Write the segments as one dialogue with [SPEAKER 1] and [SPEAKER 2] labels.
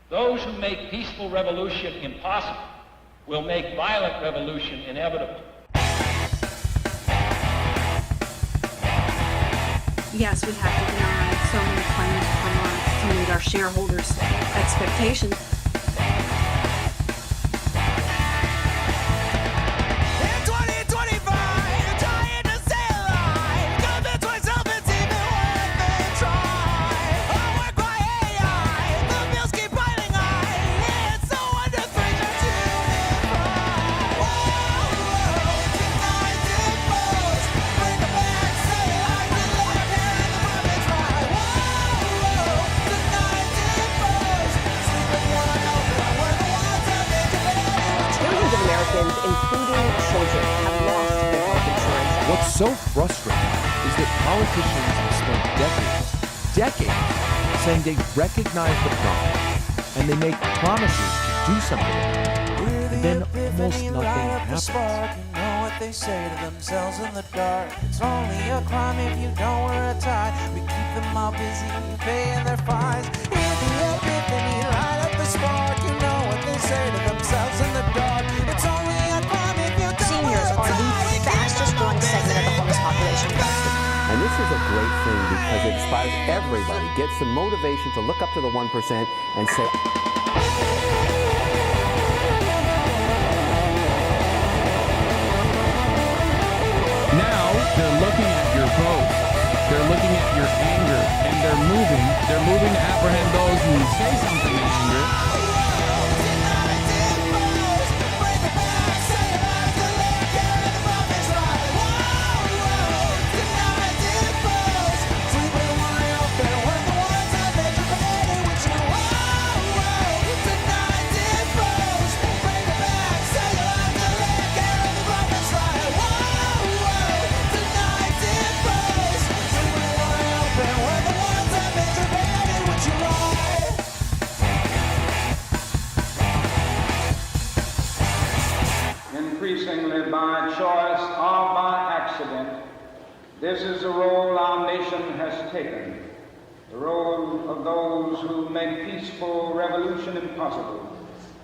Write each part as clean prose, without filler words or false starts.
[SPEAKER 1] Those who make peaceful revolution impossible will make violent revolution inevitable.
[SPEAKER 2] Yes, we have to deny so many claims per month to meet our shareholders' expectations.
[SPEAKER 3] including children, have lost their health insurance.
[SPEAKER 4] What's so frustrating is that politicians have spent decades saying they recognize the problem and they make promises to do something about it, and then almost nothing happens.
[SPEAKER 5] You know what they say to themselves in the dark. It's only a crime if you don't wear a tie. We keep them all busy paying their fines. Hear the epiphany, light up the spark. You know what they say to themselves in the dark. It's only a crime if you don't
[SPEAKER 3] Seniors
[SPEAKER 5] wear a tie.
[SPEAKER 3] are the fastest growing segment of the homeless population.
[SPEAKER 6] And this is a great thing because it inspires everybody, gets some motivation to look up to the 1% and say,
[SPEAKER 7] now they're looking at your vote, they're looking at your anger, and they're moving to apprehend those who say something in anger.
[SPEAKER 8] Increasingly by choice or by accident, this is the role our nation has taken, the role of those who make peaceful revolution impossible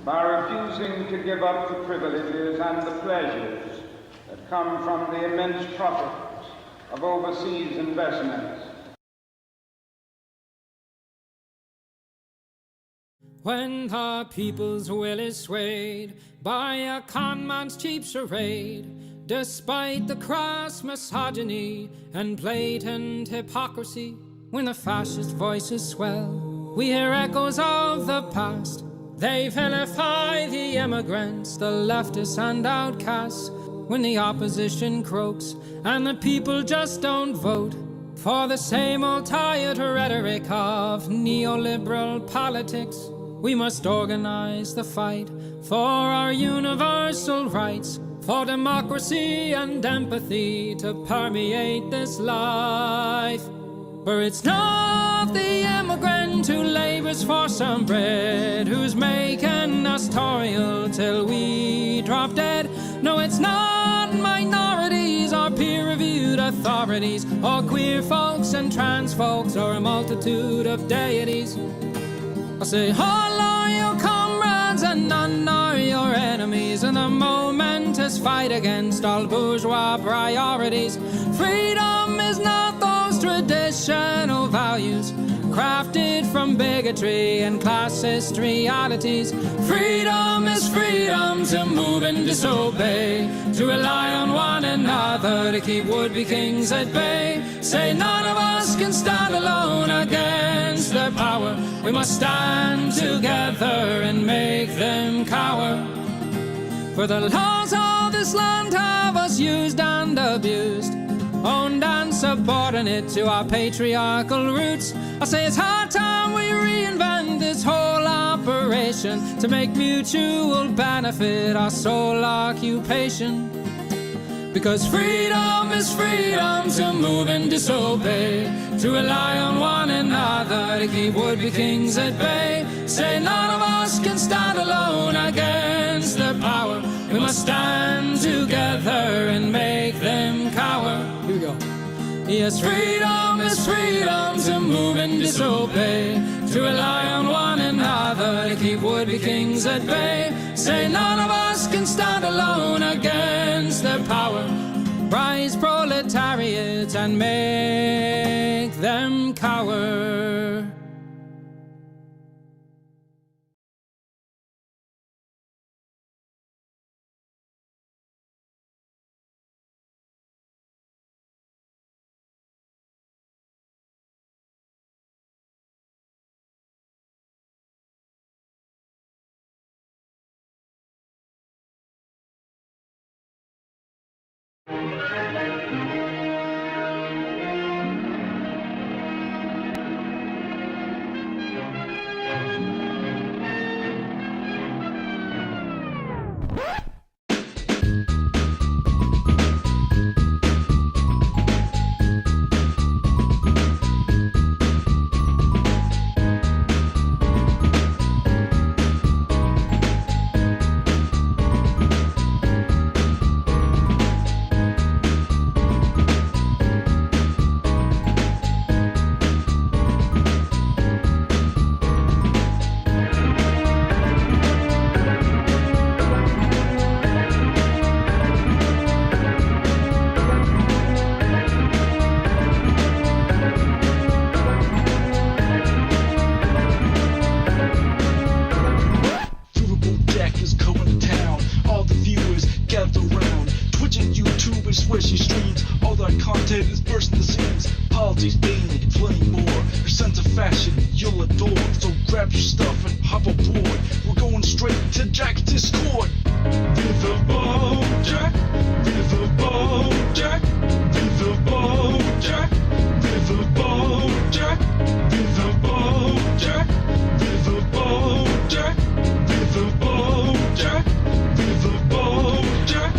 [SPEAKER 8] by refusing to give up the privileges and the pleasures that come from the immense profits of overseas investments.
[SPEAKER 9] When the people's will is swayed by a con man's cheap charade, despite the crass misogyny and blatant hypocrisy, when the fascist voices swell, we hear echoes of the past. They vilify the immigrants, the leftists and outcasts, when the opposition croaks and the people just don't vote for the same old tired rhetoric of neoliberal politics. We must organize the fight for our universal rights, for democracy and empathy to permeate this life. For it's not the immigrant who labors for some bread, who's making us toil till we drop dead. No, it's not minorities or peer-reviewed authorities, or queer folks and trans folks, or a multitude of deities. I say, all are your comrades and none are your enemies in the momentous fight against all bourgeois priorities. Freedom is not those traditional values crafted from bigotry and classist realities. Freedom is freedom to move and disobey, to rely on one another to keep would-be kings at bay. Say none of us can stand alone against their power. We must stand together and make them cower. For the laws of this land have us used and abused, owned and subordinate to our patriarchal roots. I say it's high time we reinvent this whole operation to make mutual benefit our sole occupation. Because freedom is freedom to move and disobey, to rely on one another to keep would-be kings at bay. Say none of us can stand alone against their power. We must stand together and make them cower. Here we go. Yes, freedom is freedom to move and disobey, to rely on one another to keep would-be kings at bay. Say none of us can stand alone against their power. Rise proletariat and make them cower.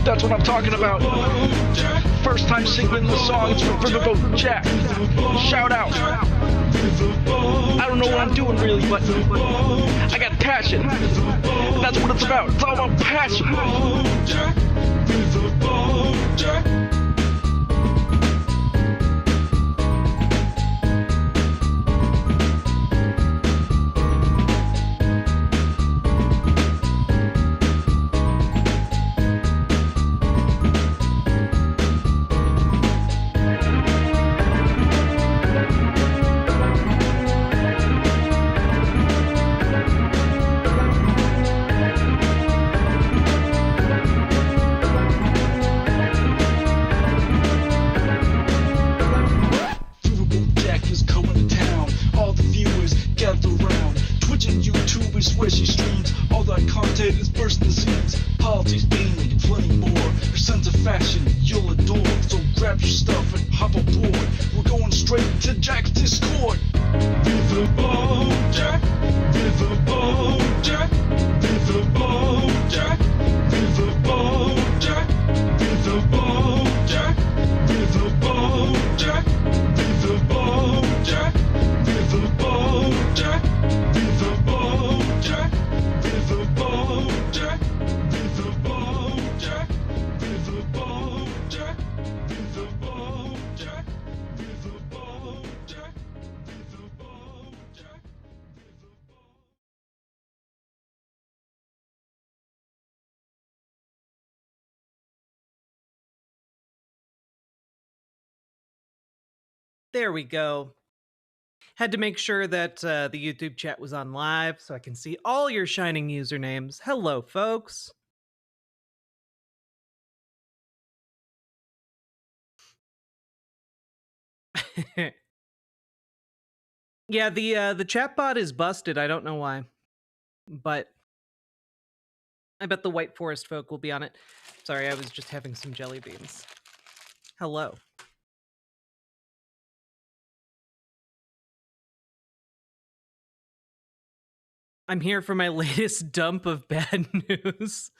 [SPEAKER 10] That's what I'm talking about. First time singing the songs from Riverboat Jack. Shout out. I don't know what I'm doing really, but I got passion. And that's what it's about. It's all about passion.
[SPEAKER 11] There we go. Had to make sure that the YouTube chat was on live so I can see all your shining usernames. Hello, folks. Yeah, the chat bot is busted. I don't know why, but I bet the White Forest folk will be on it. Sorry, I was just having some jelly beans. Hello. I'm here for my latest dump of bad news.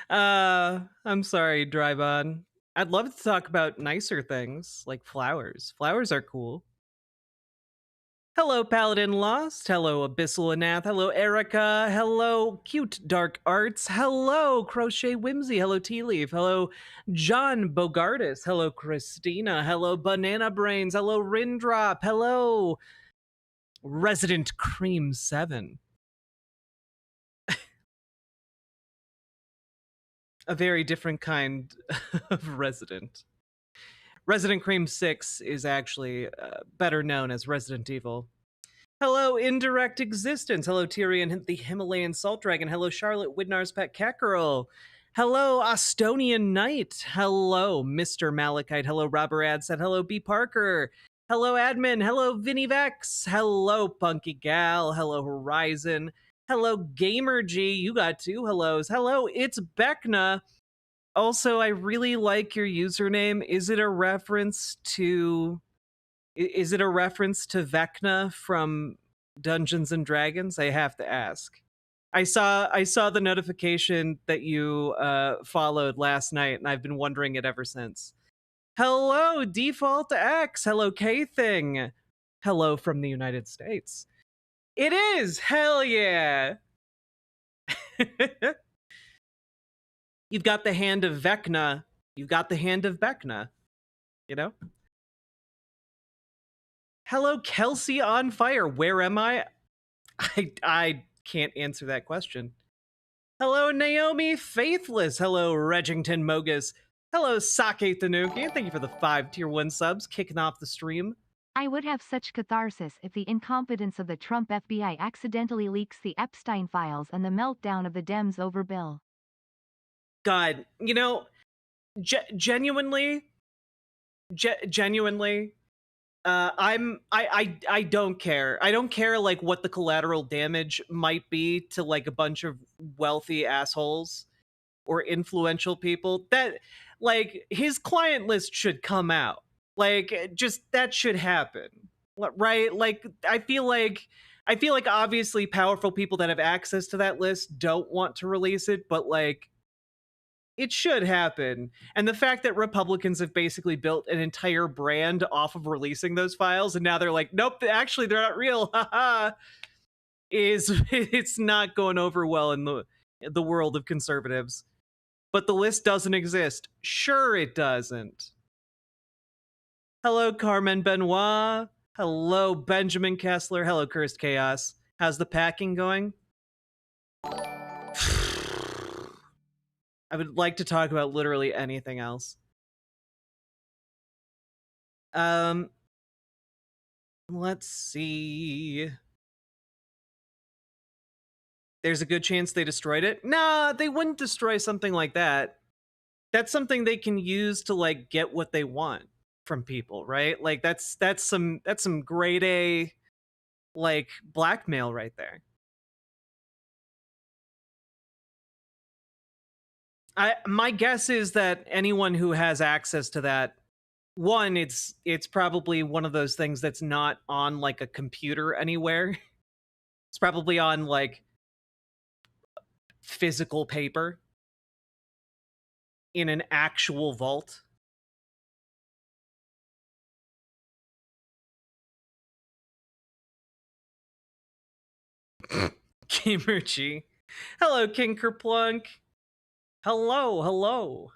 [SPEAKER 11] I'm sorry, Drive On. I'd love to talk about nicer things, like flowers. Flowers are cool. Hello, Paladin Lost. Hello, Abyssal Anath. Hello, Erica. Hello, Cute Dark Arts. Hello, Crochet Whimsy. Hello, Tea Leaf. Hello, John Bogardus. Hello, Christina. Hello, Banana Brains. Hello, Rindrop. Hello, Resident Cream 7. A very different kind of resident. Resident Cream 6 is actually better known as Resident Evil. Hello, Indirect Existence. Hello, Tyrion, the Himalayan Salt Dragon. Hello, Charlotte, Widnar's Pet Cat Girl. Hello, Astonian Knight. Hello, Mr. Malachite. Hello, Robert Adset. Hello, B. Parker. Hello, Admin. Hello, Vinny Vex. Hello, Punky Gal. Hello, Horizon. Hello, Gamer G. You got 2 hellos. Hello, it's Beckna. Also, I really like your username. Is it a reference to Vecna from Dungeons and Dragons? I have to ask. I saw the notification that you followed last night, and I've been wondering it ever since. Hello, Default X. Hello, K Thing. Hello from the United States. It is. Hell yeah. You've got the hand of Vecna. You've got the hand of Beckna. You know? Hello, Kelsey on Fire. Where am I? I can't answer that question. Hello, Naomi Faithless. Hello, Regington Mogus. Hello, Sake Tanuki. And thank you for the 5 tier 1 subs kicking off the stream.
[SPEAKER 12] I would have such catharsis if the incompetence of the Trump FBI accidentally leaks the Epstein files and the meltdown of the Dems over Bill.
[SPEAKER 11] God, you know, genuinely, I don't care. I don't care like what the collateral damage might be to like a bunch of wealthy assholes or influential people. That like his client list should come out. Like just that should happen. Right? Like I feel like obviously powerful people that have access to that list don't want to release it, but like it should happen. And the fact that Republicans have basically built an entire brand off of releasing those files, and now they're like, nope, actually they're not real, haha, it's not going over well in the world of conservatives. But the list doesn't exist. Sure it doesn't. Hello, Carmen Benoit. Hello, Benjamin Kessler. Hello, Cursed Chaos. How's the packing going? I would like to talk about literally anything else. Let's see. There's a good chance they destroyed it. Nah, they wouldn't destroy something like that. That's something they can use to like get what they want from people, right? Like that's some grade A like blackmail right there. My guess is that anyone who has access to that, one, it's probably one of those things that's not on like a computer anywhere. It's probably on like physical paper in an actual vault. Gamerchi. Hello, King Kerplunk. Hello.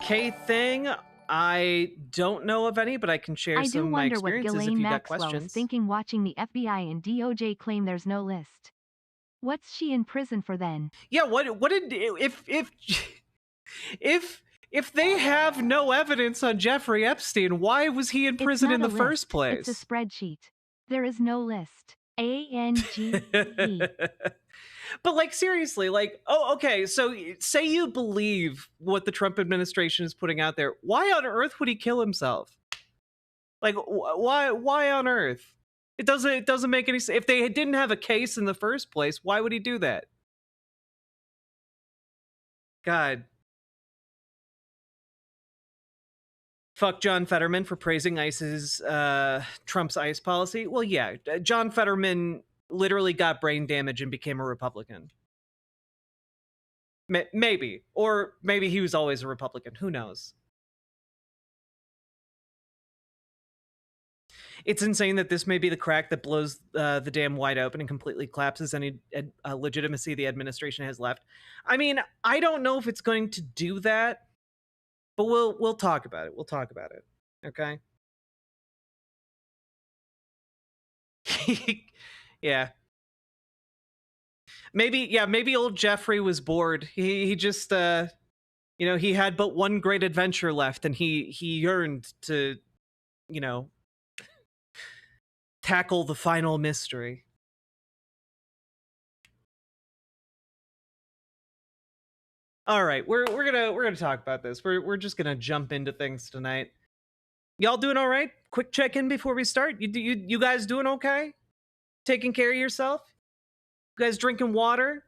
[SPEAKER 11] K-Thing, I don't know of any, but I can share some of my experiences if you got questions. I do wonder what Ghislaine Maxwell is thinking watching the FBI and DOJ claim there's no list. What's she in prison for then? Yeah, what did if they have no evidence on Jeffrey Epstein, why was he in prison in the first place? It's a spreadsheet. There is no list. A-N-G-E. But like seriously, like, oh, okay, so say you believe what the Trump administration is putting out there. Why on earth would he kill himself? Like, why on earth? It doesn't make any sense. If they didn't have a case in the first place, why would he do that? God. Fuck John Fetterman for praising ICE's Trump's ICE policy. Well, yeah, John Fetterman literally got brain damage and became a Republican. Maybe. Or maybe he was always a Republican. Who knows? It's insane that this may be the crack that blows the dam wide open and completely collapses any legitimacy the administration has left. I mean, I don't know if it's going to do that, but we'll talk about it. We'll talk about it. Okay? Yeah. Maybe old Jeffrey was bored. He just he had but one great adventure left, and he yearned to, tackle the final mystery. All right, we're gonna talk about this. We're just gonna jump into things tonight. Y'all doing all right? Quick check in before we start. You guys doing okay? Taking care of yourself? You guys drinking water?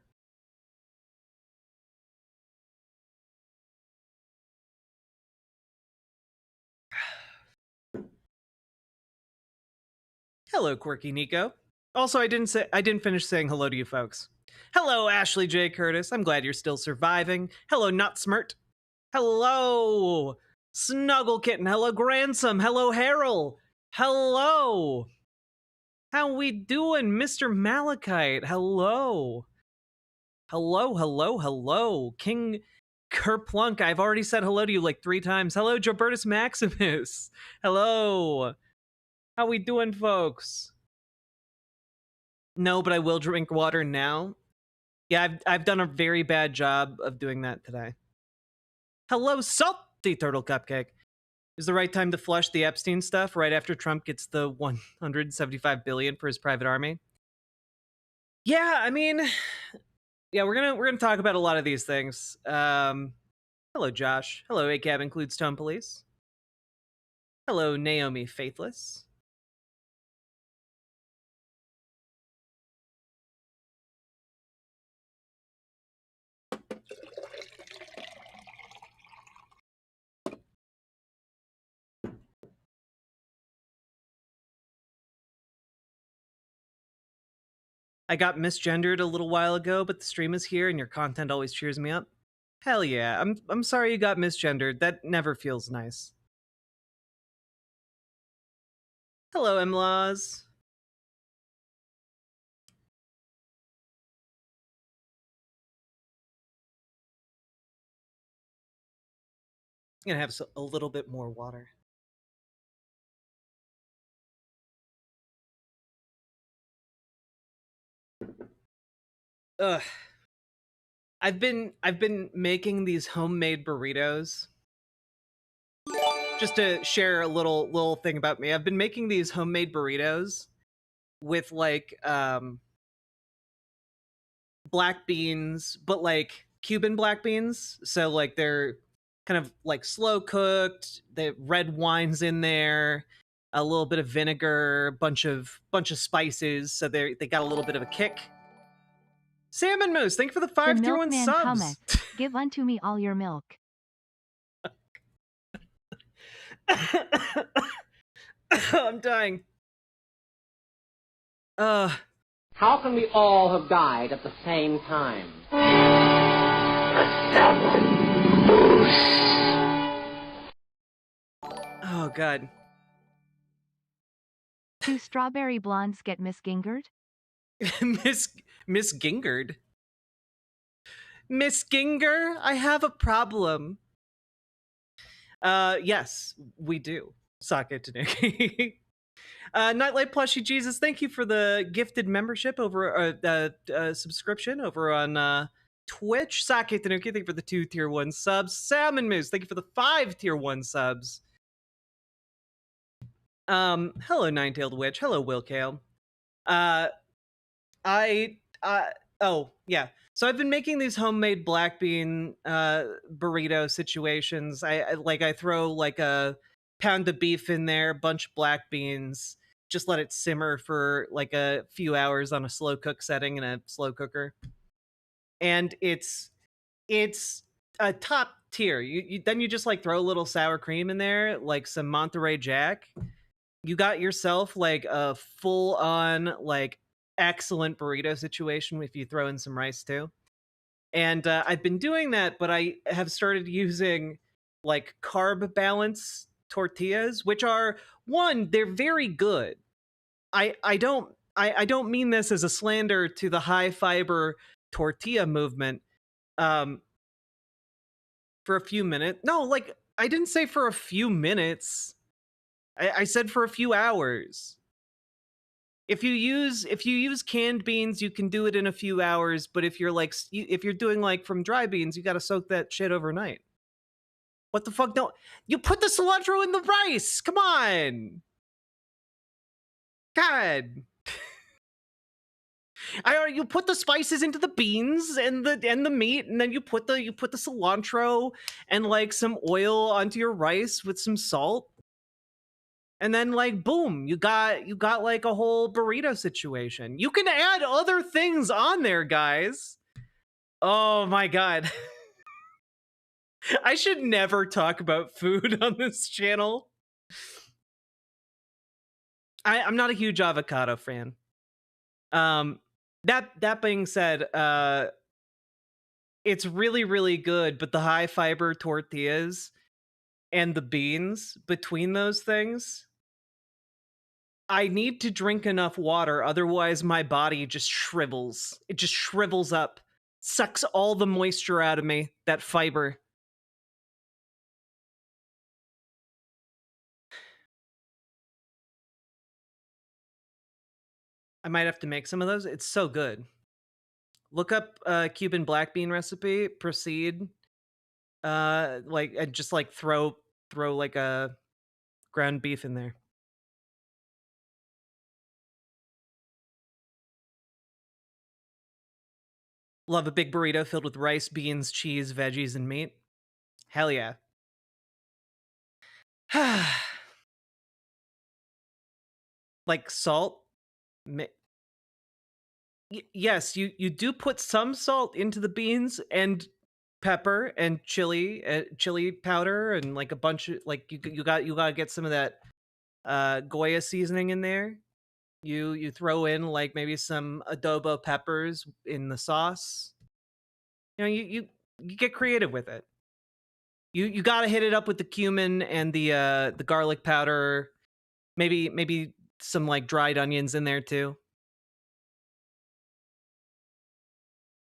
[SPEAKER 11] Hello, Quirky Nico. Also, I didn't finish saying hello to you folks. Hello, Ashley J. Curtis. I'm glad you're still surviving. Hello, Nutsmert. Hello, Snuggle Kitten. Hello, Gransom. Hello, Harold. Hello. How we doing, Mr. Malachite? Hello. Hello. King Kerplunk. I've already said hello to you like 3 times. Hello, Jobertus Maximus. Hello. How we doing, folks? No, but I will drink water now. Yeah, I've done a very bad job of doing that today. Hello, Salty Turtle Cupcake. Is the right time to flush the Epstein stuff right after Trump gets the $175 billion for his private army? Yeah, I mean, yeah, we're gonna talk about a lot of these things. Hello, Josh. Hello, ACAB includes Tone Police. Hello, Naomi Faithless. I got misgendered a little while ago, but the stream is here and your content always cheers me up. Hell yeah. I'm sorry you got misgendered. That never feels nice. Hello, M-Laws. I'm gonna have a little bit more water. Ugh. I've been making these homemade burritos. Just to share a little thing about me, I've been making these homemade burritos with like black beans, but like Cuban black beans. So like they're kind of like slow cooked. The red wine's in there, a little bit of vinegar, bunch of spices. So they got a little bit of a kick. Salmon Moose, thank you for the 5 tier 1 subs.
[SPEAKER 12] Cometh. Give unto me all your milk.
[SPEAKER 11] I'm dying.
[SPEAKER 13] How can we all have died at the same time?
[SPEAKER 11] Oh, God.
[SPEAKER 12] Do strawberry blondes get Miss Gingard?
[SPEAKER 11] Miss Gingard? Miss Ginger, I have a problem. Yes, we do. Sake Tanuki. Nightlight Plushy Jesus, thank you for the gifted membership over subscription over on Twitch. Sake Tanuki, thank you for the 2 tier 1 subs. Salmon Moose, thank you for the 5 tier 1 subs. Hello Nine-Tailed Witch. Hello Will Kale. Oh yeah. So I've been making these homemade black bean burrito situations. I throw like a pound of beef in there, bunch of black beans, just let it simmer for like a few hours on a slow cook setting in a slow cooker. And it's a top tier. Then you just like throw a little sour cream in there, like some Monterey Jack. You got yourself like a full on like excellent burrito situation if you throw in some rice too. And I've been doing that, but I have started using like carb balance tortillas, which are they're very good. I don't mean this as a slander to the high fiber tortilla movement. For a few minutes. No, like I didn't say for a few minutes. I said for a few hours. If you use canned beans, you can do it in a few hours. But if you're if you're doing like from dry beans, you got to soak that shit overnight. What the fuck? No, you put the cilantro in the rice. Come on, God. You put the spices into the beans and the meat, and then you put the cilantro and like some oil onto your rice with some salt. And then like boom, you got like a whole burrito situation. You can add other things on there, guys. Oh my god. I should never talk about food on this channel. I'm not a huge avocado fan. That being said, it's really, really good, but the high fiber tortillas and the beans between those things, I need to drink enough water, otherwise my body just shrivels. It just shrivels up, sucks all the moisture out of me, that fiber. I might have to make some of those. It's so good. Look up Cuban black bean recipe, proceed. Just like throw like a ground beef in there. Love a big burrito filled with rice, beans, cheese, veggies, and meat. Hell yeah. Like salt. Yes, you do put some salt into the beans and pepper and chili powder and like a bunch of like you got to get some of that Goya seasoning in there. You throw in like maybe some adobo peppers in the sauce. You know, you get creative with it. You got to hit it up with the cumin and the garlic powder. Maybe some like dried onions in there too.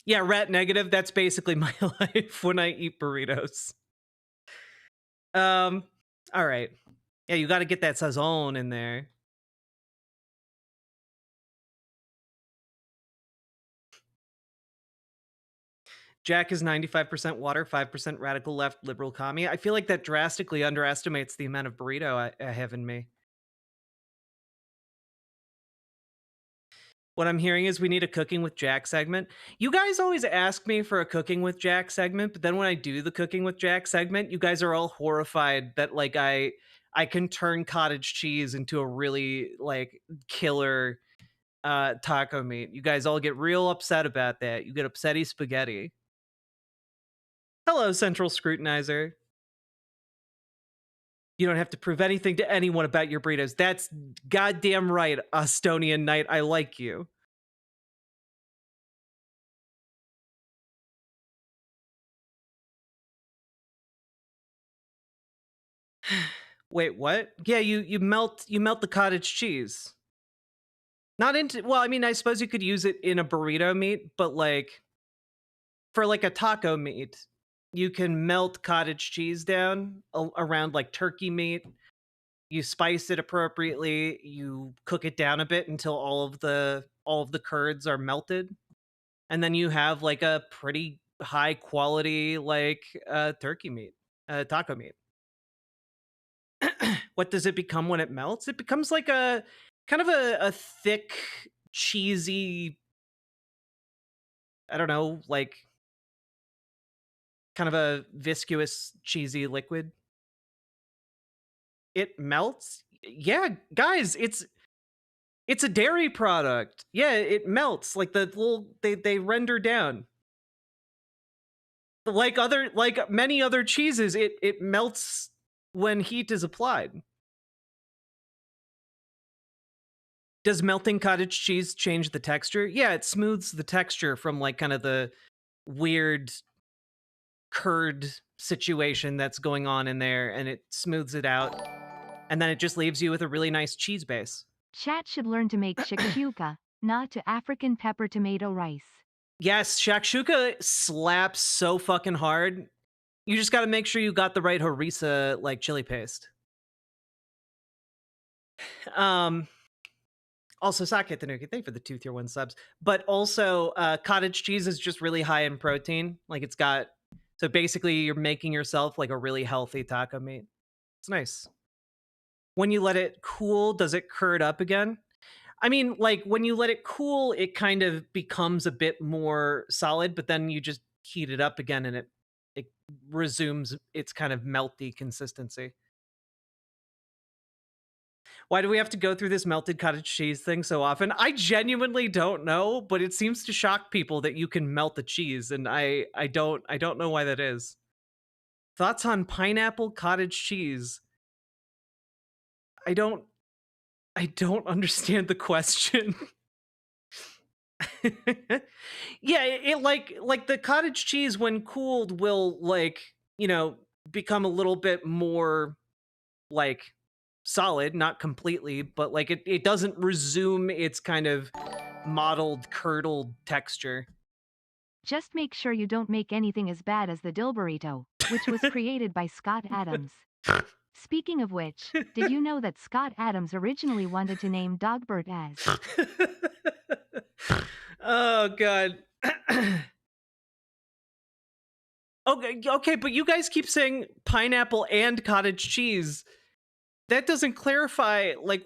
[SPEAKER 11] Yeah, rat negative. That's basically my life when I eat burritos. All right. Yeah, you got to get that sazon in there. Jack is 95% water, 5% radical left, liberal commie. I feel like that drastically underestimates the amount of burrito I have in me. What I'm hearing is we need a cooking with Jack segment. You guys always ask me for a cooking with Jack segment, but then when I do the cooking with Jack segment, you guys are all horrified that like I can turn cottage cheese into a really like killer taco meat. You guys all get real upset about that. You get upsetty spaghetti. Hello, Central Scrutinizer. You don't have to prove anything to anyone about your burritos. That's goddamn right, Estonian Knight. I like you. Wait, what? Yeah, you melt the cottage cheese. Not into, well, I mean, I suppose you could use it in a burrito meat, but like for like a taco meat, you can melt cottage cheese down around like turkey meat. You spice it appropriately, you cook it down a bit until all of the curds are melted, and then you have like a pretty high quality like turkey meat, taco meat. What does it become when it melts? It becomes like a kind of a thick, cheesy, I don't know, like kind of a viscous, cheesy liquid. It melts? Yeah, guys, it's a dairy product. Yeah, it melts. Like the little they render down. Like many other cheeses, it melts when heat is applied. Does melting cottage cheese change the texture? Yeah, it smooths the texture from like kind of the weird curd situation that's going on in there, and it smooths it out. And then it just leaves you with a really nice cheese base.
[SPEAKER 12] Chat should learn to make shakshuka, not to African pepper tomato rice.
[SPEAKER 11] Yes, shakshuka slaps so fucking hard. You just got to make sure you got the right harissa like chili paste. Also, Sake Tanuki, thank you for the 2 tier 1 subs. But also, cottage cheese is just really high in protein. Like it's got, so basically you're making yourself like a really healthy taco meat. It's nice. When you let it cool, does it curd up again? I mean, like when you let it cool, it kind of becomes a bit more solid, but then you just heat it up again and it resumes its kind of melty consistency. Why do we have to go through this melted cottage cheese thing so often? I genuinely don't know, but it seems to shock people that you can melt the cheese, and I don't know why that is. Thoughts on pineapple cottage cheese? I don't understand the question. Yeah, it like the cottage cheese when cooled will like, you know, become a little bit more like solid, not completely, but like it doesn't resume its kind of mottled, curdled texture.
[SPEAKER 12] Just make sure you don't make anything as bad as the dill burrito, which was created by Scott Adams. Speaking of which, did you know that Scott Adams originally wanted to name Dogbert as?
[SPEAKER 11] Oh god. Okay, but you guys keep saying pineapple and cottage cheese. That doesn't clarify, like,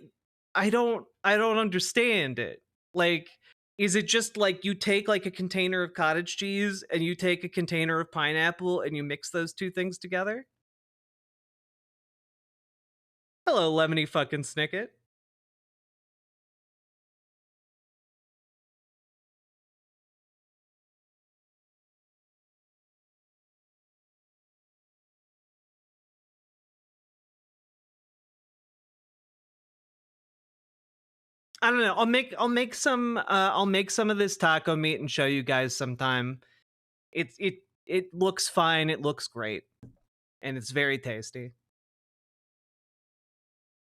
[SPEAKER 11] I don't understand it. Like, is it just like you take like a container of cottage cheese and you take a container of pineapple and you mix those two things together? Hello, Lemony fucking Snicket. I don't know. I'll make some of this taco meat and show you guys sometime. It looks fine, it looks great. And it's very tasty.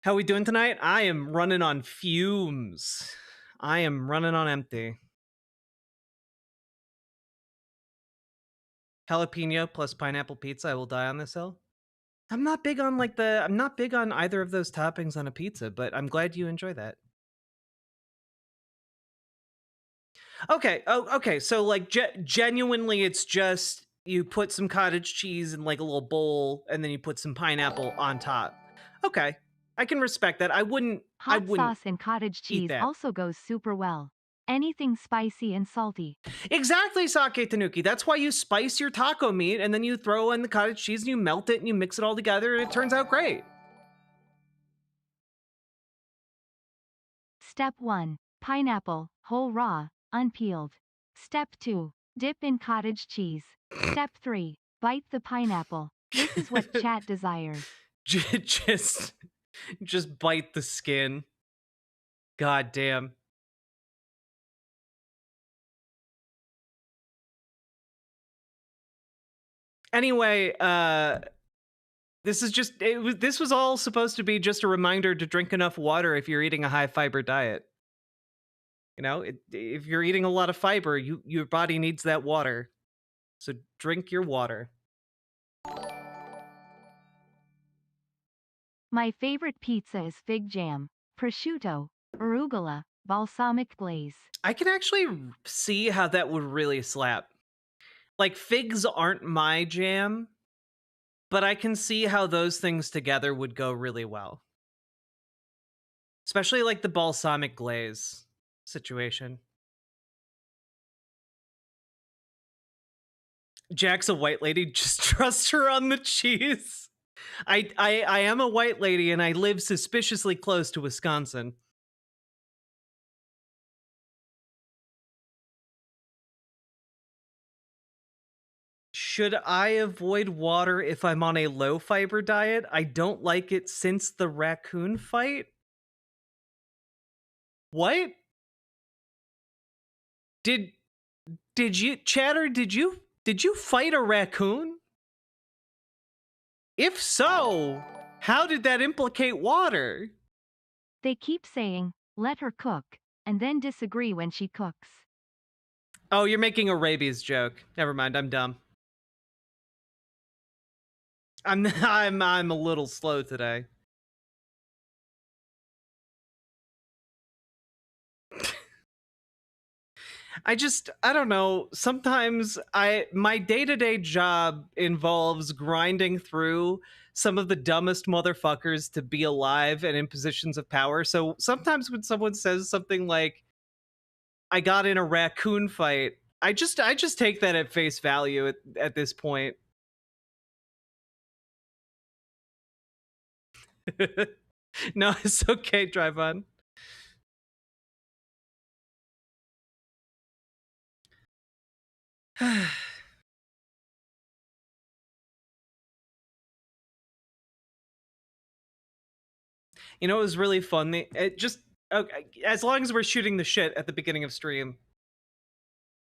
[SPEAKER 11] How we doing tonight? I am running on fumes. I am running on empty. Jalapeno plus pineapple pizza, I will die on this hill. I'm not big on either of those toppings on a pizza, but I'm glad you enjoy that. Okay. Oh, okay. So like genuinely it's just you put some cottage cheese in like a little bowl and then you put some pineapple on top. Okay. I can respect that. I wouldn't
[SPEAKER 12] Sauce and cottage cheese
[SPEAKER 11] that.
[SPEAKER 12] also goes super well. Anything spicy and salty.
[SPEAKER 11] Exactly, Sake Tanuki. That's why you spice your taco meat and then you throw in the cottage cheese and you melt it and you mix it all together and it turns out great.
[SPEAKER 12] Step 1. Pineapple, whole raw, unpeeled. Step 2. Dip in cottage cheese. Step 3. Bite the pineapple. This is what chat desires.
[SPEAKER 11] just bite the skin. God damn. Anyway, this was all supposed to be just a reminder to drink enough water if you're eating a high fiber diet. You know, if you're eating a lot of fiber, your body needs that water. So drink your water.
[SPEAKER 12] My favorite pizza is fig jam, prosciutto, arugula, balsamic glaze.
[SPEAKER 11] I can actually see how that would really slap. Like, figs aren't my jam, but I can see how those things together would go really well. Especially like the balsamic glaze situation. Jack's a white lady, just trust her on the cheese. I am a white lady and I live suspiciously close to Wisconsin. Should I avoid water if I'm on a low fiber diet? I don't like it since the raccoon fight. What? Did you, Chatter, did you fight a raccoon? If so, how did that implicate water?
[SPEAKER 12] They keep saying, let her cook, and then disagree when she cooks.
[SPEAKER 11] Oh, you're making a rabies joke. Never mind, I'm dumb. I'm a little slow today. I don't know. Sometimes my day-to-day job involves grinding through some of the dumbest motherfuckers to be alive and in positions of power. So sometimes when someone says something like, I got in a raccoon fight, I just take that at face value at this point. No, it's okay, drive on. You know, it was really fun. It just, okay, as long as we're shooting the shit at the beginning of stream,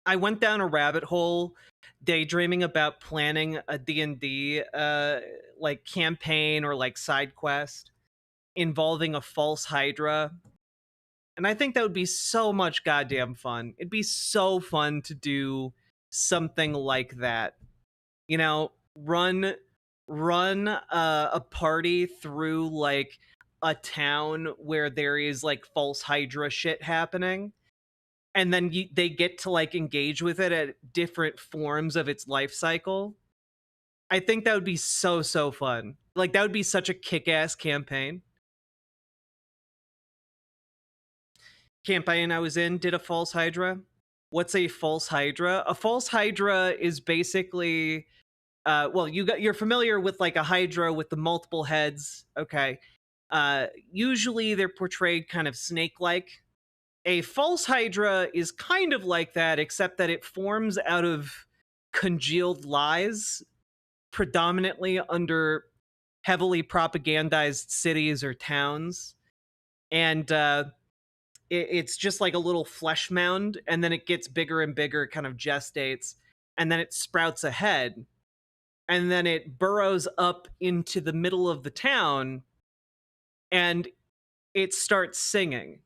[SPEAKER 11] I went down a rabbit hole daydreaming about planning a D&D like campaign or like side quest involving a false Hydra. And I think that would be so much goddamn fun. It'd be so fun to do something like that. You know, run a party through like a town where there is like false Hydra shit happening, and then they get to like engage with it at different forms of its life cycle. I think that would be so fun. Like that would be such a kick-ass campaign. Campaign I was in did a false Hydra. What's a false Hydra? A false Hydra is basically well, you're familiar with like a Hydra with the multiple heads. Okay. Usually they're portrayed kind of snake-like. A false Hydra is kind of like that, except that it forms out of congealed lies, predominantly under heavily propagandized cities or towns. And it's just like a little flesh mound, and then it gets bigger and bigger, kind of gestates, and then it sprouts a head. And then it burrows up into the middle of the town, and it starts singing.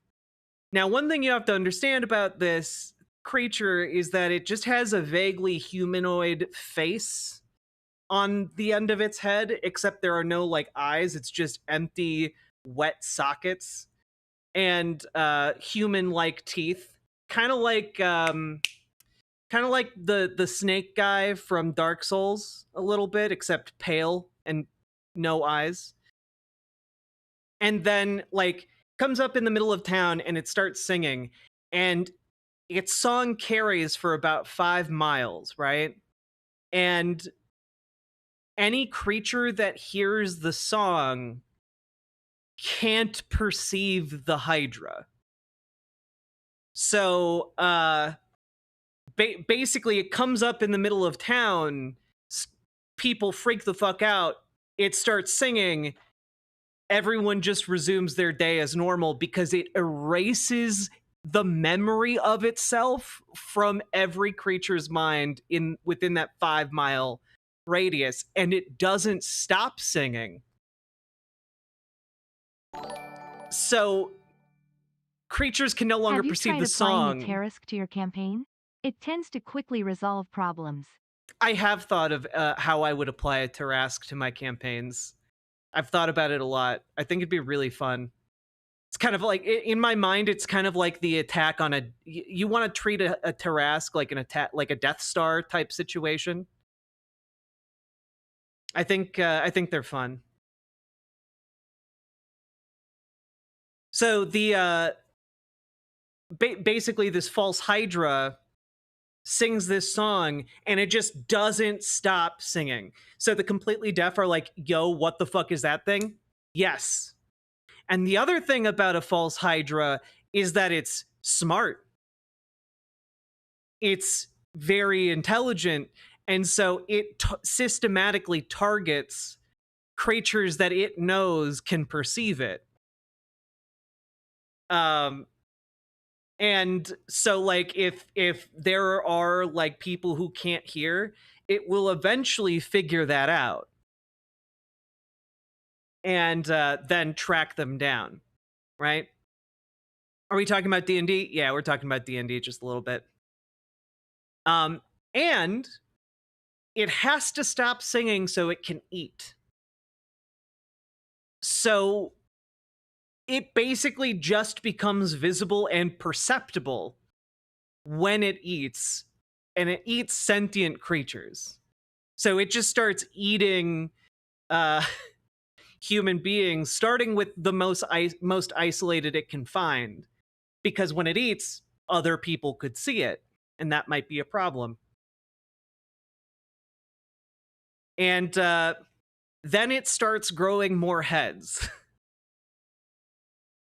[SPEAKER 11] Now, one thing you have to understand about this creature is that it just has a vaguely humanoid face on the end of its head, except there are no like eyes. It's just empty, wet sockets and human-like teeth, kind of like the snake guy from Dark Souls a little bit, except pale and no eyes. And then like comes up in the middle of town and it starts singing, and its song carries for about 5 miles, right? And any creature that hears the song can't perceive the Hydra. So basically it comes up in the middle of town, people freak the fuck out, it starts singing, everyone just resumes their day as normal because it erases the memory of itself from every creature's mind within that 5 mile radius, and it doesn't stop singing. So creatures can no longer perceive the song.
[SPEAKER 12] Have you tried applying a Tarisk to your campaign? It tends to quickly resolve problems.
[SPEAKER 11] I have thought of how I would apply a Tarask to my campaigns. I've thought about it a lot. I think it'd be really fun. It's kind of like, in my mind, it's kind of like the attack on you want to treat a Tarask like an attack, like a Death Star type situation. I think they're fun. So the basically this false Hydra sings this song, and it just doesn't stop singing. So the completely deaf are like, yo, what the fuck is that thing? Yes. And the other thing about a false Hydra is that it's smart. It's very intelligent, and so it systematically targets creatures that it knows can perceive it. And so like if there are like people who can't hear, it will eventually figure that out and then track them down, right? Are we talking about D&D? Yeah, we're talking about D&D just a little bit. And it has to stop singing so it can eat. So it basically just becomes visible and perceptible when it eats, and it eats sentient creatures. So it just starts eating human beings, starting with the most isolated it can find, because when it eats, other people could see it, and that might be a problem. And then it starts growing more heads.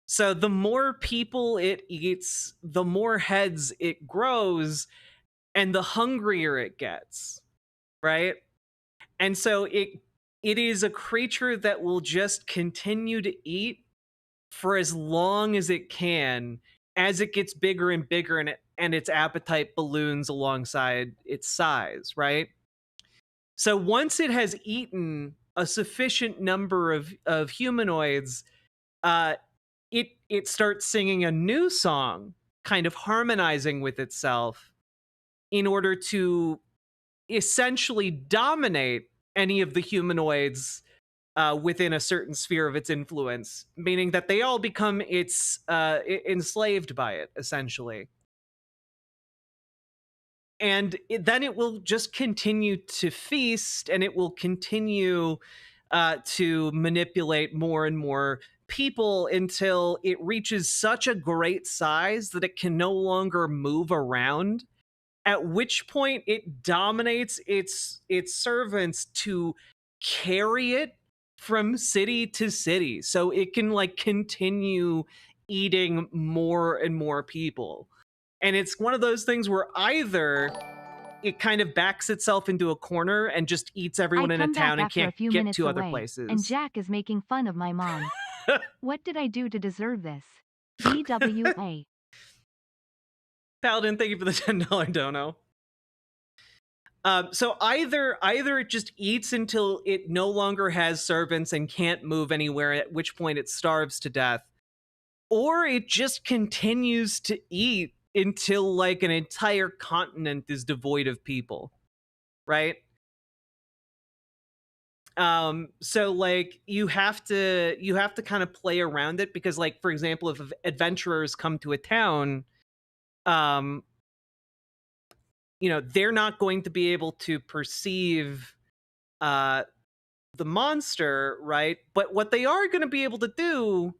[SPEAKER 11] So the more people it eats, the more heads it grows, and the hungrier it gets, right? And so it is a creature that will just continue to eat for as long as it can, as it gets bigger and bigger, and its appetite balloons alongside its size, right? So once it has eaten a sufficient number of humanoids, it starts singing a new song, kind of harmonizing with itself in order to essentially dominate any of the humanoids within a certain sphere of its influence, meaning that they all become enslaved by it, essentially. And then it will just continue to feast, and it will continue to manipulate more and more people until it reaches such a great size that it can no longer move around, at which point it dominates its servants to carry it from city to city, so it can like continue eating more and more people. And it's one of those things where either it kind of backs itself into a corner and just eats everyone in a town and can't get to other places.
[SPEAKER 12] And Jack is making fun of my mom. What did I do to deserve this? DWA.
[SPEAKER 11] Paladin, thank you for the $10 dono. So either it just eats until it no longer has servants and can't move anywhere, at which point it starves to death, or it just continues to eat until like an entire continent is devoid of people, right? So like you have to kind of play around it, because like, for example, if adventurers come to a town, you know, they're not going to be able to perceive the monster, right? But what they are going to be able to do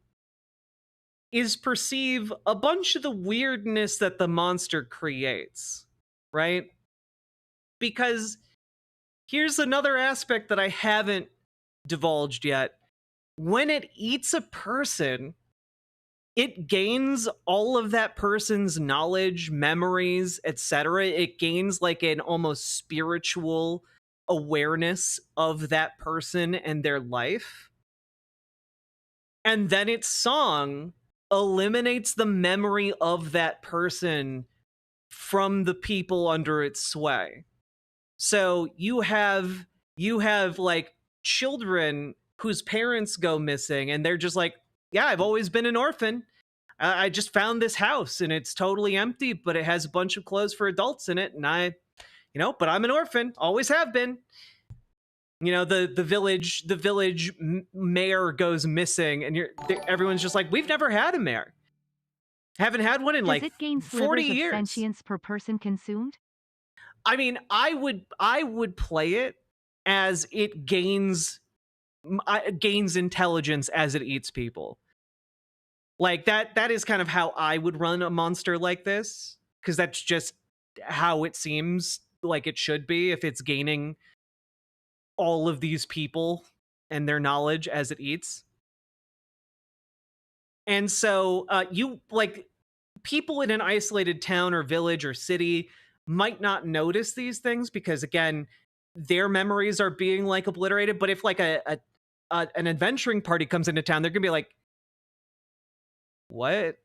[SPEAKER 11] is perceive a bunch of the weirdness that the monster creates, right? Because here's another aspect that I haven't divulged yet. When it eats a person, it gains all of that person's knowledge, memories, etc. It gains like an almost spiritual awareness of that person and their life. And then its song eliminates the memory of that person from the people under its sway. So you have like children whose parents go missing, and they're just like, yeah, I've always been an orphan. I just found this house and it's totally empty, but it has a bunch of clothes for adults in it. And but I'm an orphan, always have been. You know, the village mayor goes missing, and everyone's just like, we've never had a mayor. Haven't had one in
[SPEAKER 12] Does
[SPEAKER 11] like
[SPEAKER 12] it gain
[SPEAKER 11] 40
[SPEAKER 12] slivers
[SPEAKER 11] years.
[SPEAKER 12] of sentience per person consumed?
[SPEAKER 11] I mean, I would play it as it gains intelligence as it eats people. Like that is kind of how I would run a monster like this, because that's just how it seems like it should be if it's gaining all of these people and their knowledge as it eats. And so you like people in an isolated town or village or city might not notice these things because, again, their memories are being like obliterated. But if like an adventuring party comes into town, they're gonna be like, what?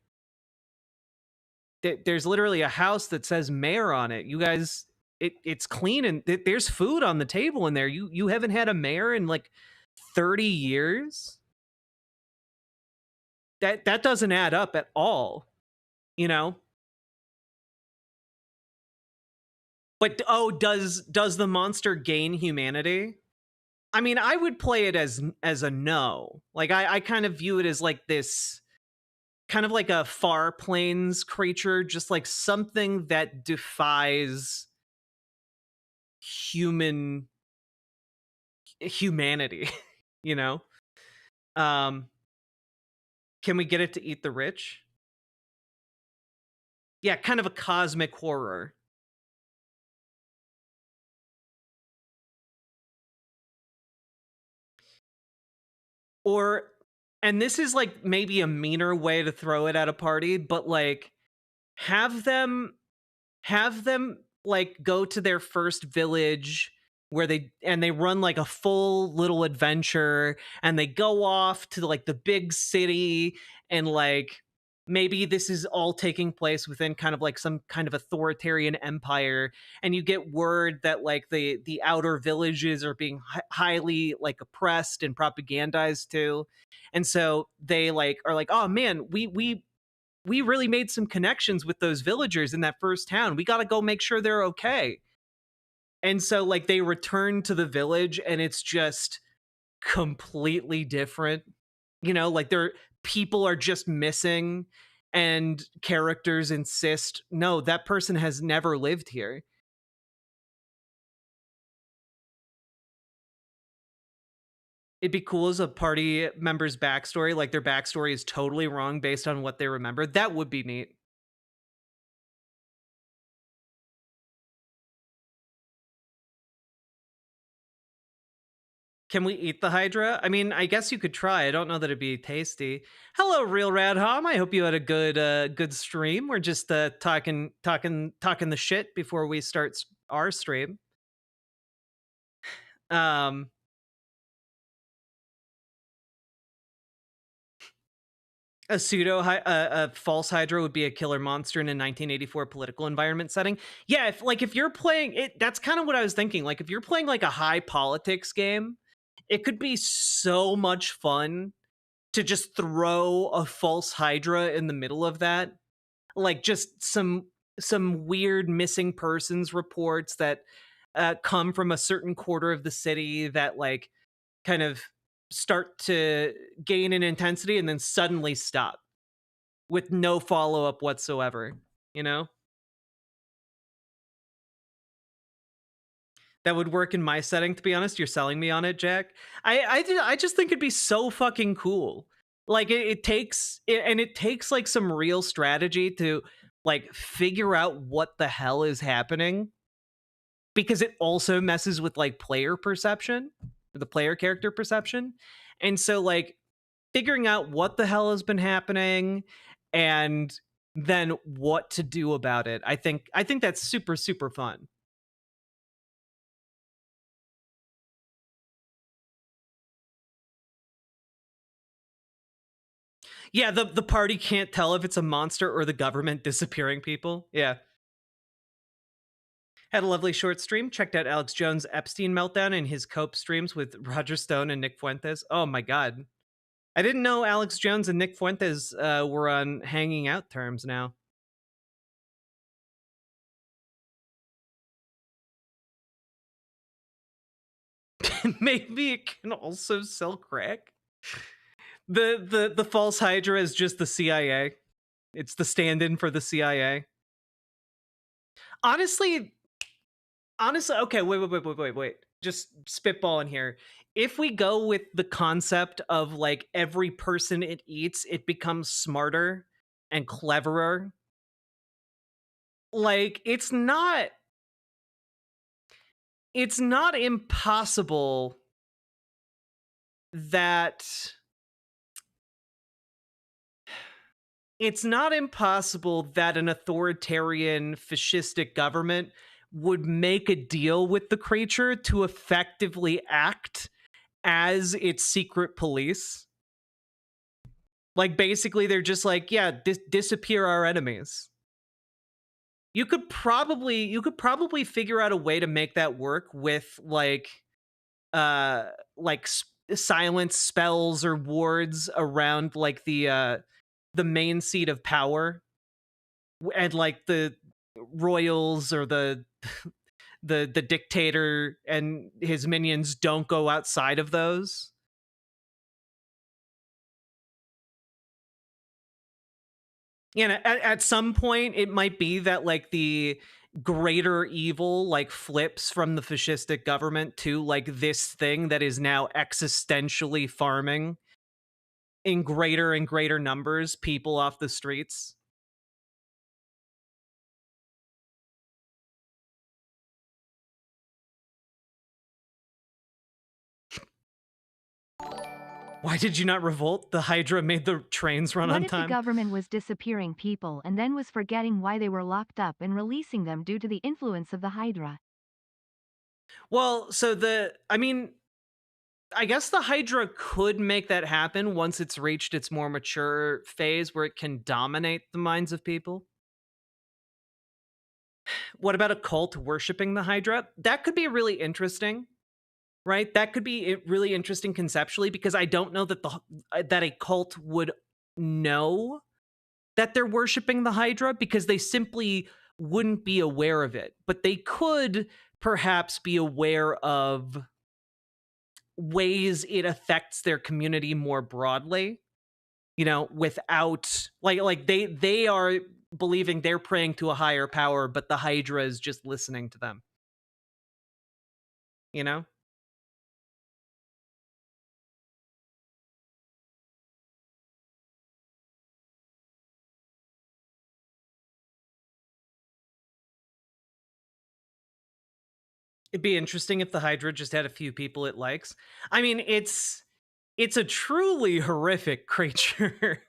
[SPEAKER 11] There's literally a house that says mayor on it. You guys, it's clean and there's food on the table in there. You haven't had a mayor in like 30 years? That doesn't add up at all, you know? But does the monster gain humanity? I mean, I would play it as a no. Like I kind of view it as like this kind of like a far plains creature, just like something that defies humanity, you know? Can we get it to eat the rich? Yeah, kind of a cosmic horror. Or, and this is like maybe a meaner way to throw it at a party, but like have them like go to their first village where they run like a full little adventure, and they go off to like the big city, and like maybe this is all taking place within kind of like some kind of authoritarian empire, and you get word that like the outer villages are being highly like oppressed and propagandized too, and so they like are like, oh man, we really made some connections with those villagers in that first town. We got to go make sure they're okay. And so like they return to the village, and it's just completely different. You know, like people are just missing, and characters insist, no, that person has never lived here. It'd be cool as a party member's backstory, like their backstory is totally wrong based on what they remember. That would be neat. Can we eat the Hydra? I mean, I guess you could try. I don't know that it'd be tasty. Hello, Real Rad Hom. I hope you had a good stream. We're just talking the shit before we start our stream. A false Hydra would be a killer monster in a 1984 political environment setting. Yeah, if you're playing it, that's kind of what I was thinking. Like if you're playing like a high politics game, it could be so much fun to just throw a false Hydra in the middle of that. Like just some weird missing persons reports that come from a certain quarter of the city that like kind of start to gain in intensity and then suddenly stop with no follow-up whatsoever, you know? That would work in my setting, to be honest. You're selling me on it, Jack. I just think it'd be so fucking cool. Like it takes like some real strategy to like figure out what the hell is happening, because it also messes with like player perception, the player character perception. And so like figuring out what the hell has been happening and then what to do about it. I think that's super, super fun. Yeah, the party can't tell if it's a monster or the government disappearing people. Yeah. Had a lovely short stream. Checked out Alex Jones' Epstein meltdown and his cope streams with Roger Stone and Nick Fuentes. Oh my god. I didn't know Alex Jones and Nick Fuentes were on hanging out terms now. Maybe it can also sell crack. The false Hydra is just the CIA. It's the stand-in for the CIA. Honestly, okay, wait. Just spitballing here. If we go with the concept of like every person it eats, it becomes smarter and cleverer. Like it's not impossible that an authoritarian fascistic government would make a deal with the creature to effectively act as its secret police. Like basically they're just like, yeah, disappear our enemies. You could probably figure out a way to make that work with like silence spells or wards around like the main seat of power, and like the royals or the dictator and his minions don't go outside of those. You know, at some point it might be that like the greater evil like flips from the fascistic government to like this thing that is now existentially farming in greater and greater numbers people off the streets. Why did you not revolt? The Hydra made the trains run
[SPEAKER 12] What
[SPEAKER 11] on
[SPEAKER 12] if the
[SPEAKER 11] time.
[SPEAKER 12] government was disappearing people and then was forgetting why they were locked up and releasing them due to the influence of the Hydra?
[SPEAKER 11] Well, so I guess the Hydra could make that happen once it's reached its more mature phase where it can dominate the minds of people. What about a cult worshiping the Hydra? That could be really interesting, right? That could be really interesting conceptually, because I don't know that that a cult would know that they're worshiping the Hydra, because they simply wouldn't be aware of it. But they could perhaps be aware of ways it affects their community more broadly, you know, without like they are believing they're praying to a higher power, but the Hydra is just listening to them, you know. It'd be interesting if the Hydra just had a few people it likes. I mean, it's a truly horrific creature.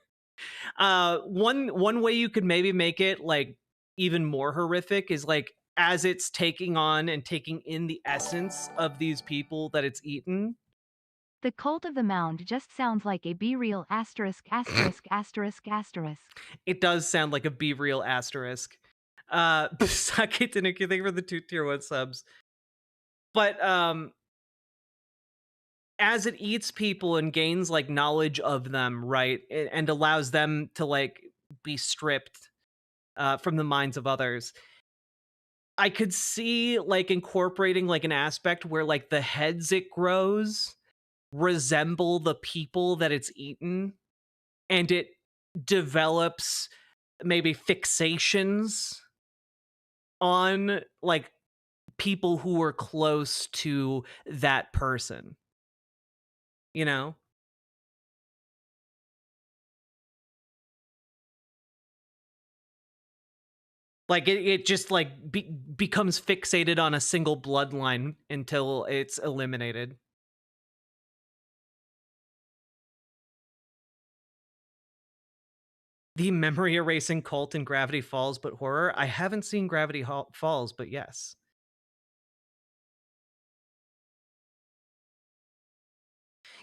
[SPEAKER 11] One way you could maybe make it like even more horrific is like as it's taking on and taking in the essence of these people that it's eaten.
[SPEAKER 12] The cult of the mound just sounds like a be real asterisk asterisk asterisk asterisk.
[SPEAKER 11] It does sound like a be real asterisk. Suck it, Tanuki. Thank you for the 2 tier 1 subs. But as it eats people and gains like knowledge of them, right, and allows them to like be stripped from the minds of others, I could see like incorporating like an aspect where like the heads it grows resemble the people that it's eaten, and it develops maybe fixations on like people who are close to that person, you know. Like it just like becomes fixated on a single bloodline until it's eliminated. The memory erasing cult in Gravity Falls, but horror. I haven't seen Gravity Falls, but yes.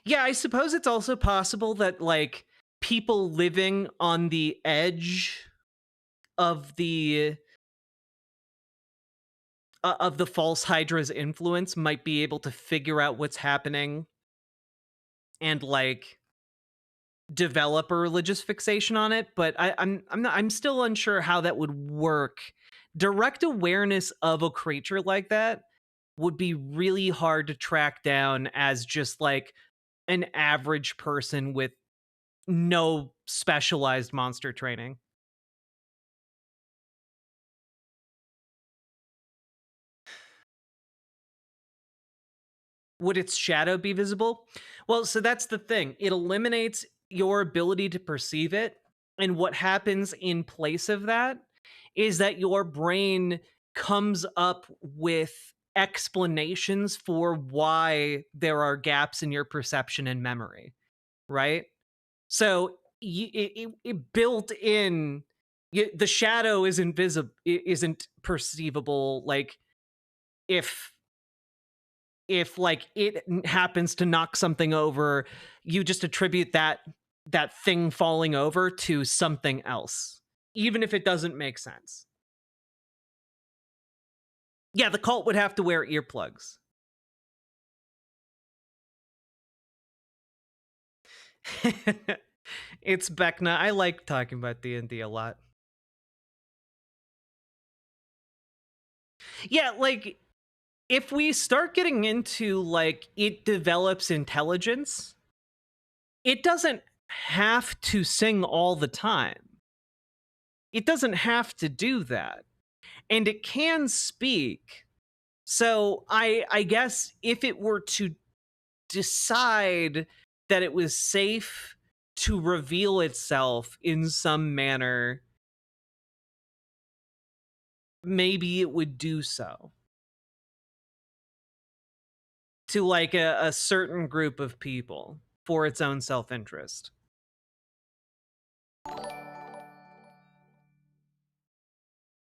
[SPEAKER 11] Yeah, I suppose it's also possible that like people living on the edge of the false Hydra's influence might be able to figure out what's happening and like develop a religious fixation on it, but I'm still unsure how that would work. Direct awareness of a creature like that would be really hard to track down as just like an average person with no specialized monster training. Would its shadow be visible? Well, so that's the thing. It eliminates your ability to perceive it. And what happens in place of that is that your brain comes up with explanations for why there are gaps in your perception and memory, right? So it built in the shadow isn't visible, isn't perceivable. Like if like it happens to knock something over, you just attribute that thing falling over to something else, even if it doesn't make sense. Yeah, the cult would have to wear earplugs. It's Beckna. I like talking about D&D a lot. Yeah, like if we start getting into like it develops intelligence, it doesn't have to sing all the time. It doesn't have to do that. And it can speak. So I guess if it were to decide that it was safe to reveal itself in some manner, maybe it would do so. To like a certain group of people for its own self-interest.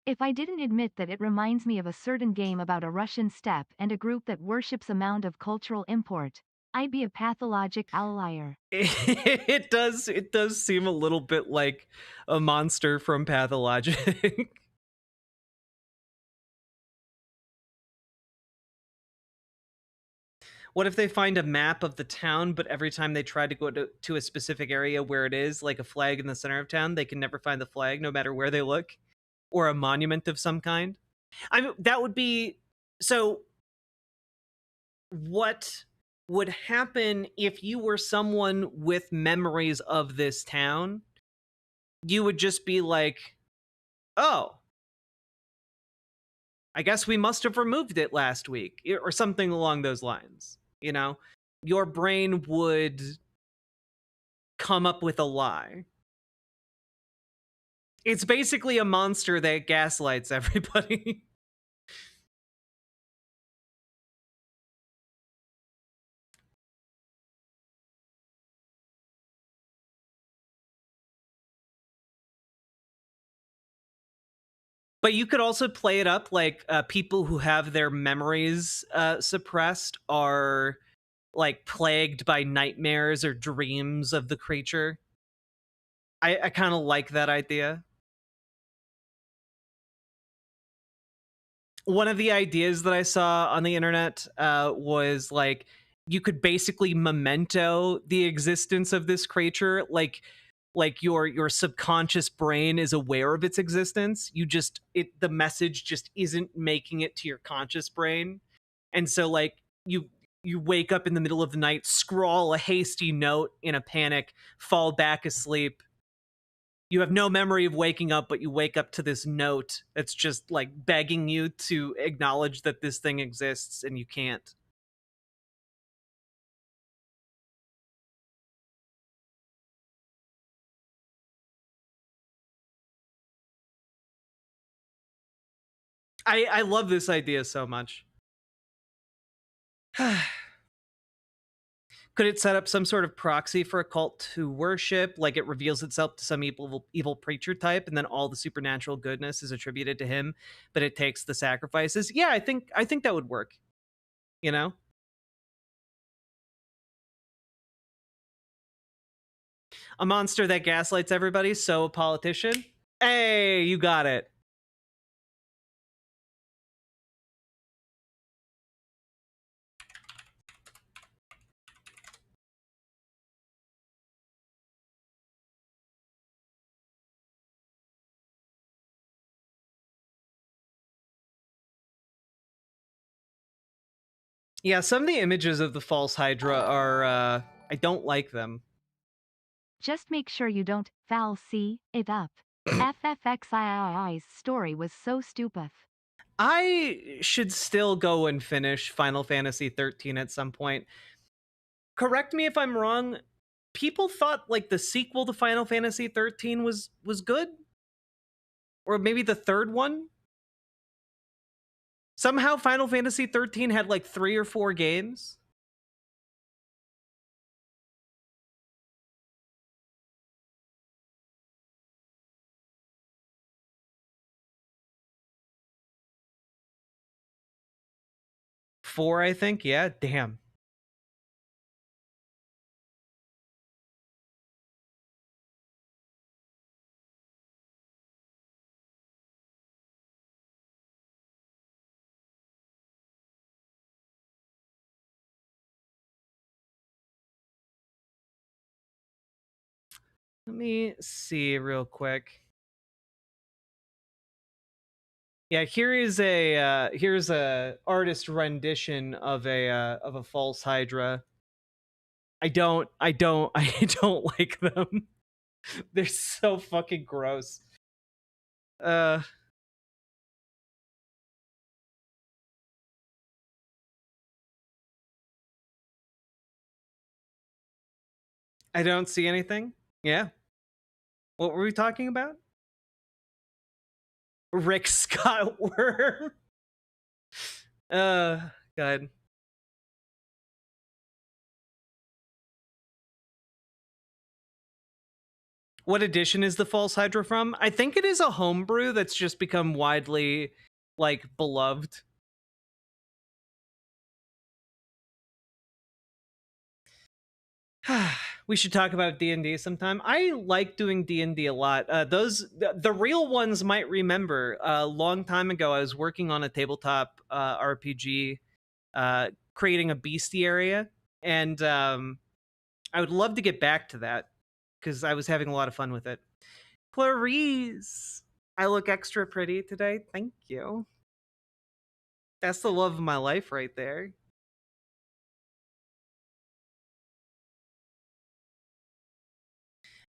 [SPEAKER 12] If I didn't admit that it reminds me of a certain game about a Russian steppe and a group that worships a mound of cultural import, I'd be a pathologic liar.
[SPEAKER 11] It does seem a little bit like a monster from Pathologic. What if they find a map of the town, but every time they try to go to a specific area where it is, like a flag in the center of town, they can never find the flag no matter where they look? Or a monument of some kind? I mean, that would be... So, what would happen if you were someone with memories of this town? You would just be like, oh, I guess we must have removed it last week, or something along those lines. You know, your brain would come up with a lie. It's basically a monster that gaslights everybody. But you could also play it up like people who have their memories suppressed are like plagued by nightmares or dreams of the creature. I kind of like that idea. One of the ideas that I saw on the internet was like you could basically memento the existence of this creature, like your subconscious brain is aware of its existence. The message just isn't making it to your conscious brain. And so like you wake up in the middle of the night, scrawl a hasty note in a panic, fall back asleep. You have no memory of waking up, but you wake up to this note that's just like begging you to acknowledge that this thing exists, and you can't. I love this idea so much. Could it set up some sort of proxy for a cult to worship? Like it reveals itself to some evil preacher type, and then all the supernatural goodness is attributed to him, but it takes the sacrifices. Yeah, I think that would work. You know? A monster that gaslights everybody, so a politician? Hey, you got it. Yeah, some of the images of the false Hydra are, I don't like them.
[SPEAKER 12] Just make sure you don't see it up. FFXII's story was so stupid.
[SPEAKER 11] I should still go and finish Final Fantasy 13 at some point. Correct me if I'm wrong. People thought like the sequel to Final Fantasy 13 was good? Or maybe the third one? Somehow Final Fantasy 13 had like 3 or 4 games. Four, I think. Yeah, damn. Let me see real quick. Yeah, here's a artist rendition of a false Hydra. I don't like them. They're so fucking gross. I don't see anything. Yeah. What were we talking about? Rick Scott Worm. God. What edition is the False Hydra from? I think it is a homebrew that's just become widely, like, beloved. We should talk about D&D sometime. I like doing D&D a lot. The real ones might remember. A long time ago, I was working on a tabletop RPG, creating a bestiary, and I would love to get back to that because I was having a lot of fun with it. Clarice, I look extra pretty today. Thank you. That's the love of my life right there.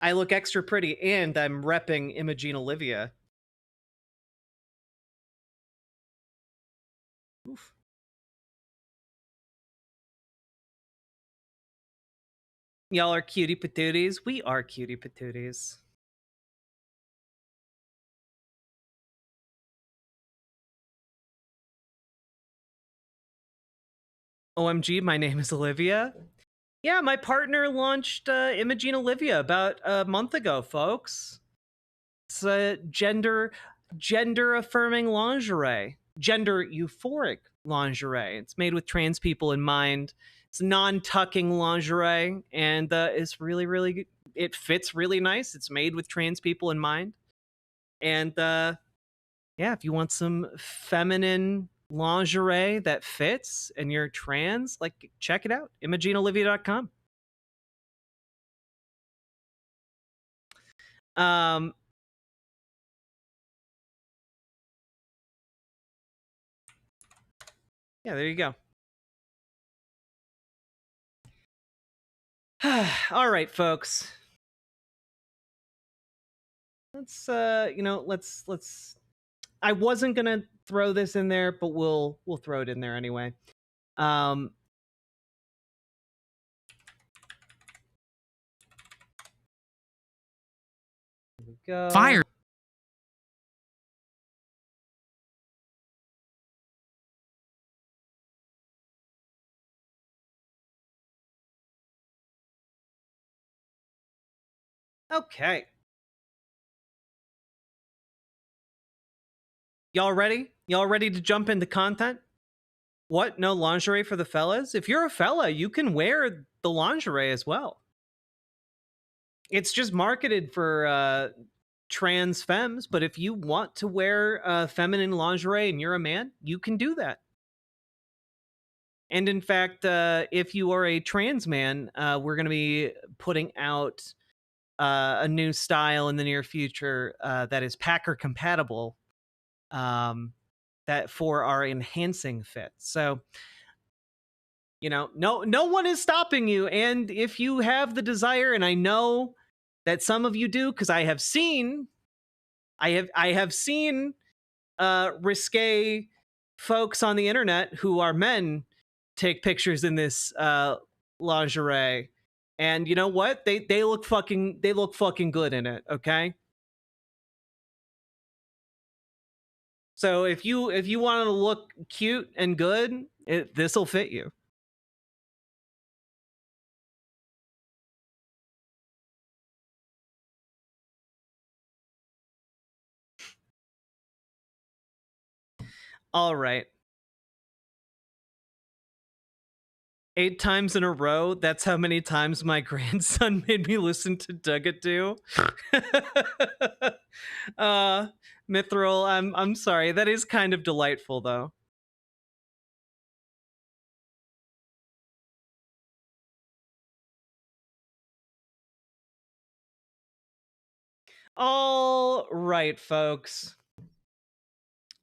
[SPEAKER 11] I look extra pretty, and I'm repping Imogene Olivia. Oof. Y'all are cutie patooties. We are cutie patooties. OMG, my name is Olivia. Yeah, my partner launched Imogene Olivia about a month ago, folks. It's a gender affirming lingerie, gender euphoric lingerie. It's made with trans people in mind. It's non-tucking lingerie, and it's really it fits really nice. It's made with trans people in mind, and yeah, if you want some feminine lingerie that fits and you're trans, like, check it out, ImogeneOlivia.com. Yeah, there you go. All right, folks. Let's let's I wasn't gonna throw this in there, but we'll throw it in there anyway. Here we go.
[SPEAKER 7] Fire.
[SPEAKER 11] Okay. Y'all ready? Y'all ready to jump into content? What? No lingerie for the fellas? If you're a fella, you can wear the lingerie as well. It's just marketed for trans femmes, but if you want to wear feminine lingerie and you're a man, you can do that. And in fact, if you are a trans man, we're going to be putting out a new style in the near future that is Packer compatible, that for our enhancing fit. So, you know, no one is stopping you. And if you have the desire, and I know that some of you do, because I have seen risque folks on the internet who are men take pictures in this lingerie, and you know what, they look fucking good in it. Okay, so if you want to look cute and good, this will fit you. All right. 8 times in a row. That's how many times my grandson made me listen to Dugatoo. Mithril, I'm sorry. That is kind of delightful, though. All right, folks.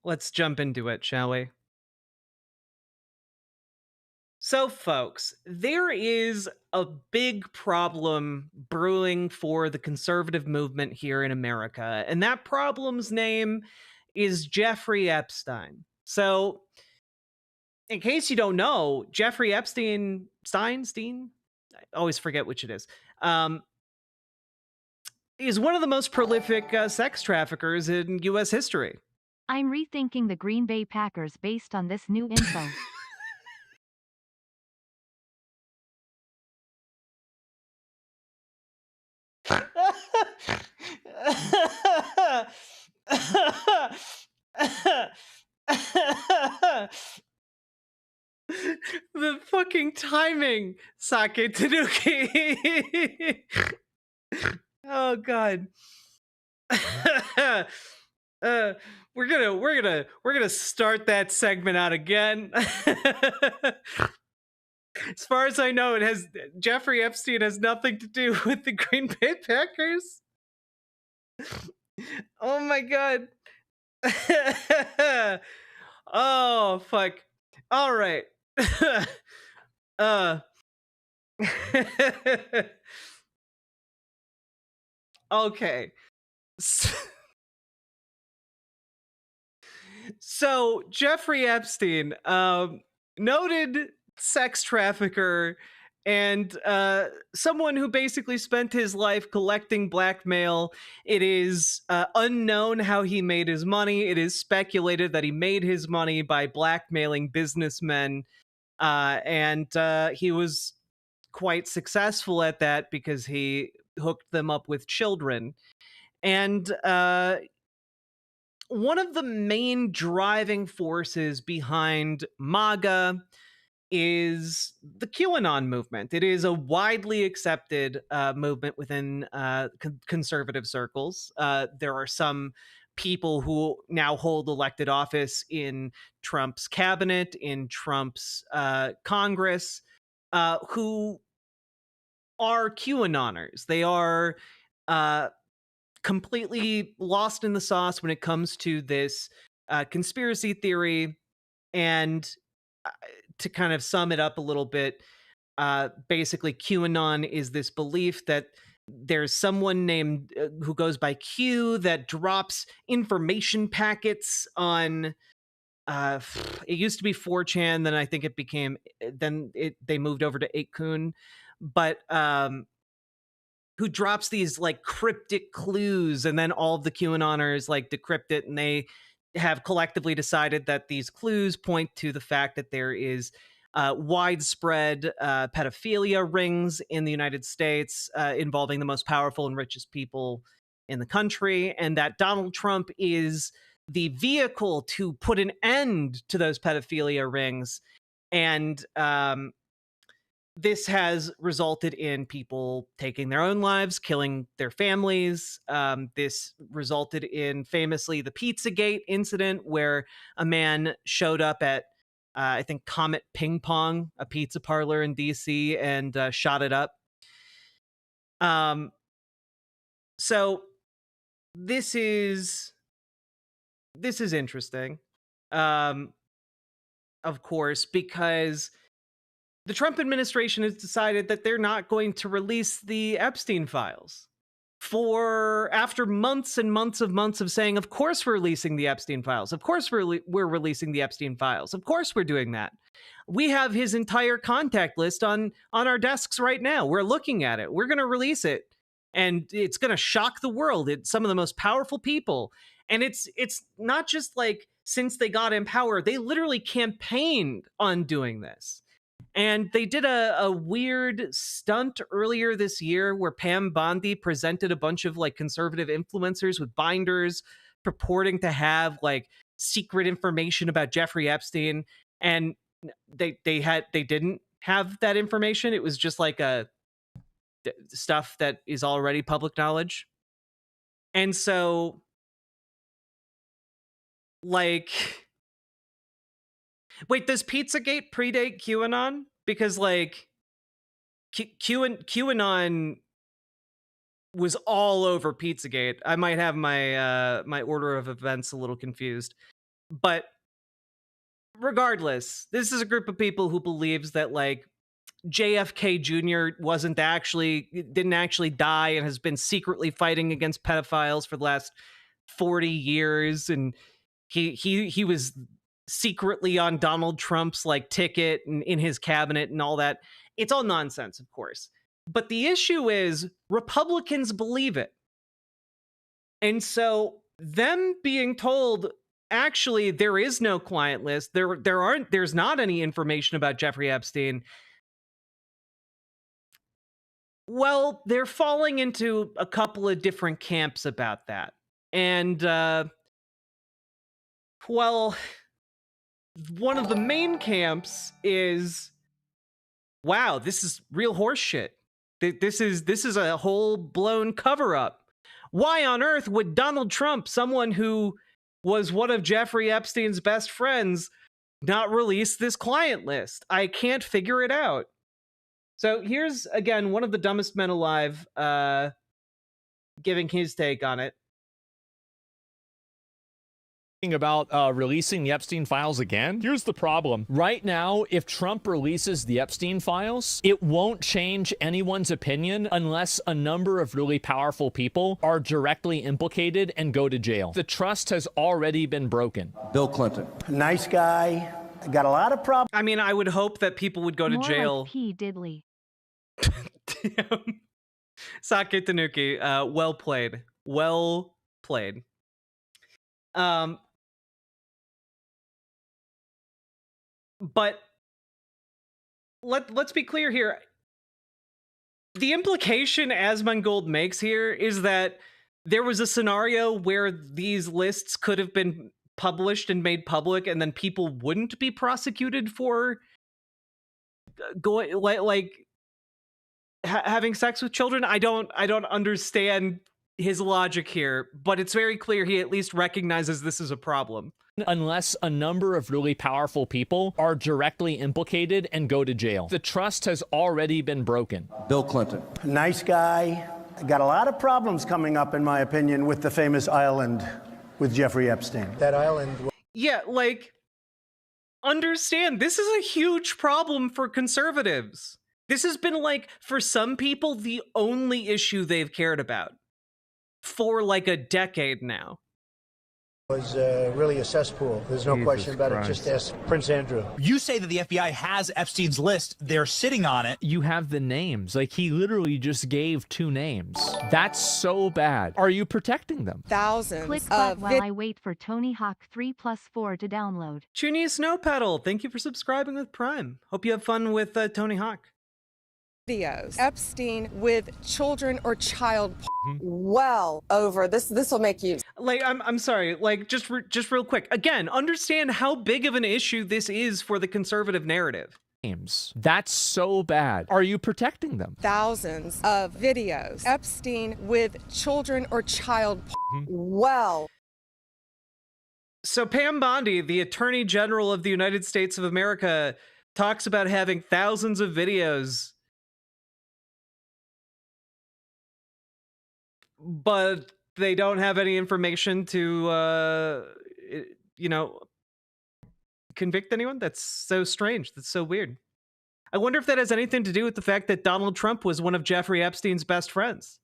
[SPEAKER 11] Let's jump into it, shall we? So, folks, there is a big problem brewing for the conservative movement here in America, and that problem's name is Jeffrey Epstein. So, in case you don't know, Jeffrey Epstein, Stein, I always forget which it is one of the most prolific sex traffickers in U.S. history.
[SPEAKER 12] I'm rethinking the Green Bay Packers based on this new info.
[SPEAKER 11] The fucking timing, Sake Tanuki. Oh god. We're gonna start that segment out again. As far as I know, Jeffrey Epstein has nothing to do with the Green Bay Packers. Oh my god. Oh fuck. All right. Okay. So Jeffrey Epstein, noted sex trafficker and someone who basically spent his life collecting blackmail. It is unknown how he made his money. It is speculated that he made his money by blackmailing businessmen, and he was quite successful at that because he hooked them up with children. And one of the main driving forces behind MAGA is the QAnon movement. It is a widely accepted movement within conservative circles. There are some people who now hold elected office in Trump's cabinet, in Trump's Congress, who are QAnoners. They are completely lost in the sauce when it comes to this conspiracy theory. And to kind of sum it up a little bit, basically QAnon is this belief that there's someone named who goes by Q that drops information packets on it used to be 4chan, then I think it became they moved over to 8kun, but who drops these like cryptic clues, and then all of the QAnoners like decrypt it, and they have collectively decided that these clues point to the fact that there is widespread pedophilia rings in the United States involving the most powerful and richest people in the country, and that Donald Trump is the vehicle to put an end to those pedophilia rings. And this has resulted in people taking their own lives, killing their families. This resulted in famously the Pizzagate incident, where a man showed up at, I think, Comet Ping Pong, a pizza parlor in DC, and shot it up. So this is interesting, of course, because the Trump administration has decided that they're not going to release the Epstein files. After months and months of saying, of course we're releasing the Epstein files. Of course we're releasing the Epstein files. Of course we're doing that. We have his entire contact list on our desks right now. We're looking at it. We're going to release it. And it's going to shock the world. It's some of the most powerful people. And it's not just like since they got in power, they literally campaigned on doing this. And they did a weird stunt earlier this year where Pam Bondi presented a bunch of like conservative influencers with binders purporting to have like secret information about Jeffrey Epstein. And they didn't have that information. It was just like stuff that is already public knowledge. And so, like, wait, does Pizzagate predate QAnon? Because like QAnon was all over Pizzagate. I might have my my order of events a little confused, but regardless, this is a group of people who believes that like JFK Jr. didn't actually die and has been secretly fighting against pedophiles for the last 40 years, and he was secretly on Donald Trump's like ticket and in his cabinet and all that. It's all nonsense, of course. But the issue is Republicans believe it. And so them being told, actually, there is no client list, there's not any information about Jeffrey Epstein. Well, they're falling into a couple of different camps about that. And, well, one of the main camps is, wow, this is real horse shit. This is a whole blown cover up. Why on earth would Donald Trump, someone who was one of Jeffrey Epstein's best friends, not release this client list? I can't figure it out. So here's, again, one of the dumbest men alive giving his take on it.
[SPEAKER 14] About releasing the Epstein files again. Here's the problem. Right now, if Trump releases the Epstein files, it won't change anyone's opinion unless a number of really powerful people are directly implicated and go to jail. The trust has already been broken.
[SPEAKER 15] Bill Clinton. Nice guy. Got a lot of problems.
[SPEAKER 11] I mean, I would hope that people would go to
[SPEAKER 12] More
[SPEAKER 11] jail.
[SPEAKER 12] like P. Diddley.
[SPEAKER 11] Sake Tanuki, well played. Well played. But let's be clear here. The implication Asmongold makes here is that there was a scenario where these lists could have been published and made public, and then people wouldn't be prosecuted for going having sex with children. I don't understand his logic here, but it's very clear he at least recognizes this is a problem.
[SPEAKER 14] Unless a number of really powerful people are directly implicated and go to jail. The trust has already been broken.
[SPEAKER 15] Bill Clinton. Nice guy. Got a lot of problems coming up, in my opinion, with the famous island with Jeffrey Epstein. That island.
[SPEAKER 11] Yeah, like, understand, this is a huge problem for conservatives. This has been, like, for some people, the only issue they've cared about for, like, a decade now.
[SPEAKER 15] Was really a cesspool. There's no question about it. Just ask Prince Andrew.
[SPEAKER 16] You say that the FBI has Epstein's list. They're sitting on it.
[SPEAKER 14] You have the names. Like, he literally just gave 2 names. That's so bad. Are you protecting them?
[SPEAKER 17] Thousands
[SPEAKER 12] Click bot while I wait for Tony Hawk 3+4 to download.
[SPEAKER 11] Chuny Snowpedal, thank you for subscribing with Prime. Hope you have fun with Tony Hawk.
[SPEAKER 17] Videos. Epstein with children or child well over this will make you
[SPEAKER 11] like I'm sorry, like just real quick, again, understand how big of an issue this is for the conservative narrative.
[SPEAKER 14] That's so bad. Are you protecting them?
[SPEAKER 17] Thousands of videos. Epstein with children or child well.
[SPEAKER 11] So Pam Bondi, the Attorney General of the United States of America, talks about having thousands of videos, but they don't have any information to, convict anyone? That's so strange. That's so weird. I wonder if that has anything to do with the fact that Donald Trump was one of Jeffrey Epstein's best friends.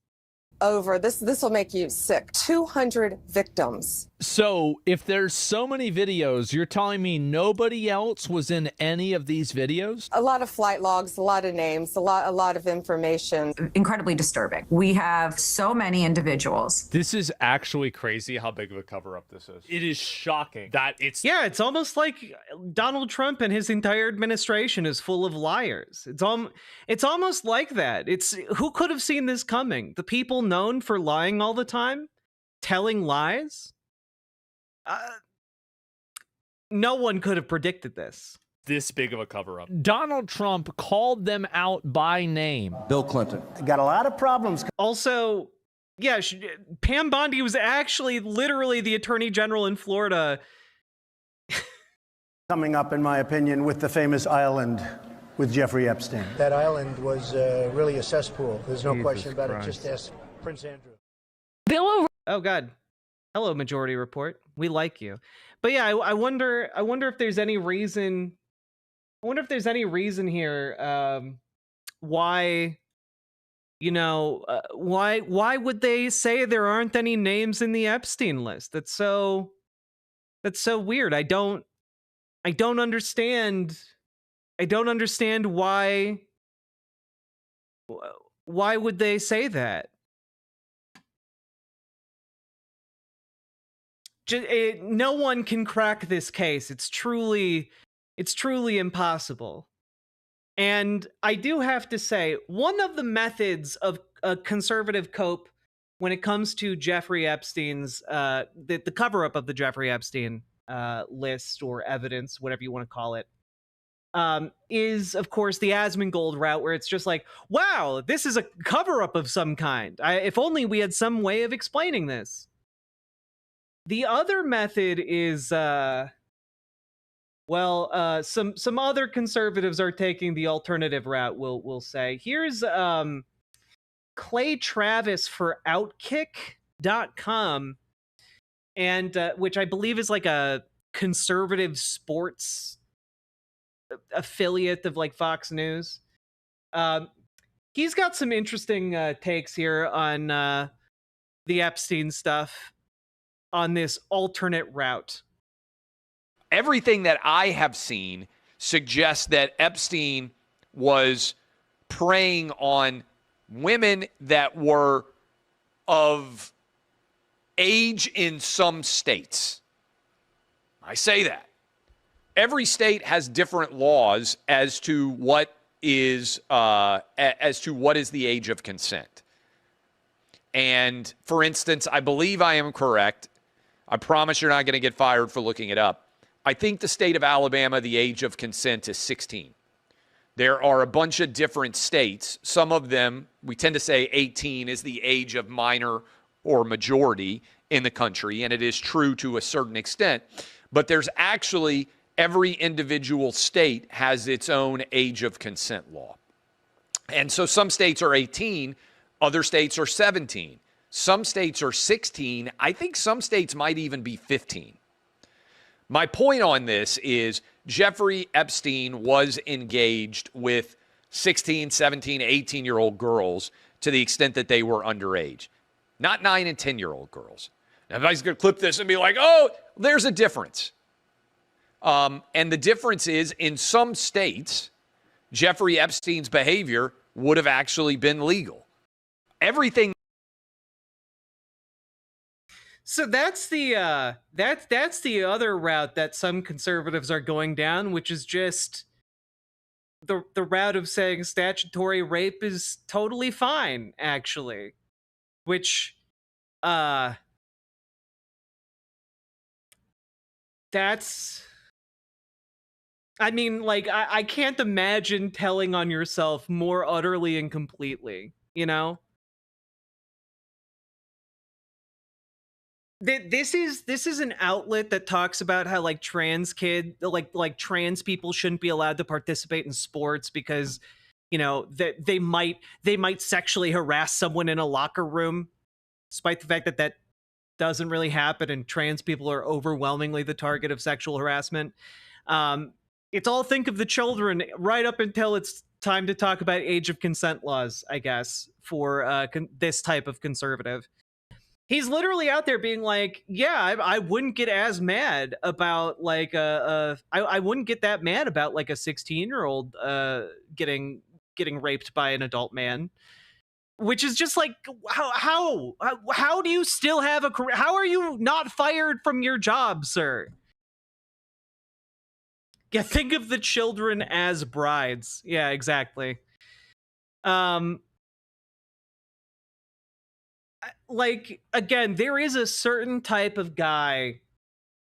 [SPEAKER 17] Over this will make you sick. 200 victims.
[SPEAKER 14] So if there's so many videos, you're telling me nobody else was in any of these videos?
[SPEAKER 17] A lot of flight logs, a lot of names, a lot of information.
[SPEAKER 18] Incredibly disturbing. We have so many individuals.
[SPEAKER 14] This is actually crazy how big of a cover-up this is. It is shocking that it's...
[SPEAKER 11] Yeah, it's almost like Donald Trump and his entire administration is full of liars. It's almost like that. It's who could have seen this coming? The people known for lying all the time? Telling lies? No one could have predicted this.
[SPEAKER 14] This big of a cover-up. Donald Trump called them out by name.
[SPEAKER 15] Bill Clinton. Got a lot of problems.
[SPEAKER 11] Also, yeah, Pam Bondi was actually literally the Attorney General in Florida.
[SPEAKER 15] Coming up, in my opinion, with the famous island with Jeffrey Epstein. That island was really a cesspool. There's no question about it. Just ask Prince Andrew.
[SPEAKER 11] Oh, God. Hello, Majority Report. We like you. But yeah, I wonder if there's any reason. I wonder if there's any reason here why. Why would they say there aren't any names in the Epstein list? That's so weird. I don't understand. I don't understand why would they say that? No one can crack this case. It's truly impossible. And I do have to say, one of the methods of a conservative cope when it comes to Jeffrey Epstein's, the cover-up of the Jeffrey Epstein list or evidence, whatever you want to call it, is, of course, the Asmongold route, where it's just like, wow, this is a cover-up of some kind. If only we had some way of explaining this. The other method is... some other conservatives are taking the alternative route, we'll say. Here's Clay Travis for Outkick.com, and which I believe is like a conservative sports affiliate of like Fox News. He's got some interesting takes here on the Epstein stuff on this alternate route.
[SPEAKER 19] Everything that I have seen suggests that Epstein was preying on women that were of age in some states. I say that. Every state has different laws as to what is the age of consent. And for instance, I believe I am correct. I promise you're not going to get fired for looking it up. I think the state of Alabama, the age of consent is 16. There are a bunch of different states. Some of them, we tend to say 18 is the age of minor or majority in the country, and it is true to a certain extent. But there's actually, every individual state has its own age of consent law. And so some states are 18, other states are 17. Some states are 16. I think some states might even be 15. My point on this is Jeffrey Epstein was engaged with 16, 17, 18-year-old girls to the extent that they were underage. Not 9 and 10-year-old girls. Now, everybody's going to clip this and be like, oh, there's a difference. And the difference is, in some states, Jeffrey Epstein's behavior would have actually been legal. Everything.
[SPEAKER 11] So that's the that's the other route that some conservatives are going down, which is just the route of saying statutory rape is totally fine, actually. Which that's, I mean, like, I can't imagine telling on yourself more utterly and completely, you know? This is an outlet that talks about how like trans trans people shouldn't be allowed to participate in sports because, you know, that they might sexually harass someone in a locker room, despite the fact that that doesn't really happen and trans people are overwhelmingly the target of sexual harassment. It's all think of the children right up until it's time to talk about age of consent laws, I guess, for this type of conservative. He's literally out there being like, yeah, I wouldn't get as mad about like I wouldn't get that mad about like a 16-year-old getting raped by an adult man, which is just like, how do you still have a career? How are you not fired from your job, sir? Yeah, think of the children as brides. Yeah, exactly. Like, again, there is a certain type of guy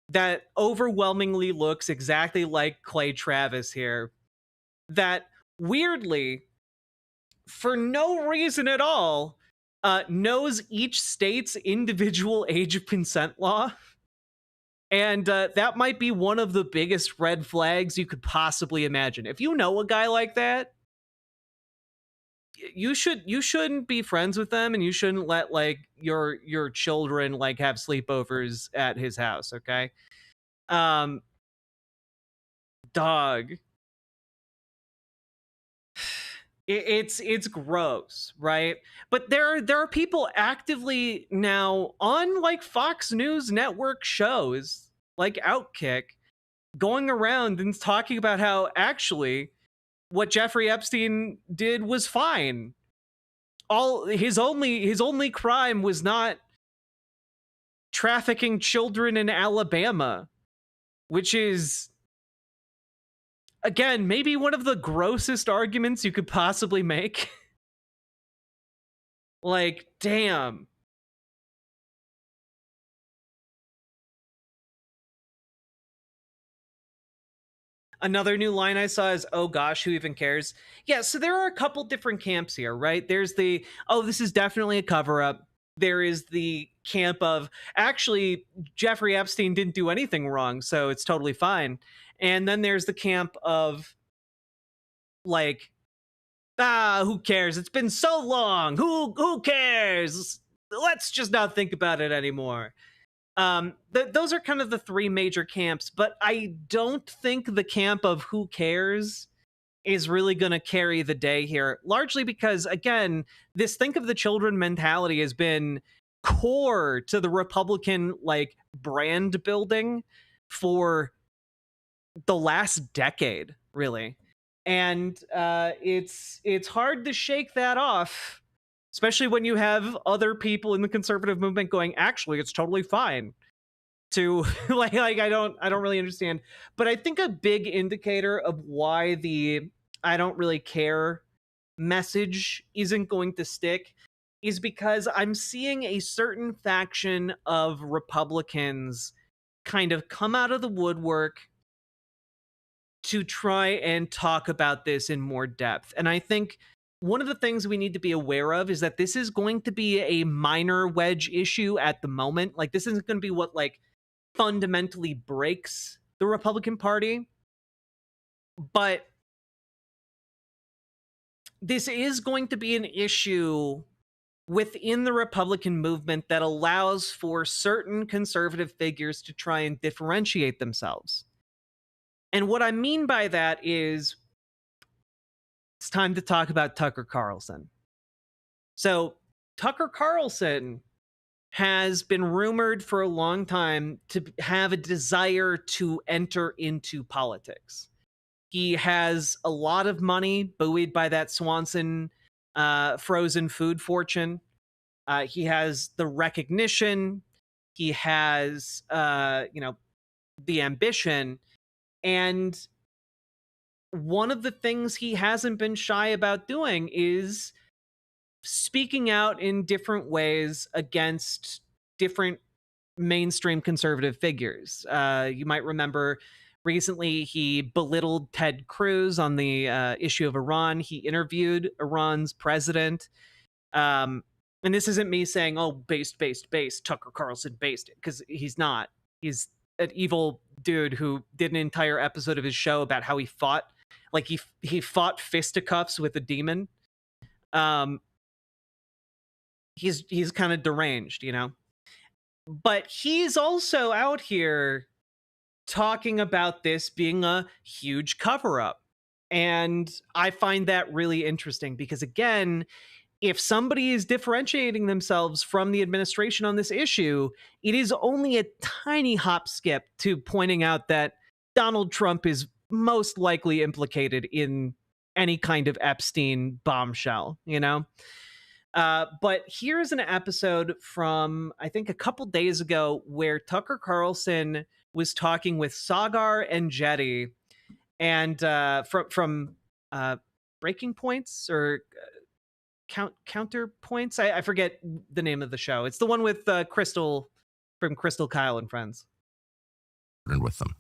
[SPEAKER 11] that overwhelmingly looks exactly like Clay Travis here, that weirdly, for no reason at all, knows each state's individual age of consent law. And that might be one of the biggest red flags you could possibly imagine. If you know a guy like that, you shouldn't be friends with them, and you shouldn't let like your children like have sleepovers at his house, okay? Dog. It's gross, right? But there are people actively now on like Fox News network shows like Outkick going around and talking about how actually what Jeffrey Epstein did was fine. All his only crime was not trafficking children in Alabama, which is, again, maybe one of the grossest arguments you could possibly make. Like, damn. Another new line I saw is, oh gosh, who even cares? Yeah, so there are a couple different camps here, right? There's the, oh, this is definitely a cover-up. There is the camp of, actually, Jeffrey Epstein didn't do anything wrong, so it's totally fine. And then there's the camp of, like, who cares? It's been so long. Who cares? Let's just not think about it anymore. Those are kind of the three major camps, but I don't think the camp of who cares is really going to carry the day here, largely because, again, this think of the children mentality has been core to the Republican like brand building for the last decade, really. And it's hard to shake that off, especially when you have other people in the conservative movement going, actually, it's totally fine to like I don't really understand. But I think a big indicator of why the I don't really care message isn't going to stick is because I'm seeing a certain faction of Republicans kind of come out of the woodwork to try and talk about this in more depth. And I think one of the things we need to be aware of is that this is going to be a minor wedge issue at the moment. Like, this isn't going to be what like fundamentally breaks the Republican Party, but this is going to be an issue within the Republican movement that allows for certain conservative figures to try and differentiate themselves. And what I mean by that is it's time to talk about Tucker Carlson. So Tucker Carlson has been rumored for a long time to have a desire to enter into politics. He has a lot of money buoyed by that Swanson frozen food fortune. He has the recognition. He has, the ambition. And one of the things he hasn't been shy about doing is speaking out in different ways against different mainstream conservative figures. You might remember recently he belittled Ted Cruz on the issue of Iran. He interviewed Iran's president. And this isn't me saying, oh, based, Tucker Carlson based it, because he's not. He's an evil dude who did an entire episode of his show about how he fought, like he fought fisticuffs with a demon. He's kind of deranged, you know, but he's also out here talking about this being a huge cover-up. And I find that really interesting because, again, if somebody is differentiating themselves from the administration on this issue, it is only a tiny hop skip to pointing out that Donald Trump is most likely implicated in any kind of Epstein bombshell, you know? But here's an episode from, I think, a couple days ago where Tucker Carlson was talking with Sagar and Jetty, and from Breaking Points or Counterpoints. I forget the name of the show. It's the one with Crystal from Crystal Kyle and Friends.
[SPEAKER 20] With them.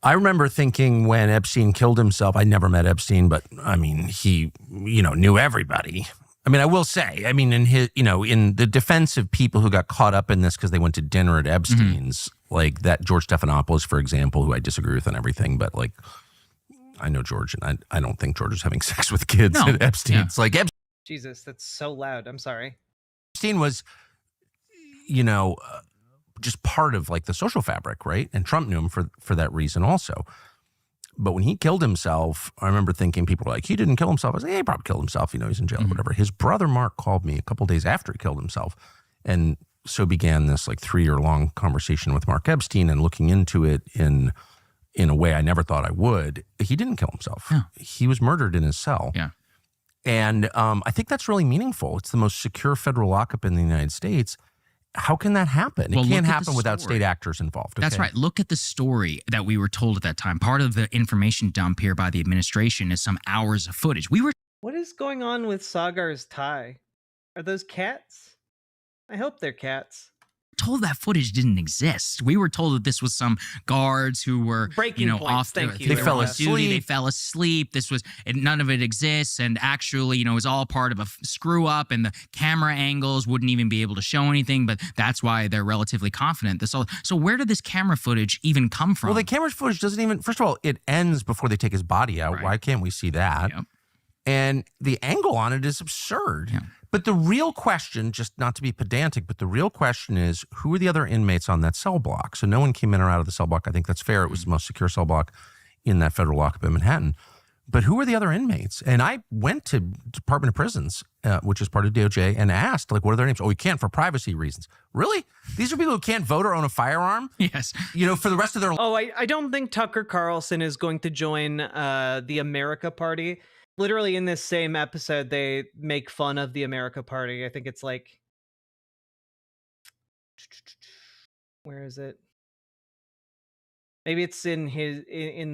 [SPEAKER 20] I remember thinking when Epstein killed himself, I never met Epstein, but I mean, he, knew everybody. I mean, I will say, in his, in the defense of people who got caught up in this because they went to dinner at Epstein's, like that George Stephanopoulos, for example, who I disagree with and everything, but like, I know George, and I don't think George was having sex with kids at Epstein's. Yeah. Like,
[SPEAKER 11] Jesus, that's so loud. I'm sorry.
[SPEAKER 20] Epstein was, just part of like the social fabric, right? And Trump knew him for that reason also. But when he killed himself, I remember thinking, people were like, he didn't kill himself. I was like, he probably killed himself. He's in jail or whatever. His brother Mark called me a couple days after he killed himself. And so began this like 3-year-long conversation with Mark Epstein and looking into it in a way I never thought I would. He didn't kill himself.
[SPEAKER 2] Yeah.
[SPEAKER 20] He was murdered in his cell.
[SPEAKER 2] Yeah.
[SPEAKER 20] And I think that's really meaningful. It's the most secure federal lockup in the United States. How can that happen?
[SPEAKER 2] Well,
[SPEAKER 20] it can't
[SPEAKER 2] look at
[SPEAKER 20] happen
[SPEAKER 2] the
[SPEAKER 20] without
[SPEAKER 2] story.
[SPEAKER 20] state actors involved.
[SPEAKER 2] That's
[SPEAKER 20] okay?
[SPEAKER 2] right. Look at the story that we were told at that time. Part of the information dump here by the administration is some hours of footage. We were
[SPEAKER 11] What is going on with Sagar's tie? Are those cats? I hope they're cats.
[SPEAKER 2] told that footage didn't exist. We were told that this was some guards who were,
[SPEAKER 11] Breaking points.
[SPEAKER 2] off.
[SPEAKER 11] Thank you.
[SPEAKER 20] They
[SPEAKER 2] were
[SPEAKER 20] fell
[SPEAKER 2] on
[SPEAKER 20] asleep.
[SPEAKER 2] duty, they fell asleep. This was, and none of it exists. And actually, it was all part of a screw up, and the camera angles wouldn't even be able to show anything. But that's why they're relatively confident. So where did this camera footage even come from?
[SPEAKER 20] Well, the camera footage doesn't even. First of all, it ends before they take his body out.
[SPEAKER 2] Right.
[SPEAKER 20] Why can't we see that?
[SPEAKER 2] Yep.
[SPEAKER 20] And the angle on it is absurd.
[SPEAKER 2] Yeah.
[SPEAKER 20] But the real question, just not to be pedantic, but the real question is, who are the other inmates on that cell block? So no one came in or out of the cell block. I think that's fair. It was the most secure cell block in that federal lockup in Manhattan. But who are the other inmates? And I went to Department of Prisons, which is part of DOJ, and asked, what are their names? Oh, we can't for privacy reasons. Really? These are people who can't vote or own a firearm?
[SPEAKER 2] Yes.
[SPEAKER 20] For the rest of their life.
[SPEAKER 11] Oh, I don't think Tucker Carlson is going to join the America Party. Literally in this same episode, they make fun of the America Party. I think it's like, where is it? Maybe it's in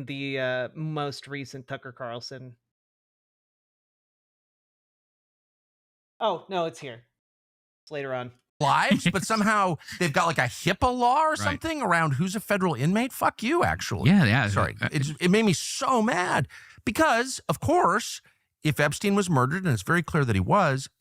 [SPEAKER 11] the most recent Tucker Carlson. Oh, no, it's here. It's later on.
[SPEAKER 20] Lives, but somehow they've got like a HIPAA law or something around who's a federal inmate. Fuck you, actually.
[SPEAKER 2] Yeah.
[SPEAKER 20] Sorry. It made me so mad because, of course, if Epstein was murdered, and it's very clear that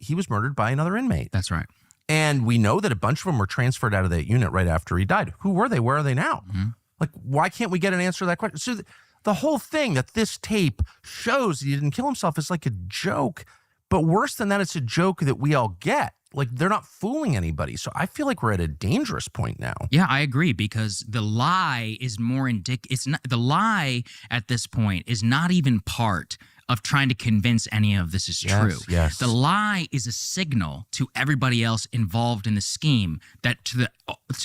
[SPEAKER 20] he was murdered by another inmate.
[SPEAKER 2] That's right.
[SPEAKER 20] And we know that a bunch of them were transferred out of that unit right after he died. Who were they? Where are they now?
[SPEAKER 2] Mm-hmm.
[SPEAKER 20] Like, why can't we get an answer to that question? So the whole thing that this tape shows that he didn't kill himself is like a joke. But worse than that, it's a joke that we all get. Like, they're not fooling anybody. So I feel like we're at a dangerous point now.
[SPEAKER 2] Yeah, I agree, because the lie is more it's not, the lie at this point is not even part of trying to convince any of this is true.
[SPEAKER 20] Yes.
[SPEAKER 2] The lie is a signal to everybody else involved in the scheme that to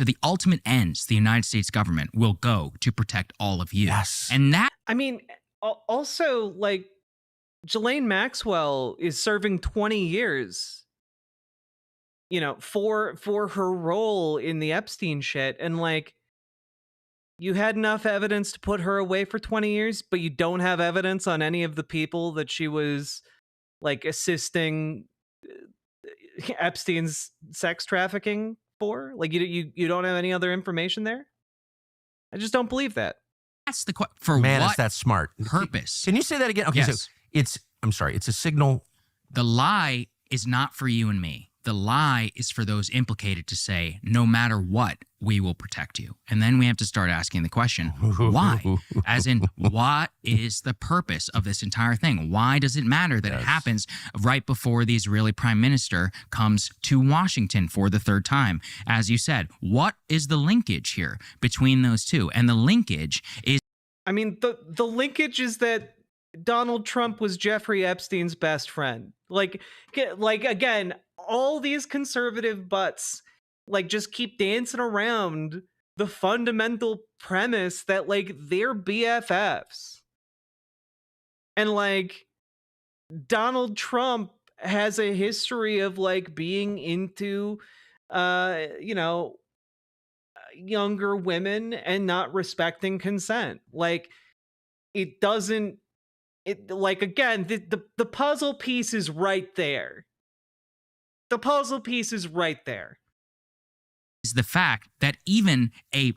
[SPEAKER 2] the ultimate ends, the United States government will go to protect all of you.
[SPEAKER 20] Yes.
[SPEAKER 2] And that,
[SPEAKER 11] I mean, also, like, Ghislaine Maxwell is serving 20 years. For her role in the Epstein shit. And like, you had enough evidence to put her away for 20 years, but you don't have evidence on any of the people that she was like assisting Epstein's sex trafficking for. Like, you don't have any other information there. I just don't believe that.
[SPEAKER 2] that's the question. For
[SPEAKER 20] Man,
[SPEAKER 2] what
[SPEAKER 20] is that smart.
[SPEAKER 2] purpose?
[SPEAKER 20] Can you say that again? Okay,
[SPEAKER 2] Yes.
[SPEAKER 20] so I'm sorry, it's a signal.
[SPEAKER 2] The lie is not for you and me. The lie is for those implicated to say, no matter what, we will protect you. And then we have to start asking the question, why? As in, what is the purpose of this entire thing? Why does it matter that it happens right before the Israeli prime minister comes to Washington for the third time? As you said, what is the linkage here between those two? And the linkage is...
[SPEAKER 11] I mean, the linkage is that Donald Trump was Jeffrey Epstein's best friend. Like again, all these conservative butts like just keep dancing around the fundamental premise that like they're BFFs. And like Donald Trump has a history of like being into younger women and not respecting consent. Like again, the puzzle piece is right there. The puzzle piece is right there.
[SPEAKER 2] Is the fact that even a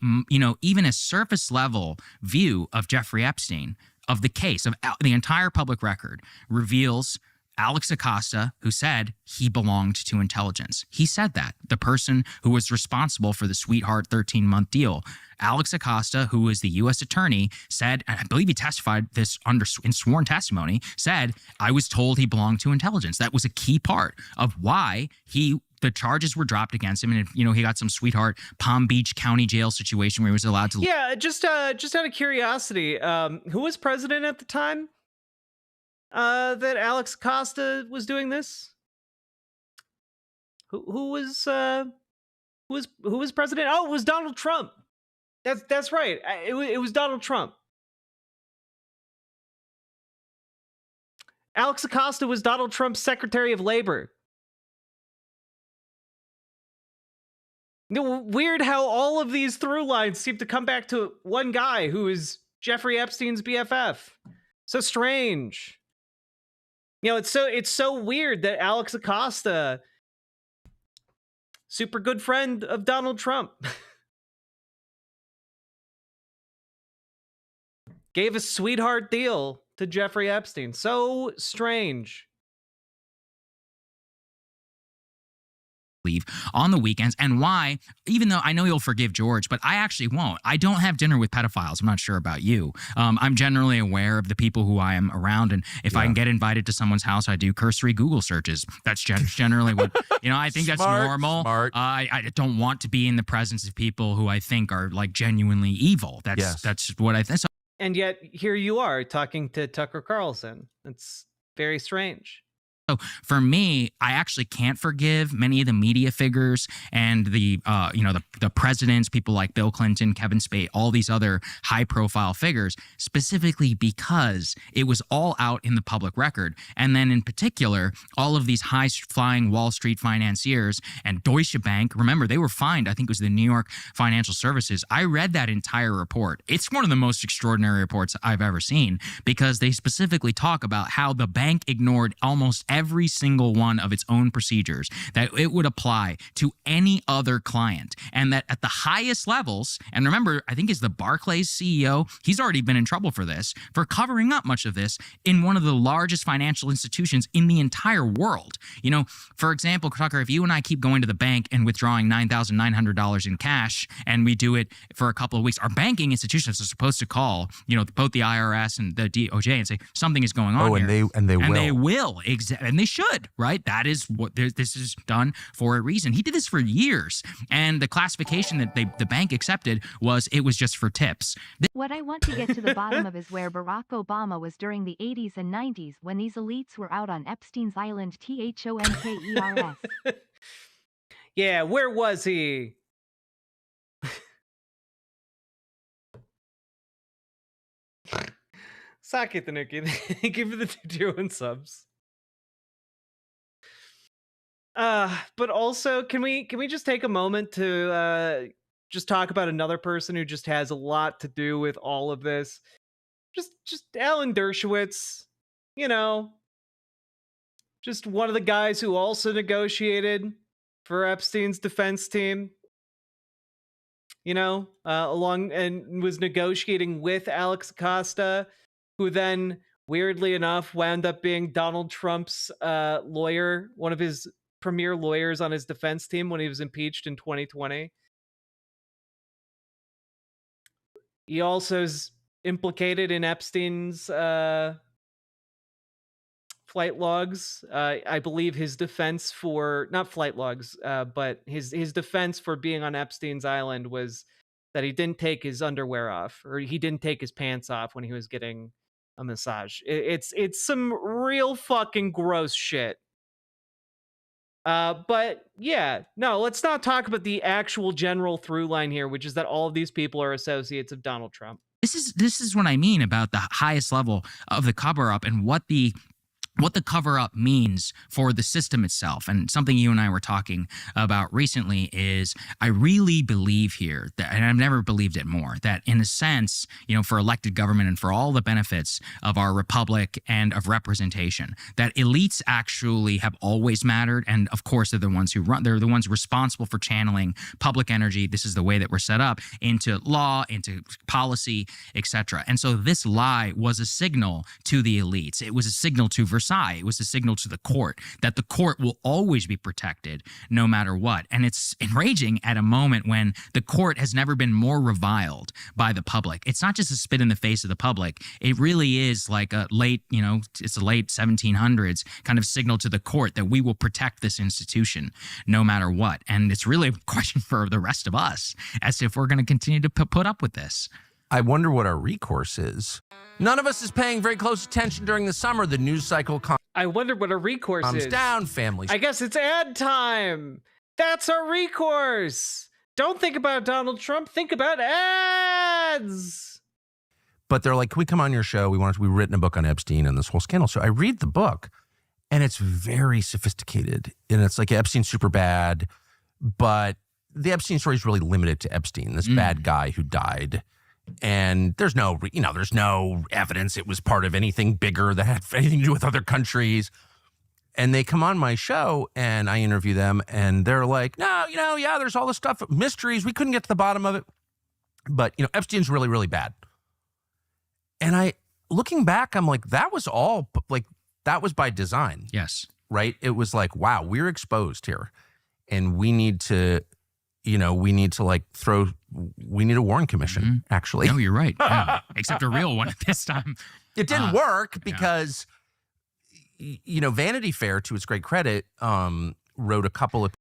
[SPEAKER 2] surface level view of Jeffrey Epstein, of the case, of the entire public record, reveals Alex Acosta, who said he belonged to intelligence. He said that. The person who was responsible for the sweetheart 13-month deal. Alex Acosta, who is the U.S. attorney, said, and I believe he testified this in sworn testimony, said, I was told he belonged to intelligence. That was a key part of why the charges were dropped against him. And, he got some sweetheart Palm Beach County Jail situation where he was allowed to.
[SPEAKER 11] Yeah, just out of curiosity, who was president at the time that Alex Acosta was doing this? Who was president? Oh, it was Donald Trump. That's right. It was Donald Trump. Alex Acosta was Donald Trump's Secretary of Labor. Weird how all of these through lines seem to come back to one guy who is Jeffrey Epstein's BFF. So strange. It's so weird that Alex Acosta, super good friend of Donald Trump, gave a sweetheart deal to Jeffrey Epstein. So strange.
[SPEAKER 2] Leave on the weekends, and why, even though I know you'll forgive George, but I actually won't. I don't have dinner with pedophiles. I'm not sure about you. I'm generally aware of the people who I am around, and if I can get invited to someone's house, I do cursory Google searches. That's generally what, I think that's normal.
[SPEAKER 20] Smart.
[SPEAKER 2] I don't want to be in the presence of people who I think are like genuinely evil. That's what I think. So,
[SPEAKER 11] and yet here you are talking to Tucker Carlson. It's very strange.
[SPEAKER 2] So for me, I actually can't forgive many of the media figures and the presidents, people like Bill Clinton, Kevin Spacey, all these other high-profile figures, specifically because it was all out in the public record. And then in particular, all of these high-flying Wall Street financiers and Deutsche Bank, remember, they were fined. I think it was the New York Financial Services. I read that entire report. It's one of the most extraordinary reports I've ever seen because they specifically talk about how the bank ignored almost every single one of its own procedures that it would apply to any other client. And that at the highest levels, and remember, I think is the Barclays CEO, he's already been in trouble for this, for covering up much of this in one of the largest financial institutions in the entire world. For example, Tucker, if you and I keep going to the bank and withdrawing $9,900 in cash, and we do it for a couple of weeks, our banking institutions are supposed to call, both the IRS and the DOJ and say something is going on here.
[SPEAKER 20] And they
[SPEAKER 2] will. And they should, right? That is what this is done for a reason. He did this for years. And the classification that the bank accepted was it was just for tips.
[SPEAKER 12] What I want to get to the bottom of is where Barack Obama was during the 80s and 90s when these elites were out on Epstein's Island, THONKERS.
[SPEAKER 11] Yeah, where was he? Sakit Tanuki, thank you for the 2 subs. But also, can we just take a moment to just talk about another person who just has a lot to do with all of this? Just Alan Dershowitz, just one of the guys who also negotiated for Epstein's defense team, along and was negotiating with Alex Acosta, who then, weirdly enough, wound up being Donald Trump's lawyer, one of his premier lawyers on his defense team when he was impeached in 2020. He also is implicated in Epstein's flight logs. I believe his defense for, not flight logs, but his defense for being on Epstein's island was that he didn't take his underwear off, or he didn't take his pants off when he was getting a massage. It's some real fucking gross shit. But yeah, no, let's not talk about the actual general through line here, which is that all of these people are associates of Donald Trump.
[SPEAKER 2] This is what I mean about the highest level of the cover up and what the cover up means for the system itself. And something you and I were talking about recently is I really believe here that, and I've never believed it more, that in a sense, for elected government and for all the benefits of our republic and of representation, that elites actually have always mattered. And of course, they're the ones responsible for channeling public energy. This is the way that we're set up into law, into policy, etc. And so this lie was a signal to the elites. It was a signal to Versailles. SI. It was a signal to the court that the court will always be protected no matter what. And it's enraging at a moment when the court has never been more reviled by the public. It's not just a spit in the face of the public. It really is like a late, it's a late 1700s kind of signal to the court that we will protect this institution no matter what. And it's really a question for the rest of us as to if we're going to continue to put up with this.
[SPEAKER 20] I wonder what our recourse is. None of us is paying very close attention during the summer. The news cycle
[SPEAKER 11] I wonder what our recourse
[SPEAKER 20] comes
[SPEAKER 11] is.
[SPEAKER 20] down, families.
[SPEAKER 11] I guess it's ad time. That's our recourse. Don't think about Donald Trump. Think about ads.
[SPEAKER 20] But they're like, can we come on your show? We've written a book on Epstein and this whole scandal. So I read the book, and it's very sophisticated. And it's like Epstein's super bad, but the Epstein story is really limited to Epstein, this bad guy who died. And there's no evidence it was part of anything bigger that had anything to do with other countries. And they come on my show and I interview them and they're like, no, yeah, there's all this stuff, mysteries. We couldn't get to the bottom of it. But, Epstein's really, really bad. And looking back, I'm like, that was by design.
[SPEAKER 2] Yes.
[SPEAKER 20] Right? It was like, wow, we're exposed here. And we need to, we need a Warren Commission, actually.
[SPEAKER 2] No, you're right. Yeah. Except a real one at this time.
[SPEAKER 20] It didn't work because, Vanity Fair, to its great credit, wrote a couple of...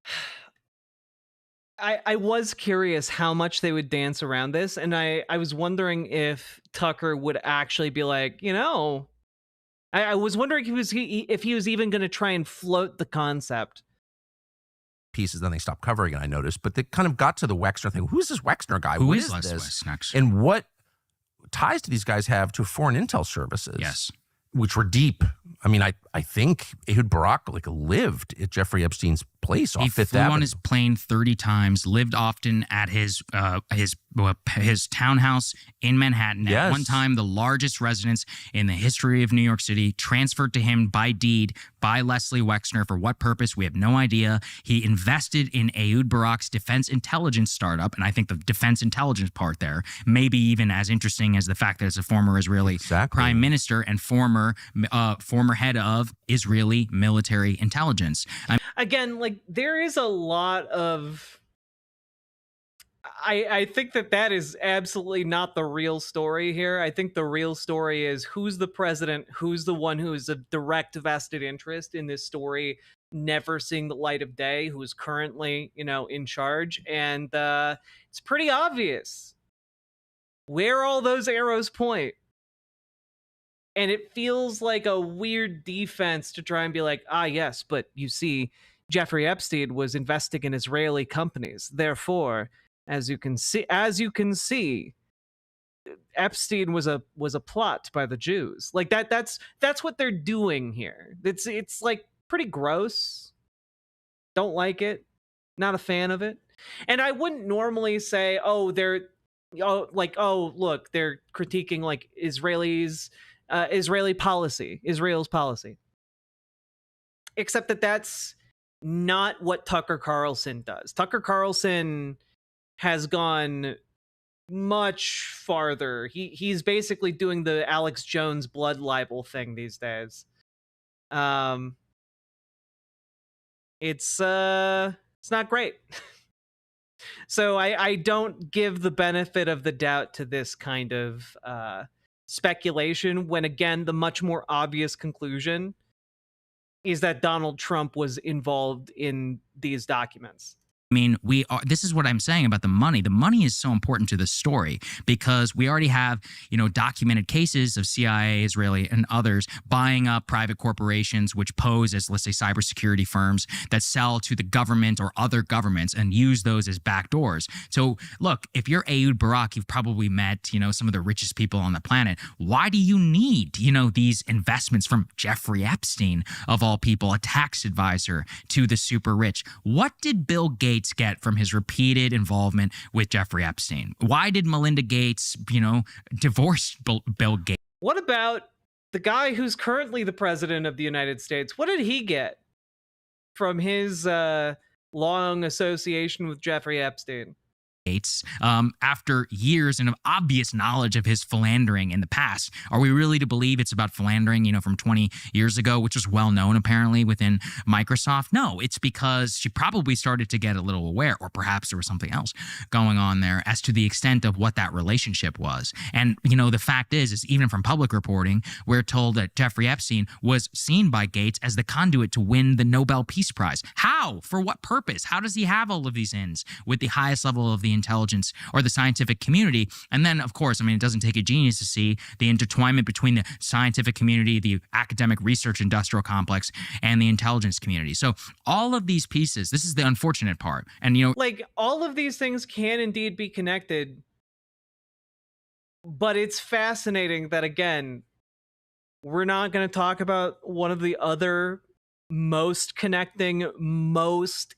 [SPEAKER 11] I was curious how much they would dance around this, and I was wondering if Tucker would actually be like, I was wondering if he was even going to try and float the concept.
[SPEAKER 20] Pieces, then they stopped covering it, I noticed. But they kind of got to the Wexner thing. Who's this Wexner guy?
[SPEAKER 2] Who
[SPEAKER 20] what
[SPEAKER 2] is
[SPEAKER 20] this?
[SPEAKER 2] Wexner?
[SPEAKER 20] And what ties do these guys have to foreign intel services?
[SPEAKER 2] Yes.
[SPEAKER 20] Which were deep. I mean, I think Ehud Barak lived at Jeffrey Epstein's place off Fifth Avenue.
[SPEAKER 2] He flew on his plane 30 times, lived often at his townhouse in Manhattan.
[SPEAKER 20] Yes.
[SPEAKER 2] At one time, the largest residence in the history of New York City, transferred to him by deed by Leslie Wexner. For what purpose? We have no idea. He invested in Ehud Barak's defense intelligence startup, and I think the defense intelligence part there may be even as interesting as the fact that it's a former Israeli prime minister and former head of Israeli military intelligence.
[SPEAKER 11] Again, there is a lot of... I think that is absolutely not the real story here. I think the real story is who's the president, who's the one who is a direct vested interest in this story, never seeing the light of day, who is currently, in charge. And it's pretty obvious where all those arrows point. And it feels like a weird defense to try and be like, yes, but you see, Jeffrey Epstein was investing in Israeli companies. Therefore, as you can see, Epstein was a plot by the Jews. That's what they're doing here. It's pretty gross. Don't like it. Not a fan of it. And I wouldn't normally say, look, they're critiquing Israeli policy, Israel's policy. Except that's not what Tucker Carlson does. Tucker Carlson has gone much farther. He's basically doing the Alex Jones blood libel thing these days. It's not great. So I don't give the benefit of the doubt to this kind of speculation when, again, the much more obvious conclusion is that Donald Trump was involved in these documents.
[SPEAKER 2] I mean, this is what I'm saying about the money. The money is so important to the story because we already have, documented cases of CIA, Israeli, and others buying up private corporations which pose as, let's say, cybersecurity firms that sell to the government or other governments and use those as backdoors. So, look, if you're Ehud Barak, you've probably met, some of the richest people on the planet. Why do you need, these investments from Jeffrey Epstein, of all people, a tax advisor to the super rich? What did Bill Gates get from his repeated involvement with Jeffrey Epstein? Why did Melinda Gates, divorce Bill Gates?
[SPEAKER 11] What about the guy who's currently the president of the United States? What did he get from his long association with Jeffrey Epstein?
[SPEAKER 2] Gates, after years and of obvious knowledge of his philandering in the past. Are we really to believe it's about philandering, from 20 years ago, which was well known apparently within Microsoft? No, it's because she probably started to get a little aware, or perhaps there was something else going on there as to the extent of what that relationship was. And, the fact is even from public reporting, we're told that Jeffrey Epstein was seen by Gates as the conduit to win the Nobel Peace Prize. How? For what purpose? How does he have all of these ends with the highest level of the intelligence or the scientific community? And then, of course, it doesn't take a genius to see the intertwinement between the scientific community, the academic research industrial complex, and the intelligence community. So all of these pieces, this is the unfortunate part. And,
[SPEAKER 11] like, all of these things can indeed be connected, but it's fascinating that, again, we're not going to talk about one of the other most connecting, most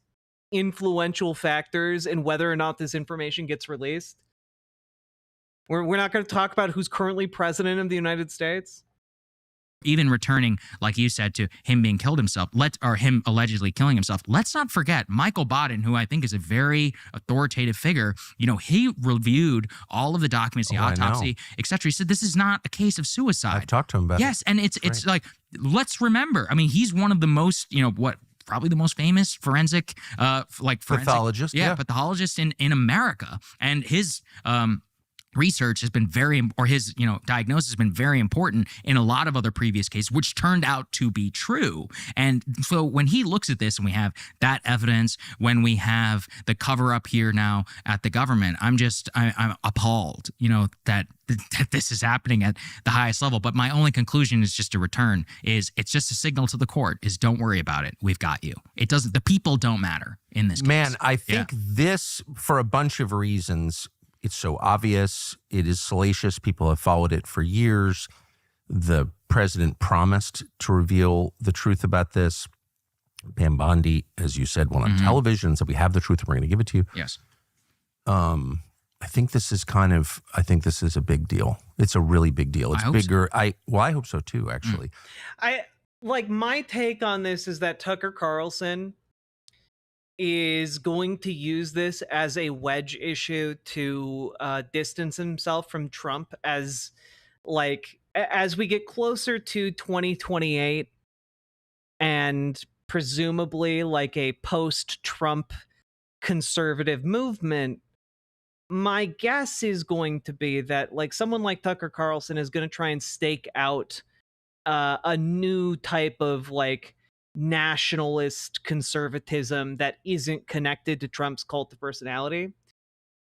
[SPEAKER 11] influential factors in whether or not this information gets released. We're not going to talk about who's currently president of the United States.
[SPEAKER 2] Even returning, like you said, to him being killed himself, or him allegedly killing himself. Let's not forget Michael Baden, who I think is a very authoritative figure. He reviewed all of the documents, the autopsy, etc. He said this is not a case of suicide.
[SPEAKER 20] I've talked to him about it.
[SPEAKER 2] Yes, and it's like, let's remember. He's one of the most, probably the most famous forensic,
[SPEAKER 20] pathologist.
[SPEAKER 2] Yeah, pathologist in America, and his research has been his diagnosis has been very important in a lot of other previous cases, which turned out to be true. And so when he looks at this, and we have that evidence, when we have the cover up here now at the government, I'm appalled, that this is happening at the highest level. But my only conclusion is just to return is it's just a signal to the court is don't worry about it. We've got you. The people don't matter in this case.
[SPEAKER 20] Man, I think this, for a bunch of reasons, it's so obvious. It is salacious. People have followed it for years. The president promised to reveal the truth about this. Pam Bondi, as you said, went on television, said we have the truth and we're going to give it to you.
[SPEAKER 2] Yes.
[SPEAKER 20] I think this is a big deal. It's a really big deal. It's bigger. So. I hope so too, actually.
[SPEAKER 11] My take on this is that Tucker Carlson is going to use this as a wedge issue to distance himself from Trump as we get closer to 2028 and presumably a post-Trump conservative movement. My guess is going to be that someone like Tucker Carlson is going to try and stake out a new type of nationalist conservatism that isn't connected to Trump's cult of personality.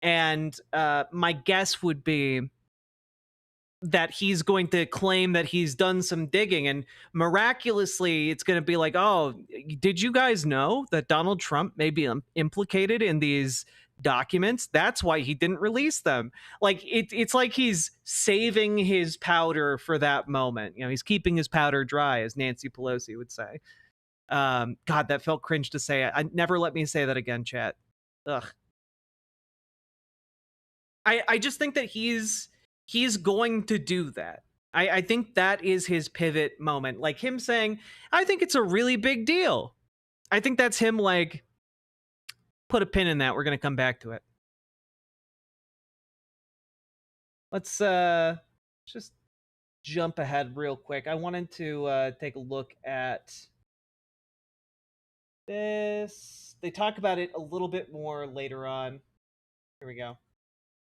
[SPEAKER 11] And my guess would be that he's going to claim that he's done some digging, and miraculously it's going to be oh, did you guys know that Donald Trump may be implicated in these documents? That's why he didn't release them. It's like he's saving his powder for that moment. He's keeping his powder dry, as Nancy Pelosi would say. God, that felt cringe to say. Never let me say that again, chat. Ugh. I just think that he's going to do that. I think that is his pivot moment. Him saying, I think it's a really big deal. I think that's him put a pin in that. We're going to come back to it. Let's just jump ahead real quick. I wanted to take a look at this. They talk about it a little bit more later on. Here we go.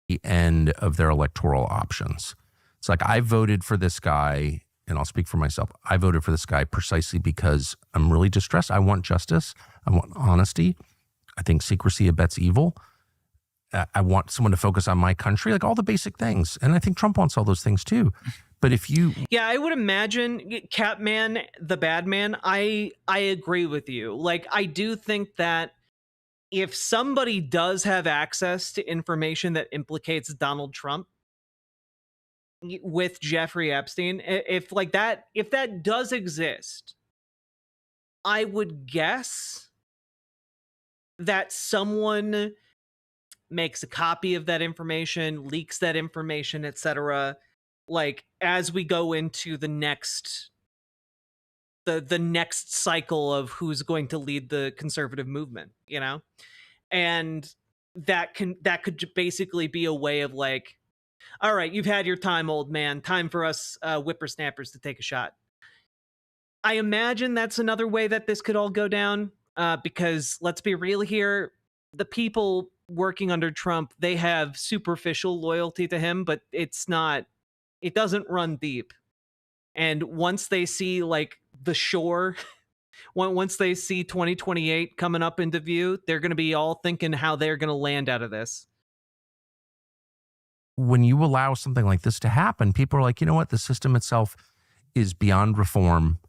[SPEAKER 20] The end of their electoral options. It's I voted for this guy, and I'll speak for myself. I voted for this guy precisely because I'm really distressed. I want justice. I want honesty. I think secrecy abets evil. I want someone to focus on my country, all the basic things. And I think Trump wants all those things too. But if you...
[SPEAKER 11] Yeah, I would imagine Catman, the bad man, I agree with you. I do think that if somebody does have access to information that implicates Donald Trump with Jeffrey Epstein, if that does exist, I would guess that someone makes a copy of that information, leaks that information, etc. As we go into the next cycle of who's going to lead the conservative movement, and that could basically be a way of like, all right, you've had your time, old man. Time for us whippersnappers to take a shot. I imagine that's another way that this could all go down, because let's be real here, the people working under Trump, they have superficial loyalty to him, but it doesn't run deep. And once they see like the shore, once they see 2028 coming up into view, they're going to be all thinking how they're going to land out of this.
[SPEAKER 20] When you allow something like this to happen, people are like, you know what? The system itself is beyond reform.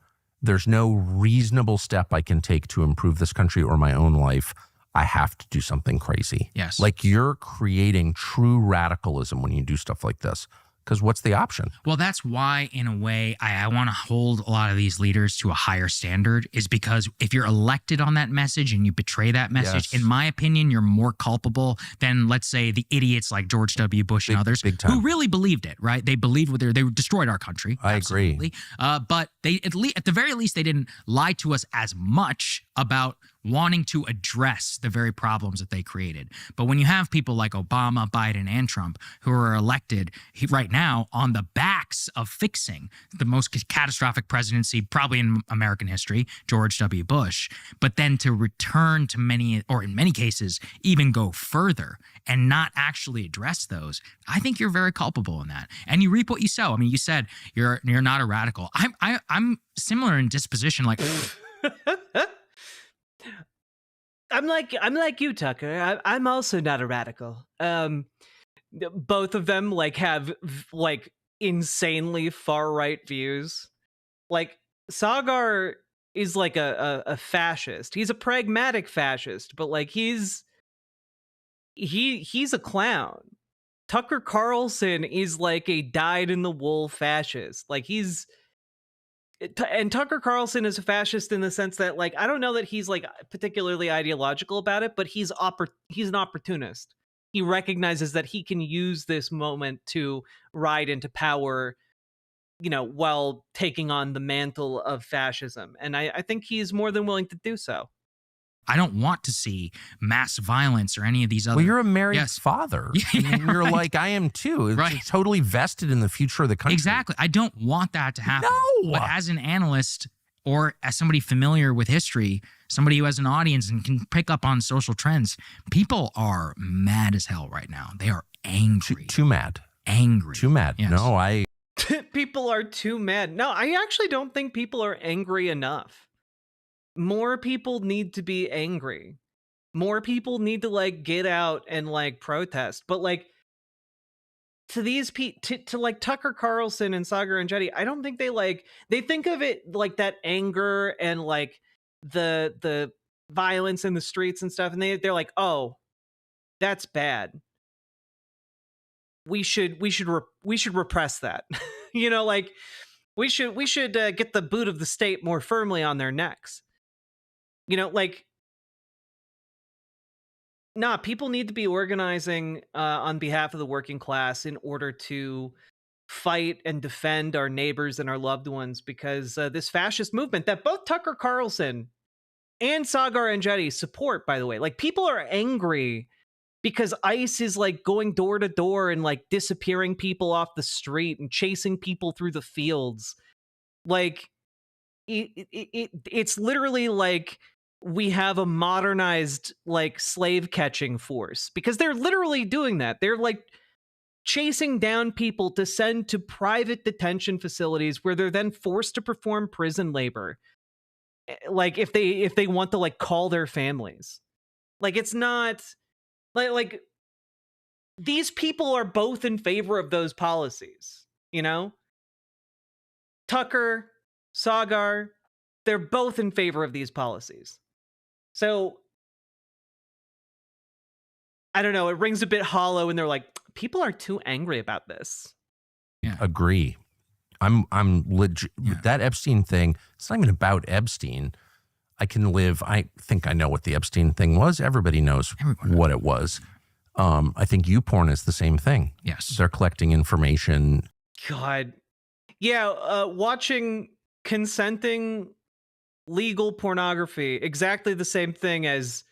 [SPEAKER 20] There's no reasonable step I can take to improve this country or my own life. I have to do something crazy.
[SPEAKER 2] Yes.
[SPEAKER 20] Like you're creating true radicalism when you do stuff like this. Because what's the option?
[SPEAKER 2] Well, that's why, in a way, I want to hold a lot of these leaders to a higher standard, is because if you're elected on that message and you betray that message, in my opinion, you're more culpable than, let's say, the idiots like George W. Bush and others who really believed it, right? They believed what they destroyed our country.
[SPEAKER 20] I agree.
[SPEAKER 2] But they, at the very least, they didn't lie to us as much about wanting to address the very problems that they created. But when you have people like Obama, Biden, and Trump who are elected right now on the backs of fixing the most catastrophic presidency probably in American history, George W. Bush, but then to return to many, or in many cases, even go further and not actually address those, I think you're very culpable in that. And you reap what you sow. I mean, you said you're not a radical. I'm similar in disposition, like
[SPEAKER 11] I'm like you, Tucker. I'm also not a radical. Both of them like have like insanely far right views. Like Sagar is like a fascist. He's a pragmatic fascist, but like he's a clown. Tucker Carlson is like a dyed-in-the-wool fascist. Like and Tucker Carlson is a fascist in the sense that, like, I don't know that he's like particularly ideological about it, but he's an opportunist. He recognizes that he can use this moment to ride into power, while taking on the mantle of fascism. And I think he's more than willing to do so.
[SPEAKER 2] I don't want to see mass violence or any of these other...
[SPEAKER 20] Well, you're a married father. I mean, you're like, I am too. It's totally vested in the future of the country.
[SPEAKER 2] Exactly. I don't want that to happen.
[SPEAKER 20] No!
[SPEAKER 2] But as an analyst or as somebody familiar with history, somebody who has an audience and can pick up on social trends, people are mad as hell right now. They are angry.
[SPEAKER 20] Too mad.
[SPEAKER 2] Angry.
[SPEAKER 20] Too mad.
[SPEAKER 2] Yes.
[SPEAKER 20] No,
[SPEAKER 11] People are too mad. No, I actually don't think people are angry enough. More people need to be angry. More people need to like get out and like protest. But like to these to like Tucker Carlson and Sagar and Jetty, I don't think they think of it like that anger and like the violence in the streets and stuff, and they're like, oh, that's bad. We should repress that. Like we should get the boot of the state more firmly on their necks. People need to be organizing on behalf of the working class in order to fight and defend our neighbors and our loved ones, because this fascist movement that both Tucker Carlson and Sagar and Jetty support, by the way, like people are angry because ICE is like going door to door and like disappearing people off the street and chasing people through the fields. Like it's literally like we have a modernized like slave catching force, because they're literally doing that. They're like chasing down people to send to private detention facilities where they're then forced to perform prison labor. Like if they want to like call their families. Like it's not like these people are both in favor of those policies, Tucker, Sagar, they're both in favor of these policies. So I don't know, it rings a bit hollow, and they're like, people are too angry about this.
[SPEAKER 2] Yeah.
[SPEAKER 20] Agree. I'm legit. That Epstein thing, it's not even about Epstein. I think I know what the Epstein thing was. Everybody knows what it was. I think YouPorn is the same thing.
[SPEAKER 2] Yes.
[SPEAKER 20] They're collecting information.
[SPEAKER 11] God. Yeah, watching consenting legal pornography, exactly the same thing as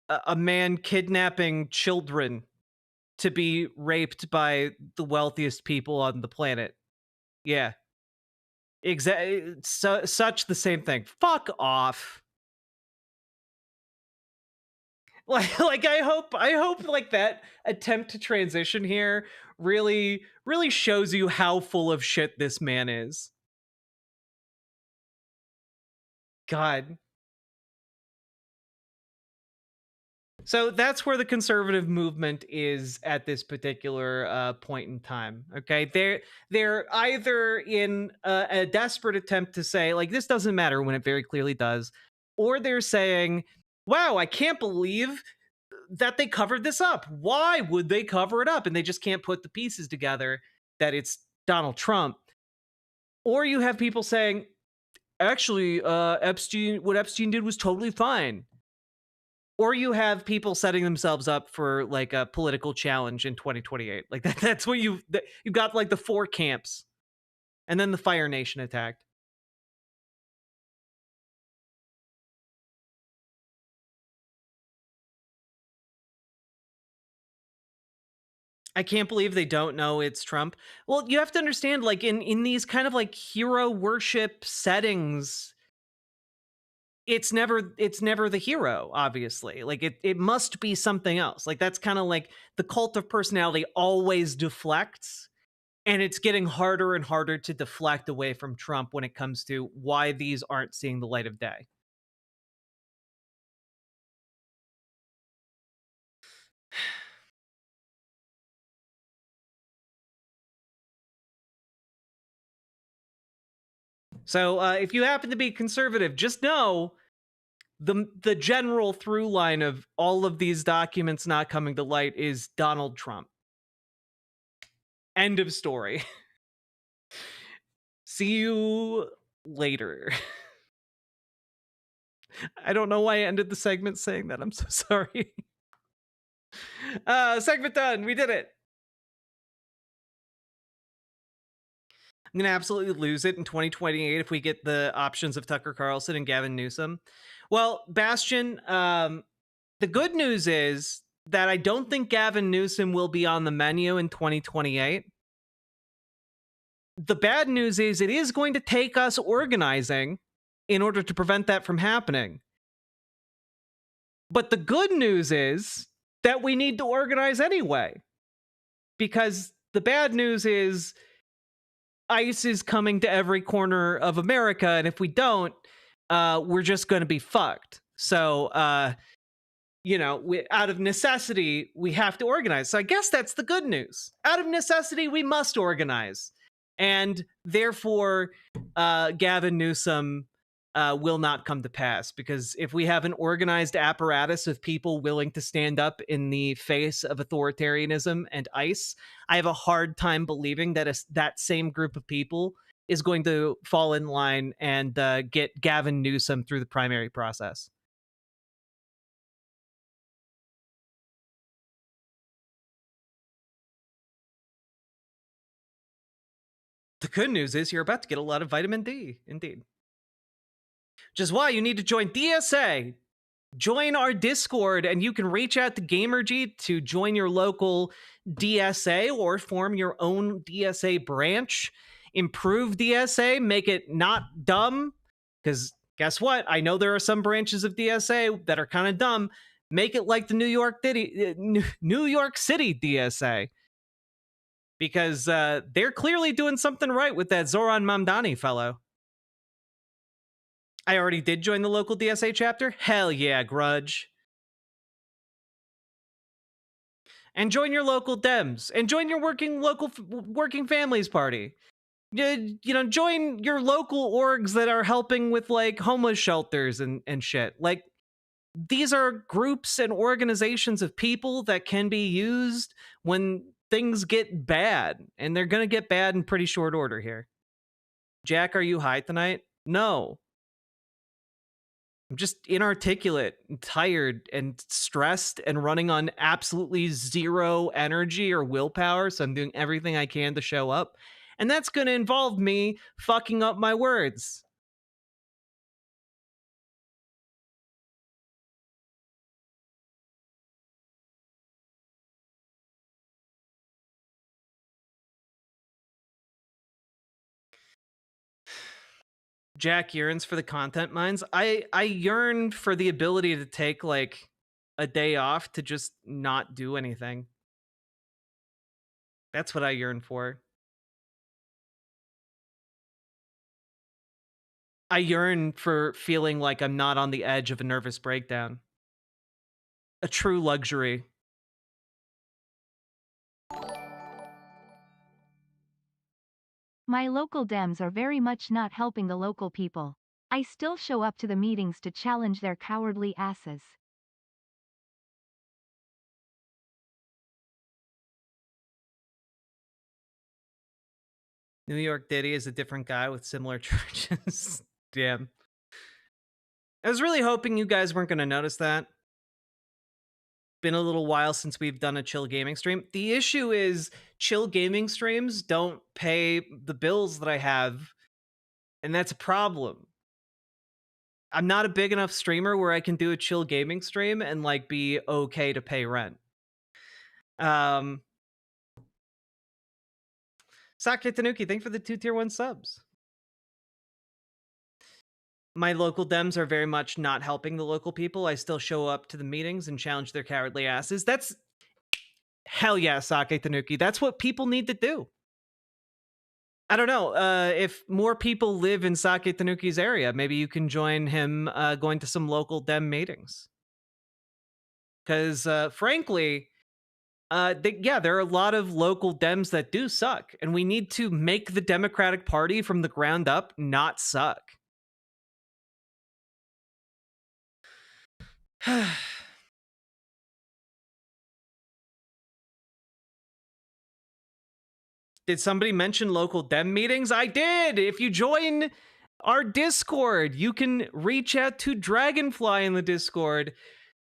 [SPEAKER 11] a man kidnapping children to be raped by the wealthiest people on the planet. Yeah. Exactly. Such the same thing. Fuck off. Like I hope like that attempt to transition here really shows you how full of shit this man is. God. So that's where the conservative movement is at this particular point in time. Okay, they're either in a desperate attempt to say like this doesn't matter when it very clearly does, or they're saying, "Wow, I can't believe that they covered this up. Why would they cover it up?" And they just can't put the pieces together that it's Donald Trump. Or you have people saying, "Actually, what Epstein did was totally fine." Or you have people setting themselves up for like a political challenge in 2028. Like that's what you've got, like the four camps. And then the Fire Nation attacked. I can't believe they don't know it's Trump. Well, you have to understand, like in these kind of like hero worship settings, it's never the hero, obviously. Like it must be something else. Like that's kind of like the cult of personality always deflects, and it's getting harder and harder to deflect away from Trump when it comes to why these aren't seeing the light of day. So if you happen to be conservative, just know the general through line of all of these documents not coming to light is Donald Trump. End of story. See you later. I don't know why I ended the segment saying that. I'm so sorry. Segment done. We did it. I'm going to absolutely lose it in 2028 if we get the options of Tucker Carlson and Gavin Newsom. Well, Bastian, the good news is that I don't think Gavin Newsom will be on the menu in 2028. The bad news is it is going to take us organizing in order to prevent that from happening. But the good news is that we need to organize anyway. Because the bad news is ICE is coming to every corner of America, and if we don't, we're just going to be fucked. So, out of necessity, we have to organize. So I guess that's the good news. Out of necessity, we must organize. And therefore, Gavin Newsom will not come to pass, because if we have an organized apparatus of people willing to stand up in the face of authoritarianism and ICE, I have a hard time believing that that same group of people is going to fall in line and get Gavin Newsom through the primary process. The good news is you're about to get a lot of vitamin D, indeed. Which is why you need to join DSA. Join our Discord, and you can reach out to Gamergy to join your local DSA or form your own DSA branch. Improve DSA, make it not dumb, because guess what? I know there are some branches of DSA that are kind of dumb. Make it like the New York City DSA. Because they're clearly doing something right with that Zoran Mandani fellow. I already did join the local DSA chapter. Hell yeah, grudge. And join your local Dems. And join your working families party. Join your local orgs that are helping with like homeless shelters and shit. Like, these are groups and organizations of people that can be used when things get bad. And they're going to get bad in pretty short order here. Jack, are you high tonight? No. I'm just inarticulate and tired and stressed and running on absolutely zero energy or willpower. So I'm doing everything I can to show up. And that's going to involve me fucking up my words. Jack yearns for the content mines. I yearn for the ability to take like a day off to just not do anything. That's what I yearn for. I yearn for feeling like I'm not on the edge of a nervous breakdown. A true luxury.
[SPEAKER 12] My local Dems are very much not helping the local people. I still show up to the meetings to challenge their cowardly asses.
[SPEAKER 11] New York Diddy is a different guy with similar charges. Damn. I was really hoping you guys weren't going to notice that. Been a little while since we've done a chill gaming stream. The issue is chill gaming streams don't pay the bills that I have, and that's a problem. I'm not a big enough streamer where I can do a chill gaming stream and like be okay to pay rent. Sake Tanuki, thank you for the 2 tier 1 subs. My local Dems are very much not helping the local people. I still show up to the meetings and challenge their cowardly asses. That's hell yeah, Sake Tanuki. That's what people need to do. I don't know. If more people live in Sake Tanuki's area, maybe you can join him going to some local Dem meetings. Because frankly, there are a lot of local Dems that do suck, and we need to make the Democratic Party from the ground up not suck. Did somebody mention local Dem meetings? I did! If you join our Discord, you can reach out to Dragonfly in the Discord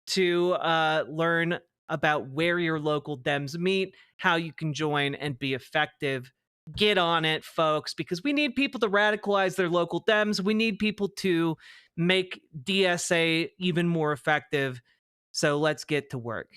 [SPEAKER 11] to learn about where your local Dems meet, how you can join and be effective. Get on it, folks, because we need people to radicalize their local Dems. We need people to make DSA even more effective. So let's get to work.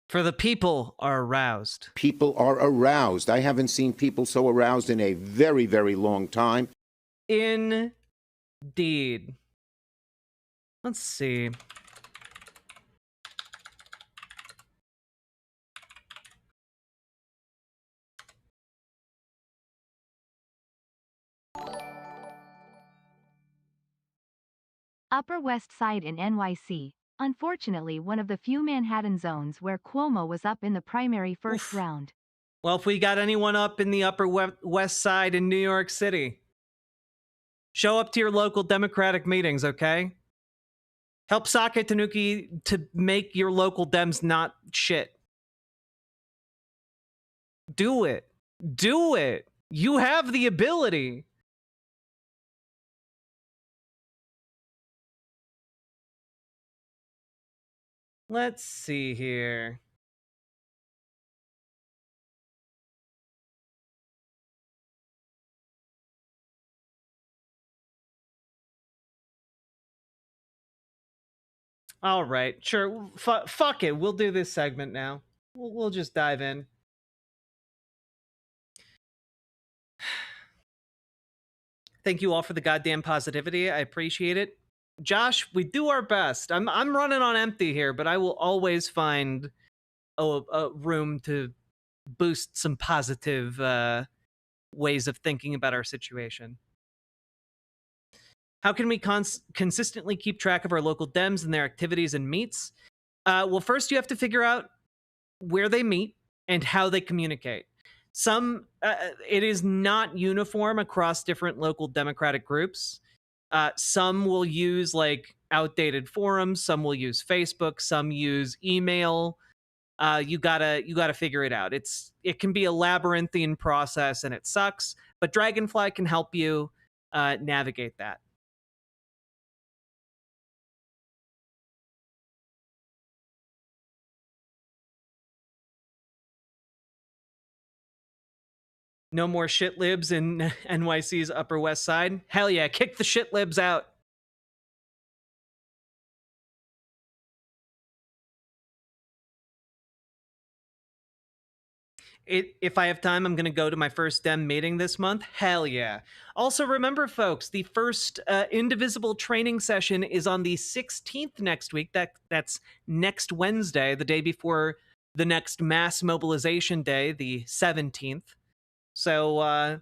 [SPEAKER 11] For the people are aroused.
[SPEAKER 21] People are aroused. I haven't seen people so aroused in a very, very long time.
[SPEAKER 11] Indeed. Let's see.
[SPEAKER 12] Upper West Side in NYC. Unfortunately, one of the few Manhattan zones where Cuomo was up in the primary first round.
[SPEAKER 11] Well, if we got anyone up in the Upper West Side in New York City, show up to your local Democratic meetings, okay? Help Sake Tanuki to make your local Dems not shit. Do it. Do it. You have the ability. Let's see here. All right, sure. Fuck it. We'll do this segment now. We'll just dive in. Thank you all for the goddamn positivity. I appreciate it. Josh, we do our best. I'm running on empty here, but I will always find a room to boost some positive ways of thinking about our situation. How can we consistently keep track of our local Dems and their activities and meets? Well, first you have to figure out where they meet and how they communicate. It is not uniform across different local Democratic groups. Some will use like outdated forums, some will use Facebook, some use email. You gotta figure it out. It can be a labyrinthine process and it sucks, but Dragonfly can help you navigate that. No more shit libs in NYC's Upper West Side. Hell yeah, kick the shit libs out. If I have time, I'm going to go to my first Dem meeting this month. Hell yeah. Also, remember, folks, the first Indivisible training session is on the 16th next week. That's next Wednesday, the day before the next mass mobilization day, the 17th. So,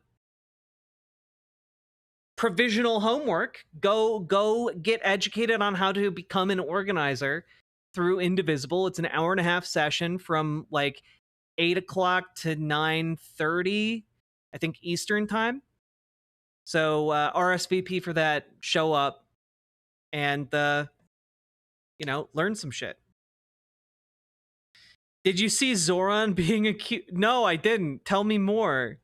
[SPEAKER 11] provisional homework. Go get educated on how to become an organizer through Indivisible. It's an hour-and-a-half session from like 8 o'clock to 9:30, I think, Eastern time. So RSVP for that, show up, and learn some shit. Did you see Zoran being accused? No, I didn't. Tell me more.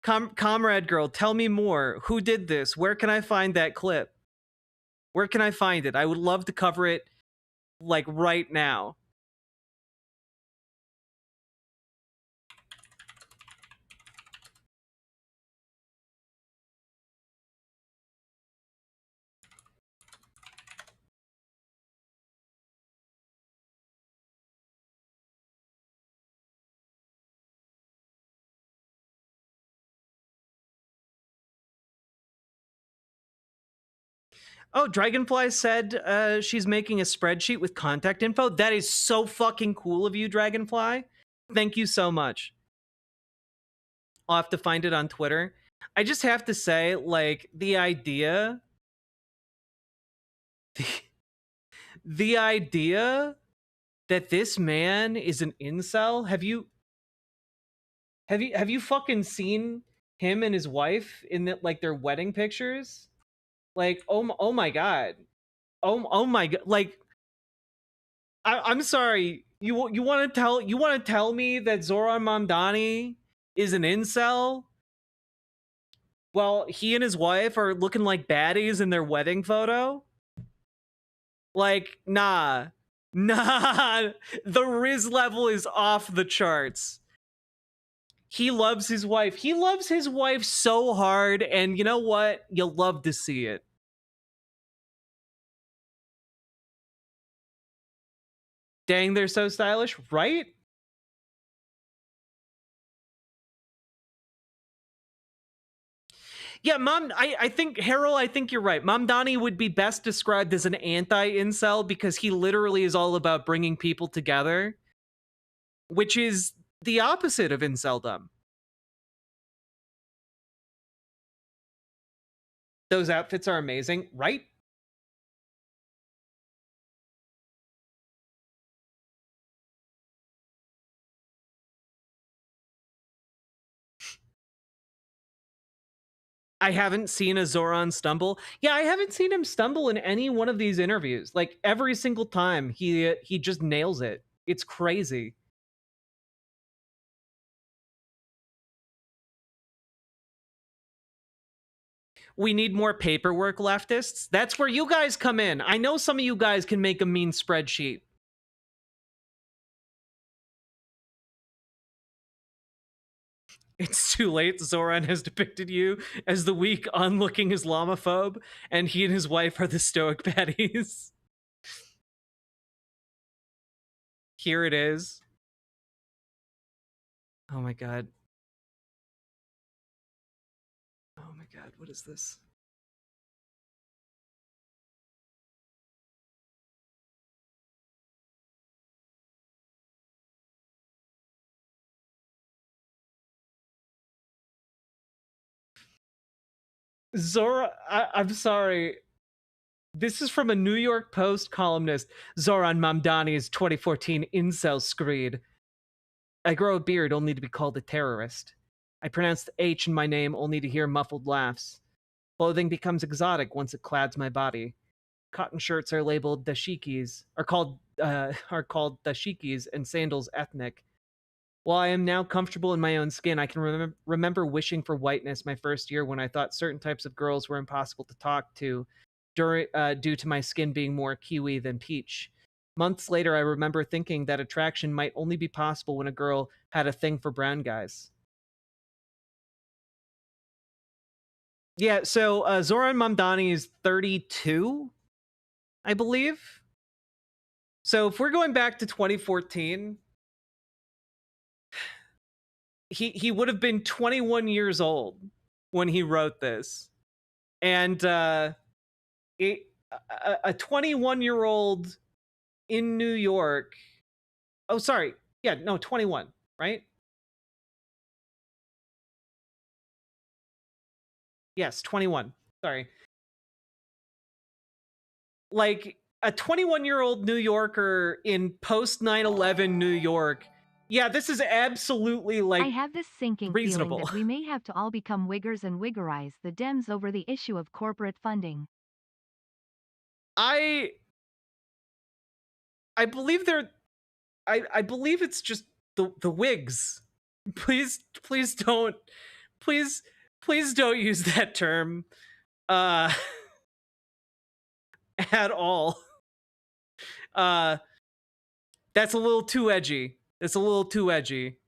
[SPEAKER 11] Comrade girl, tell me more. Who did this? Where can I find that clip? Where can I find it? I would love to cover it like right now. Oh, Dragonfly said she's making a spreadsheet with contact info. That is so fucking cool of you, Dragonfly. Thank you so much. I'll have to find it on Twitter. I just have to say, like, the idea that this man is an incel. Have you fucking seen him and his wife in their wedding pictures? Like, oh my god. Oh my god. Like, I'm sorry. You want to tell me that Zoran Mandani is an incel? Well, he and his wife are looking like baddies in their wedding photo? Like, nah. The Riz level is off the charts. He loves his wife. He loves his wife so hard, and you know what? You'll love to see it. Dang, they're so stylish, right? Yeah, I think, Harold, I think you're right. Mamdani would be best described as an anti-incel because he literally is all about bringing people together, which is the opposite of inceldom. Those outfits are amazing, right? I haven't seen a Zoran stumble. Yeah, I haven't seen him stumble in any one of these interviews. Like, every single time, he just nails it. It's crazy. We need more paperwork, leftists. That's where you guys come in. I know some of you guys can make a mean spreadsheet. It's too late. Zoran has depicted you as the weak, onlooking Islamophobe, and he and his wife are the stoic baddies. Here it is. Oh my god. Oh my god, what is this? Zora, I'm sorry. This is from a New York Post columnist. Zoran Mamdani's 2014 incel screed. I grow a beard only to be called a terrorist. I pronounce the H in my name only to hear muffled laughs. Clothing becomes exotic once it clads my body. Cotton shirts are labeled dashikis, are called dashikis, and sandals ethnic. While I am now comfortable in my own skin, I can remember wishing for whiteness my first year when I thought certain types of girls were impossible to talk to due to my skin being more kiwi than peach. Months later, I remember thinking that attraction might only be possible when a girl had a thing for brown guys. Yeah, so Zoran Mandani is 32, I believe. So if we're going back to 2014, he would have been 21 years old when he wrote this. And a 21-year-old in New York. Oh, sorry. Yeah, no, 21, right? Yes, 21. Sorry. Like a 21-year-old New Yorker in post 9/11 New York. Yeah, this is absolutely like
[SPEAKER 12] I have this sinking
[SPEAKER 11] reasonable.
[SPEAKER 12] feeling that we may have to all become wiggers and wiggerize the Dems over the issue of corporate funding.
[SPEAKER 11] I believe they're I believe it's just the wigs. Please don't please don't use that term at all. That's a little too edgy. It's a little too edgy.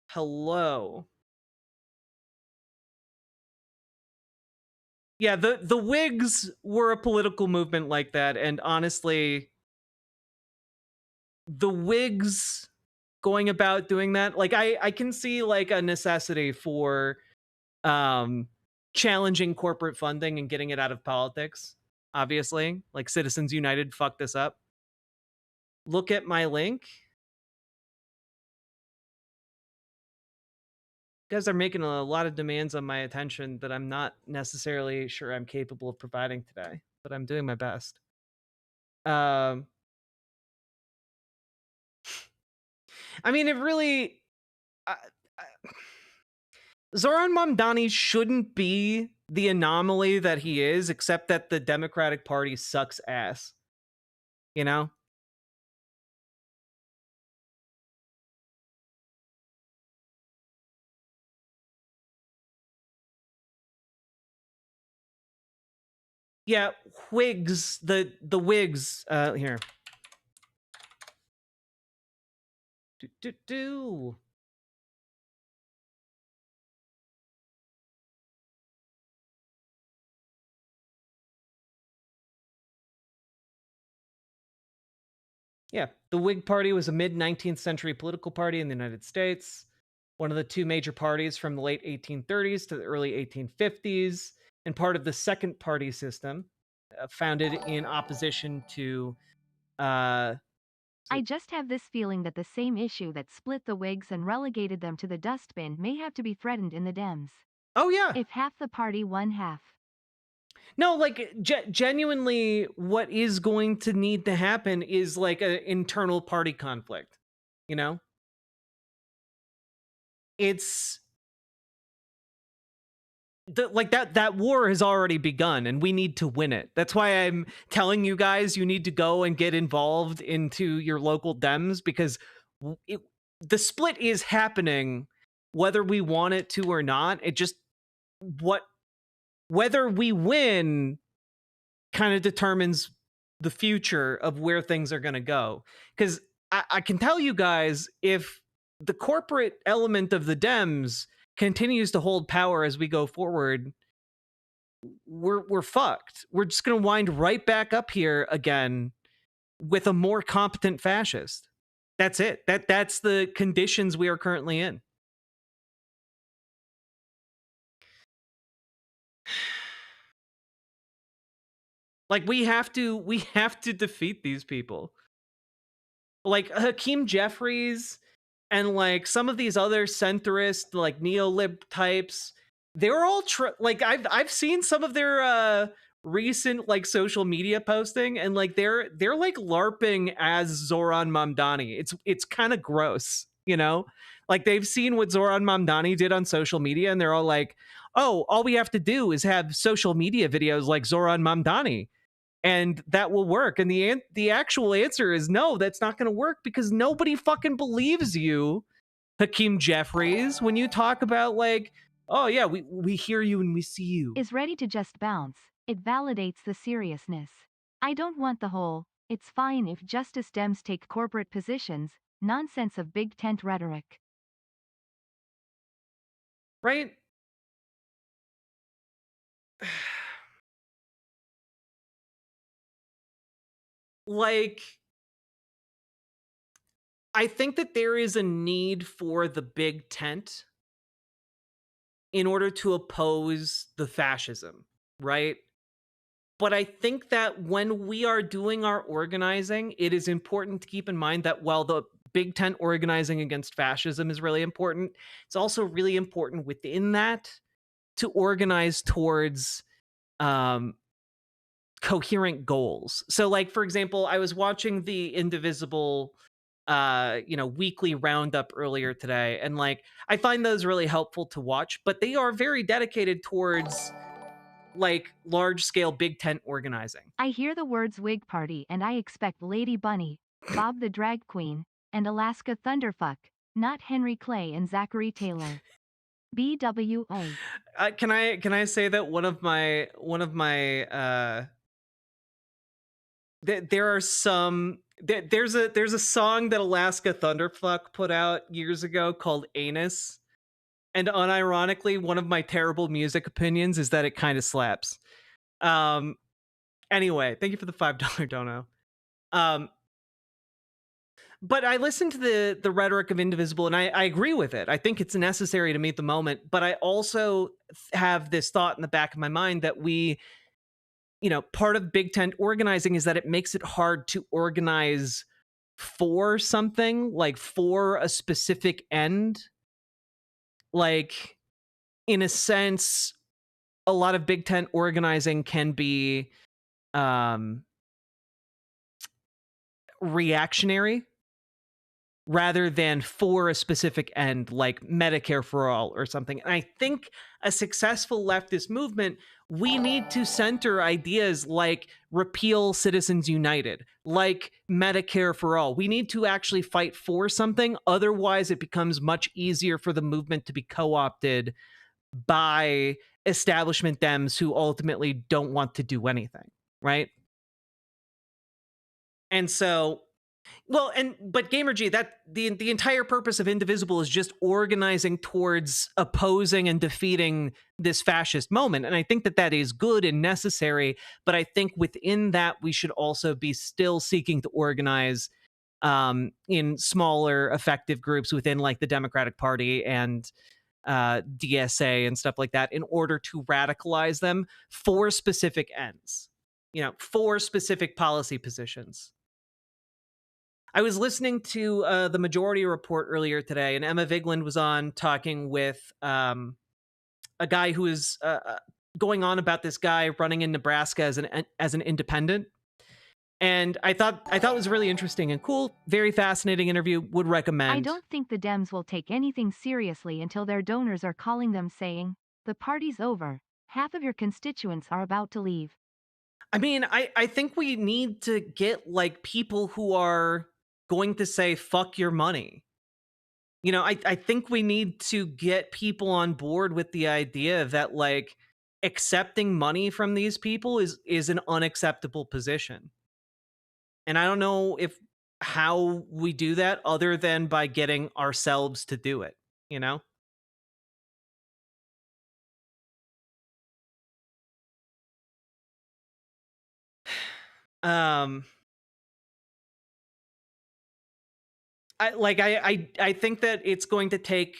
[SPEAKER 11] Hello. Yeah, the Whigs were a political movement like that, and honestly, the Whigs going about doing that, like I can see like a necessity for challenging corporate funding and getting it out of politics. Obviously, like Citizens United fucked this up. Look at my link. You guys are making a lot of demands on my attention that I'm not necessarily sure I'm capable of providing today, but I'm doing my best. I mean, it really... Zoran Mandani shouldn't be the anomaly that he is, except that the Democratic Party sucks ass. You know? Yeah, Whigs, the Whigs, here. Do. Yeah, the Whig Party was a mid-19th century political party in the United States, one of the two major parties from the late 1830s to the early 1850s, and part of the second party system, founded in opposition to...
[SPEAKER 12] I just have this feeling that the same issue that split the Whigs and relegated them to the dustbin may have to be threatened in the Dems.
[SPEAKER 11] Oh, yeah.
[SPEAKER 12] If half the party won half.
[SPEAKER 11] No, like, genuinely, what is going to need to happen is, like, an internal party conflict, you know? It's... that war has already begun, and we need to win it. That's why I'm telling you guys you need to go and get involved into your local Dems, because the split is happening, whether we want it to or not. It just... whether we win kind of determines the future of where things are going to go. Because I can tell you guys, if the corporate element of the Dems continues to hold power as we go forward, we're fucked. We're just going to wind right back up here again with a more competent fascist. That's it. That's the conditions we are currently in. Like, we have to defeat these people. Like Hakeem Jeffries and like some of these other centrist, like neolib types, they're all like I've seen some of their recent like social media posting, and like they're like LARPing as Zoran Mandani. It's kind of gross, you know? Like, they've seen what Zoran Mandani did on social media, and they're all like, oh, all we have to do is have social media videos like Zoran Mandani, and that will work. And the actual answer is no, that's not going to work, because nobody fucking believes you, Hakeem Jeffries, when you talk about like, oh yeah, we hear you and we see you.
[SPEAKER 12] Is ready to just bounce. It validates the seriousness. I don't want the whole It's fine if Justice Dems take corporate positions, nonsense of big tent rhetoric.
[SPEAKER 11] Right? Like, I think that there is a need for the big tent in order to oppose the fascism, right? But I think that when we are doing our organizing, it is important to keep in mind that while the big tent organizing against fascism is really important, it's also really important within that to organize towards coherent goals. So, like, for example, I was watching the Indivisible weekly roundup earlier today, and like I find those really helpful to watch, but they are very dedicated towards like large scale big tent organizing.
[SPEAKER 12] I hear the words Whig Party and I expect Lady Bunny, Bob the Drag Queen, and Alaska Thunderfuck, not Henry Clay and Zachary Taylor. BWA.
[SPEAKER 11] Can I say that one of my there are some there's a song that Alaska Thunderfuck put out years ago called Anus, and unironically one of my terrible music opinions is that it kind of slaps. Anyway, thank you for the $5 dono. But I listened to the rhetoric of Indivisible, and I agree with it. I think it's necessary to meet the moment, but I also have this thought in the back of my mind that part of big tent organizing is that it makes it hard to organize for something, like for a specific end. Like, in a sense, a lot of big tent organizing can be reactionary rather than for a specific end, like Medicare for all or something. And I think a successful leftist movement, we need to center ideas like repeal Citizens United, like Medicare for all. We need to actually fight for something. Otherwise, it becomes much easier for the movement to be co-opted by establishment Dems who ultimately don't want to do anything, right? And so, but Gamergy, that the entire purpose of Indivisible is just organizing towards opposing and defeating this fascist moment. And I think that is good and necessary, but I think within that we should also be still seeking to organize in smaller effective groups within like the Democratic Party and DSA and stuff like that in order to radicalize them for specific ends, for specific policy positions. I was listening to the Majority Report earlier today, and Emma Vigeland was on talking with a guy who is going on about this guy running in Nebraska as an independent. And I thought it was really interesting and cool. Very fascinating interview. Would recommend.
[SPEAKER 12] I don't think the Dems will take anything seriously until their donors are calling them saying, "The party's over. Half of your constituents are about to leave."
[SPEAKER 11] I mean, I think we need to get like people who are going to say fuck your money. I think we need to get people on board with the idea that like accepting money from these people is an unacceptable position. And I don't know how we do that other than by getting ourselves to do it, I think that it's going to take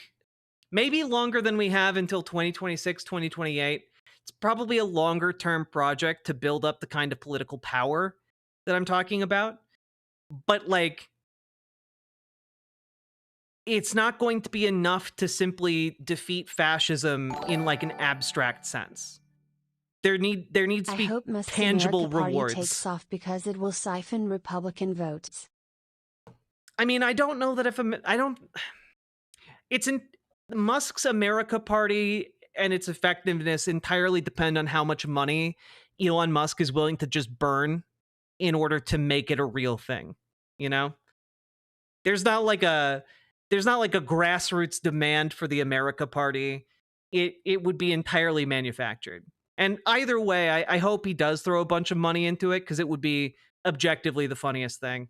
[SPEAKER 11] maybe longer than we have until 2026, 2028. It's probably a longer term project to build up the kind of political power that I'm talking about. But like, it's not going to be enough to simply defeat fascism in like an abstract sense. There needs to be tangible
[SPEAKER 1] America
[SPEAKER 11] rewards.
[SPEAKER 1] Party takes off because it will siphon Republican votes.
[SPEAKER 11] I mean, I don't know that it's in Musk's America Party and its effectiveness entirely depend on how much money Elon Musk is willing to just burn in order to make it a real thing. There's not like a grassroots demand for the America Party. It would be entirely manufactured. And either way, I hope he does throw a bunch of money into it because it would be objectively the funniest thing.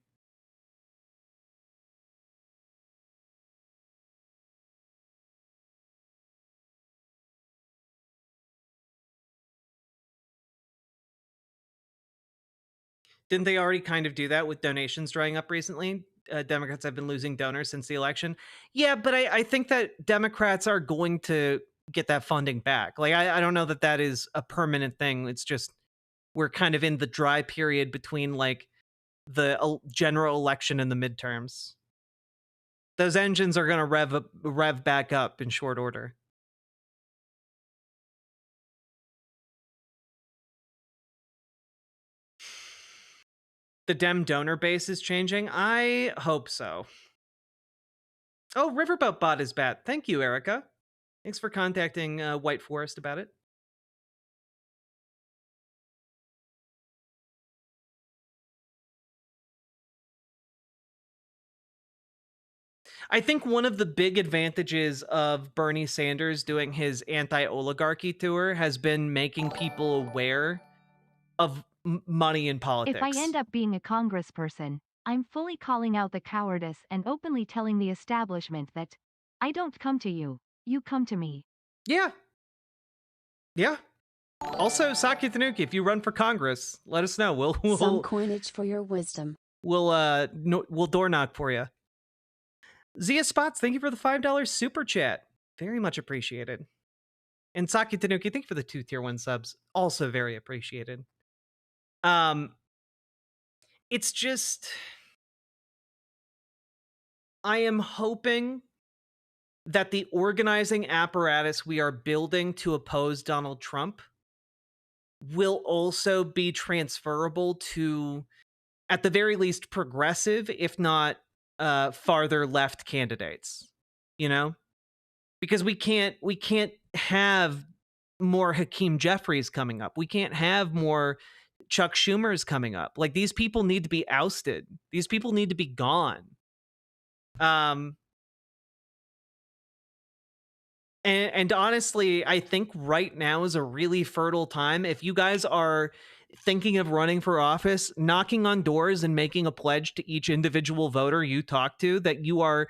[SPEAKER 11] Didn't they already kind of do that with donations drying up recently? Democrats have been losing donors since the election. Yeah, but I think that Democrats are going to get that funding back. Like, I don't know that that is a permanent thing. It's just we're kind of in the dry period between like the general election and the midterms. Those engines are going to rev back up in short order. The Dem donor base is changing? I hope so. Oh, Riverboat Bot is back. Thank you, Erica. Thanks for contacting White Forest about it. I think one of the big advantages of Bernie Sanders doing his anti-oligarchy tour has been making people aware of money in politics.
[SPEAKER 12] If I end up being a congressperson, I'm fully calling out the cowardice and openly telling the establishment that I don't come to you, you come to me.
[SPEAKER 11] Yeah. Yeah. Also, Saki Tanuki, if you run for Congress, let us know. We'll
[SPEAKER 1] some coinage for your wisdom.
[SPEAKER 11] We'll door knock for you. Zia Spots, thank you for the $5 super chat. Very much appreciated. And Saki Tanuki, thank you for the 2 tier 1 subs. Also very appreciated. It's just, I am hoping that the organizing apparatus we are building to oppose Donald Trump will also be transferable to, at the very least, progressive, if not farther left candidates, you know, because we can't have more Hakeem Jeffries coming up. We can't have more Chuck Schumers coming up. Like, these people need to be ousted. These people need to be gone. And honestly, I think right now is a really fertile time. If you guys are thinking of running for office, knocking on doors and making a pledge to each individual voter you talk to that you are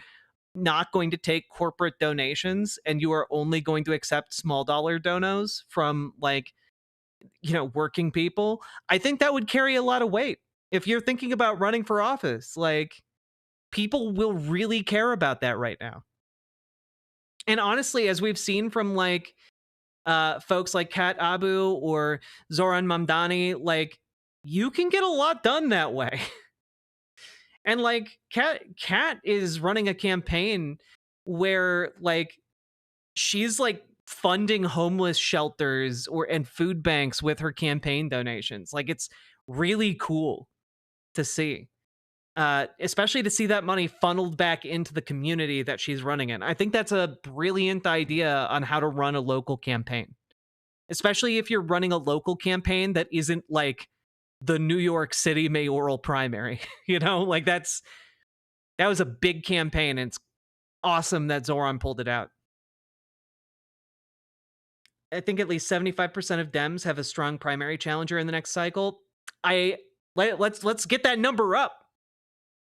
[SPEAKER 11] not going to take corporate donations and you are only going to accept small dollar donos from, like, you know, working people, I think that would carry a lot of weight. If you're thinking about running for office, like, people will really care about that right now. And honestly, as we've seen from like folks like Kat Abu or Zoran Mandani, like, you can get a lot done that way. And like Kat is running a campaign where like she's like funding homeless shelters and food banks with her campaign donations. Like, it's really cool to see. Especially to see that money funneled back into the community that she's running in. I think that's a brilliant idea on how to run a local campaign. Especially if you're running a local campaign that isn't like the New York City mayoral primary. You know, like that was a big campaign, and it's awesome that Zoran pulled it out. I think at least 75% of Dems have a strong primary challenger in the next cycle. Let's get that number up.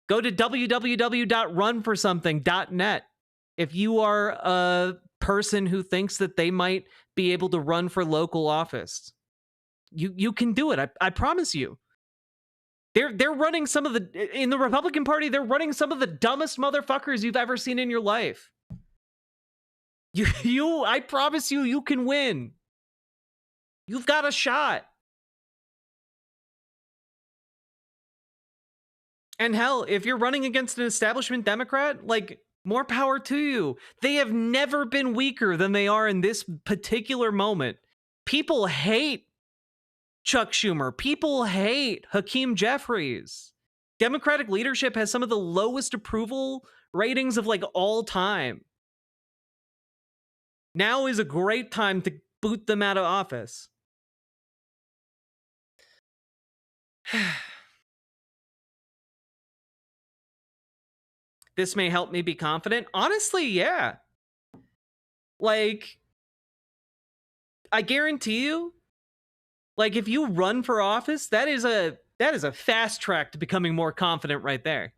[SPEAKER 11] Go to www.runforsomething.net. If you are a person who thinks that they might be able to run for local office, you can do it. I promise you. They're running some of in the Republican Party, they're running some of the dumbest motherfuckers you've ever seen in your life. I promise you can win. You've got a shot. And hell, if you're running against an establishment Democrat, like, more power to you. They have never been weaker than they are in this particular moment. People hate Chuck Schumer. People hate Hakeem Jeffries. Democratic leadership has some of the lowest approval ratings of like all time. Now is a great time to boot them out of office. This may help me be confident. Honestly, yeah. Like, I guarantee you, like, if you run for office, that is a That is a fast track to becoming more confident right there.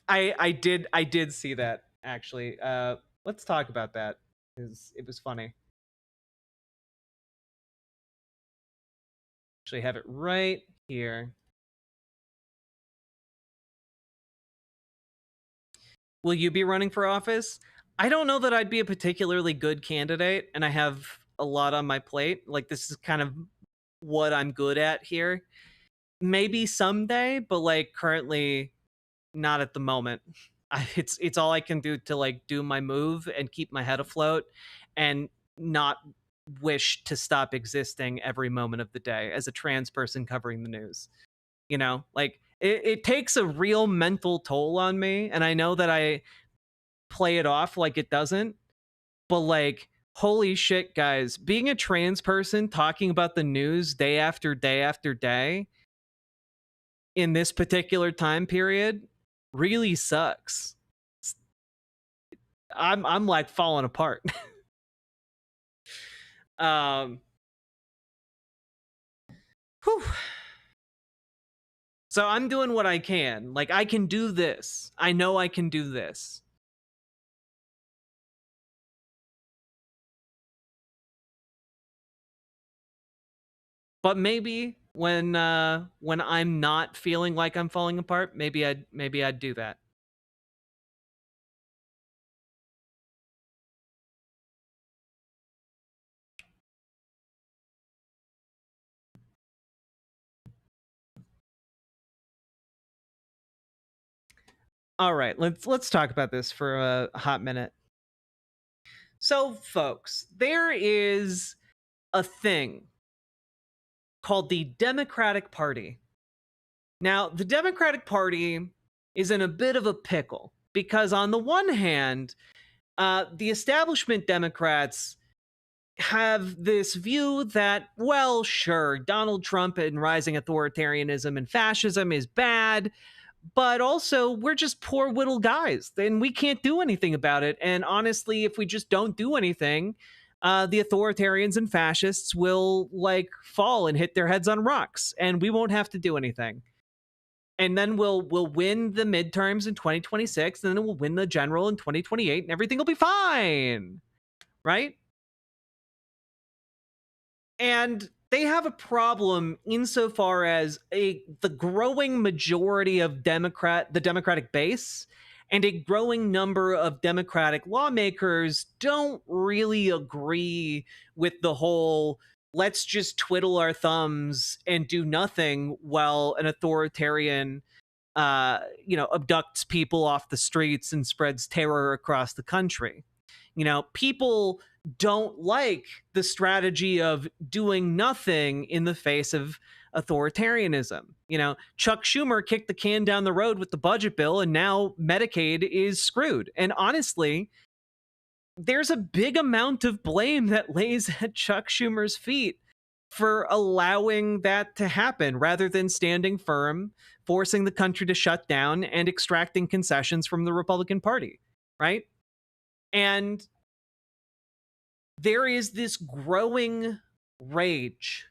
[SPEAKER 11] I did see that, actually. Let's talk about that. It was funny. Actually have it right here. Will you be running for office? I don't know that I'd be a particularly good candidate, and I have a lot on my plate. Like, this is kind of what I'm good at here. Maybe someday, but like currently not at the moment. It's all I can do to like do my move and keep my head afloat and not wish to stop existing every moment of the day as a trans person covering the news. You know, like it takes a real mental toll on me, and I know that I play it off like it doesn't, but like, holy shit, guys, being a trans person talking about the news day after day after day in this particular time period really sucks. I'm like falling apart. Whew. So I'm doing what I can. Like, I can do this. I know I can do this. But maybe when I'm not feeling like I'm falling apart, maybe I'd do that. All right, let's talk about this for a hot minute. So, folks, there is a thing called the Democratic Party. Now, the Democratic Party is in a bit of a pickle because, on the one hand, the establishment Democrats have this view that, well, sure, Donald Trump and rising authoritarianism and fascism is bad, but also we're just poor little guys and we can't do anything about it. And honestly, if we just don't do anything, the authoritarians and fascists will like fall and hit their heads on rocks and we won't have to do anything. And then we'll win the midterms in 2026, and then we'll win the general in 2028, and everything will be fine, right? And they have a problem insofar as the growing majority of the Democratic base and a growing number of Democratic lawmakers don't really agree with the whole let's just twiddle our thumbs and do nothing while an authoritarian abducts people off the streets and spreads terror across the country. You know, people don't like the strategy of doing nothing in the face of authoritarianism. You know, Chuck Schumer kicked the can down the road with the budget bill, and now Medicaid is screwed. And honestly, there's a big amount of blame that lays at Chuck Schumer's feet for allowing that to happen rather than standing firm, forcing the country to shut down and extracting concessions from the Republican Party, right? And there is this growing rage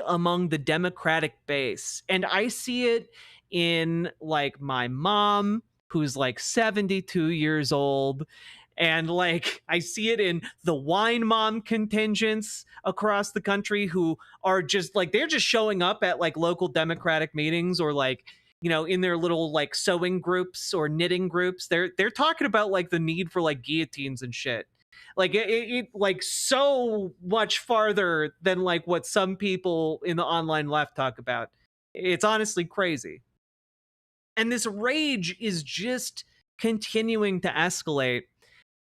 [SPEAKER 11] among the Democratic base. And I see it in like my mom, who's like 72 years old. And like, I see it in the wine mom contingents across the country who are just like, they're just showing up at like local Democratic meetings or like, you know, in their little like sewing groups or knitting groups. They're talking about like the need for like guillotines and shit. Like it like so much farther than like what some people in the online left talk about. It's honestly crazy. And this rage is just continuing to escalate.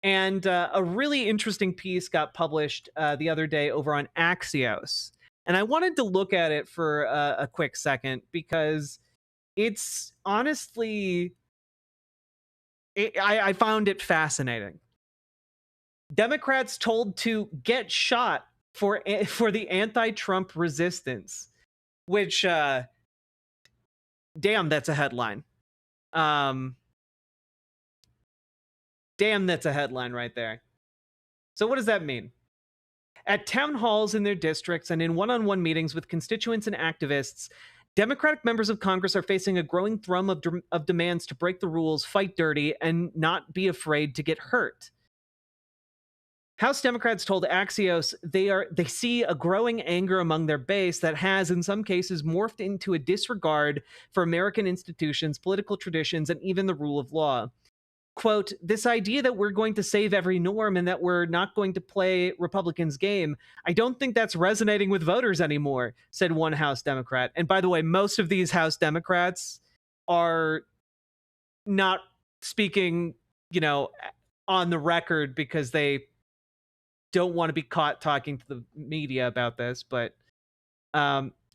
[SPEAKER 11] And a really interesting piece got published the other day over on Axios. And I wanted to look at it for a quick second because it's honestly, I found it fascinating. Democrats told to get shot for the anti-Trump resistance, which, damn, that's a headline. Damn, that's a headline right there. So what does that mean? At town halls in their districts and in one-on-one meetings with constituents and activists, Democratic members of Congress are facing a growing thrum of demands to break the rules, fight dirty, and not be afraid to get hurt. House Democrats told Axios they see a growing anger among their base that has, in some cases, morphed into a disregard for American institutions, political traditions, and even the rule of law. Quote, this idea that we're going to save every norm and that we're not going to play Republicans' game, I don't think that's resonating with voters anymore, said one House Democrat. And by the way, most of these House Democrats are not speaking, on the record because they don't want to be caught talking to the media about this. But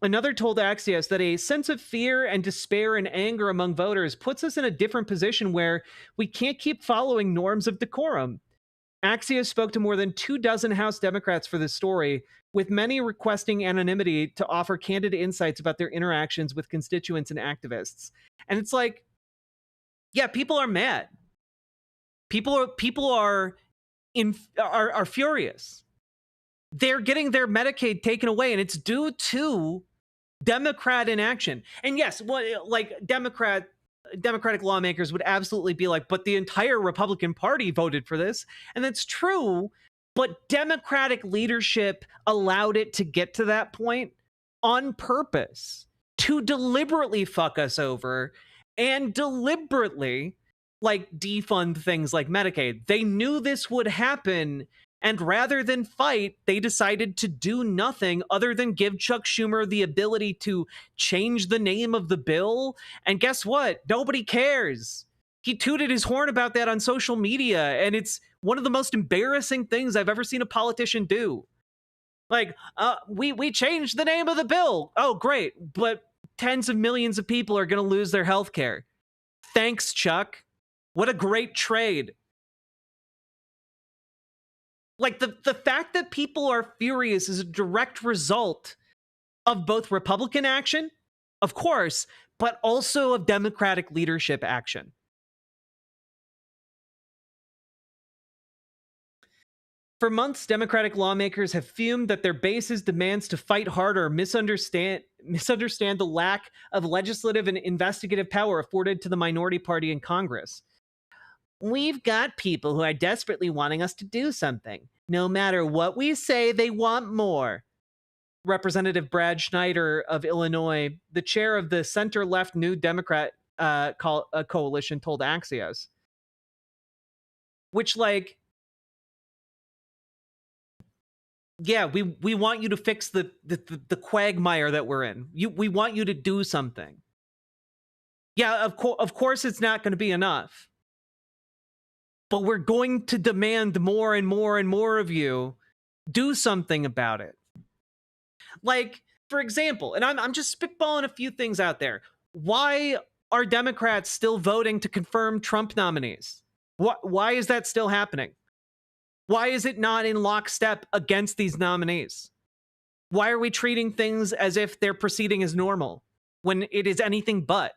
[SPEAKER 11] another told Axios that a sense of fear and despair and anger among voters puts us in a different position where we can't keep following norms of decorum. Axios spoke to more than 24 House Democrats for this story, with many requesting anonymity to offer candid insights about their interactions with constituents and activists. And it's like, yeah, people are mad. People are furious. They're getting their Medicaid taken away, and it's due to Democrat inaction. And yes, Democratic lawmakers would absolutely be like, but the entire Republican Party voted for this. And that's true, but Democratic leadership allowed it to get to that point on purpose to deliberately fuck us over and deliberately defund things like Medicaid. They knew this would happen, and rather than fight, they decided to do nothing other than give Chuck Schumer the ability to change the name of the bill. And guess what? Nobody cares. He tooted his horn about that on social media, and it's one of the most embarrassing things I've ever seen a politician do. We changed the name of the bill. Oh, great. But tens of millions of people are going to lose their health care. Thanks, Chuck. What a great trade. The fact that people are furious is a direct result of both Republican action, of course, but also of Democratic leadership action. For months, Democratic lawmakers have fumed that their base's demands to fight harder misunderstand the lack of legislative and investigative power afforded to the minority party in Congress. We've got people who are desperately wanting us to do something. No matter what we say, they want more. Representative Brad Schneider of Illinois, the chair of the center-left New Democrat coalition, told Axios. Which, yeah, we want you to fix the quagmire that we're in. We want you to do something. Yeah, of course it's not going to be enough. But we're going to demand more and more and more of you. Do something about it. For example, and I'm just spitballing a few things out there. Why are Democrats still voting to confirm Trump nominees? Why is that still happening? Why is it not in lockstep against these nominees? Why are we treating things as if they're proceeding as normal when it is anything but?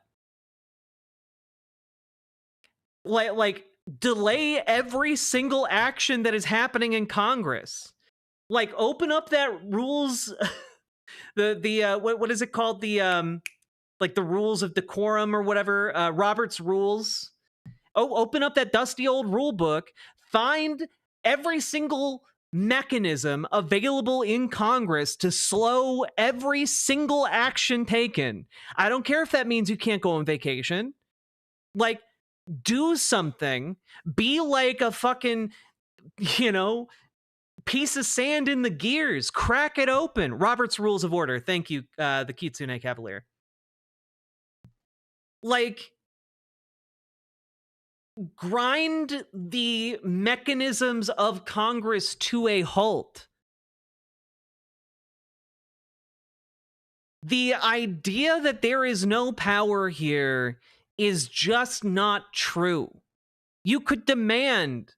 [SPEAKER 11] Delay every single action that is happening in Congress. Open up that rules, what is it called? The rules of decorum or whatever, Robert's rules. Open up that dusty old rule book, find every single mechanism available in Congress to slow every single action taken. I don't care if that means you can't go on vacation. Do something. Be like a fucking, piece of sand in the gears. Crack it open. Robert's Rules of Order. Thank you, the Kitsune Cavalier. Grind the mechanisms of Congress to a halt. The idea that there is no power here is just not true. You could demand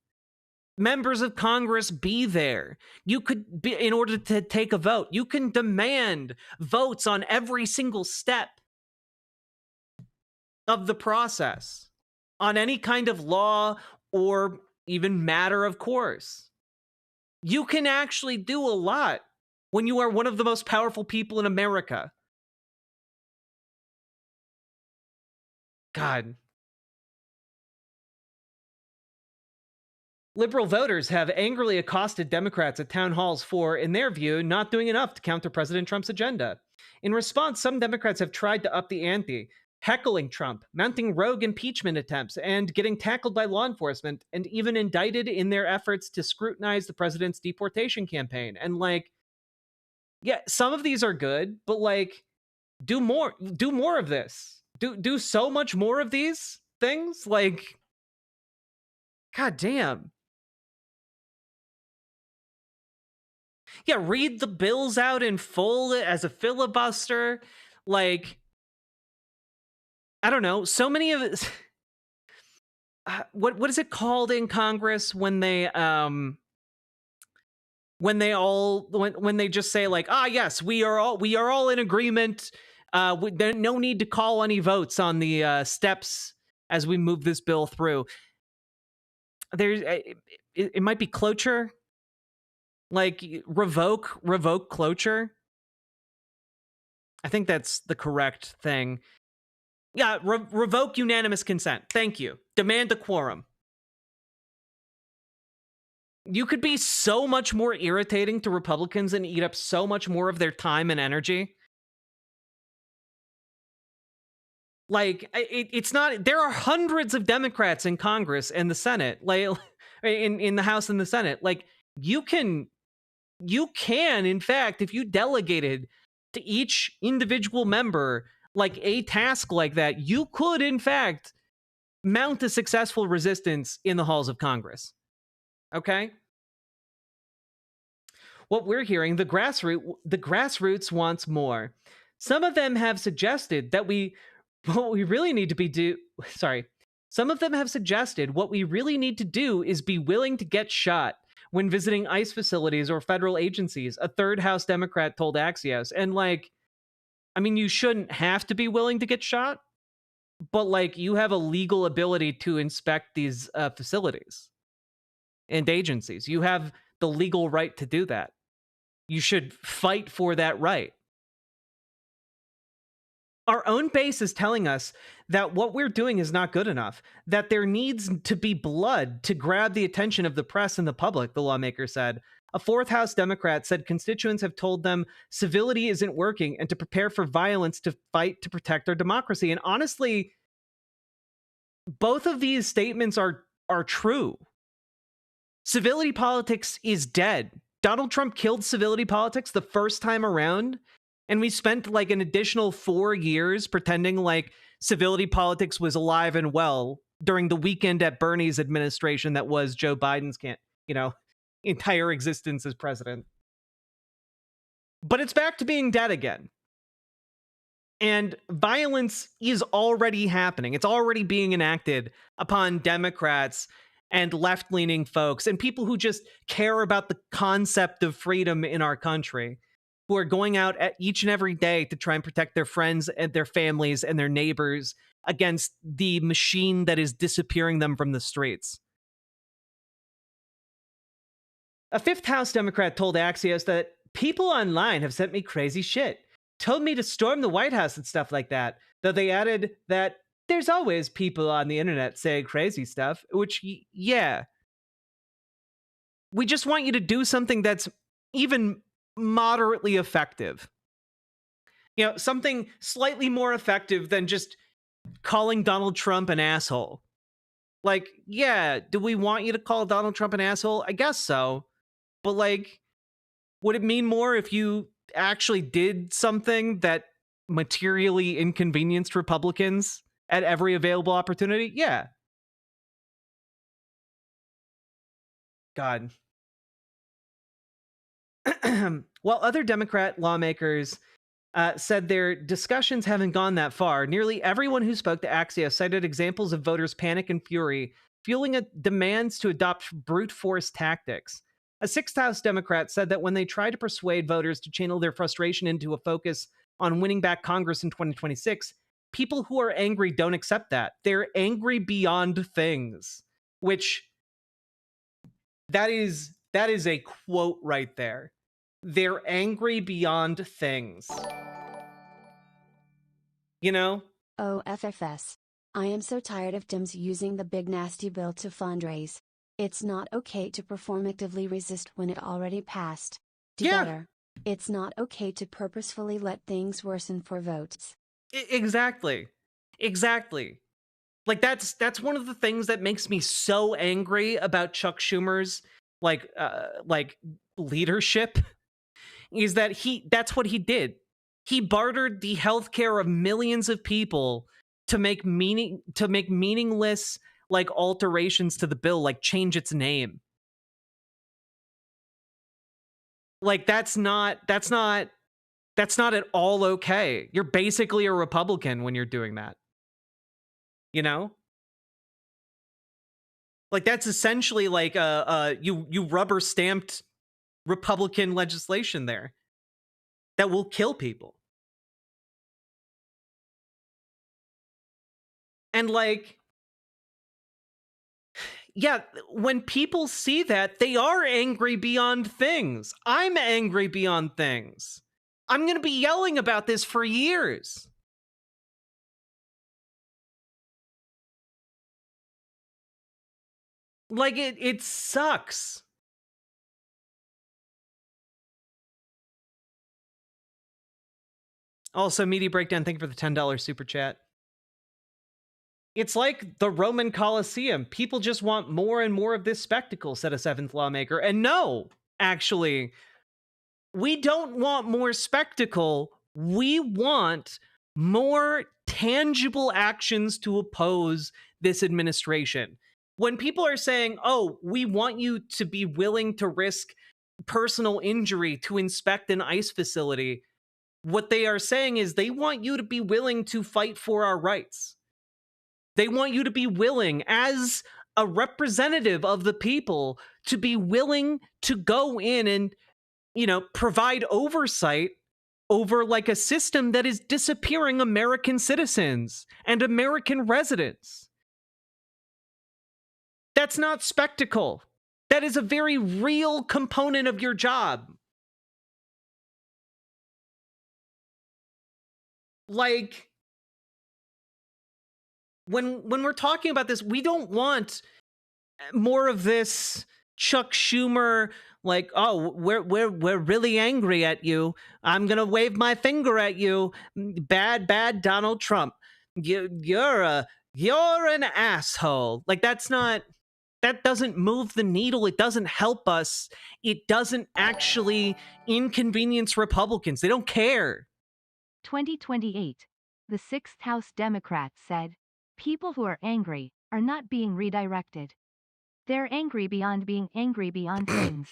[SPEAKER 11] members of Congress be there. You could be, in order to take a vote, you can demand votes on every single step of the process, on any kind of law or even matter of course. You can actually do a lot when you are one of the most powerful people in America. God. Liberal voters have angrily accosted Democrats at town halls for, in their view, not doing enough to counter President Trump's agenda. In response, some Democrats have tried to up the ante, heckling Trump, mounting rogue impeachment attempts, and getting tackled by law enforcement, and even indicted in their efforts to scrutinize the president's deportation campaign. And like, yeah, some of these are good, but like, do more of this. Do so much more of these things. Like, god damn. Yeah, read the bills out in full as a filibuster. Like, I don't know. So many of it. What is it called in Congress when they just say like, yes, we are all in agreement. There's no need to call any votes on the steps as we move this bill through. There's it might be cloture. Like revoke cloture. I think that's the correct thing. Yeah, revoke unanimous consent. Thank you. Demand a quorum. You could be so much more irritating to Republicans and eat up so much more of their time and energy. Like, it's not... There are hundreds of Democrats in Congress and the Senate, like in the House and the Senate. Like, you can, in fact, if you delegated to each individual member like a task like that, you could, in fact, mount a successful resistance in the halls of Congress. Okay? What we're hearing, the grassroots wants more. Some of them have suggested that what we really need to do is be willing to get shot when visiting ICE facilities or federal agencies, a third House Democrat told Axios. And like, I mean, you shouldn't have to be willing to get shot, but like, you have a legal ability to inspect these facilities and agencies. You have the legal right to do that. You should fight for that right. Our own base is telling us that what we're doing is not good enough, that there needs to be blood to grab the attention of the press and the public, the lawmaker said. A fourth House Democrat said constituents have told them civility isn't working and to prepare for violence to fight to protect our democracy. And honestly, both of these statements are true. Civility politics is dead. Donald Trump killed civility politics the first time around. And we spent like an additional 4 years pretending like civility politics was alive and well during the weekend at Bernie's administration that was Joe Biden's entire existence as president. But it's back to being dead again. And violence is already happening. It's already being enacted upon Democrats and left-leaning folks and people who just care about the concept of freedom in our country, who are going out each and every day to try and protect their friends and their families and their neighbors against the machine that is disappearing them from the streets. A fifth House Democrat told Axios that people online have sent me crazy shit, told me to storm the White House and stuff like that, though they added that there's always people on the internet saying crazy stuff, which, yeah. We just want you to do something that's even moderately effective. Something slightly more effective than just calling Donald Trump an asshole. Like, yeah, do we want you to call Donald Trump an asshole? I guess so. But like, would it mean more if you actually did something that materially inconvenienced Republicans at every available opportunity? Yeah. God. While other Democrat lawmakers said their discussions haven't gone that far, nearly everyone who spoke to Axios cited examples of voters' panic and fury, fueling demands to adopt brute force tactics. A sixth House Democrat said that when they try to persuade voters to channel their frustration into a focus on winning back Congress in 2026, people who are angry don't accept that. They're angry beyond things, which that is That is a quote right there. They're angry beyond things. You know?
[SPEAKER 1] Oh, FFS. I am so tired of Dems using the big nasty bill to fundraise. It's not okay to performatively resist when it already passed. Do better. It's not okay to purposefully let things worsen for votes.
[SPEAKER 11] Exactly. Like that's one of the things that makes me so angry about Chuck Schumer's like leadership is that that's what he did. He bartered the healthcare of millions of people to make meaningless like alterations to the bill, like change its name. Like that's not at all okay. You're basically a Republican when you're doing that. You know? Like that's essentially like you rubber stamped Republican legislation there that will kill people. And like, yeah, when people see that, they are angry beyond things. I'm angry beyond things. I'm going to be yelling about this for years. Like it sucks. Also, Media Breakdown, thank you for the $10 super chat. It's like the Roman Colosseum. People just want more and more of this spectacle, said a seventh lawmaker. And no, actually, we don't want more spectacle. We want more tangible actions to oppose this administration. When people are saying, oh, we want you to be willing to risk personal injury to inspect an ICE facility, what they are saying is they want you to be willing to fight for our rights. They want you to be willing, as a representative of the people, to be willing to go in and, you know, provide oversight over like a system that is disappearing American citizens and American residents. That's not spectacle. That is a very real component of your job. Like, when we're talking about this, we don't want more of this Chuck Schumer, like, oh, we're really angry at you. I'm gonna wave my finger at you. Bad Donald Trump. You're an asshole. Like that doesn't move the needle. It doesn't help us. It doesn't actually inconvenience Republicans. They don't care.
[SPEAKER 12] 2028. The 6th House Democrats said, people who are angry are not being redirected. They're angry beyond being angry beyond things.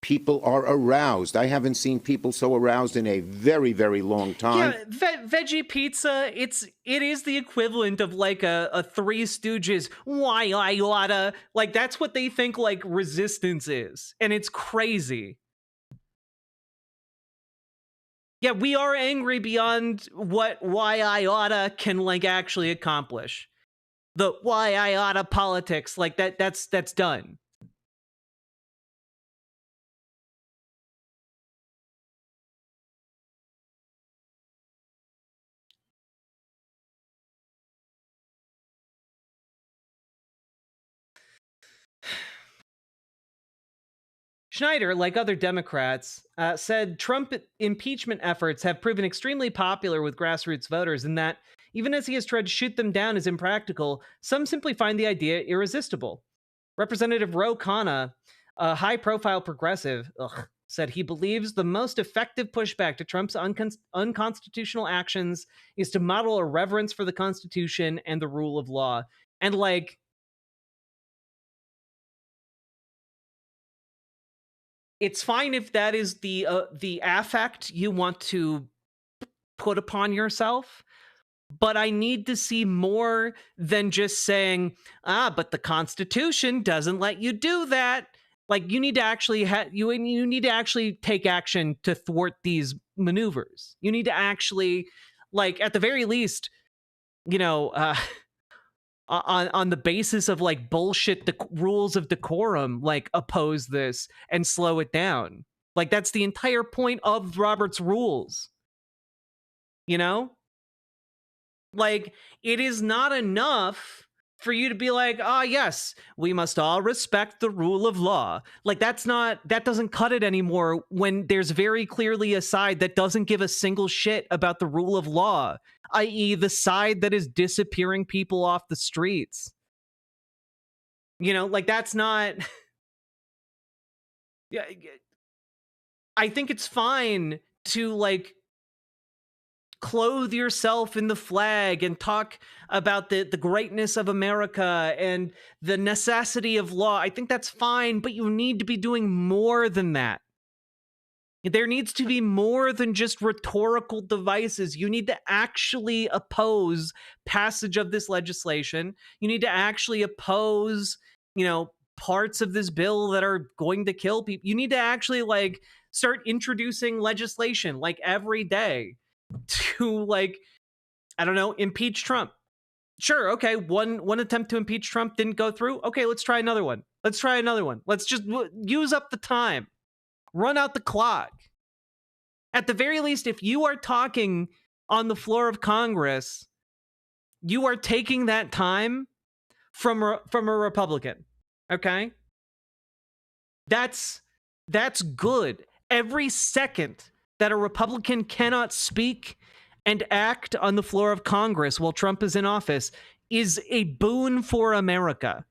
[SPEAKER 21] People are aroused. I haven't seen people so aroused in a very, very long time.
[SPEAKER 11] Yeah, veggie pizza, it is the equivalent of like a Three Stooges, why I oughta, like that's what they think like resistance is. And it's crazy. Yeah, we are angry beyond what why I oughta can like actually accomplish. The why I oughta politics, like that's done. Schneider, like other Democrats, said Trump impeachment efforts have proven extremely popular with grassroots voters, and that even as he has tried to shoot them down as impractical, some simply find the idea irresistible. Representative Ro Khanna, a high-profile progressive, said he believes the most effective pushback to Trump's unconstitutional actions is to model a reverence for the Constitution and the rule of law. And like, it's fine if that is the affect you want to put upon yourself, but I need to see more than just saying, but the Constitution doesn't let you do that. Like, you need to actually you need to actually take action to thwart these maneuvers. You need to actually, like, at the very least, you know, on the basis of like bullshit rules of decorum, like oppose this and slow it down. Like that's the entire point of Robert's rules. You know? Like it is not enough for you to be like, ah, yes, we must all respect the rule of law. Like that doesn't cut it anymore when there's very clearly a side that doesn't give a single shit about the rule of law, i.e. the side that is disappearing people off the streets. You know, like that's not... Yeah, I think it's fine to like clothe yourself in the flag and talk about the greatness of America and the necessity of law. I think that's fine, but you need to be doing more than that. There needs to be more than just rhetorical devices. You need to actually oppose passage of this legislation. You need to actually oppose, you know, parts of this bill that are going to kill people. You need to actually like start introducing legislation like every day to like, I don't know, impeach Trump. Sure, okay, one attempt to impeach Trump didn't go through. Okay, let's try another one. Let's try another one. Let's just use up the time. Run out the clock. At the very least, if you are talking on the floor of Congress, you are taking that time from a Republican. Okay? That's good. Every second that a Republican cannot speak and act on the floor of Congress while Trump is in office is a boon for America.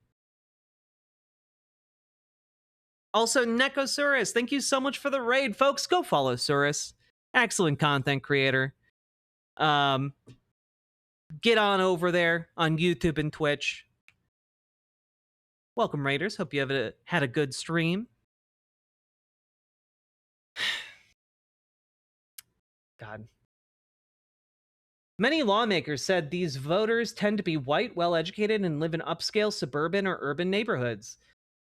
[SPEAKER 11] Also, Nekosaurus, thank you so much for the raid. Folks, go follow Saurus. Excellent content creator. Get on over there on YouTube and Twitch. Welcome, Raiders. Hope you have had a good stream. God. Many lawmakers said these voters tend to be white, well-educated, and live in upscale suburban or urban neighborhoods.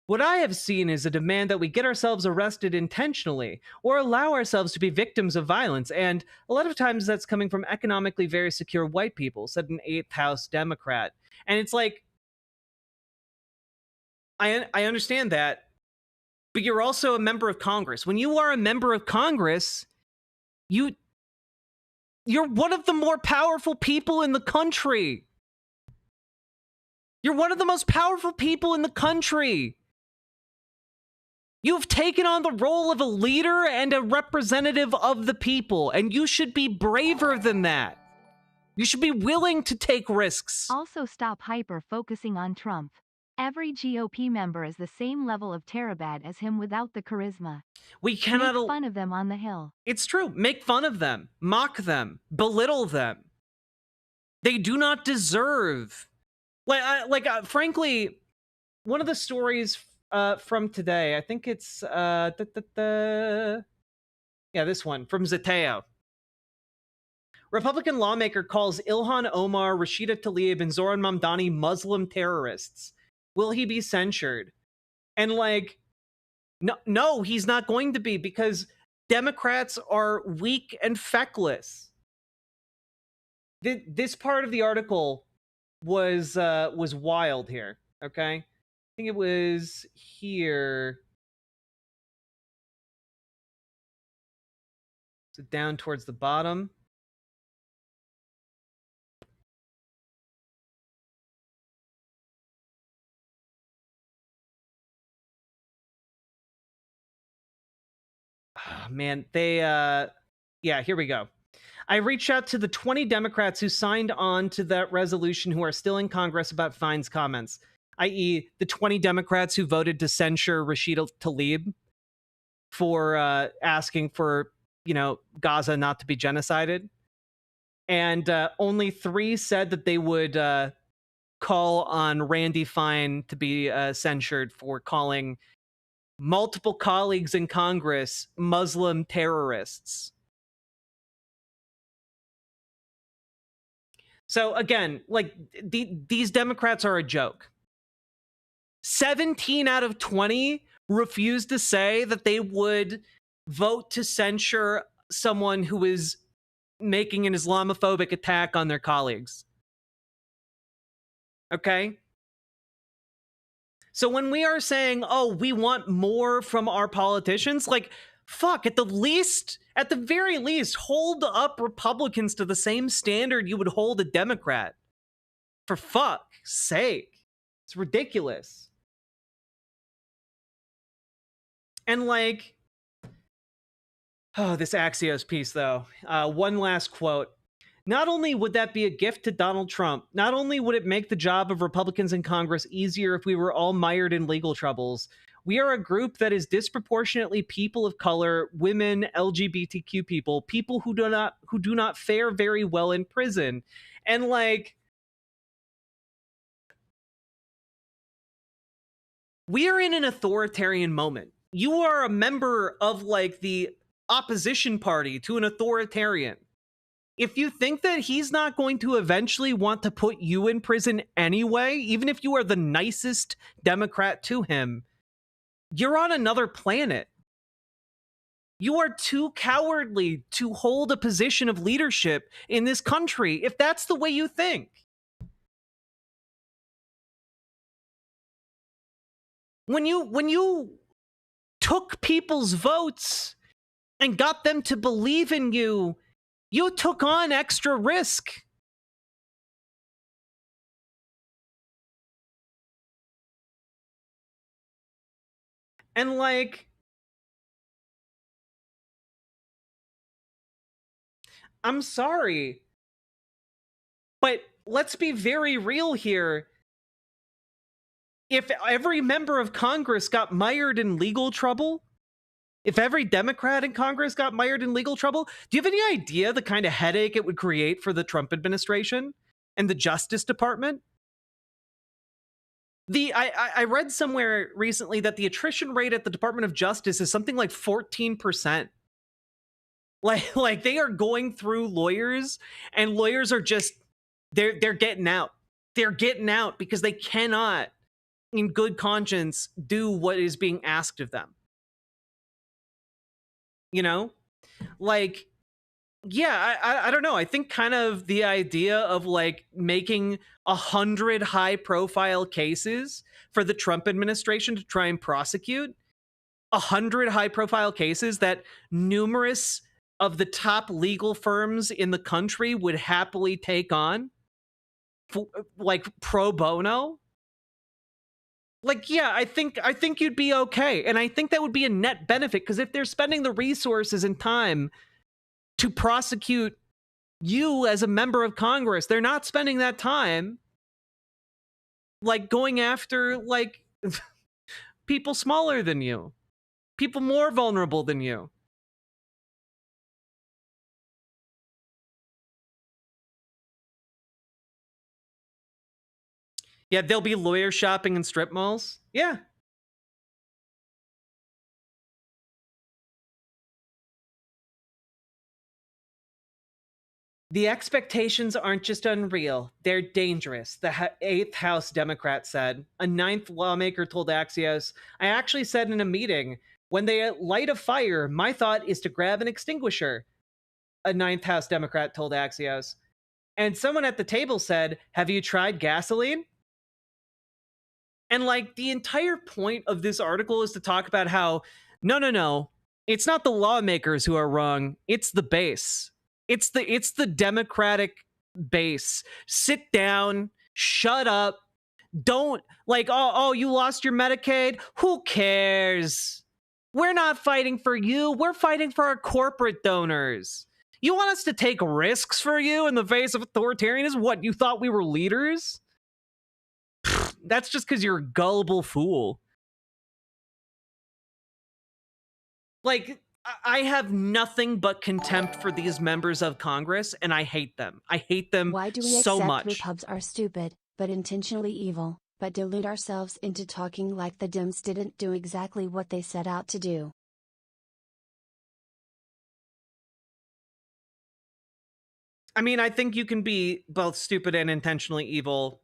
[SPEAKER 11] What I have seen is a demand that we get ourselves arrested intentionally or allow ourselves to be victims of violence, and a lot of times that's coming from economically very secure white people, said an 8th House Democrat. And it's like, I understand that, but you're also a member of Congress. When you are a member of Congress, you're one of the more powerful people in the country. You're one of the most powerful people in the country. You've taken on the role of a leader and a representative of the people, and you should be braver than that. You should be willing to take risks.
[SPEAKER 12] Also, stop hyper-focusing on Trump. Every GOP member is the same level of terabad as him without the charisma.
[SPEAKER 11] We cannot
[SPEAKER 12] make fun of them on the Hill.
[SPEAKER 11] It's true. Make fun of them, mock them, belittle them. They do not deserve. Frankly, one of the stories from today, I think it's this one from Zateo. Republican lawmaker calls Ilhan Omar, Rashida Tlaib, and Zoran Mandani Muslim terrorists. Will he be censured? And like, no, he's not going to be, because Democrats are weak and feckless. This part of the article was wild here. Okay, I think it was here. So down towards the bottom. Oh, man, here we go. I reached out to the 20 Democrats who signed on to that resolution who are still in Congress about Fine's comments, i.e. the 20 Democrats who voted to censure Rashida Tlaib for asking for, Gaza not to be genocided. And only 3 said that they would call on Randy Fine to be censured for calling multiple colleagues in Congress Muslim terrorists. So again, like these Democrats are a joke. 17 out of 20 refused to say that they would vote to censure someone who is making an Islamophobic attack on their colleagues. Okay? So when we are saying, oh, we want more from our politicians, like, fuck, at the very least, hold up Republicans to the same standard you would hold a Democrat. For fuck's sake. It's ridiculous. And like, oh, this Axios piece, though. One last quote. Not only would that be a gift to Donald Trump, not only would it make the job of Republicans in Congress easier if we were all mired in legal troubles, we are a group that is disproportionately people of color, women, LGBTQ people who do not fare very well in prison. And like, we are in an authoritarian moment. You are a member of like the opposition party to an authoritarian. If you think that he's not going to eventually want to put you in prison anyway, even if you are the nicest Democrat to him, you're on another planet. You are too cowardly to hold a position of leadership in this country, if that's the way you think. When you took people's votes and got them to believe in you, you took on extra risk. And like, I'm sorry, but let's be very real here. If every member of Congress got mired in legal trouble, if every Democrat in Congress got mired in legal trouble, do you have any idea the kind of headache it would create for the Trump administration and the Justice Department? I read somewhere recently that the attrition rate at the Department of Justice is something like 14%. Like they are going through lawyers, and lawyers are just they're getting out. They're getting out because they cannot, in good conscience, do what is being asked of them. You know, like, yeah, I don't know. I think kind of the idea of like making 100 high profile cases for the Trump administration to try and prosecute 100 high profile cases that numerous of the top legal firms in the country would happily take on, like pro bono. Like, yeah, I think you'd be okay. And I think that would be a net benefit, because if they're spending the resources and time to prosecute you as a member of Congress, they're not spending that time like going after like people smaller than you, people more vulnerable than you. Yeah, they'll be lawyer shopping in strip malls. Yeah. The expectations aren't just unreal, they're dangerous, the eighth House Democrat said. A ninth lawmaker told Axios, I actually said in a meeting, when they light a fire, my thought is to grab an extinguisher. A ninth House Democrat told Axios. And someone at the table said, have you tried gasoline? And like, the entire point of this article is to talk about how, no, it's not the lawmakers who are wrong, it's the base. It's the Democratic base. Sit down, shut up. Don't like, oh, you lost your Medicaid? Who cares? We're not fighting for you. We're fighting for our corporate donors. You want us to take risks for you in the face of authoritarianism? What, you thought we were leaders? That's just because you're a gullible fool. Like, I have nothing but contempt for these members of Congress, and I hate them. I hate them so much.
[SPEAKER 1] Why do we accept Repubs are stupid, but intentionally evil, but delude ourselves into talking like the Dems didn't do exactly what they set out to do?
[SPEAKER 11] I mean, I think you can be both stupid and intentionally evil.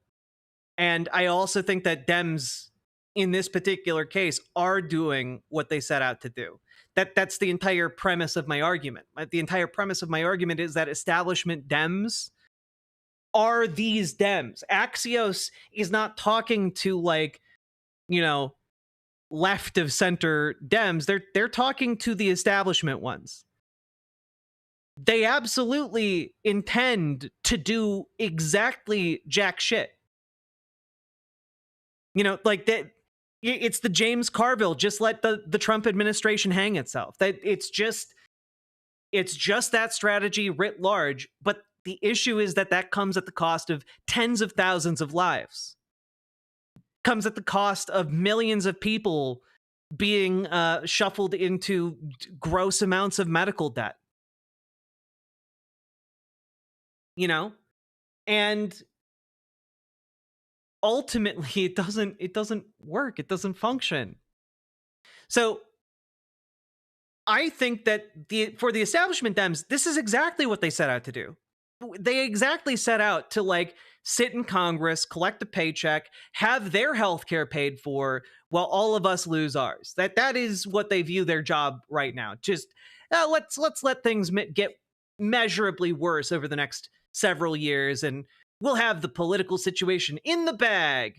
[SPEAKER 11] And I also think that Dems, in this particular case, are doing what they set out to do. That's the entire premise of my argument. The entire premise of my argument is that establishment Dems are these Dems. Axios is not talking to, like, you know, left of center Dems. They're talking to the establishment ones. They absolutely intend to do exactly jack shit. You know, like that. It's the James Carville, just let the Trump administration hang itself. That it's just that strategy writ large. But the issue is that comes at the cost of tens of thousands of lives. Comes at the cost of millions of people being shuffled into gross amounts of medical debt. You know, and ultimately it doesn't work. It doesn't function. So I think that for the establishment Dems, this is exactly what they set out to do. They exactly set out to, like, sit in Congress, collect a paycheck, have their health care paid for, while all of us lose ours. That is what they view their job right now. Just let's let things get measurably worse over the next several years, and we'll have the political situation in the bag.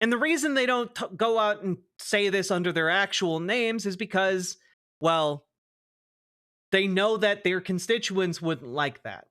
[SPEAKER 11] And the reason they don't go out and say this under their actual names is because, well, they know that their constituents wouldn't like that.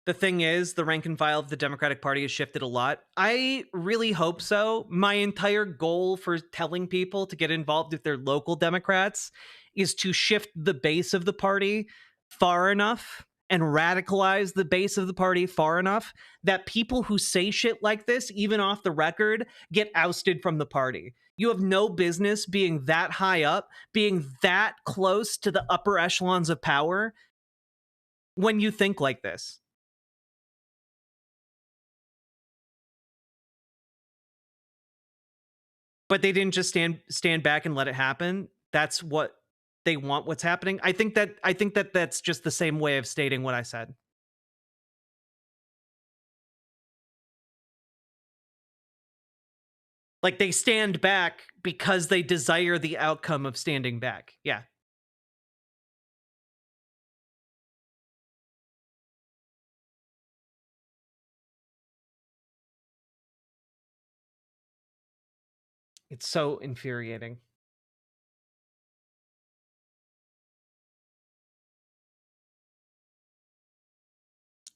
[SPEAKER 11] The thing is, the rank and file of the Democratic Party has shifted a lot. I really hope so. My entire goal for telling people to get involved with their local Democrats is to shift the base of the party far enough and radicalize the base of the party far enough that people who say shit like this, even off the record, get ousted from the party. You have no business being that high up, being that close to the upper echelons of power when you think like this. But they didn't just stand back and let it happen. That's what they want. What's happening? I think that that's just the same way of stating what I said. Like, they stand back because they desire the outcome of standing back. Yeah. It's so infuriating.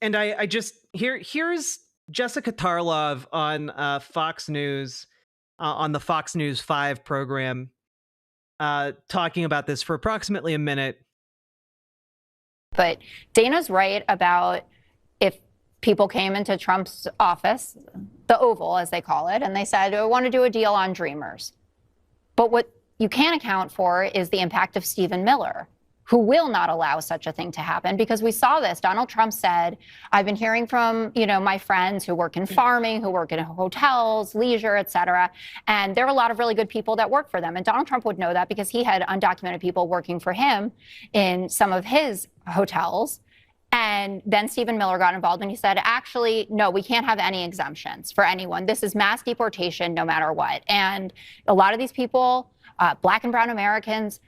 [SPEAKER 11] And I just here's Jessica Tarlov on Fox News, on the Fox News 5 program, talking about this for approximately a minute.
[SPEAKER 4] But Dana's right about if people came into Trump's office, the Oval, as they call it, and they said, I want to do a deal on Dreamers. But what you can't account for is the impact of Stephen Miller, who will not allow such a thing to happen, because we saw this. Donald Trump said, I've been hearing from, my friends who work in farming, who work in hotels, leisure, et cetera. And there are a lot of really good people that work for them. And Donald Trump would know that because he had undocumented people working for him in some of his hotels. And then Stephen Miller got involved and he said, actually, no, we can't have any exemptions for anyone. This is mass deportation no matter what. And a lot of these people, Black and brown Americans,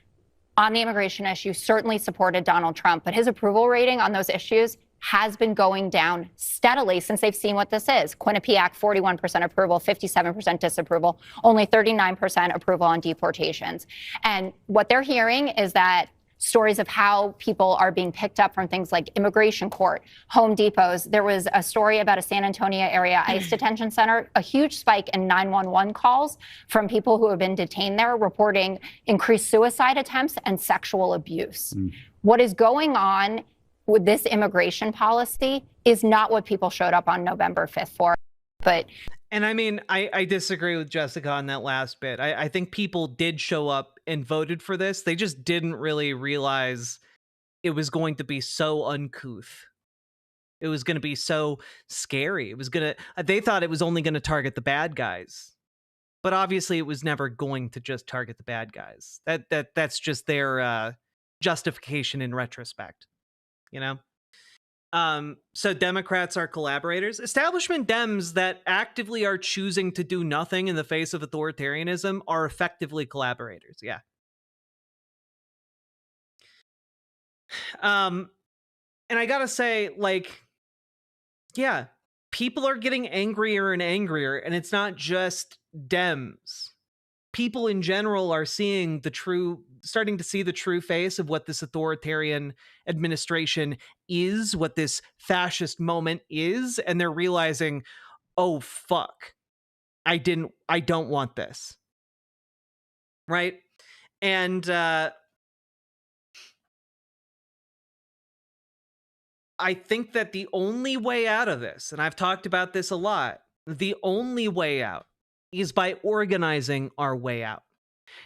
[SPEAKER 4] on the immigration issue, certainly supported Donald Trump. But his approval rating on those issues has been going down steadily since they've seen what this is. Quinnipiac, 41% approval, 57% disapproval, only 39% approval on deportations. And what they're hearing is that stories of how people are being picked up from things like immigration court, Home Depots. There was a story about a San Antonio area ICE detention center, a huge spike in 911 calls from people who have been detained there, reporting increased suicide attempts and sexual abuse. What is going on with this immigration policy is not what people showed up on November 5th for.
[SPEAKER 11] And I mean, I disagree with Jessica on that last bit. I think people did show up and voted for this. They just didn't really realize it was going to be so uncouth. It was going to be so scary. They thought it was only going to target the bad guys. But obviously it was never going to just target the bad guys. That's just their justification in retrospect, So Democrats are collaborators. Establishment Dems that actively are choosing to do nothing in the face of authoritarianism are effectively collaborators. Yeah. And I gotta say, like, yeah, people are getting angrier and angrier, and it's not just Dems. People in general are starting to see the true face of what this authoritarian administration is, what this fascist moment is, and they're realizing, oh fuck, I don't want this. Right? And I think that the only way out of this, and I've talked about this a lot, the only way out is by organizing our way out.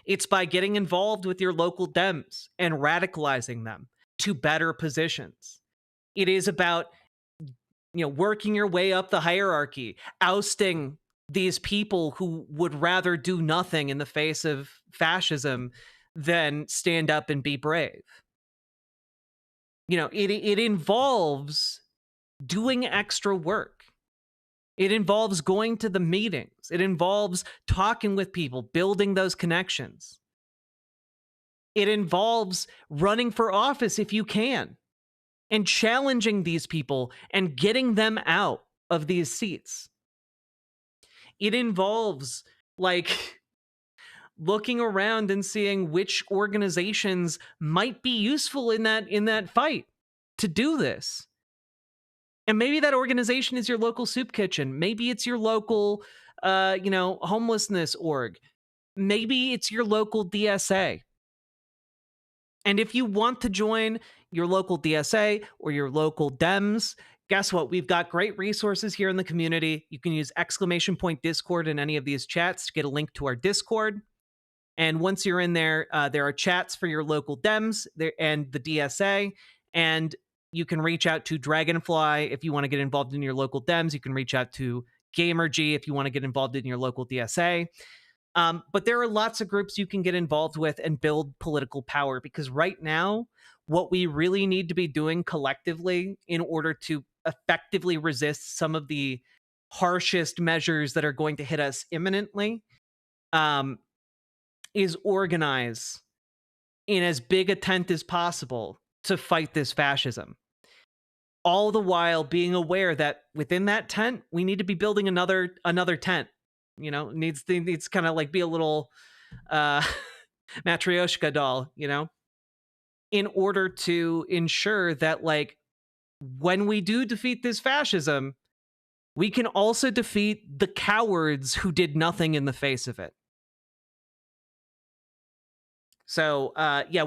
[SPEAKER 11] It's by getting involved with your local Dems and radicalizing them to better positions. It is about, working your way up the hierarchy, ousting these people who would rather do nothing in the face of fascism than stand up and be brave. It involves doing extra work. It involves going to the meetings. It involves talking with people, building those connections. It involves running for office if you can, and challenging these people and getting them out of these seats. It involves, looking around and seeing which organizations might be useful in that fight to do this. And maybe that organization is your local soup kitchen. Maybe it's your local, homelessness org. Maybe it's your local DSA. And if you want to join your local DSA or your local Dems, guess what? We've got great resources here in the community. You can use !Discord in any of these chats to get a link to our Discord. And once you're in there, there are chats for your local Dems and the DSA. And you can reach out to Dragonfly if you want to get involved in your local Dems. You can reach out to GamerG if you want to get involved in your local DSA. But there are lots of groups you can get involved with and build political power, because right now, what we really need to be doing collectively in order to effectively resist some of the harshest measures that are going to hit us imminently is organize in as big a tent as possible to fight this fascism. All the while being aware that within that tent, we need to be building another tent. Needs kind of like be a little Matryoshka doll, in order to ensure that, when we do defeat this fascism, we can also defeat the cowards who did nothing in the face of it. So,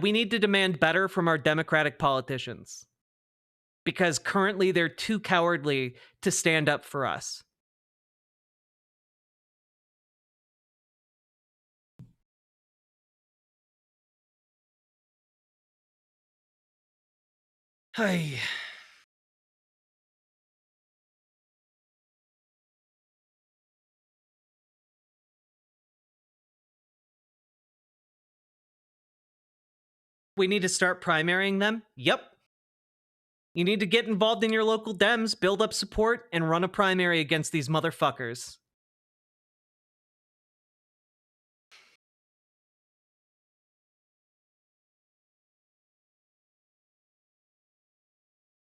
[SPEAKER 11] we need to demand better from our Democratic politicians, because currently they're too cowardly to stand up for us. Hey. We need to start primarying them? Yep. You need to get involved in your local Dems, build up support, and run a primary against these motherfuckers.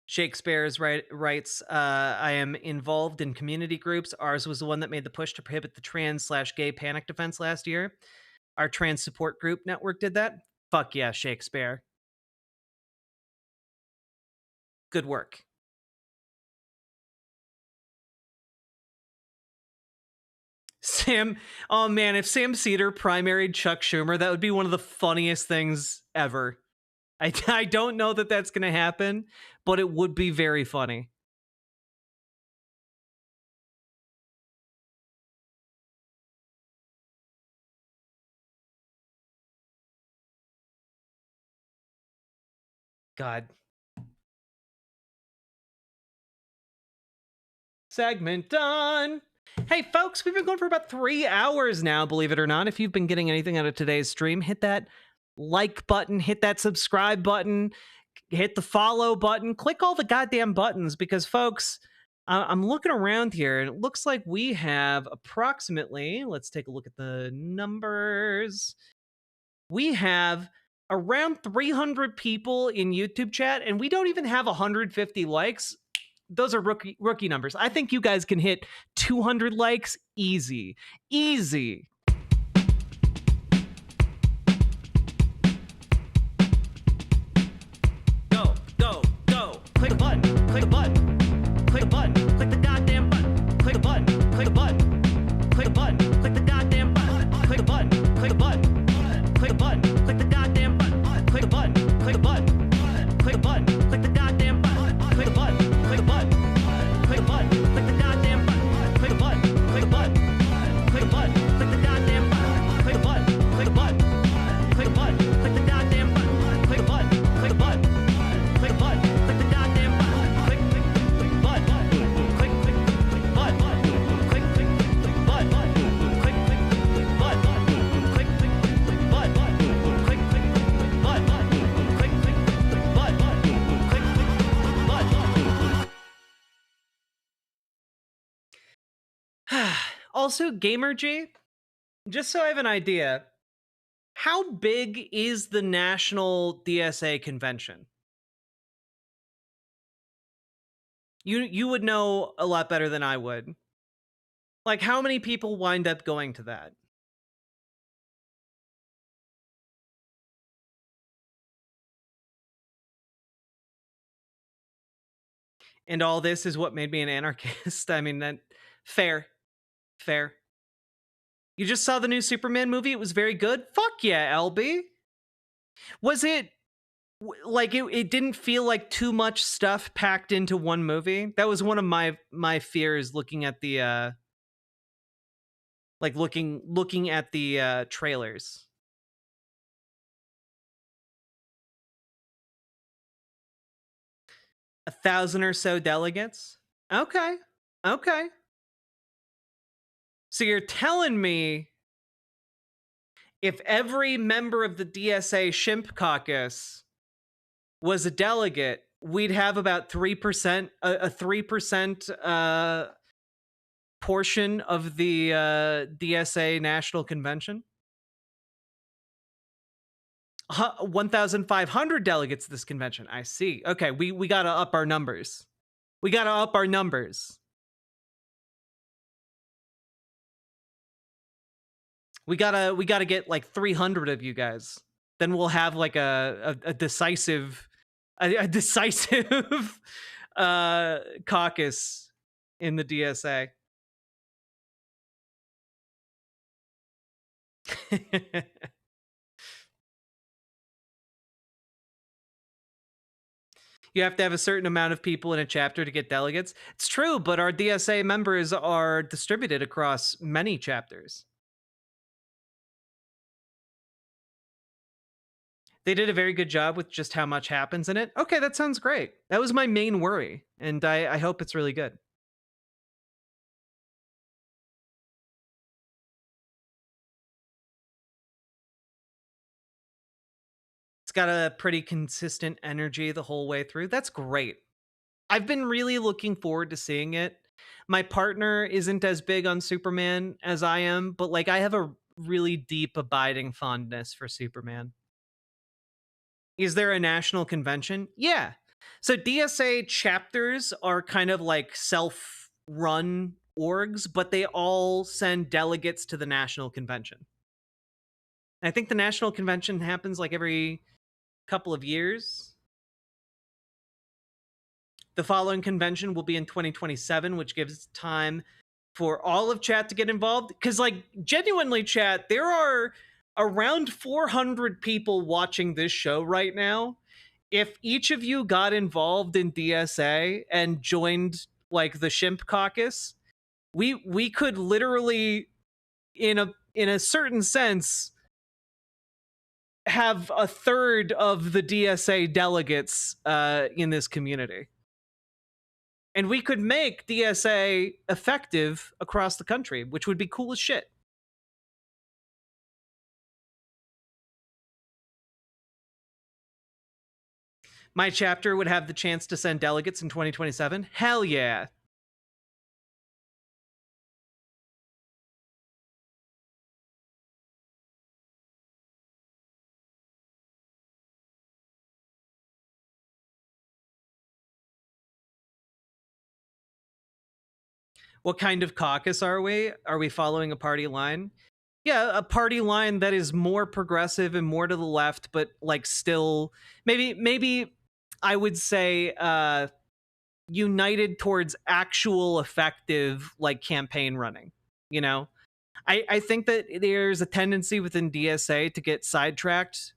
[SPEAKER 11] Shakespeare's writes, I am involved in community groups. Ours was the one that made the push to prohibit the trans/gay panic defense last year. Our trans support group network did that. Fuck yeah, Shakespeare. Good work. Sam, oh man, if Sam Cedar primaried Chuck Schumer, that would be one of the funniest things ever. I don't know that that's going to happen, but it would be very funny. God. Segment done. Hey, folks, we've been going for about 3 hours now, believe it or not. If you've been getting anything out of today's stream, hit that like button, hit that subscribe button, hit the follow button, click all the goddamn buttons, because folks, I'm looking around here and it looks like we have approximately, let's take a look at the numbers. We have around 300 people in YouTube chat, and we don't even have 150 likes. Those are rookie numbers. I think you guys can hit 200 likes easy. Easy. Go, go, go. Click the button. Click the button. Click the button. Click the goddamn button. Click the button. Click the button. Click the button. Click the goddamn button. Click the button. Click the button. Click the button. Click the goddamn button. Click the button. Click the button. Click the button. Click the goddamn button. Click the button. Click the button. Click the button. Click the goddamn button. Click the button. Click the button. Click the button. Click the goddamn button. Click the button. Click the button. Click the button. Click the goddamn button. Click the button. Click the button. Click the button. Click the goddamn button. Click button. Click button. Click button. Click button. Click button. Click Also, GamerG, just so I have an idea, how big is the National DSA convention? You would know a lot better than I would. Like, how many people wind up going to that? And all this is what made me an anarchist. I mean, that fair. Fair. You just saw the new Superman movie. It was very good. Fuck yeah, LB. Was it like it didn't feel like too much stuff packed into one movie? That was one of my fears looking at the looking at the trailers. A 1,000 or so delegates. Okay. Okay. So you're telling me if every member of the DSA Shimp Caucus was a delegate, we'd have about 3%, a 3% portion of the DSA National Convention? 1,500 delegates to this convention. I see. Okay, we got to up our numbers. We got to up our numbers. We gotta get like 300 of you guys. Then we'll have like a decisive caucus in the DSA. You have to have a certain amount of people in a chapter to get delegates. It's true, but our DSA members are distributed across many chapters. They did a very good job with just how much happens in it. Okay, that sounds great. That was my main worry, and I hope it's really good. It's got a pretty consistent energy the whole way through. That's great. I've been really looking forward to seeing it. My partner isn't as big on Superman as I am, but like I have a really deep abiding fondness for Superman. Is there a national convention? Yeah. So DSA chapters are kind of like self-run orgs, but they all send delegates to the national convention. I think the national convention happens like every couple of years. The following convention will be in 2027, which gives time for all of chat to get involved. Because, like, genuinely, chat, there are around 400 people watching this show right now. If each of you got involved in DSA and joined, like, the Shimp Caucus, we could literally, in a certain sense, have a third of the DSA delegates in this community. And we could make DSA effective across the country, which would be cool as shit. My chapter would have the chance to send delegates in 2027? Hell yeah. What kind of caucus are we? Are we following a party line? Yeah, a party line that is more progressive and more to the left, but like still maybe I would say united towards actual effective like campaign running. You know, I think that there's a tendency within DSA to get sidetracked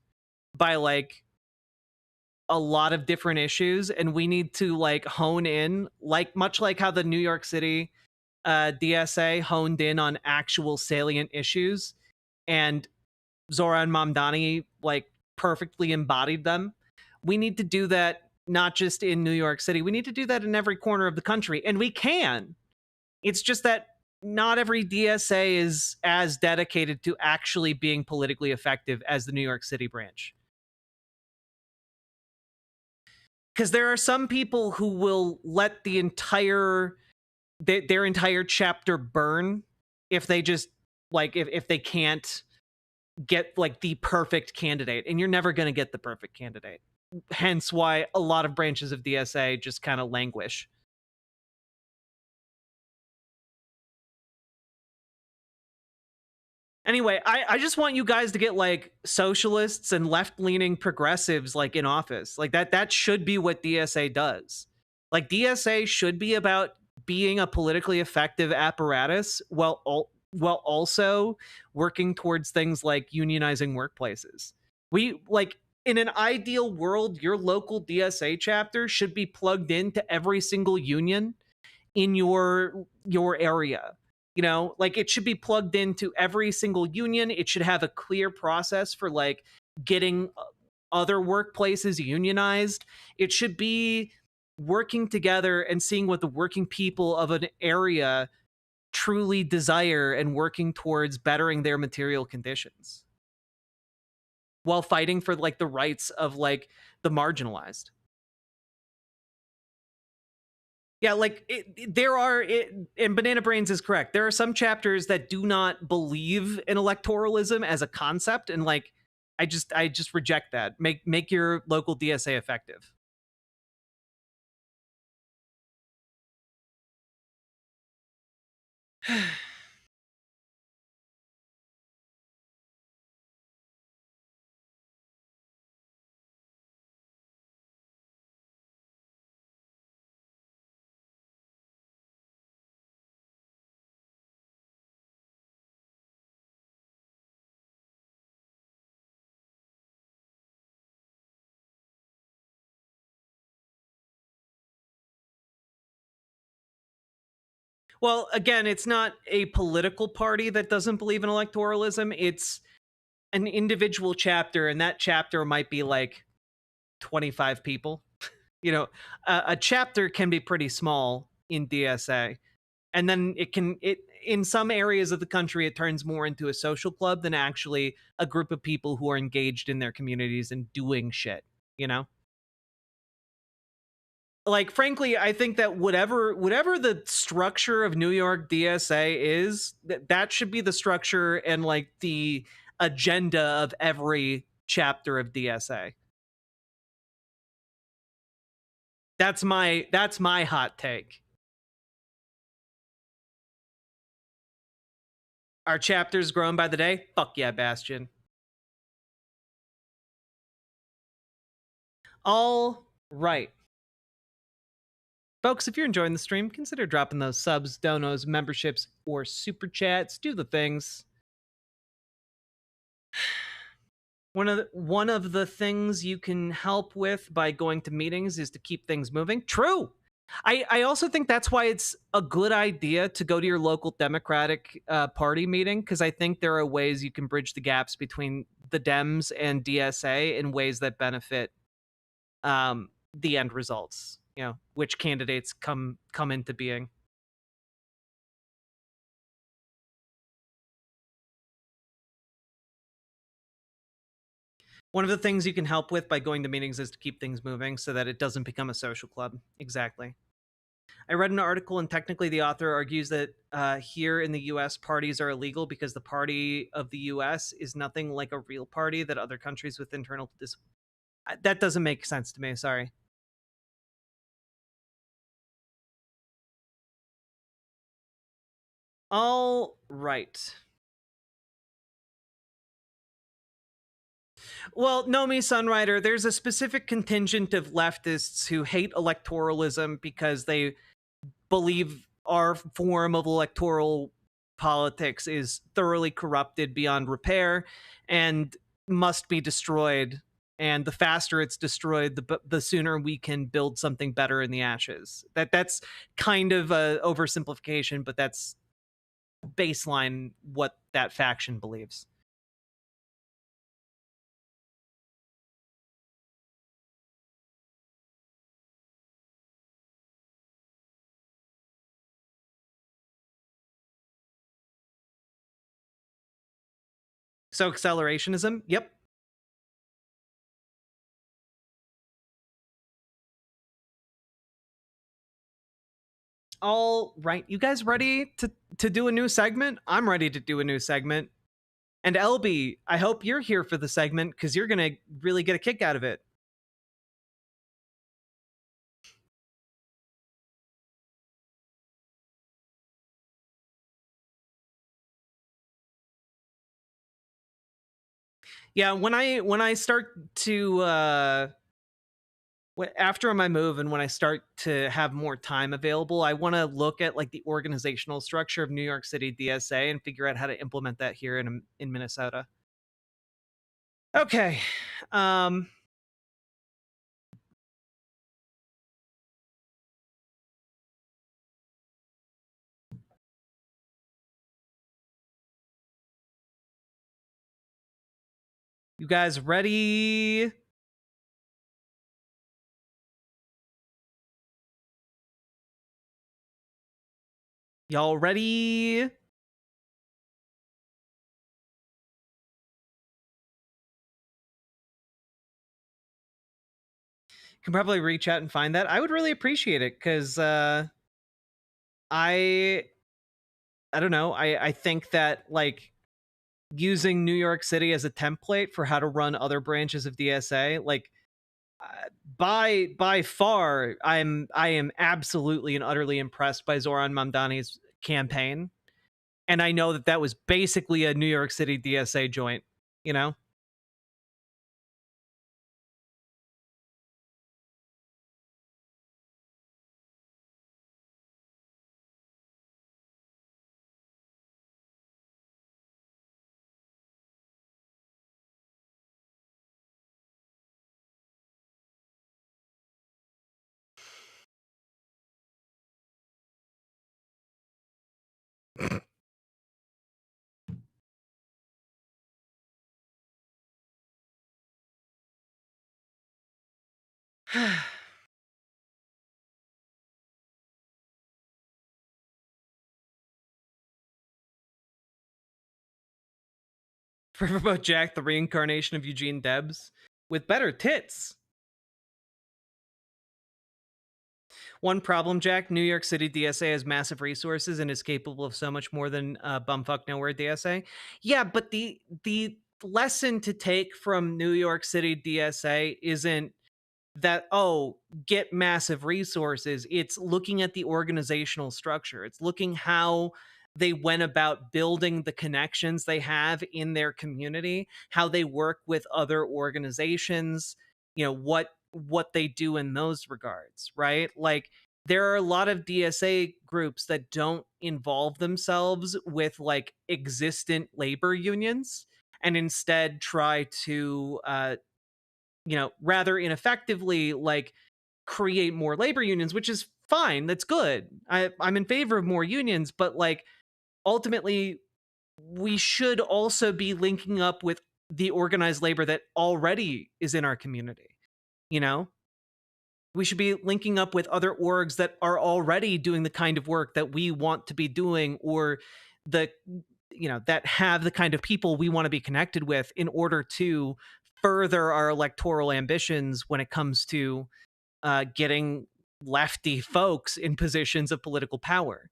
[SPEAKER 11] by like a lot of different issues, and we need to like hone in, like much like how the New York City DSA honed in on actual salient issues, and Zoran Mandani like perfectly embodied them. We need to do that not just in New York City. We need to do that in every corner of the country, and we can. It's just that not every DSA is as dedicated to actually being politically effective as the New York City branch. Because there are some people who will let the entire their entire chapter burn if they just like if they can't get like the perfect candidate, and you're never going to get the perfect candidate. Hence why a lot of branches of DSA just kind of languish. Anyway, I just want you guys to get like socialists and left-leaning progressives like in office. Like that should be what DSA does. Like DSA should be about being a politically effective apparatus while also working towards things like unionizing workplaces. We like in an ideal world, your local DSA chapter should be plugged into every single union in your area. You know, like it should be plugged into every single union. It should have a clear process for like getting other workplaces unionized. It should be working together and seeing what the working people of an area truly desire and working towards bettering their material conditions while fighting for like the rights of like the marginalized. Yeah, like and Banana Brains is correct. There are some chapters that do not believe in electoralism as a concept, and like I just reject that. Make your local DSA effective. Well, again, it's not a political party that doesn't believe in electoralism. It's an individual chapter, and that chapter might be like 25 people. You know, a chapter can be pretty small in DSA, and then it in some areas of the country it turns more into a social club than actually a group of people who are engaged in their communities and doing shit, you know? Like frankly, I think that whatever the structure of New York DSA is, that should be the structure and like the agenda of every chapter of DSA. That's my hot take. Our chapters growing by the day? Fuck yeah, Bastion. All right. Folks, if you're enjoying the stream, consider dropping those subs, donos, memberships, or super chats. Do the things. One of the things you can help with by going to meetings is to keep things moving. True. I also think that's why it's a good idea to go to your local Democratic Party meeting, because I think there are ways you can bridge the gaps between the Dems and DSA in ways that benefit the end results. You know, which candidates come into being. One of the things you can help with by going to meetings is to keep things moving so that it doesn't become a social club. Exactly. I read an article, and technically the author argues that here in the US, parties are illegal because the party of the US is nothing like a real party that other countries with internal... That doesn't make sense to me, sorry. All right. Well, Nomi Sunrider, there's a specific contingent of leftists who hate electoralism because they believe our form of electoral politics is thoroughly corrupted beyond repair and must be destroyed. And the faster it's destroyed, the sooner we can build something better in the ashes. That's kind of a oversimplification, but that's baseline what that faction believes. So accelerationism, yep. All right, you guys ready to do a new segment? I'm ready to do a new segment. And LB, I hope you're here for the segment because you're gonna really get a kick out of it. Yeah, when I start to after my move and when I start to have more time available, I want to look at like the organizational structure of New York City DSA and figure out how to implement that here in Minnesota. Okay. You guys ready? Y'all ready? Can probably reach out and find that. I would really appreciate it because I don't know. I think that like using New York City as a template for how to run other branches of DSA, like by far, I am absolutely and utterly impressed by Zoran Mandani's campaign, and I know that was basically a New York City DSA joint, you know. Riverboat Jack, the reincarnation of Eugene Debs with better tits. One problem, Jack, New York City DSA has massive resources and is capable of so much more than bumfuck nowhere DSA. Yeah, but the lesson to take from New York City DSA isn't that, oh, get massive resources. It's looking at the organizational structure. It's looking how they went about building the connections they have in their community, how they work with other organizations, you know, what they do in those regards, right? Like there are a lot of DSA groups that don't involve themselves with like existent labor unions and instead try to you know, rather ineffectively like create more labor unions, which is fine. That's good. I'm in favor of more unions, but like ultimately we should also be linking up with the organized labor that already is in our community. You know, we should be linking up with other orgs that are already doing the kind of work that we want to be doing, or the, you know, that have the kind of people we want to be connected with in order to further our electoral ambitions when it comes to getting lefty folks in positions of political power.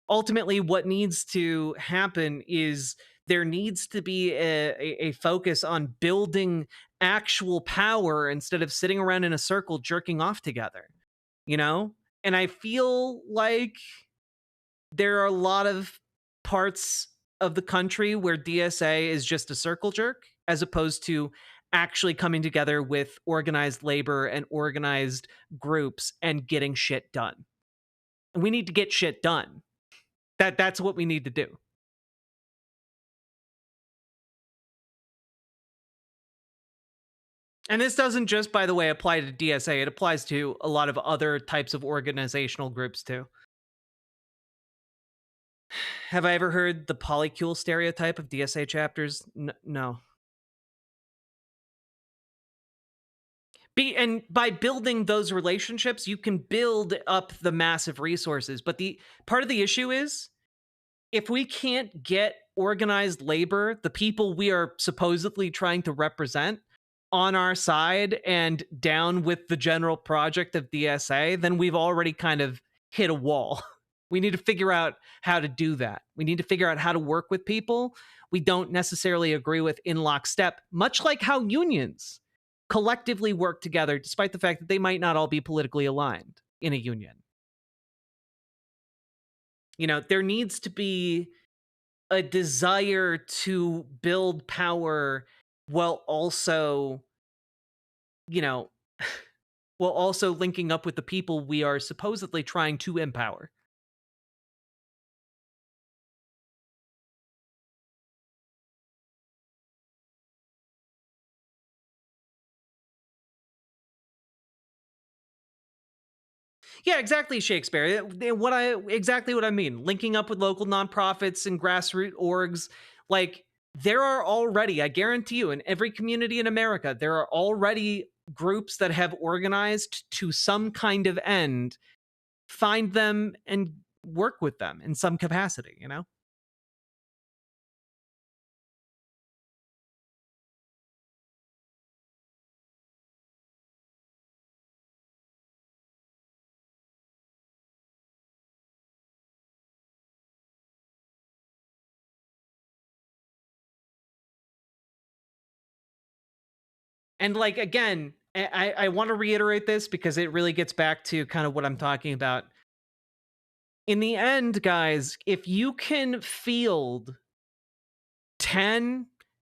[SPEAKER 11] Ultimately, what needs to happen is there needs to be a focus on building actual power instead of sitting around in a circle jerking off together, you know? And I feel like there are a lot of parts of the country where DSA is just a circle jerk, as opposed to actually coming together with organized labor and organized groups and getting shit done. And we need to get shit done. That's what we need to do. And this doesn't just, by the way, apply to DSA. It applies to a lot of other types of organizational groups too. Have I ever heard the polycule stereotype of DSA chapters? No. And by building those relationships, you can build up the massive resources. But the part of the issue is, if we can't get organized labor, the people we are supposedly trying to represent, on our side and down with the general project of DSA, then we've already kind of hit a wall. We need to figure out how to do that. We need to figure out how to work with people we don't necessarily agree with in lockstep, much like how unions collectively work together, despite the fact that they might not all be politically aligned in a union. You know, there needs to be a desire to build power while also, you know, while also linking up with the people we are supposedly trying to empower. Yeah, exactly, Shakespeare. Exactly what I mean. Linking up with local nonprofits and grassroots orgs. Like, there are already, I guarantee you, in every community in America, there are already groups that have organized to some kind of end. Find them and work with them in some capacity, you know? And like, again, I want to reiterate this because it really gets back to kind of what I'm talking about. In the end, guys, if you can field 10,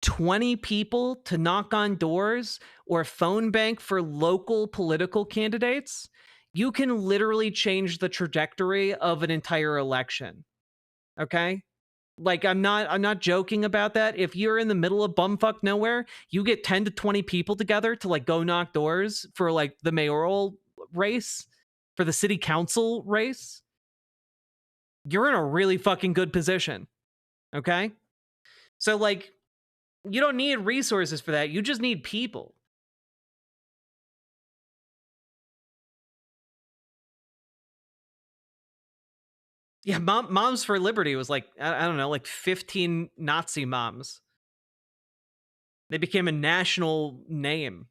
[SPEAKER 11] 20 people to knock on doors or phone bank for local political candidates, you can literally change the trajectory of an entire election. Okay? Like, I'm not joking about that. If you're in the middle of bumfuck nowhere, you get 10 to 20 people together to like go knock doors for like the mayoral race, for the city council race, you're in a really fucking good position. Okay? So like, you don't need resources for that. You just need people. Yeah, Moms for Liberty was like, I don't know, like 15 Nazi moms. They became a national name.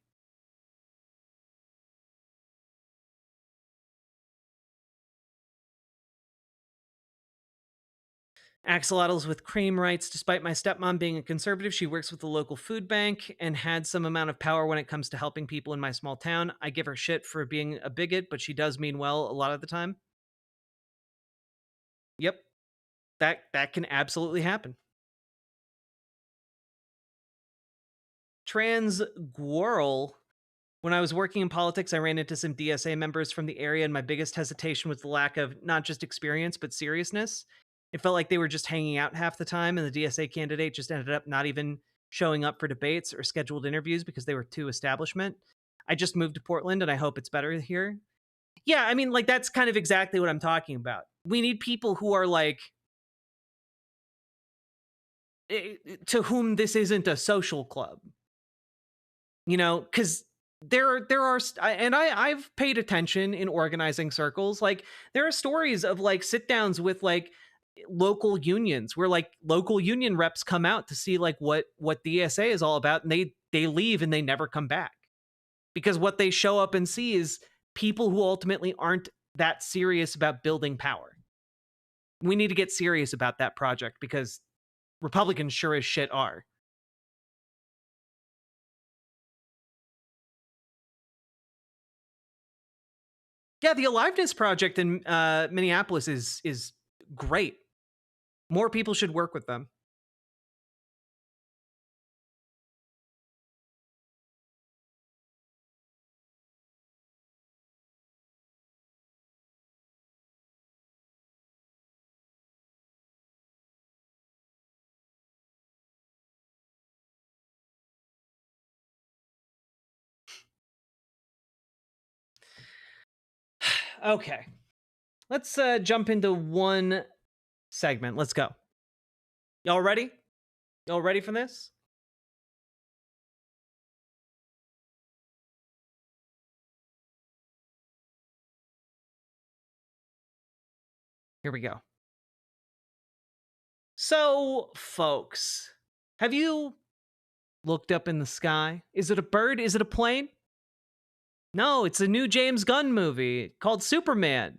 [SPEAKER 11] Axolotls with cream writes, despite my stepmom being a conservative, she works with the local food bank and had some amount of power when it comes to helping people in my small town. I give her shit for being a bigot, but she does mean well a lot of the time. Yep. That can absolutely happen. Trans Guarl. When I was working in politics, I ran into some DSA members from the area, and my biggest hesitation was the lack of not just experience, but seriousness. It felt like they were just hanging out half the time, and the DSA candidate just ended up not even showing up for debates or scheduled interviews because they were too establishment. I just moved to Portland, and I hope it's better here. Yeah, I mean, like, that's kind of exactly what I'm talking about. We need people who are like, to whom this isn't a social club. You know, because there are, and I've paid attention in organizing circles. Like, there are stories of like sit downs with like local unions where like local union reps come out to see like what DSA is all about, and they leave and they never come back. Because what they show up and see is people who ultimately aren't that serious about building power. We need to get serious about that project because Republicans sure as shit are. Yeah, the Aliveness Project in Minneapolis is great. More people should work with them. Okay. Let's jump into one segment. Let's go. Y'all ready? Y'all ready for this? Here we go. So, folks, have you looked up in the sky? Is it a bird? Is it a plane? No, it's a new James Gunn movie called Superman.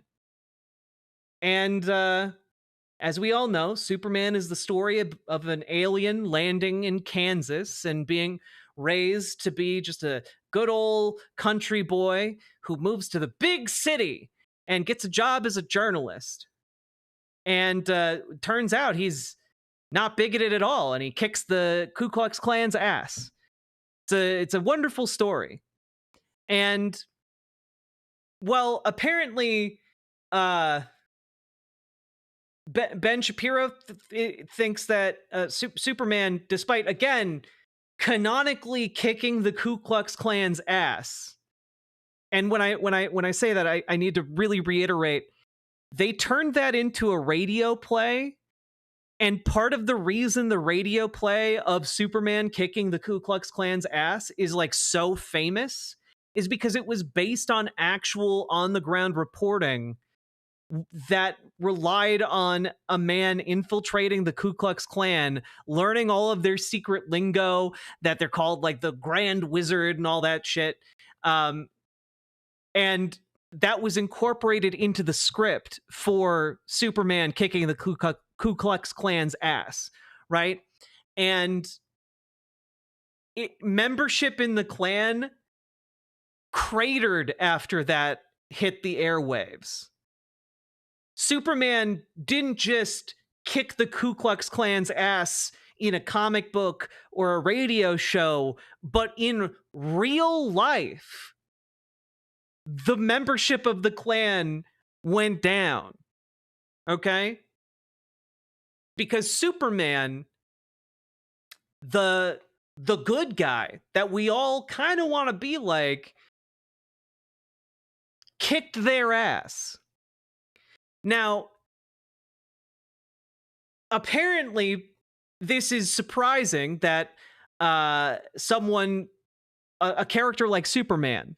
[SPEAKER 11] And as we all know, Superman is the story of an alien landing in Kansas and being raised to be just a good old country boy who moves to the big city and gets a job as a journalist. And turns out he's not bigoted at all, and he kicks the Ku Klux Klan's ass. It's a wonderful story. And, well, apparently, Ben Shapiro thinks that Superman, despite, again, canonically kicking the Ku Klux Klan's ass, and when I say that, I need to really reiterate, they turned that into a radio play, and part of the reason the radio play of Superman kicking the Ku Klux Klan's ass is like so famous is because it was based on actual on-the-ground reporting that relied on a man infiltrating the Ku Klux Klan, learning all of their secret lingo, that they're called like the Grand Wizard and all that shit. And that was incorporated into the script for Superman kicking the Ku Klux Klan's ass, right? And membership in the Klan cratered after that hit the airwaves. Superman didn't just kick the Ku Klux Klan's ass in a comic book or a radio show, but in real life, the membership of the Klan went down. Okay? Because Superman, the good guy that we all kind of want to be like, kicked their ass. Now, apparently, this is surprising that someone, a character like Superman,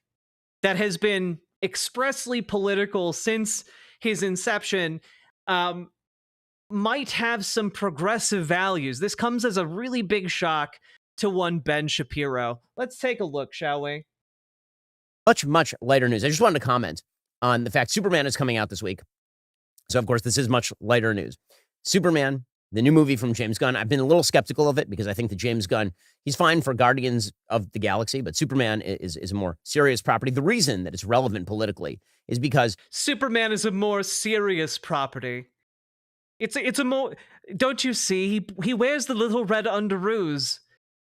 [SPEAKER 11] that has been expressly political since his inception, might have some progressive values. This comes as a really big shock to one Ben Shapiro. Let's take a look, shall we?
[SPEAKER 5] Much lighter news. I just wanted to comment on the fact Superman is coming out this week. So, of course, this is much lighter news. Superman, the new movie from James Gunn. I've been a little skeptical of it because I think that James Gunn, he's fine for Guardians of the Galaxy, but Superman is a more serious property. The reason that it's relevant politically is because
[SPEAKER 11] Superman is a more serious property. It's a more, don't you see? He wears the little red underoos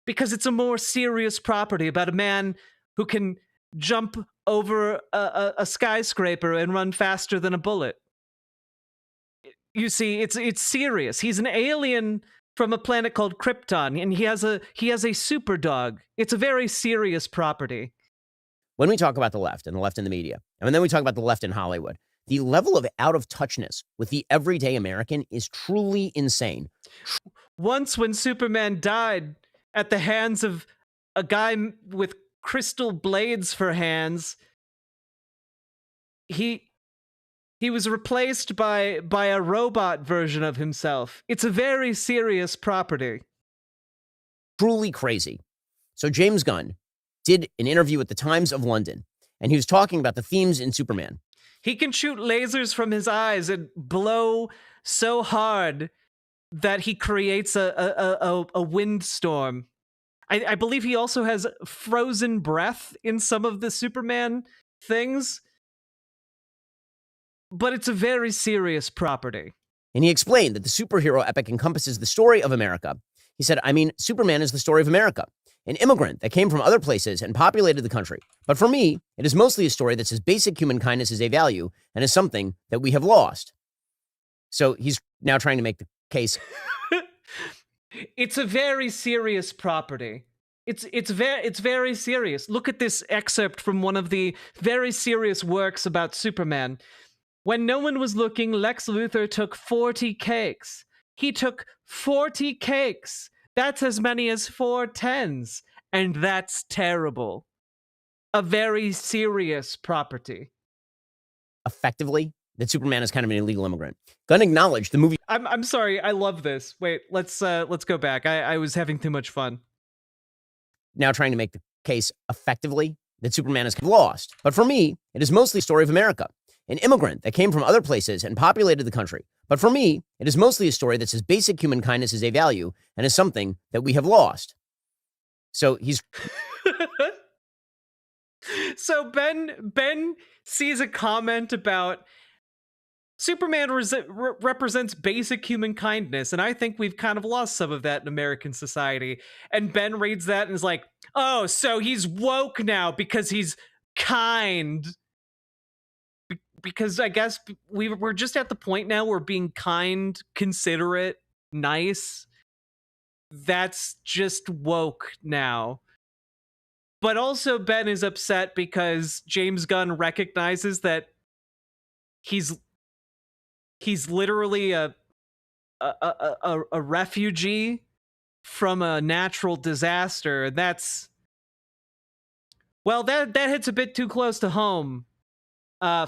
[SPEAKER 11] because it's a more serious property about a man who can jump over a skyscraper and run faster than a bullet. You see, it's serious. He's an alien from a planet called Krypton, and he has a super dog. It's a very serious property.
[SPEAKER 5] When we talk about the left and the media, and then we talk about the left in Hollywood, the level of out-of-touchness with the everyday American is truly insane.
[SPEAKER 11] Once when Superman died at the hands of a guy with crystal blades for hands, he was replaced by a robot version of himself. It's a very serious property.
[SPEAKER 5] Truly crazy. So James Gunn did an interview with the Times of London, and he was talking about the themes in Superman.
[SPEAKER 11] He can shoot lasers from his eyes and blow so hard that he creates a windstorm. I believe he also has frozen breath in some of the Superman things, but it's a very serious property.
[SPEAKER 5] And he explained that the superhero epic encompasses the story of America. He said, I mean, Superman is the story of America, an immigrant that came from other places and populated the country. But for me, it is mostly a story that says basic human kindness is a value and is something that we have lost. So he's now trying to make the case.
[SPEAKER 11] It's a very serious property. It's very serious. Look at this excerpt from one of the very serious works about Superman. When no one was looking, Lex Luthor took 40 cakes. He took 40 cakes. That's as many as 4 tens. And that's terrible. A very serious property.
[SPEAKER 5] Effectively, that Superman is kind of an illegal immigrant. Gunn acknowledged the movie.
[SPEAKER 11] I'm sorry, I love this. Wait, let's go back. I was having too much fun.
[SPEAKER 5] Now trying to make the case effectively that Superman is lost. But for me, it is mostly a story of America, an immigrant that came from other places and populated the country. But for me, it is mostly a story that says basic human kindness is a value and is something that we have lost. So he's...
[SPEAKER 11] So Ben sees a comment about Superman represents basic human kindness, and I think we've kind of lost some of that in American society. And Ben reads that and is like, oh, so he's woke now because he's kind. Because I guess we're just at the point now where being kind, considerate, nice, that's just woke now. But also Ben is upset because James Gunn recognizes that he's literally a refugee from a natural disaster. That's, well, that hits a bit too close to home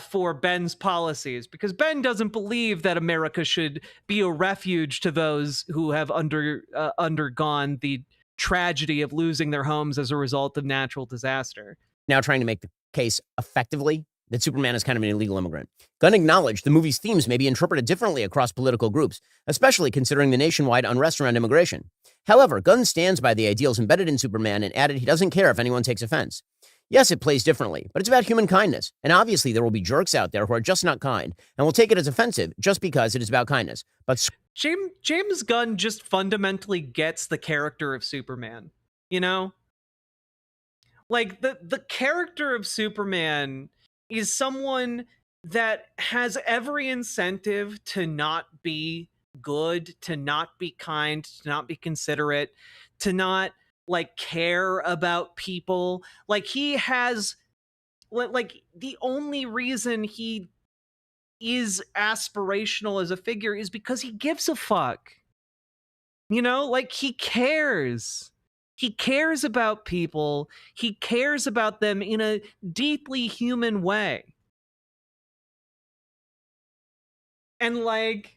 [SPEAKER 11] for Ben's policies, because Ben doesn't believe that America should be a refuge to those who have undergone the tragedy of losing their homes as a result of natural disaster.
[SPEAKER 5] Now trying to make the case effectively that Superman is kind of an illegal immigrant. Gunn acknowledged the movie's themes may be interpreted differently across political groups, especially considering the nationwide unrest around immigration. However, Gunn stands by the ideals embedded in Superman and added he doesn't care if anyone takes offense. Yes, it plays differently, but it's about human kindness, and obviously there will be jerks out there who are just not kind and will take it as offensive just because it is about kindness. But
[SPEAKER 11] James Gunn just fundamentally gets the character of Superman, you know? Like, the character of Superman is someone that has every incentive to not be good, to not be kind, to not be considerate, to not, like, care about people. Like, he has, like, the only reason he is aspirational as a figure is because he gives a fuck. You know, like, he cares. He cares about people. He cares about them in a deeply human way. And, like,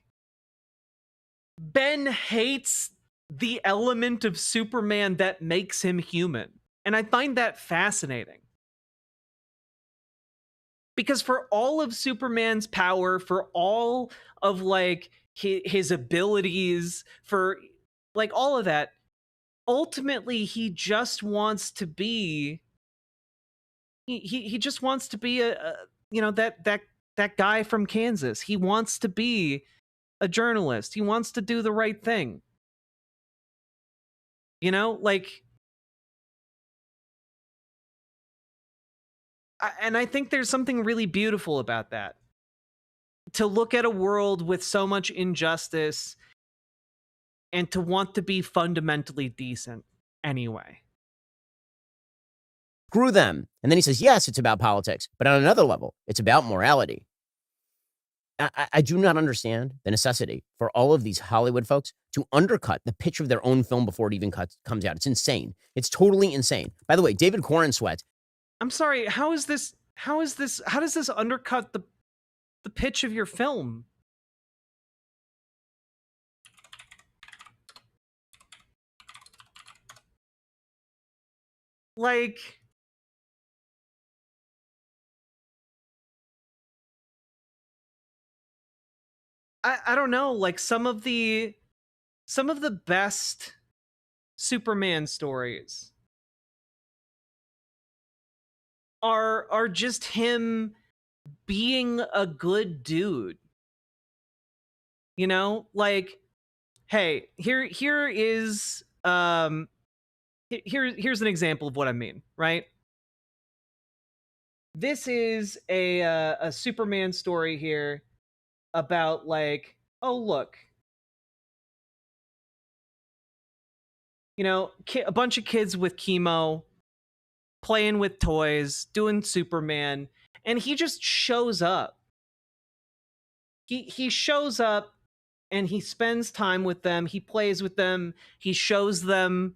[SPEAKER 11] Ben hates the element of Superman that makes him human. And I find that fascinating. Because for all of Superman's power, for all of, like, his abilities, for, like, all of that, ultimately he just wants to be he just wants to be a you know, that guy from Kansas. He wants to be a journalist. He wants to do the right thing. You know, like, and I think there's something really beautiful about that. To look at a world with so much injustice and to want to be fundamentally decent anyway.
[SPEAKER 5] Screw them. And then he says, yes, it's about politics, but on another level, it's about morality. I do not understand the necessity for all of these Hollywood folks to undercut the pitch of their own film before it even comes out. It's insane. It's totally insane. By the way, David Corenswet.
[SPEAKER 11] I'm sorry, how does this undercut the pitch of your film? like, I don't know, like some of the best Superman stories are just him being a good dude. You know, like, hey, here's an example of what I mean, right? This is a Superman story here about, like, oh look, you know, a bunch of kids with chemo playing with toys, doing Superman, and he just shows up. He shows up and he spends time with them, he plays with them, he shows them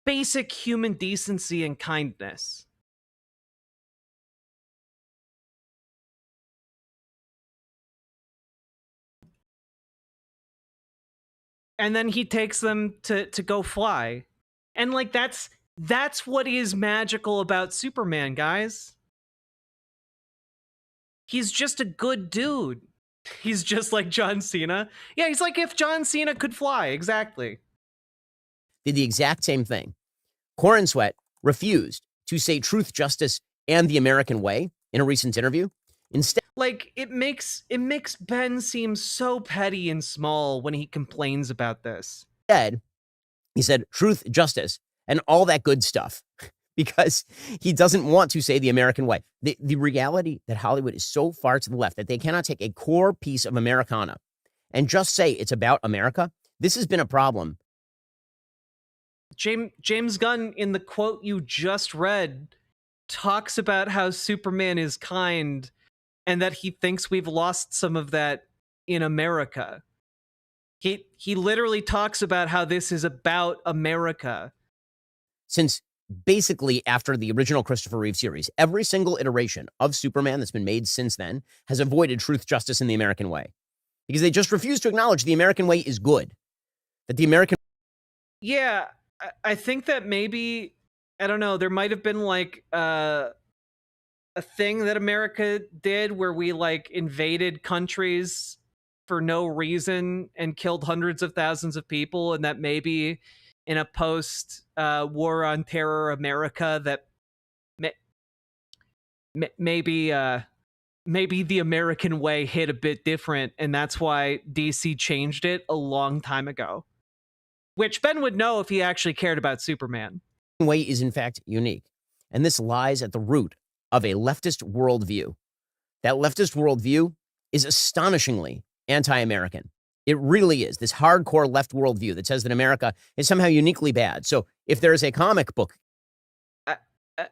[SPEAKER 11] basic human decency and kindness. And then he takes them to go fly. And like that's what is magical about Superman, guys. He's just a good dude. He's just like John Cena. Yeah, he's like if John Cena could fly, exactly.
[SPEAKER 5] Did the exact same thing. Corin Sweat refused to say truth, justice, and the American way in a recent interview. Instead,
[SPEAKER 11] like it makes Ben seem so petty and small when he complains about this.
[SPEAKER 5] He said truth, justice, and all that good stuff because he doesn't want to say the American way. The reality that Hollywood is so far to the left that they cannot take a core piece of Americana and just say it's about America. This has been a problem.
[SPEAKER 11] James Gunn, in the quote you just read, talks about how Superman is kind and that he thinks we've lost some of that in America. He literally talks about how this is about America.
[SPEAKER 5] Since basically after the original Christopher Reeve series, every single iteration of Superman that's been made since then has avoided truth, justice, and the American way. Because they just refuse to acknowledge the American way is good. That the American...
[SPEAKER 11] Yeah, I think that maybe, I don't know, there might have been like a thing that America did where we like invaded countries for no reason and killed hundreds of thousands of people, and that maybe in a post war on terror America that maybe the American way hit a bit different, and that's why DC changed it a long time ago. Which Ben would know if he actually cared about Superman.
[SPEAKER 5] Way is in fact unique. And this lies at the root of a leftist worldview. That leftist worldview is astonishingly anti-American. It really is. This hardcore left worldview that says that America is somehow uniquely bad. So if there is a comic book...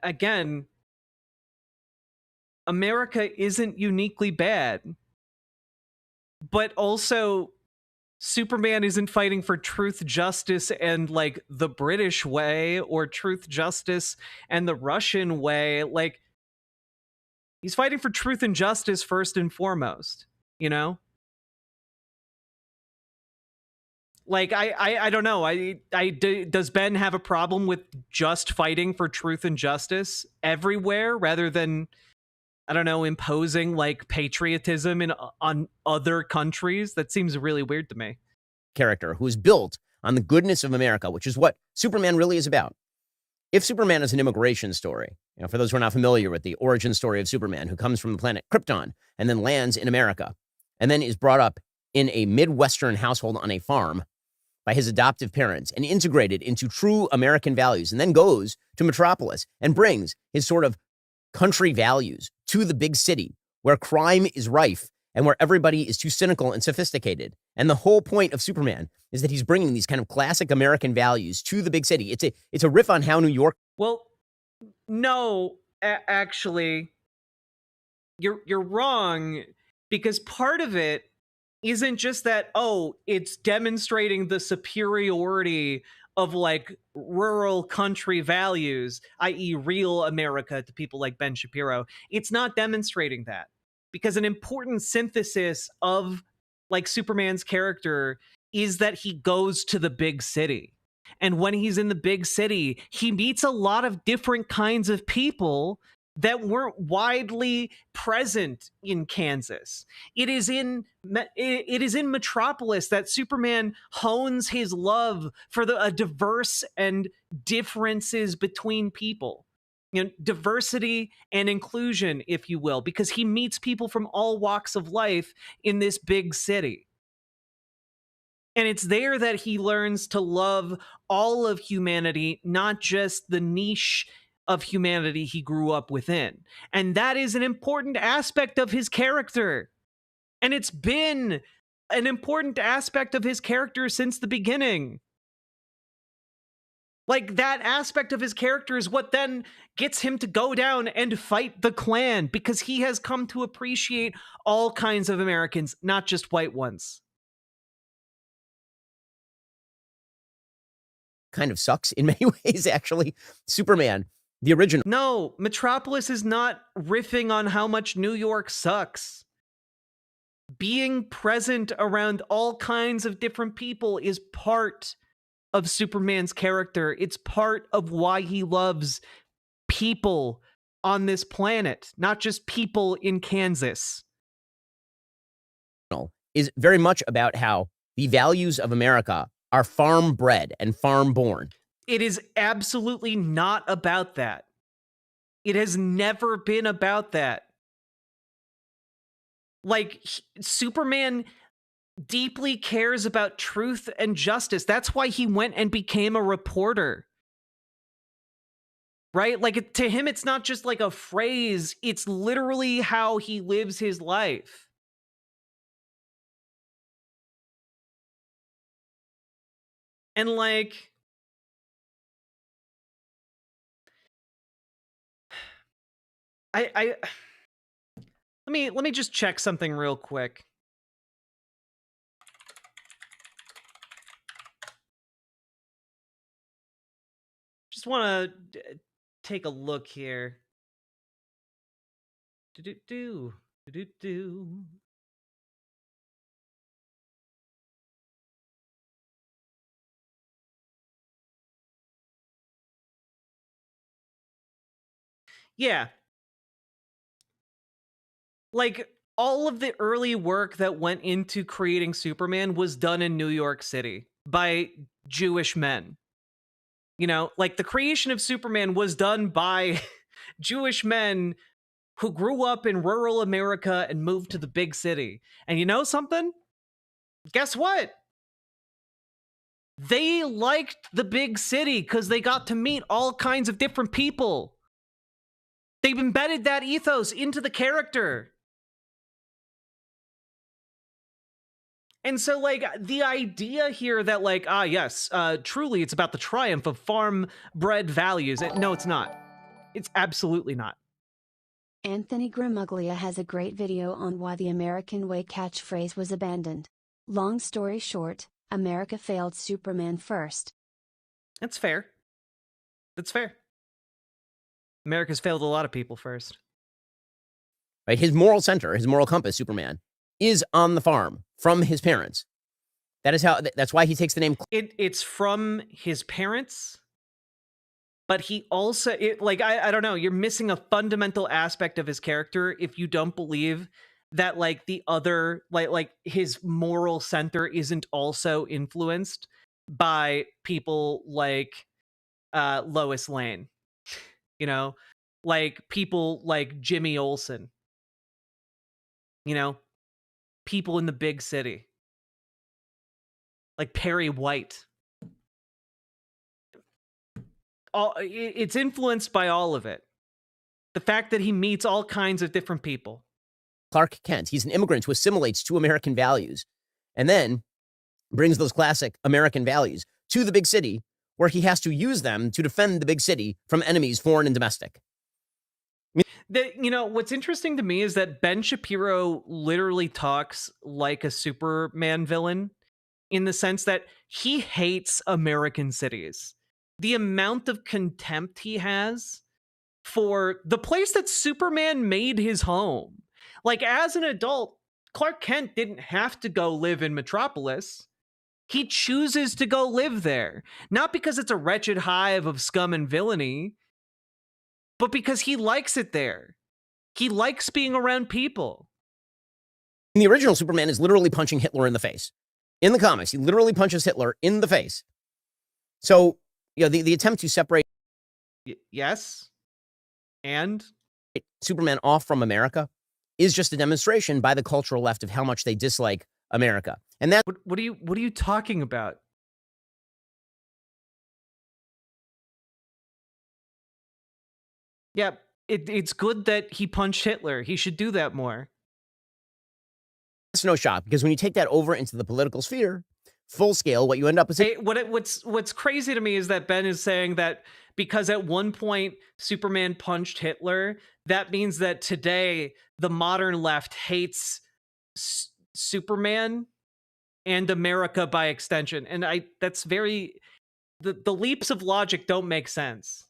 [SPEAKER 11] Again, America isn't uniquely bad. But also... Superman isn't fighting for truth, justice, and like the British way, or truth, justice, and the Russian way. Like, he's fighting for truth and justice first and foremost, you know? Like, I don't know. Does Ben have a problem with just fighting for truth and justice everywhere rather than, I don't know, imposing like patriotism on other countries? That seems really weird to me.
[SPEAKER 5] Character who is built on the goodness of America, which is what Superman really is about. If Superman is an immigration story, you know, for those who are not familiar with the origin story of Superman, who comes from the planet Krypton and then lands in America and then is brought up in a Midwestern household on a farm by his adoptive parents and integrated into true American values, and then goes to Metropolis and brings his sort of country values to the big city where crime is rife and where everybody is too cynical and sophisticated. And the whole point of Superman is that he's bringing these kind of classic American values to the big city. It's a riff on how New York...
[SPEAKER 11] Well, no, actually, you're wrong, because part of it isn't just that, oh, it's demonstrating the superiority of like rural country values, i.e. real America, to people like Ben Shapiro. It's not demonstrating that, because an important synthesis of like Superman's character is that he goes to the big city. And when he's in the big city, he meets a lot of different kinds of people that weren't widely present in Kansas. It is in Metropolis that Superman hones his love for a diverse and differences between people. Diversity and inclusion, if you will, because he meets people from all walks of life in this big city. And it's there that he learns to love all of humanity, not just the niche of humanity he grew up within. And that is an important aspect of his character. And it's been an important aspect of his character since the beginning. Like, that aspect of his character is what then gets him to go down and fight the Klan, because he has come to appreciate all kinds of Americans, not just white ones.
[SPEAKER 5] Kind of sucks in many ways, actually. Superman, the original.
[SPEAKER 11] No, Metropolis is not riffing on how much New York sucks. Being present around all kinds of different people is part of Superman's character. It's part of why he loves people on this planet, not just people in Kansas.
[SPEAKER 5] Is very much about how the values of America are farm bred and farm born.
[SPEAKER 11] It is absolutely not about that. It has never been about that. Like, Superman deeply cares about truth and justice. That's why he went and became a reporter. Right? Like, to him, it's not just like a phrase. It's literally how he lives his life. And like, let me just check something real quick. Just want to take a look here. Do. Yeah. Like, all of the early work that went into creating Superman was done in New York City by Jewish men. Like, the creation of Superman was done by Jewish men who grew up in rural America and moved to the big city. And you know something? Guess what? They liked the big city because they got to meet all kinds of different people. They've embedded that ethos into the character. And so, like, the idea here that, like, yes, truly it's about the triumph of farm-bred values. No, it's not. It's absolutely not.
[SPEAKER 1] Anthony Gramuglia has a great video on why the American way catchphrase was abandoned. Long story short, America failed Superman first.
[SPEAKER 11] That's fair. That's fair. America's failed a lot of people first.
[SPEAKER 5] Right? His moral center, his moral compass, Superman, is on the farm from his parents. That's why he takes the name.
[SPEAKER 11] It's from his parents, but he also, I don't know, you're missing a fundamental aspect of his character if you don't believe that, like, the other, like his moral center isn't also influenced by people like Lois Lane. Like people like Jimmy Olsen. People in the big city. Like Perry White. It's influenced by all of it. The fact that he meets all kinds of different people.
[SPEAKER 5] Clark Kent, he's an immigrant who assimilates to American values and then brings those classic American values to the big city, where he has to use them to defend the big city from enemies, foreign and domestic.
[SPEAKER 11] What's interesting to me is that Ben Shapiro literally talks like a Superman villain, in the sense that he hates American cities. The amount of contempt he has for the place that Superman made his home. Like, as an adult, Clark Kent didn't have to go live in Metropolis. He chooses to go live there, not because it's a wretched hive of scum and villainy, but because he likes it there. He likes being around people.
[SPEAKER 5] In the original, Superman is literally punching Hitler in the face. In the comics, he literally punches Hitler in the face. So, the attempt to separate
[SPEAKER 11] yes, and
[SPEAKER 5] Superman off from America is just a demonstration by the cultural left of how much they dislike America. And that
[SPEAKER 11] what are you talking about? Yeah, it's good that he punched Hitler. He should do that more.
[SPEAKER 5] It's no shock, because when you take that over into the political sphere, full scale, what you end up with...
[SPEAKER 11] What's crazy to me is that Ben is saying that because at one point Superman punched Hitler, that means that today the modern left hates Superman and America by extension. And that's very... The leaps of logic don't make sense.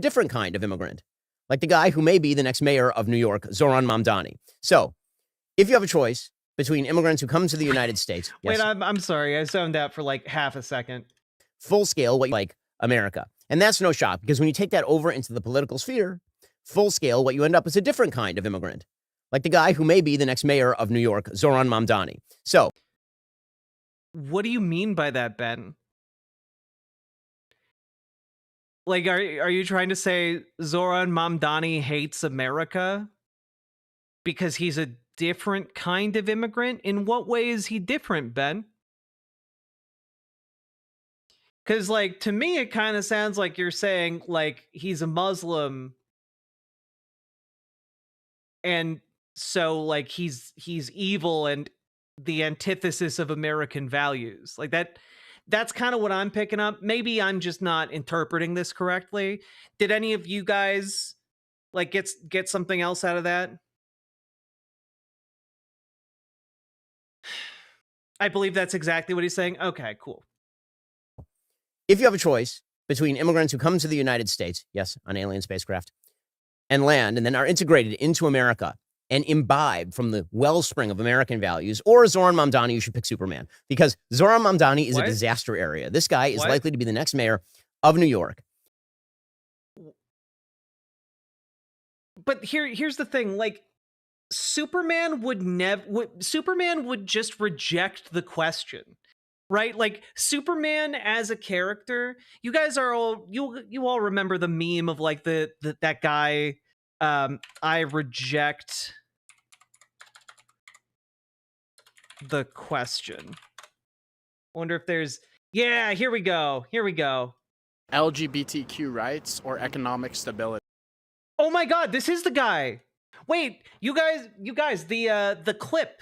[SPEAKER 5] Different kind of immigrant, like the guy who may be the next mayor of New York, Zoran Mandani. So, if you have a choice between immigrants who come to the United States...
[SPEAKER 11] Wait, I'm sorry. I zoned out for like half a second.
[SPEAKER 5] Full scale, what you like America. And that's no shock, because when you take that over into the political sphere, full scale, what you end up is a different kind of immigrant, like the guy who may be the next mayor of New York, Zoran Mandani. So,
[SPEAKER 11] what do you mean by that, Ben? Like, are you trying to say Zoran Mandani hates America because he's a different kind of immigrant? In what way is he different, Ben? Because, like, to me, it kind of sounds like you're saying, like, he's a Muslim, and so, like, he's evil and the antithesis of American values. Like, that's kind of what I'm picking up. Maybe I'm just not interpreting this correctly. Did any of you guys, like, get something else out of that? I believe that's exactly what he's saying. Okay, cool.
[SPEAKER 5] If you have a choice between immigrants who come to the United States, yes, on alien spacecraft, and land, and then are integrated into America and imbibe from the wellspring of American values, or Zoran Mandani, you should pick Superman. Because Zoran Mandani is a disaster area. This guy is likely to be the next mayor of New York.
[SPEAKER 11] But here's the thing, like, Superman would just reject the question. Right? Like, Superman as a character, you guys are all, you all remember the meme of, like, that guy, I reject the question. Wonder if there's, yeah, here we go.
[SPEAKER 3] LGBTQ rights or economic stability.
[SPEAKER 11] Oh my God, this is the guy. Wait, you guys, the clip.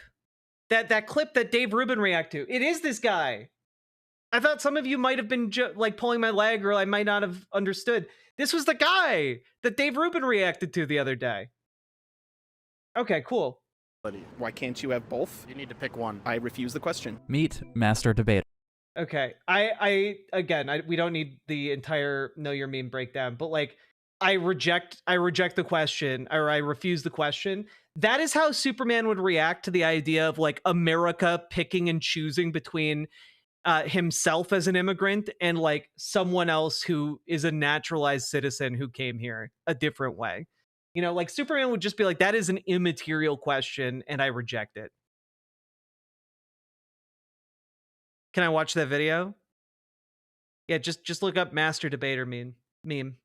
[SPEAKER 11] That clip that Dave Rubin reacted to. It is this guy. I thought some of you might have been like pulling my leg, or I might not have understood. This was the guy that Dave Rubin reacted to the other day. Okay, cool.
[SPEAKER 3] Why can't you have both? You need to pick one. I refuse the question.
[SPEAKER 22] Meet Master Debater.
[SPEAKER 11] Okay, we don't need the entire Know Your Meme breakdown, but like, I reject the question, or I refuse the question. That is how Superman would react to the idea of, like, America picking and choosing between himself as an immigrant and, like, someone else who is a naturalized citizen who came here a different way. You know, like, Superman would just be like, that is an immaterial question and I reject it. Can I watch that video? Yeah, just look up Master Debater meme.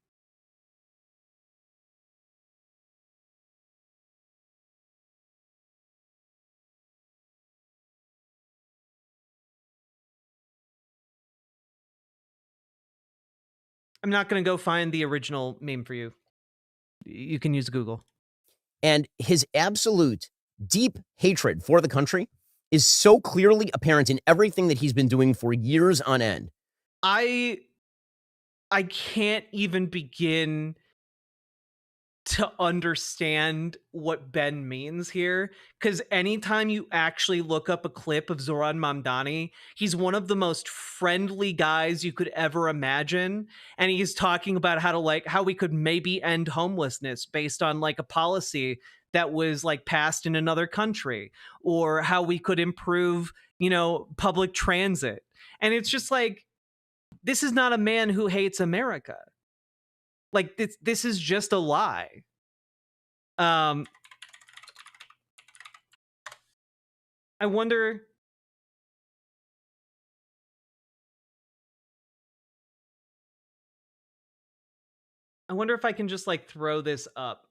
[SPEAKER 11] I'm not going to go find the original meme for you. You can use Google.
[SPEAKER 5] And his absolute deep hatred for the country is so clearly apparent in everything that he's been doing for years on end.
[SPEAKER 11] I can't even begin to understand what Ben means here, because anytime you actually look up a clip of Zoran Mandani, he's one of the most friendly guys you could ever imagine, and he's talking about how we could maybe end homelessness based on, like, a policy that was like passed in another country, or how we could improve, public transit. And it's just like, this is not a man who hates America. Like, this is just a lie. I wonder if I can just like throw this up.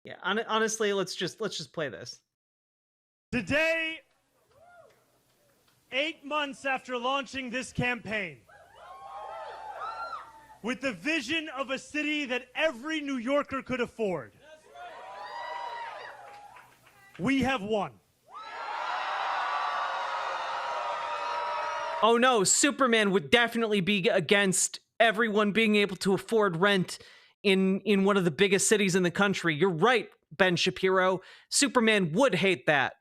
[SPEAKER 11] Yeah, honestly, let's just play this.
[SPEAKER 6] Today, 8 months after launching this campaign, with the vision of a city that every New Yorker could afford, we have won.
[SPEAKER 11] Oh no, Superman would definitely be against everyone being able to afford rent in one of the biggest cities in the country. You're right, Ben Shapiro. Superman would hate that.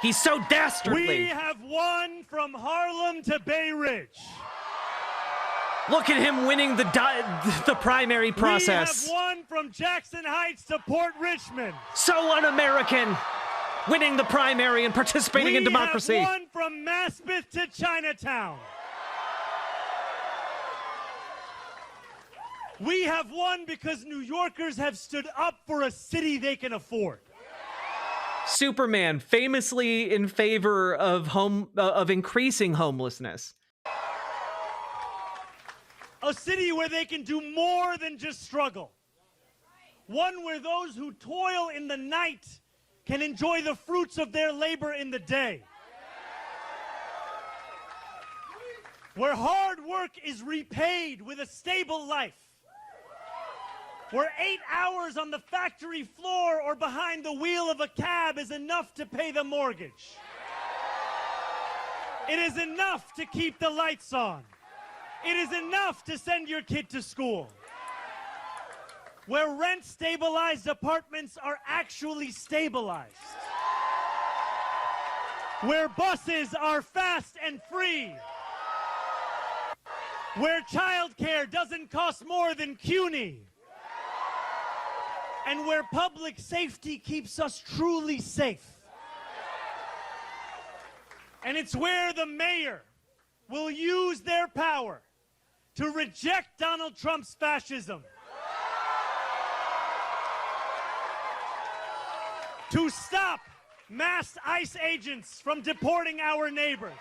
[SPEAKER 11] He's so dastardly.
[SPEAKER 6] We have won from Harlem to Bay Ridge.
[SPEAKER 11] Look at him winning the primary process.
[SPEAKER 6] We have won from Jackson Heights to Port Richmond.
[SPEAKER 11] So un-American, winning the primary and participating in democracy.
[SPEAKER 6] We have won from Maspeth to Chinatown. We have won because New Yorkers have stood up for a city they can afford.
[SPEAKER 11] Superman, famously in favor of increasing homelessness.
[SPEAKER 6] A city where they can do more than just struggle. One where those who toil in the night can enjoy the fruits of their labor in the day. Where hard work is repaid with a stable life. Where 8 hours on the factory floor or behind the wheel of a cab is enough to pay the mortgage. It is enough to keep the lights on. It is enough to send your kid to school. Where rent-stabilized apartments are actually stabilized. Where buses are fast and free. Where childcare doesn't cost more than CUNY. And where public safety keeps us truly safe. And it's where the mayor will use their power to reject Donald Trump's fascism, to stop mass ICE agents from deporting our neighbors,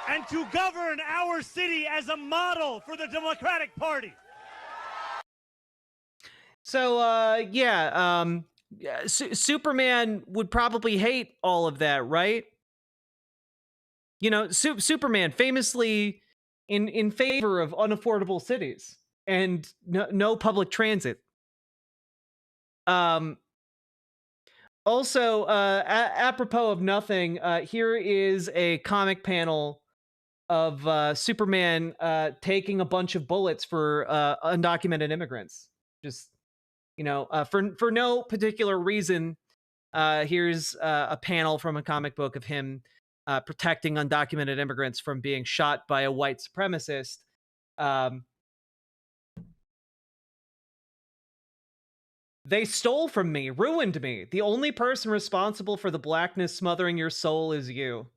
[SPEAKER 6] and to govern our city as a model for the Democratic Party.
[SPEAKER 11] So, Superman would probably hate all of that, right? Superman famously in favor of unaffordable cities and no public transit. Also, apropos of nothing, here is a comic panel of Superman taking a bunch of bullets for undocumented immigrants. Just, for no particular reason. Here's a panel from a comic book of him protecting undocumented immigrants from being shot by a white supremacist. They stole from me, ruined me. The only person responsible for the blackness smothering your soul is you.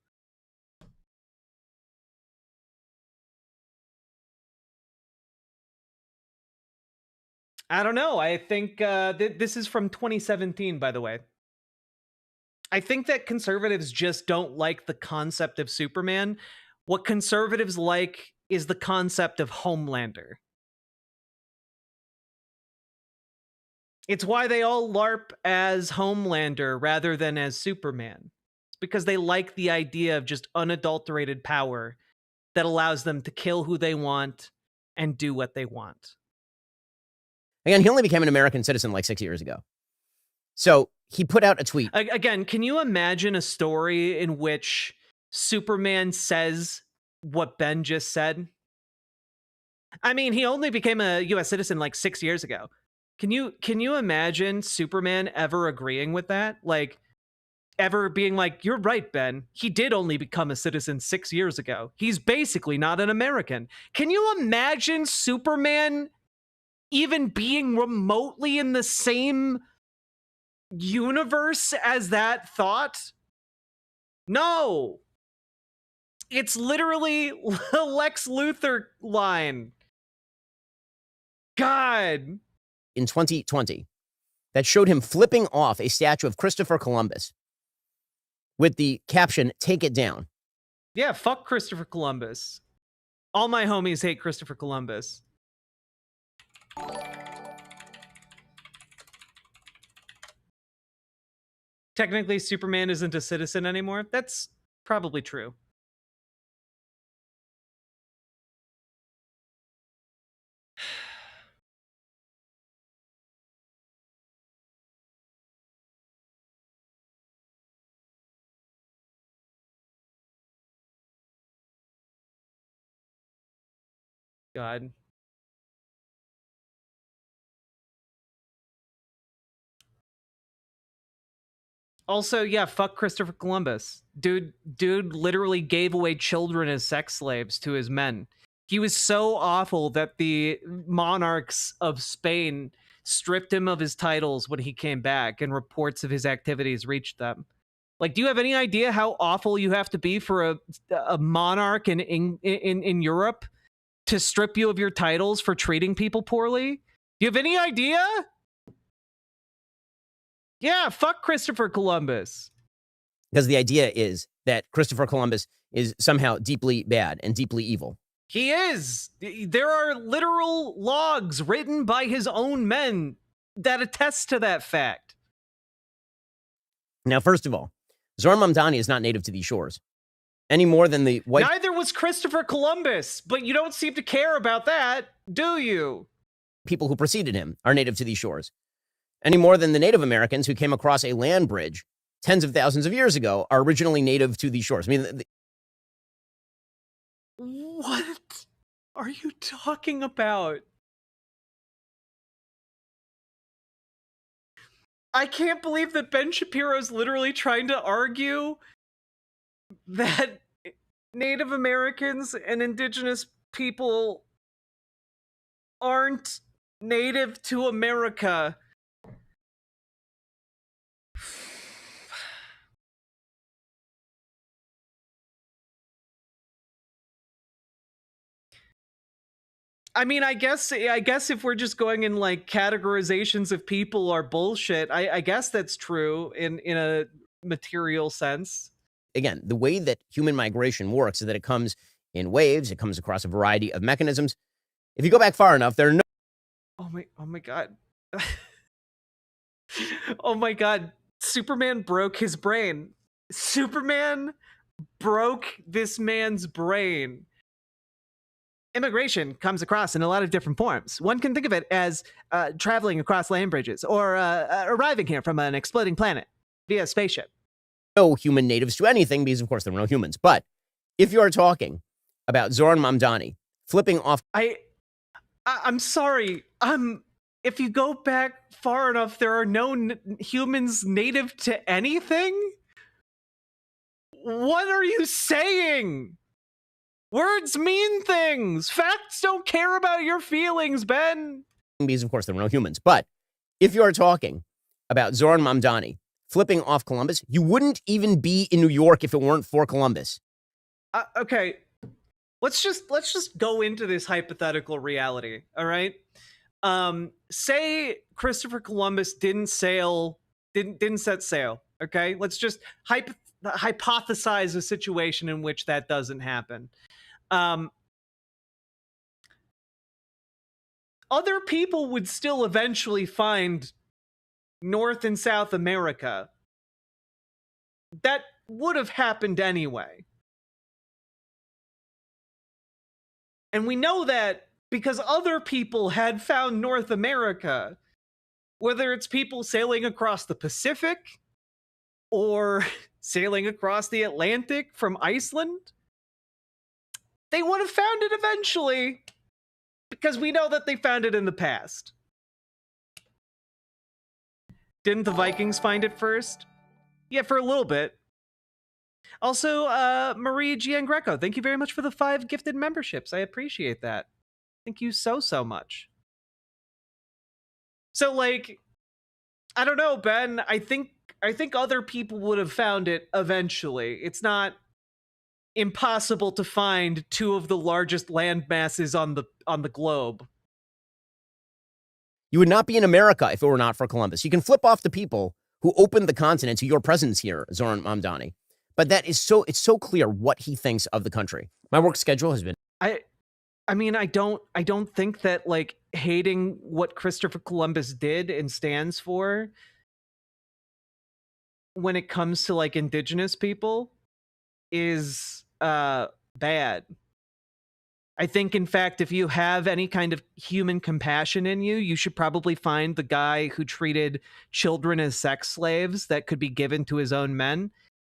[SPEAKER 11] I don't know. I think this is from 2017, by the way. I think that conservatives just don't like the concept of Superman. What conservatives like is the concept of Homelander. It's why they all LARP as Homelander rather than as Superman. It's because they like the idea of just unadulterated power that allows them to kill who they want and do what they want.
[SPEAKER 5] Again, he only became an American citizen like 6 years ago. So he put out a tweet.
[SPEAKER 11] Again, can you imagine a story in which Superman says what Ben just said? I mean, he only became a U.S. citizen like 6 years ago. Can you imagine Superman ever agreeing with that? Like, ever being like, you're right, Ben. He did only become a citizen 6 years ago. He's basically not an American. Can you imagine Superman even being remotely in the same universe as that thought? No. It's literally a Lex Luthor line. God.
[SPEAKER 5] In 2020, that showed him flipping off a statue of Christopher Columbus with the caption, "Take it down."
[SPEAKER 11] Yeah, fuck Christopher Columbus. All my homies hate Christopher Columbus. Technically, Superman isn't a citizen anymore. That's probably true. God. Also, yeah, fuck Christopher Columbus. Dude literally gave away children as sex slaves to his men. He was so awful that the monarchs of Spain stripped him of his titles when he came back, and reports of his activities reached them. Like, do you have any idea how awful you have to be for a monarch in Europe to strip you of your titles for treating people poorly? Do you have any idea? Yeah, fuck Christopher Columbus.
[SPEAKER 5] Because the idea is that Christopher Columbus is somehow deeply bad and deeply evil.
[SPEAKER 11] He is. There are literal logs written by his own men that attest to that fact.
[SPEAKER 5] Now, first of all, Zoran Mandani is not native to these shores any more than the white.
[SPEAKER 11] Neither was Christopher Columbus, but you don't seem to care about that, do you?
[SPEAKER 5] People who preceded him are native to these shores any more than the Native Americans who came across a land bridge tens of thousands of years ago are originally native to these shores. I mean,
[SPEAKER 11] what are you talking about? I can't believe that Ben Shapiro is literally trying to argue that Native Americans and indigenous people aren't native to America. I mean, I guess if we're just going in like categorizations of people are bullshit, I guess that's true in a material sense.
[SPEAKER 5] Again, the way that human migration works is that it comes in waves. It comes across a variety of mechanisms. If you go back far enough, there are no.
[SPEAKER 11] Oh my God. Oh my God. Superman broke his brain. Superman broke this man's brain. Immigration comes across in a lot of different forms. One can think of it as traveling across land bridges or arriving here from an exploding planet via spaceship.
[SPEAKER 5] No human natives to anything because, of course, there were no humans. But if you are talking about Zoran Mandani flipping off.
[SPEAKER 11] I'm sorry. If you go back far enough, there are no humans native to anything? What are you saying? Words mean things. Facts don't care about your feelings, Ben.
[SPEAKER 5] Because, of course, there were no humans. But if you are talking about Zoran Mandani flipping off Columbus, you wouldn't even be in New York if it weren't for Columbus.
[SPEAKER 11] Okay. Let's just go into this hypothetical reality, all right? Say Christopher Columbus didn't set sail, okay? Let's just hypothesize a situation in which that doesn't happen. Other people would still eventually find North and South America. That would have happened anyway. And we know that because other people had found North America, whether it's people sailing across the Pacific or sailing across the Atlantic from Iceland, they would have found it eventually. Because we know that they found it in the past. Didn't the Vikings find it first? Yeah, for a little bit. Also, Marie Giangreco, thank you very much for the 5 gifted memberships. I appreciate that. Thank you so much. So, like, I don't know, Ben. I think other people would have found it eventually. It's not impossible to find 2 of the largest land masses on the globe.
[SPEAKER 5] You would not be in America if it were not for Columbus. You can flip off the people who opened the continent to your presence here, Zoran Mandani. But it's so clear what he thinks of the country. My work schedule has been.
[SPEAKER 11] I mean, I don't think that, like, hating what Christopher Columbus did and stands for when it comes to, like, indigenous people is bad. I think, in fact, if you have any kind of human compassion in you, you should probably find the guy who treated children as sex slaves that could be given to his own men,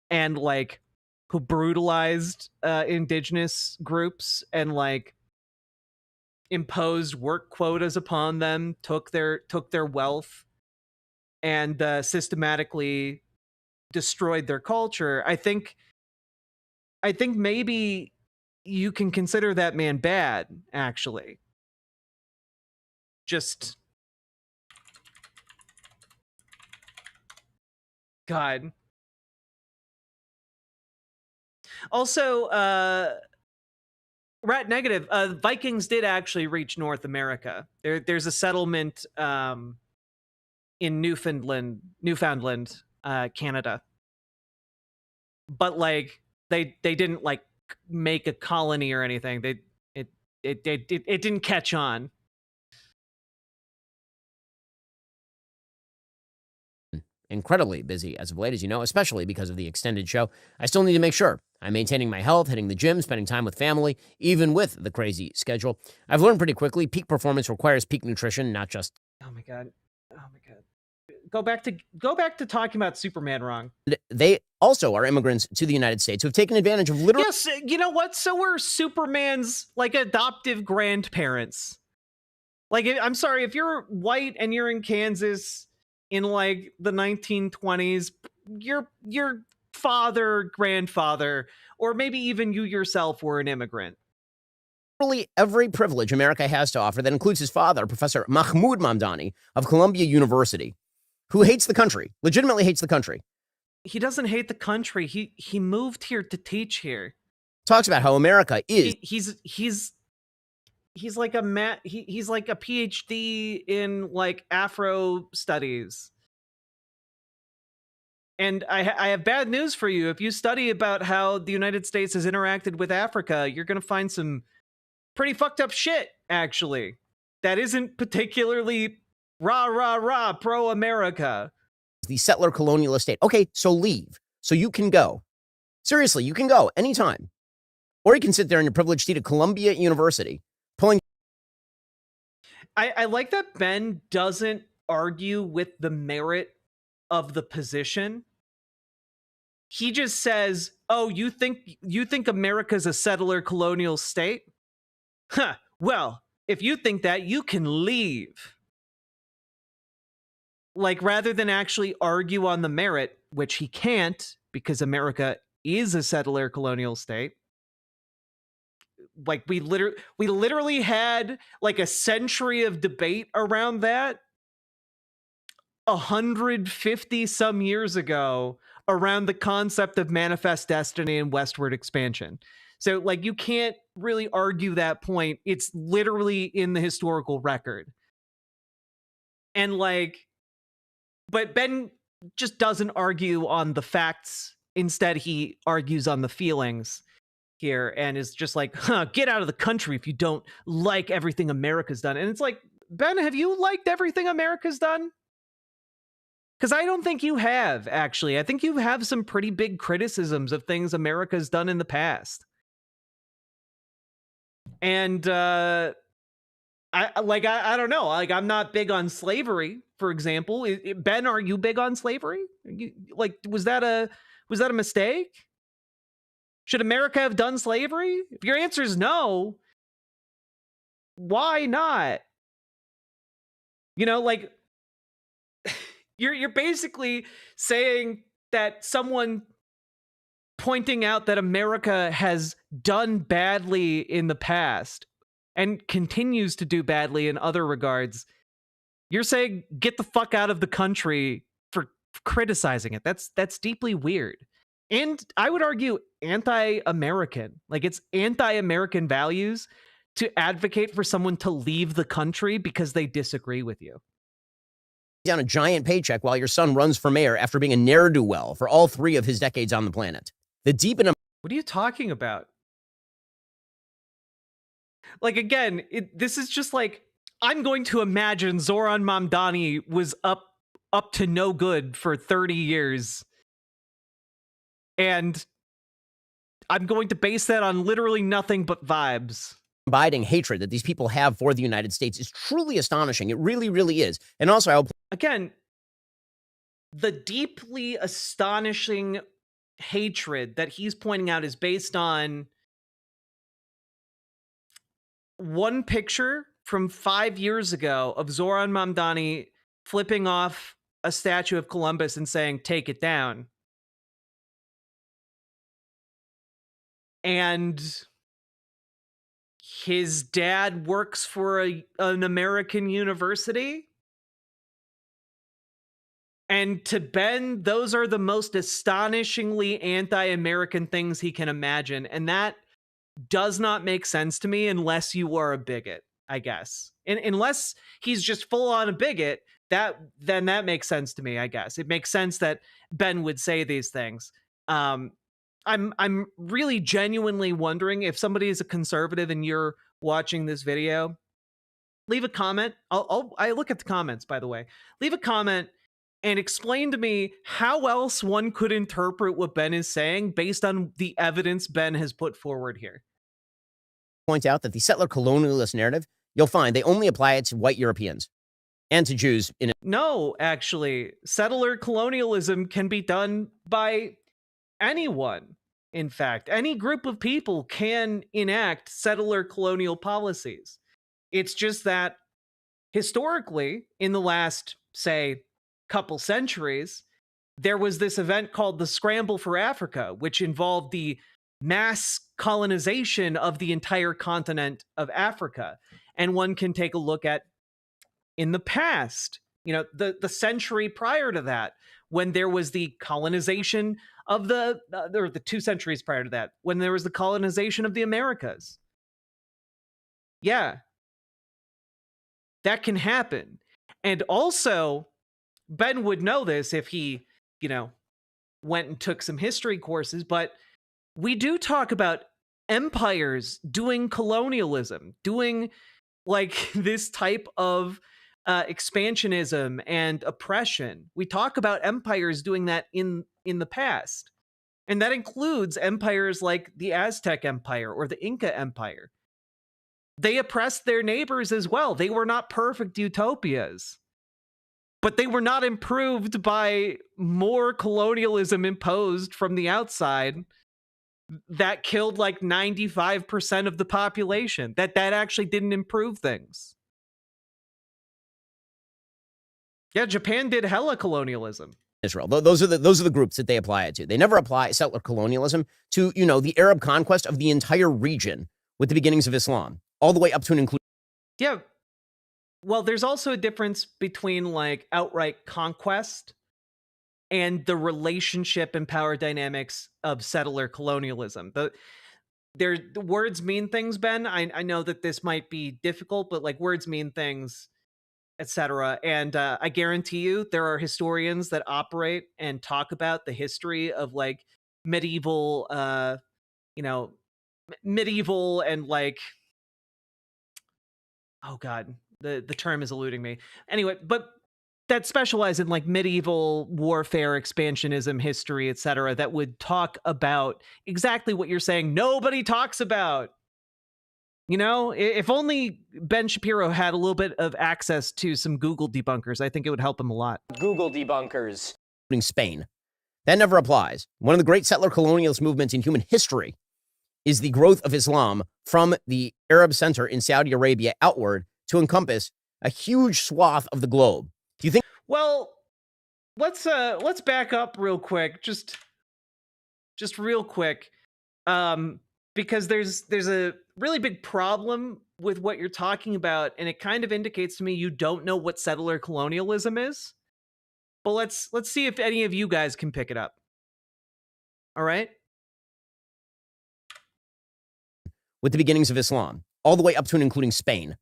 [SPEAKER 11] and, like, who brutalized indigenous groups and, like, imposed work quotas upon them, took their wealth, and systematically destroyed their culture. I think maybe you can consider that man bad, actually. Just, God. Also, Rat Negative, Vikings did actually reach North America. There's a settlement in Newfoundland, Canada. But, like, they didn't, like, make a colony or anything. It didn't catch on.
[SPEAKER 5] Incredibly busy as of late, as you know, especially because of the extended show. I still need to make sure I'm maintaining my health, hitting the gym, spending time with family, even with the crazy schedule. I've learned pretty quickly peak performance requires peak nutrition, not just.
[SPEAKER 11] Oh my god. Go back to talking about Superman wrong.
[SPEAKER 5] They also are immigrants to the United States who have taken advantage of literal.
[SPEAKER 11] Yes, you know what? So were Superman's, like, adoptive grandparents. Like, I'm sorry, if you're white and you're in Kansas in, like, the 1920s, your father, grandfather, or maybe even you yourself were an immigrant.
[SPEAKER 5] Literally every privilege America has to offer, that includes his father, Professor Mahmoud Mamdani of Columbia University, who hates the country, legitimately hates the country.
[SPEAKER 11] He doesn't hate the country. He moved here to teach here.
[SPEAKER 5] Talks about how America is.
[SPEAKER 11] He's like he's like a PhD in, like, Afro studies. And I have bad news for you. If you study about how the United States has interacted with Africa, you're going to find some pretty fucked up shit, actually. That isn't particularly rah, pro-America.
[SPEAKER 5] The settler colonial estate. Okay, so leave. So you can go. Seriously, you can go anytime. Or you can sit there in your privileged seat at Columbia University, pulling.
[SPEAKER 11] I like that Ben doesn't argue with the merit of the position. He just says, "Oh, you think America's a settler colonial state? Huh. Well, if you think that, you can leave." Like, rather than actually argue on the merit, which he can't because America is a settler colonial state. Like, we literally had, like, a century of debate around that 150 some years ago around the concept of manifest destiny and westward expansion. So, like, you can't really argue that point. It's literally in the historical record. And, like, but Ben just doesn't argue on the facts. Instead, he argues on the feelings here and is just like, get out of the country if you don't like everything America's done. And it's like, Ben, have you liked everything America's done? Because I don't think you have, actually. I think you have some pretty big criticisms of things America's done in the past. And I don't know. Like, I'm not big on slavery, for example. Ben, are you big on slavery? Was that a mistake? Should America have done slavery? If your answer is no, why not? You know, like you're basically saying that someone pointing out that America has done badly in the past and continues to do badly in other regards. You're saying get the fuck out of the country for criticizing it. That's deeply weird. And I would argue anti-American. Like, it's anti-American values to advocate for someone to leave the country because they disagree with you.
[SPEAKER 5] On a giant paycheck while your son runs for mayor after being a ne'er-do-well for all 3 of his decades on the planet. The deep and
[SPEAKER 11] What are you talking about? Like, again, this is just like, I'm going to imagine Zoran Mandani was up to no good for 30 years. And I'm going to base that on literally nothing but vibes.
[SPEAKER 5] Abiding hatred that these people have for the United States is truly astonishing. It really, really is. And also,
[SPEAKER 11] again, the deeply astonishing hatred that he's pointing out is based on one picture from 5 years ago of Zoran Mandani flipping off a statue of Columbus and saying, "Take it down." And his dad works for an American university. And to Ben, those are the most astonishingly anti-American things he can imagine. And that does not make sense to me unless you are a bigot, I guess. And unless he's just full on a bigot, then that makes sense to me, I guess. It makes sense that Ben would say these things. I'm really genuinely wondering if somebody is a conservative and you're watching this video, leave a comment. I look at the comments, by the way. Leave a comment and explain to me how else one could interpret what Ben is saying based on the evidence Ben has put forward here.
[SPEAKER 5] Point out that the settler colonialist narrative, you'll find they only apply it to white Europeans and to Jews.
[SPEAKER 11] No, actually, settler colonialism can be done by anyone. In fact, any group of people can enact settler colonial policies. It's just that historically, in the last, say, couple centuries, there was this event called the Scramble for Africa, which involved the mass colonization of the entire continent of Africa. And one can take a look at in the past, you know, the century prior to that, when there was the colonization of the 2 centuries prior to that, when there was the colonization of the Americas. Yeah, that can happen. And also, Ben would know this if he, you know, went and took some history courses, but we do talk about empires doing colonialism, doing like this type of expansionism and oppression. We talk about empires doing that in the past. And that includes empires like the Aztec Empire or the Inca Empire. They oppressed their neighbors as well. They were not perfect utopias, but they were not improved by more colonialism imposed from the outside that killed like 95% of the population. That actually didn't improve things. Yeah, Japan did hella colonialism.
[SPEAKER 5] Israel. Those are the groups that they apply it to. They never apply settler colonialism to, you know, the Arab conquest of the entire region with the beginnings of Islam, all the way up to and including.
[SPEAKER 11] Yeah. Well, there's also a difference between like outright conquest and the relationship and power dynamics of settler colonialism. The words mean things, Ben. I know that this might be difficult, but like words mean things, etc. And I guarantee you there are historians that operate and talk about the history of like medieval, medieval and like, oh God, the term is eluding me. Anyway, but that specialize in like medieval warfare, expansionism, history, etc. that would talk about exactly what you're saying nobody talks about. You know, if only Ben Shapiro had a little bit of access to some Google debunkers, I think it would help him a lot.
[SPEAKER 5] Google debunkers. Including Spain. That never applies. One of the great settler colonialist movements in human history is the growth of Islam from the Arab center in Saudi Arabia outward to encompass a huge swath of the globe. Do you think?
[SPEAKER 11] Well, let's back up real quick, just real quick, because there's a really big problem with what you're talking about, and it kind of indicates to me you don't know what settler colonialism is. But let's see if any of you guys can pick it up. All right.
[SPEAKER 5] With the beginnings of Islam, all the way up to and including Spain.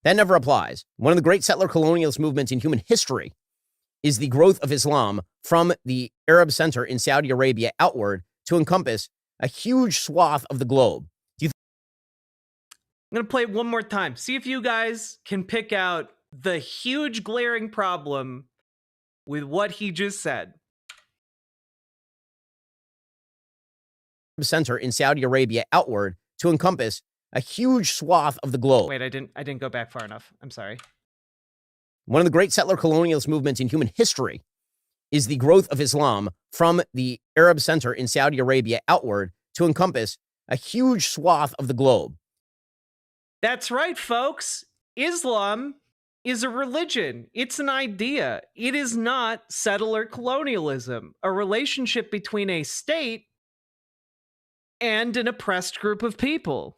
[SPEAKER 5] That never applies. One of the great settler colonialist movements in human history is the growth of Islam from the Arab center in Saudi Arabia outward to encompass a huge swath of the globe. I'm
[SPEAKER 11] going to play it one more time. See if you guys can pick out the huge glaring problem with what he just said.
[SPEAKER 5] Center in Saudi Arabia outward to encompass a huge swath of the globe.
[SPEAKER 11] Wait, I didn't go back far enough. I'm sorry.
[SPEAKER 5] One of the great settler colonialist movements in human history is the growth of Islam from the Arab center in Saudi Arabia outward to encompass a huge swath of the globe.
[SPEAKER 11] That's right, folks. Islam is a religion. It's an idea. It is not settler colonialism, a relationship between a state and an oppressed group of people.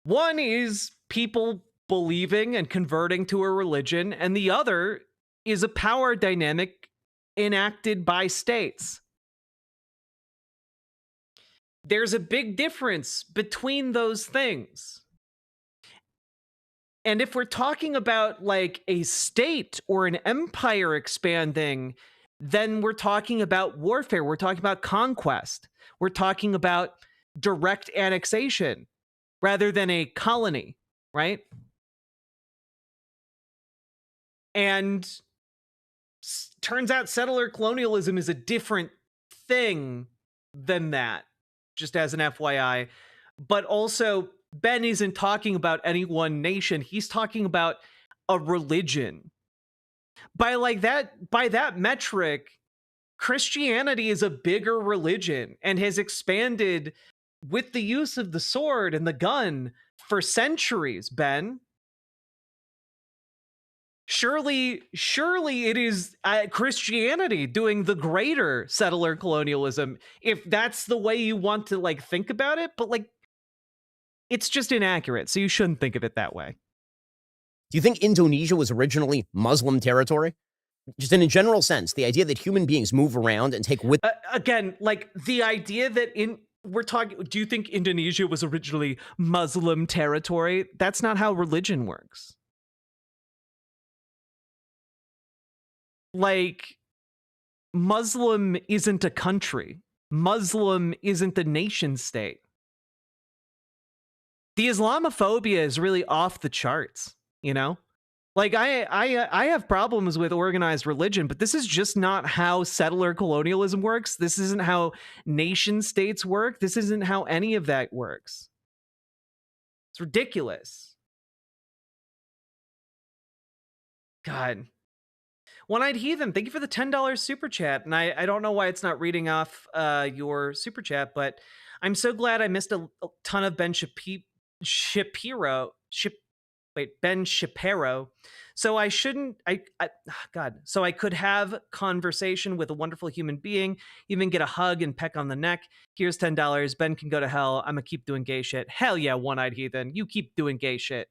[SPEAKER 11] One is people believing and converting to a religion, and the other is a power dynamic enacted by states. There's a big difference between those things. And if we're talking about like a state or an empire expanding, then we're talking about warfare. We're talking about conquest. We're talking about direct annexation rather than a colony, right? And turns out settler colonialism is a different thing than that, just as an FYI. But also, Ben isn't talking about any one nation. He's talking about a religion. By that metric, Christianity is a bigger religion and has expanded with the use of the sword and the gun for centuries, Ben. Surely it is Christianity doing the greater settler colonialism, if that's the way you want to like think about it. But like, it's just inaccurate, so you shouldn't think of it that way.
[SPEAKER 5] Do you think Indonesia was originally Muslim territory? Just in a general sense, the idea that human beings move around and take with...
[SPEAKER 11] Again, like the idea that do you think Indonesia was originally Muslim territory? That's not how religion works. Like, Muslim isn't a country. Muslim isn't a nation state. The Islamophobia is really off the charts, you know? Like, I have problems with organized religion, but this is just not how settler colonialism works. This isn't how nation states work. This isn't how any of that works. It's ridiculous. God. One-Eyed Heathen, thank you for the $10 super chat. And I don't know why it's not reading off your super chat, but I'm so glad I missed a ton of Ben Shapiro. Ben Shapiro. So I so I could have conversation with a wonderful human being, even get a hug and peck on the neck. Here's $10. Ben can go to hell. I'm gonna keep doing gay shit. Hell yeah, One-Eyed Heathen. You keep doing gay shit.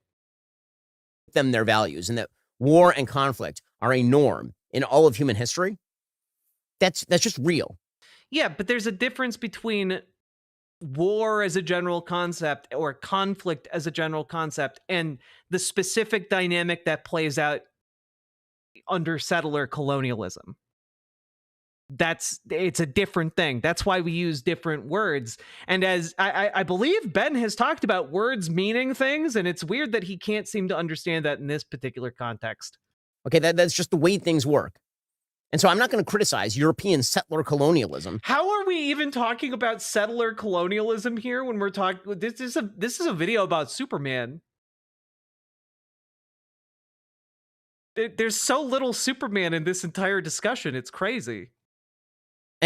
[SPEAKER 5] Them their values, and that war and conflict are a norm in all of human history. That's just real.
[SPEAKER 11] Yeah, but there's a difference between war as a general concept or conflict as a general concept and the specific dynamic that plays out under settler colonialism. It's a different thing. That's why we use different words. And as I believe Ben has talked about words meaning things, and it's weird that he can't seem to understand that in this particular context.
[SPEAKER 5] Okay, that's just the way things work. And so I'm not going to criticize European settler colonialism.
[SPEAKER 11] How are we even talking about settler colonialism here when we're talking? This is a video about Superman. There's so little Superman in this entire discussion. It's crazy.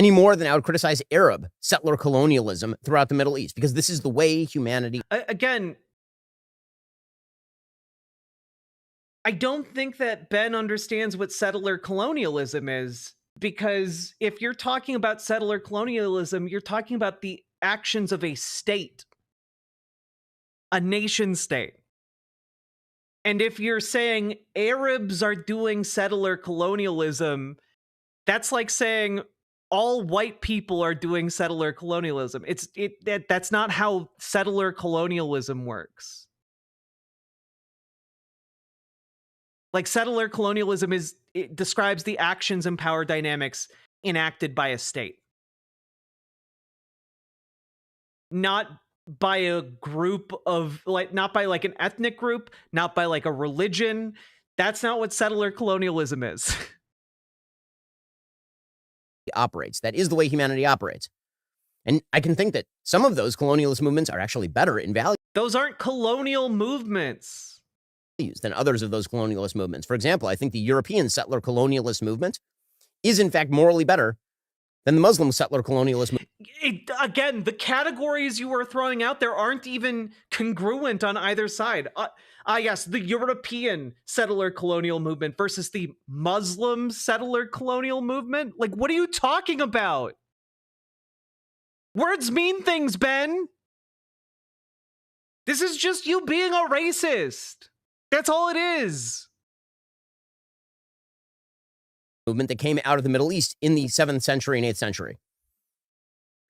[SPEAKER 5] any more than I would criticize Arab settler colonialism throughout the Middle East, because this is the way humanity.
[SPEAKER 11] Again, I don't think that Ben understands what settler colonialism is, because if you're talking about settler colonialism, you're talking about the actions of a state, a nation state. And if you're saying Arabs are doing settler colonialism, that's like saying all white people are doing settler colonialism. That's not how settler colonialism works. Like, settler colonialism it describes the actions and power dynamics enacted by a state, not by a group of, like, not by like an ethnic group, not by like a religion. That's not what settler colonialism is.
[SPEAKER 5] Operates. That is the way humanity operates. And I can think that some of those colonialist movements are actually better in value.
[SPEAKER 11] Those aren't colonial movements
[SPEAKER 5] than others of those colonialist movements. For example, I think the European settler colonialist movement is in fact morally better than the Muslim settler colonialist movement.
[SPEAKER 11] Again, the categories you are throwing out there aren't even congruent on either side. Yes, the European settler colonial movement versus the Muslim settler colonial movement. Like, what are you talking about? Words mean things, Ben. This is just you being a racist. That's all it is.
[SPEAKER 5] Movement that came out of the Middle East in the 7th century and 8th century.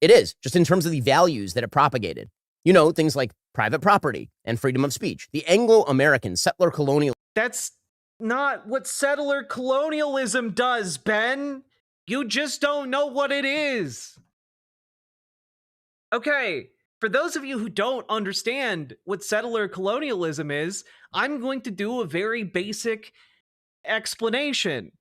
[SPEAKER 5] It is, just in terms of the values that it propagated. You know, things like private property and freedom of speech. The Anglo-American settler colonial.
[SPEAKER 11] That's not what settler colonialism does, Ben. You just don't know what it is. Okay, for those of you who don't understand what settler colonialism is, I'm going to do a very basic explanation.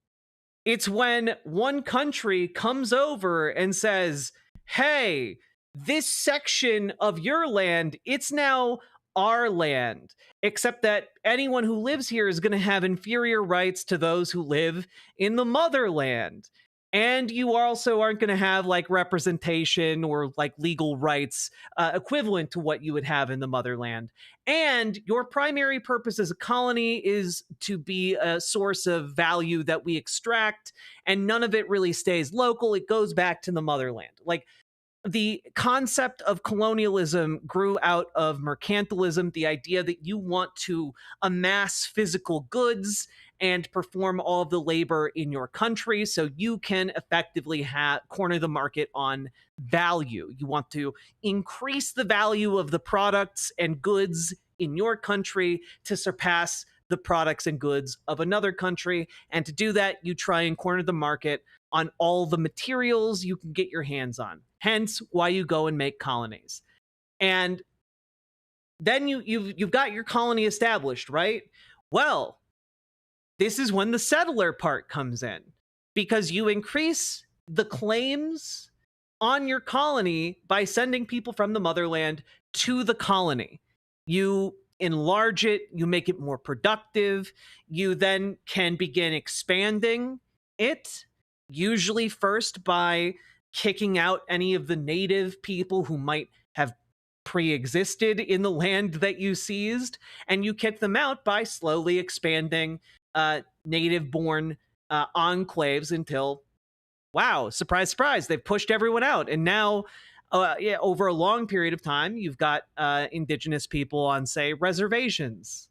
[SPEAKER 11] It's when one country comes over and says, hey, this section of your land, it's now our land, except that anyone who lives here is going to have inferior rights to those who live in the motherland. And you also aren't going to have like representation or like legal rights equivalent to what you would have in the motherland. And your primary purpose as a colony is to be a source of value that we extract, and none of it really stays local. It goes back to the motherland. Like, the concept of colonialism grew out of mercantilism, the idea that you want to amass physical goods and perform all of the labor in your country so you can effectively corner the market on value. You want to increase the value of the products and goods in your country to surpass the products and goods of another country. And to do that, you try and corner the market on all the materials you can get your hands on. Hence why you go and make colonies. And then you've got your colony established, right? Well, this is when the settler part comes in, because you increase the claims on your colony by sending people from the motherland to the colony. You enlarge it, you make it more productive, you then can begin expanding it, usually first by kicking out any of the native people who might have pre-existed in the land that you seized, and you kick them out by slowly expanding native-born enclaves until, wow, surprise, surprise, they've pushed everyone out. And now, over a long period of time, you've got indigenous people on, say, reservations.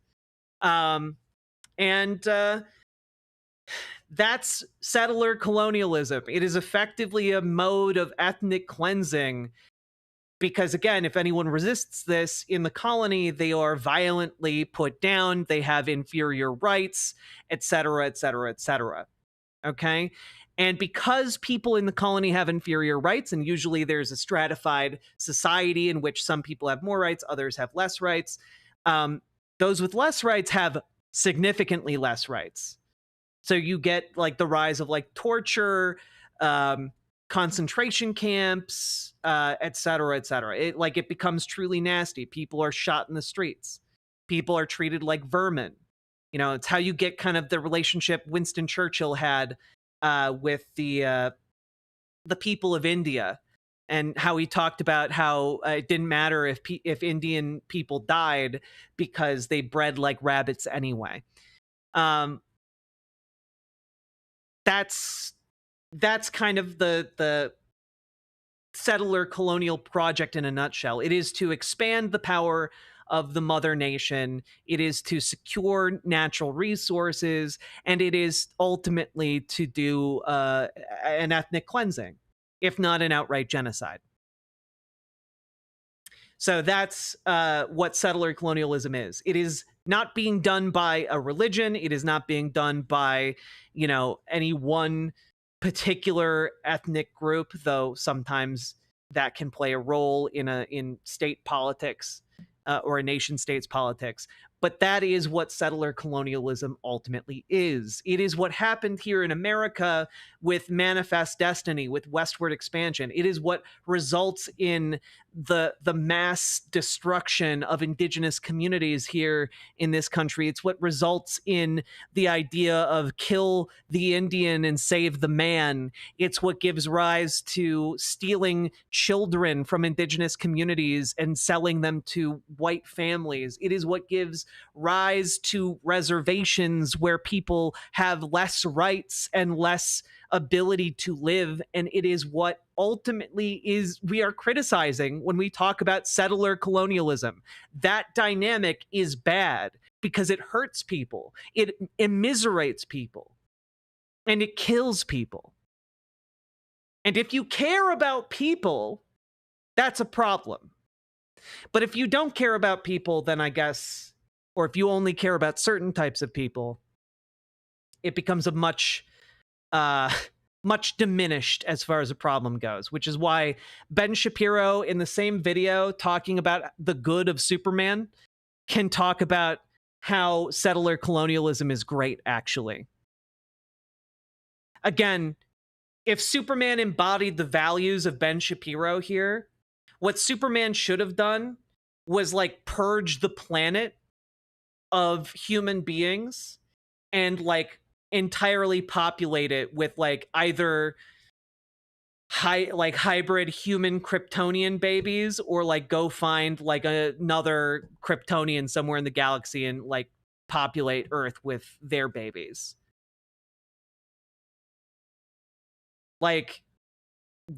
[SPEAKER 11] That's settler colonialism. It is effectively a mode of ethnic cleansing because, again, if anyone resists this in the colony, they are violently put down, they have inferior rights, etc., etc., etc. Okay? And because people in the colony have inferior rights, and usually there's a stratified society in which some people have more rights, others have less rights, those with less rights have significantly less rights. So you get like the rise of like torture, concentration camps, et cetera, et cetera. It becomes truly nasty. People are shot in the streets. People are treated like vermin. You know, it's how you get kind of the relationship Winston Churchill had with the the people of India, and how he talked about how it didn't matter if Indian people died because they bred like rabbits anyway. That's kind of the settler colonial project in a nutshell. It is to expand the power of the mother nation. It is to secure natural resources, and it is ultimately to do an ethnic cleansing, if not an outright genocide. So that's what settler colonialism is. It is not being done by a religion. It is not being done by, any one particular ethnic group, though sometimes that can play a role in state politics or a nation state's politics. But that is what settler colonialism ultimately is. It is what happened here in America with Manifest Destiny, with westward expansion. It is what results in the mass destruction of indigenous communities here in this country. It's what results in the idea of kill the Indian and save the man. It's what gives rise to stealing children from indigenous communities and selling them to white families. It is what gives rise to reservations where people have less rights and less ability to live. And it is what ultimately we are criticizing when we talk about settler colonialism. That dynamic is bad because it hurts people, it immiserates people, and it kills people. And if you care about people, that's a problem. But if you don't care about people, then I guess, or if you only care about certain types of people, it becomes a much diminished as far as the problem goes, which is why Ben Shapiro, in the same video talking about the good of Superman, can talk about how settler colonialism is great, actually. Again, if Superman embodied the values of Ben Shapiro here, what Superman should have done was like purge the planet of human beings and like entirely populate it with like either hybrid human Kryptonian babies, or like go find like another Kryptonian somewhere in the galaxy and like populate Earth with their babies. Like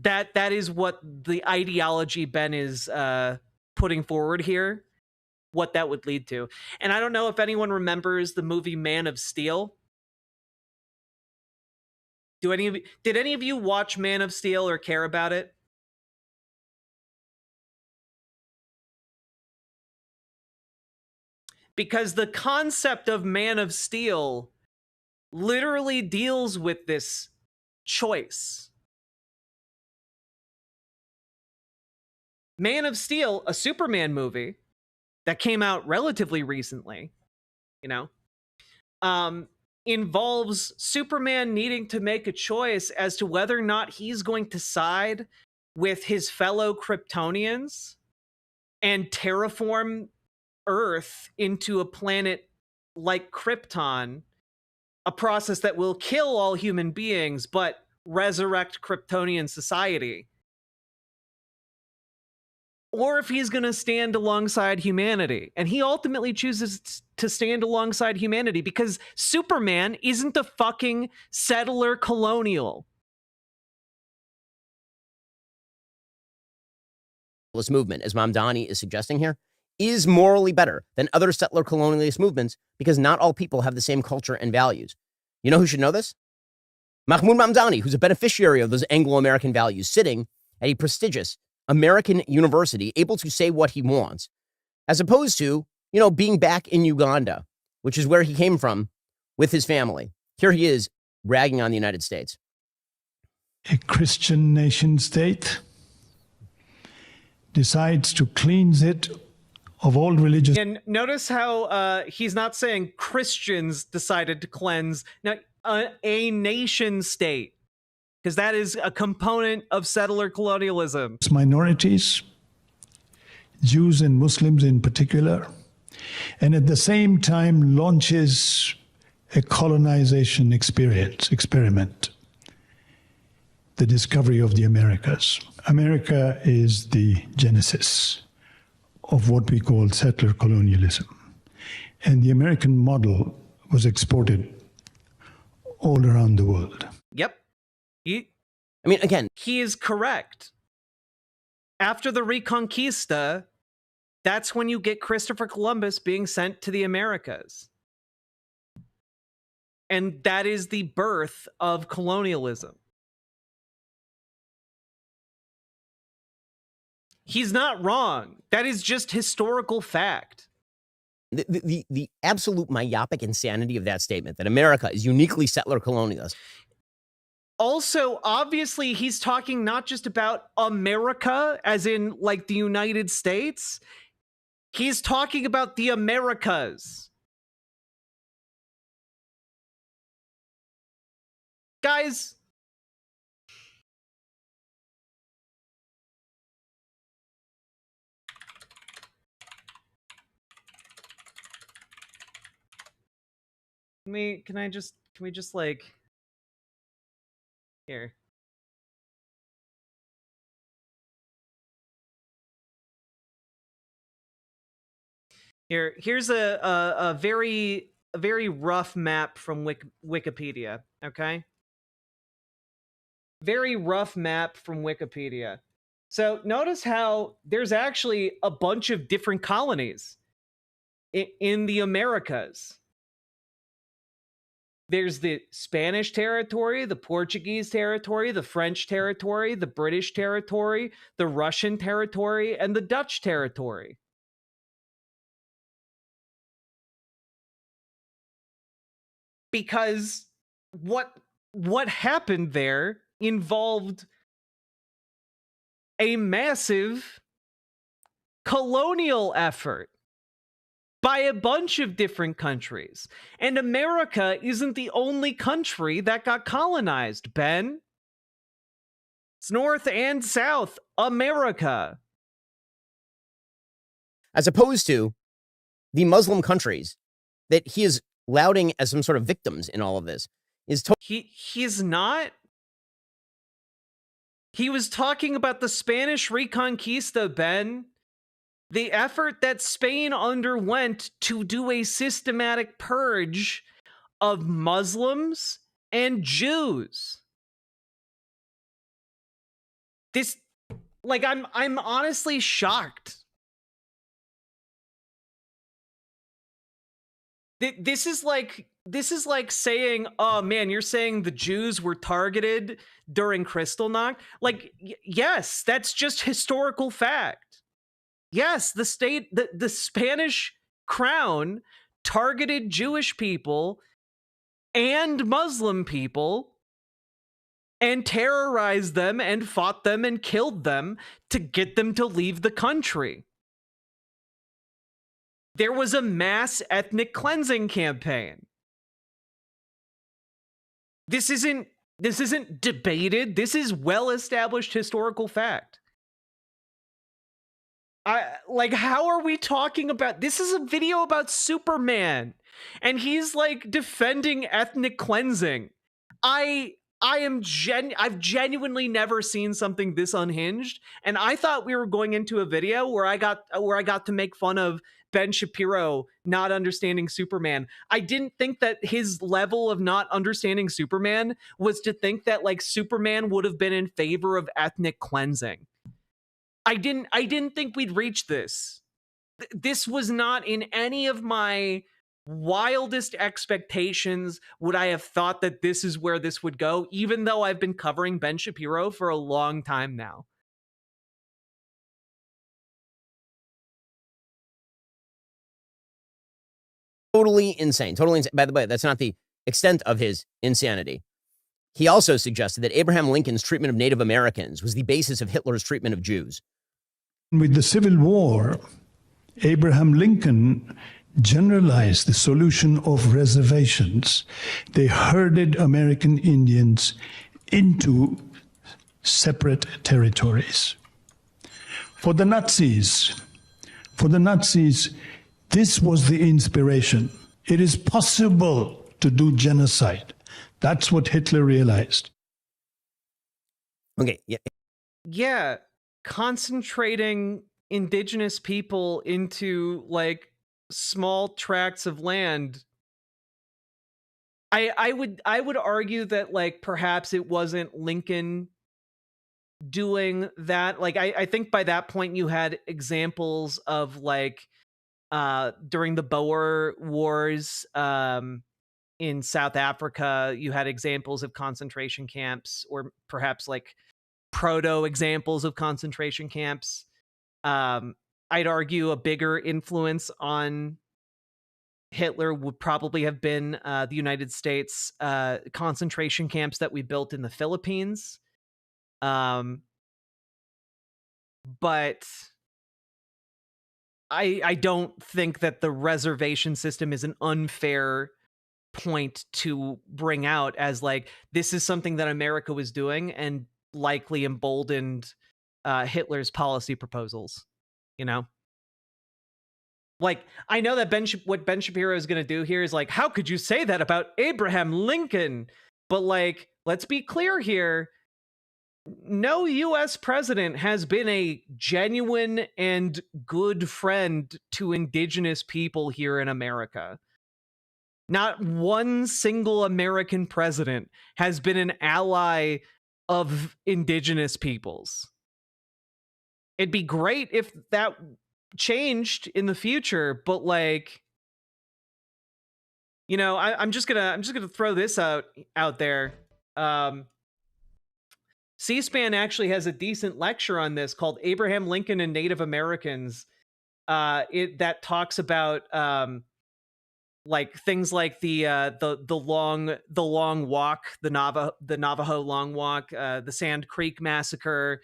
[SPEAKER 11] that is what the ideology Ben is putting forward here, what that would lead to. And I don't know if anyone remembers the movie Man of Steel. Did any of you watch Man of Steel or care about it? Because the concept of Man of Steel literally deals with this choice. Man of Steel, a Superman movie that came out relatively recently, involves Superman needing to make a choice as to whether or not he's going to side with his fellow Kryptonians and terraform Earth into a planet like Krypton, a process that will kill all human beings but resurrect Kryptonian society. Or if he's going to stand alongside humanity. And he ultimately chooses to stand alongside humanity because Superman isn't a fucking settler colonial.
[SPEAKER 5] This movement, as Mandani is suggesting here, is morally better than other settler colonialist movements because not all people have the same culture and values. You know who should know this? Mahmoud Mamdani, who's a beneficiary of those Anglo-American values, sitting at a prestigious American university, able to say what he wants, as opposed to, being back in Uganda, which is where he came from with his family. Here he is bragging on the United States.
[SPEAKER 8] A Christian nation state decides to cleanse it of all religious.
[SPEAKER 11] And notice how he's not saying Christians decided to cleanse. Now, a nation state, because that is a component of settler colonialism.
[SPEAKER 8] Minorities, Jews and Muslims in particular, and at the same time launches a colonization experiment. the discovery of the Americas. America is the genesis of what we call settler colonialism. And the American model was exported all around the world.
[SPEAKER 11] Yep.
[SPEAKER 5] I mean, again,
[SPEAKER 11] he is correct. After the Reconquista, that's when you get Christopher Columbus being sent to the Americas. And that is the birth of colonialism. He's not wrong. That is just historical fact.
[SPEAKER 5] The absolute myopic insanity of that statement, that America is uniquely settler colonialist.
[SPEAKER 11] Also, obviously, he's talking not just about America, as in, like, the United States. He's talking about the Americas. Guys, can we just like, here. Here's a very rough map from Wikipedia, okay? Very rough map from Wikipedia. So notice how there's actually a bunch of different colonies in the Americas. There's the Spanish territory, the Portuguese territory, the French territory, the British territory, the Russian territory, and the Dutch territory. Because what happened there involved a massive colonial effort by a bunch of different countries. And America isn't the only country that got colonized, Ben. It's North and South America.
[SPEAKER 5] As opposed to the Muslim countries that he is lauding as some sort of victims in all of this.
[SPEAKER 11] He's not. He was talking about the Spanish Reconquista, Ben. The effort that Spain underwent to do a systematic purge of Muslims and Jews. This, like, I'm honestly shocked. This is like saying, oh man, you're saying the Jews were targeted during Kristallnacht? Like, yes, that's just historical fact. Yes, the Spanish crown targeted Jewish people and Muslim people and terrorized them and fought them and killed them to get them to leave the country. There was a mass ethnic cleansing campaign. This isn't debated. This is well-established historical fact. How are we talking about this? Is a video about Superman and he's like defending ethnic cleansing. I've genuinely never seen something this unhinged, and I thought we were going into a video where I got to make fun of Ben Shapiro not understanding Superman. I didn't think that his level of not understanding Superman was to think that like Superman would have been in favor of ethnic cleansing. I didn't think we'd reach this. This was not in any of my wildest expectations would I have thought that this is where this would go, even though I've been covering Ben Shapiro for a long time now.
[SPEAKER 5] Totally insane. Totally insane. By the way, that's not the extent of his insanity. He also suggested that Abraham Lincoln's treatment of Native Americans was the basis of Hitler's treatment of Jews.
[SPEAKER 8] With the Civil War, Abraham Lincoln generalized the solution of reservations. They herded American Indians into separate territories. For the Nazis, this was the inspiration. It is possible to do genocide. That's what Hitler realized.
[SPEAKER 5] Okay, yeah.
[SPEAKER 11] Yeah, concentrating indigenous people into like small tracts of land. I would argue that like perhaps it wasn't Lincoln doing that. Like I think by that point you had examples of like during the Boer Wars in South Africa, you had examples of concentration camps, or perhaps like proto examples of concentration camps. I'd argue a bigger influence on Hitler would probably have been the United States concentration camps that we built in the Philippines. But I don't think that the reservation system is an unfair point to bring out as like, this is something that America was doing and likely emboldened Hitler's policy proposals, you know? Like, I know that what Ben Shapiro is going to do here is like, how could you say that about Abraham Lincoln? But like, let's be clear here. No US president has been a genuine and good friend to indigenous people here in America. Not one single American president has been an ally of indigenous peoples. It'd be great if that changed in the future, but like, you know, I'm just gonna throw this out there. C-SPAN actually has a decent lecture on this called Abraham Lincoln and Native Americans. That talks about like things like the long walk, the Navajo long walk, the Sand Creek massacre,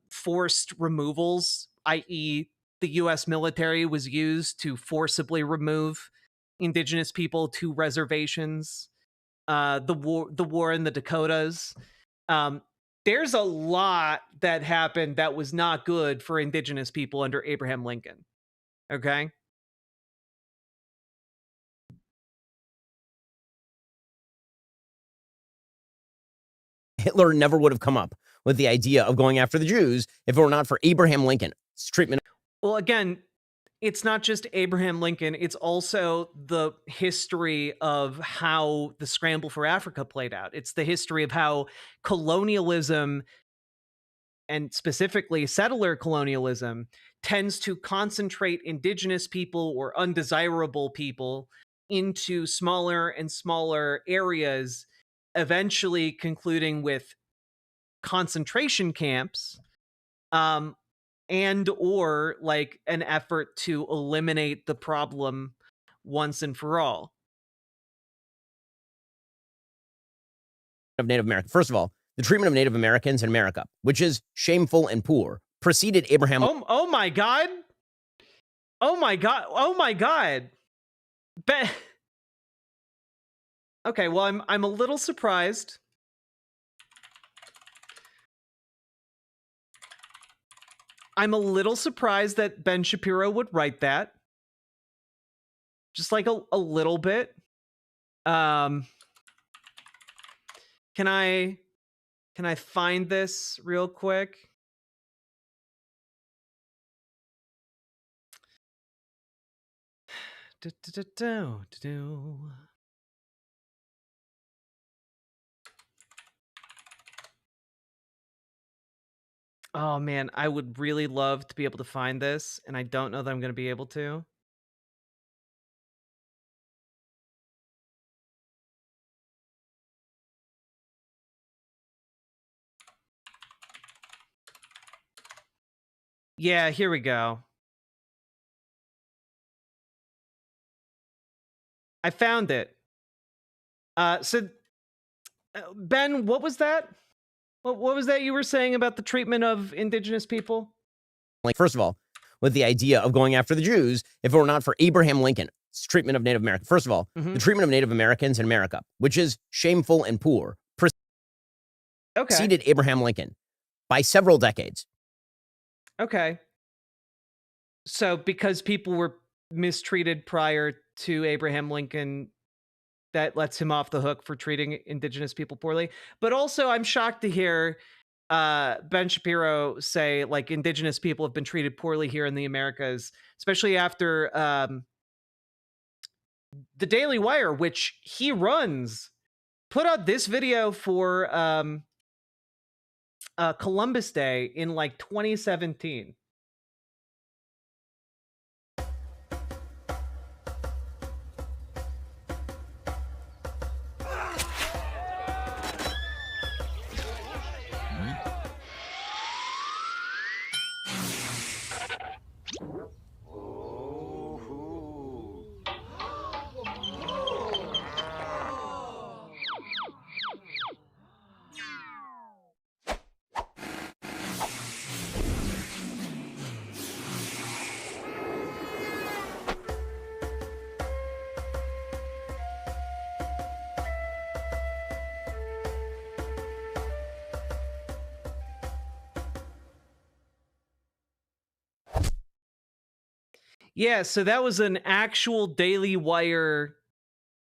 [SPEAKER 11] forced removals, i.e., the U.S. military was used to forcibly remove indigenous people to reservations. The war in the Dakotas. There's a lot that happened that was not good for indigenous people under Abraham Lincoln. Okay?
[SPEAKER 5] Hitler never would have come up with the idea of going after the Jews if it were not for Abraham Lincoln's treatment.
[SPEAKER 11] Well, again, it's not just Abraham Lincoln, it's also the history of how the scramble for Africa played out. It's the history of how colonialism, and specifically settler colonialism, tends to concentrate indigenous people or undesirable people into smaller and smaller areas, eventually concluding with concentration camps, and or like an effort to eliminate the problem once and for all.
[SPEAKER 5] Of Native America. First of all, the treatment of Native Americans in America, which is shameful and poor, preceded Abraham.
[SPEAKER 11] Oh my God. Oh my God. Oh my God. Okay, well, I'm a little surprised. I'm a little surprised that Ben Shapiro would write that. Just like a little bit. Can I find this real quick? Oh man, I would really love to be able to find this, and I don't know that I'm going to be able to. Yeah, here we go. I found it. So, Ben, what was that? What was that you were saying about the treatment of indigenous people?
[SPEAKER 5] Like, first of all, with the idea of going after the Jews if it were not for Abraham Lincoln's treatment of Native Americans. First of all, the treatment of Native Americans in America, which is shameful and poor, preceded Abraham Lincoln by several decades.
[SPEAKER 11] Okay. So because people were mistreated prior to Abraham Lincoln, that lets him off the hook for treating indigenous people poorly. But also, I'm shocked to hear Ben Shapiro say like indigenous people have been treated poorly here in the Americas, especially after the Daily Wire, which he runs, put out this video for Columbus Day in like 2017. Yeah, so that was an actual Daily Wire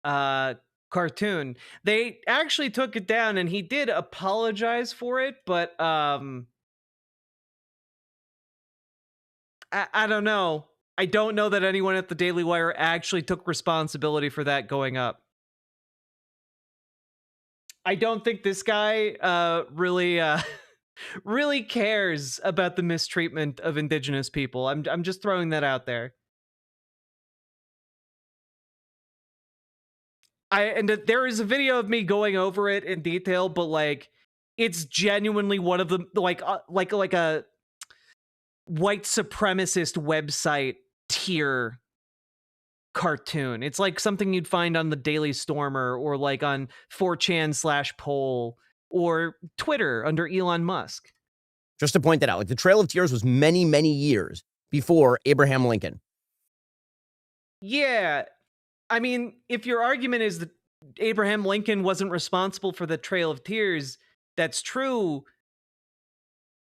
[SPEAKER 11] cartoon. They actually took it down, and he did apologize for it, but I don't know. I don't know that anyone at the Daily Wire actually took responsibility for that going up. I don't think this guy really really cares about the mistreatment of indigenous people. I'm just throwing that out there. And there is a video of me going over it in detail, but like it's genuinely one of the like a white supremacist website tier cartoon. It's like something you'd find on the Daily Stormer or like on 4chan/poll or Twitter under Elon Musk.
[SPEAKER 5] Just to point that out, like the Trail of Tears was many, many years before Abraham Lincoln.
[SPEAKER 11] Yeah. I mean, if your argument is that Abraham Lincoln wasn't responsible for the Trail of Tears, that's true.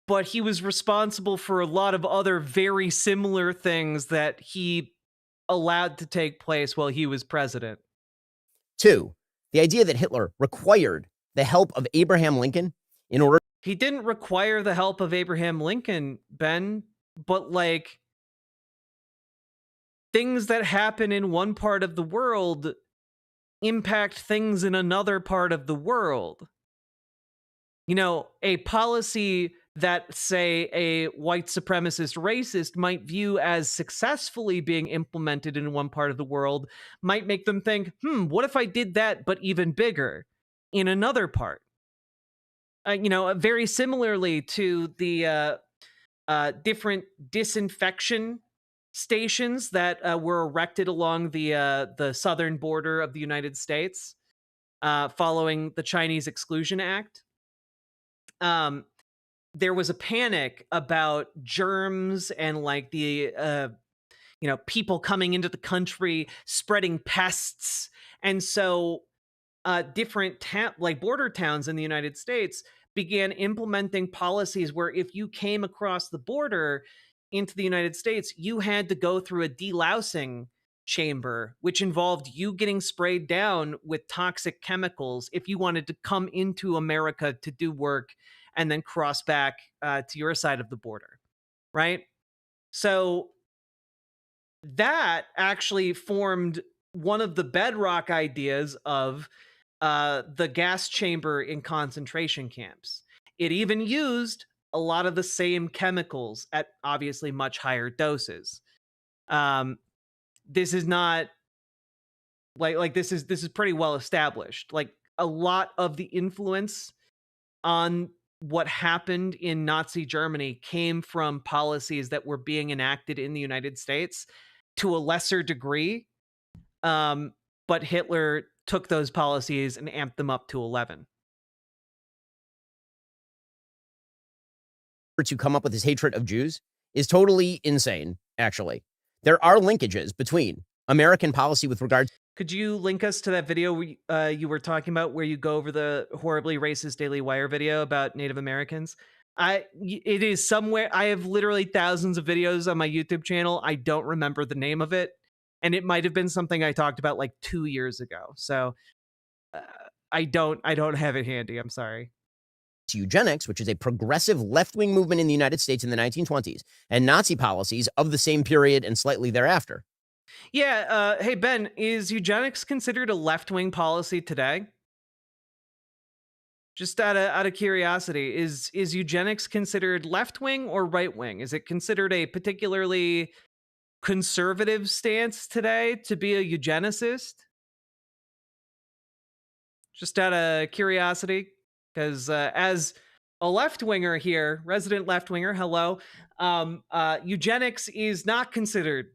[SPEAKER 11] But he was responsible for a lot of other very similar things that he allowed to take place while he was president.
[SPEAKER 5] 2, the idea that Hitler required the help of Abraham Lincoln in order.
[SPEAKER 11] He didn't require the help of Abraham Lincoln, Ben, but like things that happen in one part of the world impact things in another part of the world. You know, a policy that, say, a white supremacist racist might view as successfully being implemented in one part of the world might make them think, what if I did that, but even bigger in another part? Very similarly to the different disinfection stations that were erected along the southern border of the United States following the Chinese Exclusion Act. There was a panic about germs and like the people coming into the country spreading pests, and so different border towns in the United States began implementing policies where if you came across the border into the United States, you had to go through a delousing chamber, which involved you getting sprayed down with toxic chemicals if you wanted to come into America to do work and then cross back to your side of the border, right? So that actually formed one of the bedrock ideas of the gas chamber in concentration camps. It even used a lot of the same chemicals at obviously much higher doses. This is not like this is pretty well established. Like a lot of the influence on what happened in Nazi Germany came from policies that were being enacted in the United States to a lesser degree. But Hitler took those policies and amped them up to 11.
[SPEAKER 5] To come up with his hatred of Jews is totally insane, actually. There are linkages between American policy with regards.
[SPEAKER 11] Could you link us to that video you were talking about where you go over the horribly racist Daily Wire video about Native Americans? It is somewhere. I have literally thousands of videos on my YouTube channel. I don't remember the name of it. And it might have been something I talked about like 2 years ago. So I don't have it handy. I'm sorry.
[SPEAKER 5] eugenics, which is a progressive left-wing movement in the United States in the 1920s, and Nazi policies of the same period and slightly thereafter.
[SPEAKER 11] Yeah, hey, Ben, is eugenics considered a left-wing policy today? Just out of curiosity, is eugenics considered left-wing or right-wing? Is it considered a particularly conservative stance today to be a eugenicist? Just out of curiosity, because as a left-winger here, resident left-winger, hello, eugenics is not considered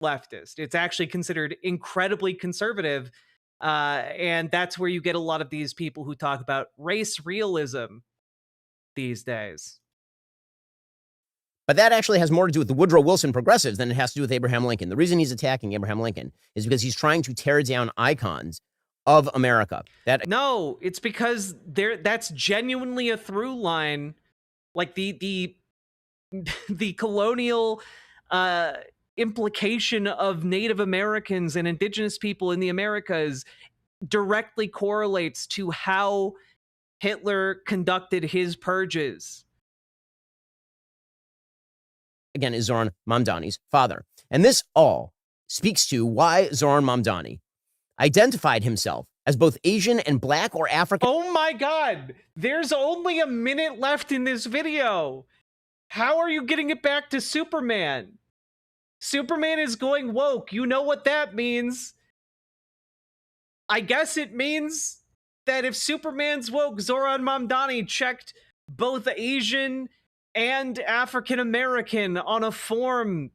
[SPEAKER 11] leftist. It's actually considered incredibly conservative. And that's where you get a lot of these people who talk about race realism these days.
[SPEAKER 5] But that actually has more to do with the Woodrow Wilson progressives than it has to do with Abraham Lincoln. The reason he's attacking Abraham Lincoln is because he's trying to tear down icons of America.
[SPEAKER 11] No, it's because that's genuinely a through line. Like the colonial implication of Native Americans and indigenous people in the Americas directly correlates to how Hitler conducted his purges.
[SPEAKER 5] Again, is Zoran Mandani's father. And this all speaks to why Zoran Mandani identified himself as both Asian and Black or African.
[SPEAKER 11] Oh my God, there's only a minute left in this video. How are you getting it back to Superman? Superman is going woke. You know what that means. I guess it means that if Superman's woke, Zoran Mandani checked both Asian and African American on a form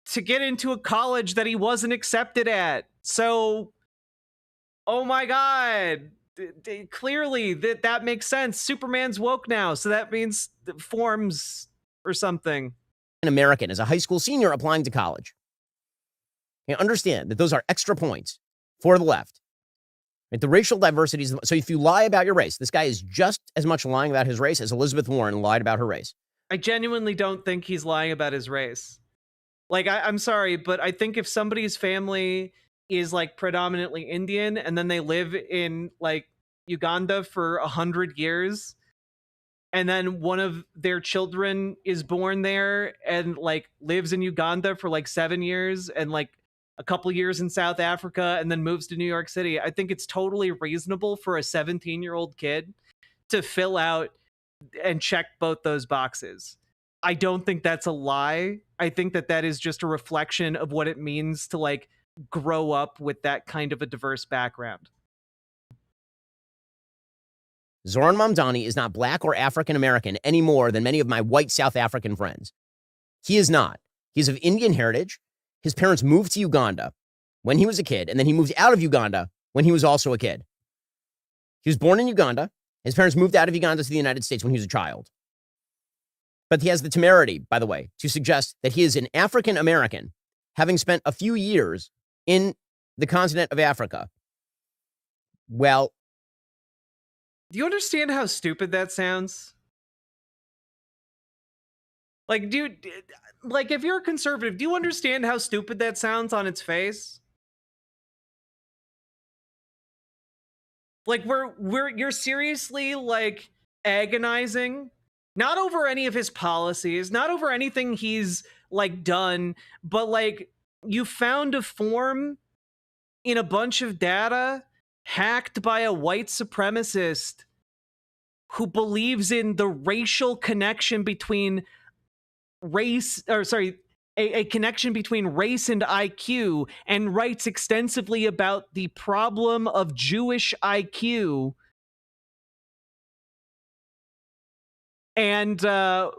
[SPEAKER 11] to get into a college that he wasn't accepted at. So, oh my God, clearly that makes sense. Superman's woke now, so that means forms or something.
[SPEAKER 5] An American as a high school senior applying to college. You understand that those are extra points for the left. Right? The racial diversity is, so if you lie about your race, this guy is just as much lying about his race as Elizabeth Warren lied about her race.
[SPEAKER 11] I genuinely don't think he's lying about his race. Like, I'm sorry, but I think if somebody's family is like predominantly Indian and then they live in like Uganda for 100 years, and then one of their children is born there and like lives in Uganda for like 7 years and like a couple years in South Africa and then moves to New York City, I think it's totally reasonable for a 17-year-old kid to fill out and check both those boxes. I don't think that's a lie. I think that is just a reflection of what it means to like grow up with that kind of a diverse background.
[SPEAKER 5] Zoran Mandani is not Black or African American any more than many of my white South African friends. He is not. He's of Indian heritage. His parents moved to Uganda when he was a kid, and then he moved out of Uganda when he was also a kid. He was born in Uganda. His parents moved out of Uganda to the United States when he was a child. But he has the temerity, by the way, to suggest that he is an African American, having spent a few years in the continent of Africa. Well,
[SPEAKER 11] do you understand how stupid that sounds? Like, dude, like if you're a conservative, do you understand how stupid that sounds on its face? Like you're seriously like agonizing, not over any of his policies, not over anything he's like done, but like you found a form in a bunch of data hacked by a white supremacist who believes in the racial connection between a connection between race and IQ, and writes extensively about the problem of Jewish IQ. And the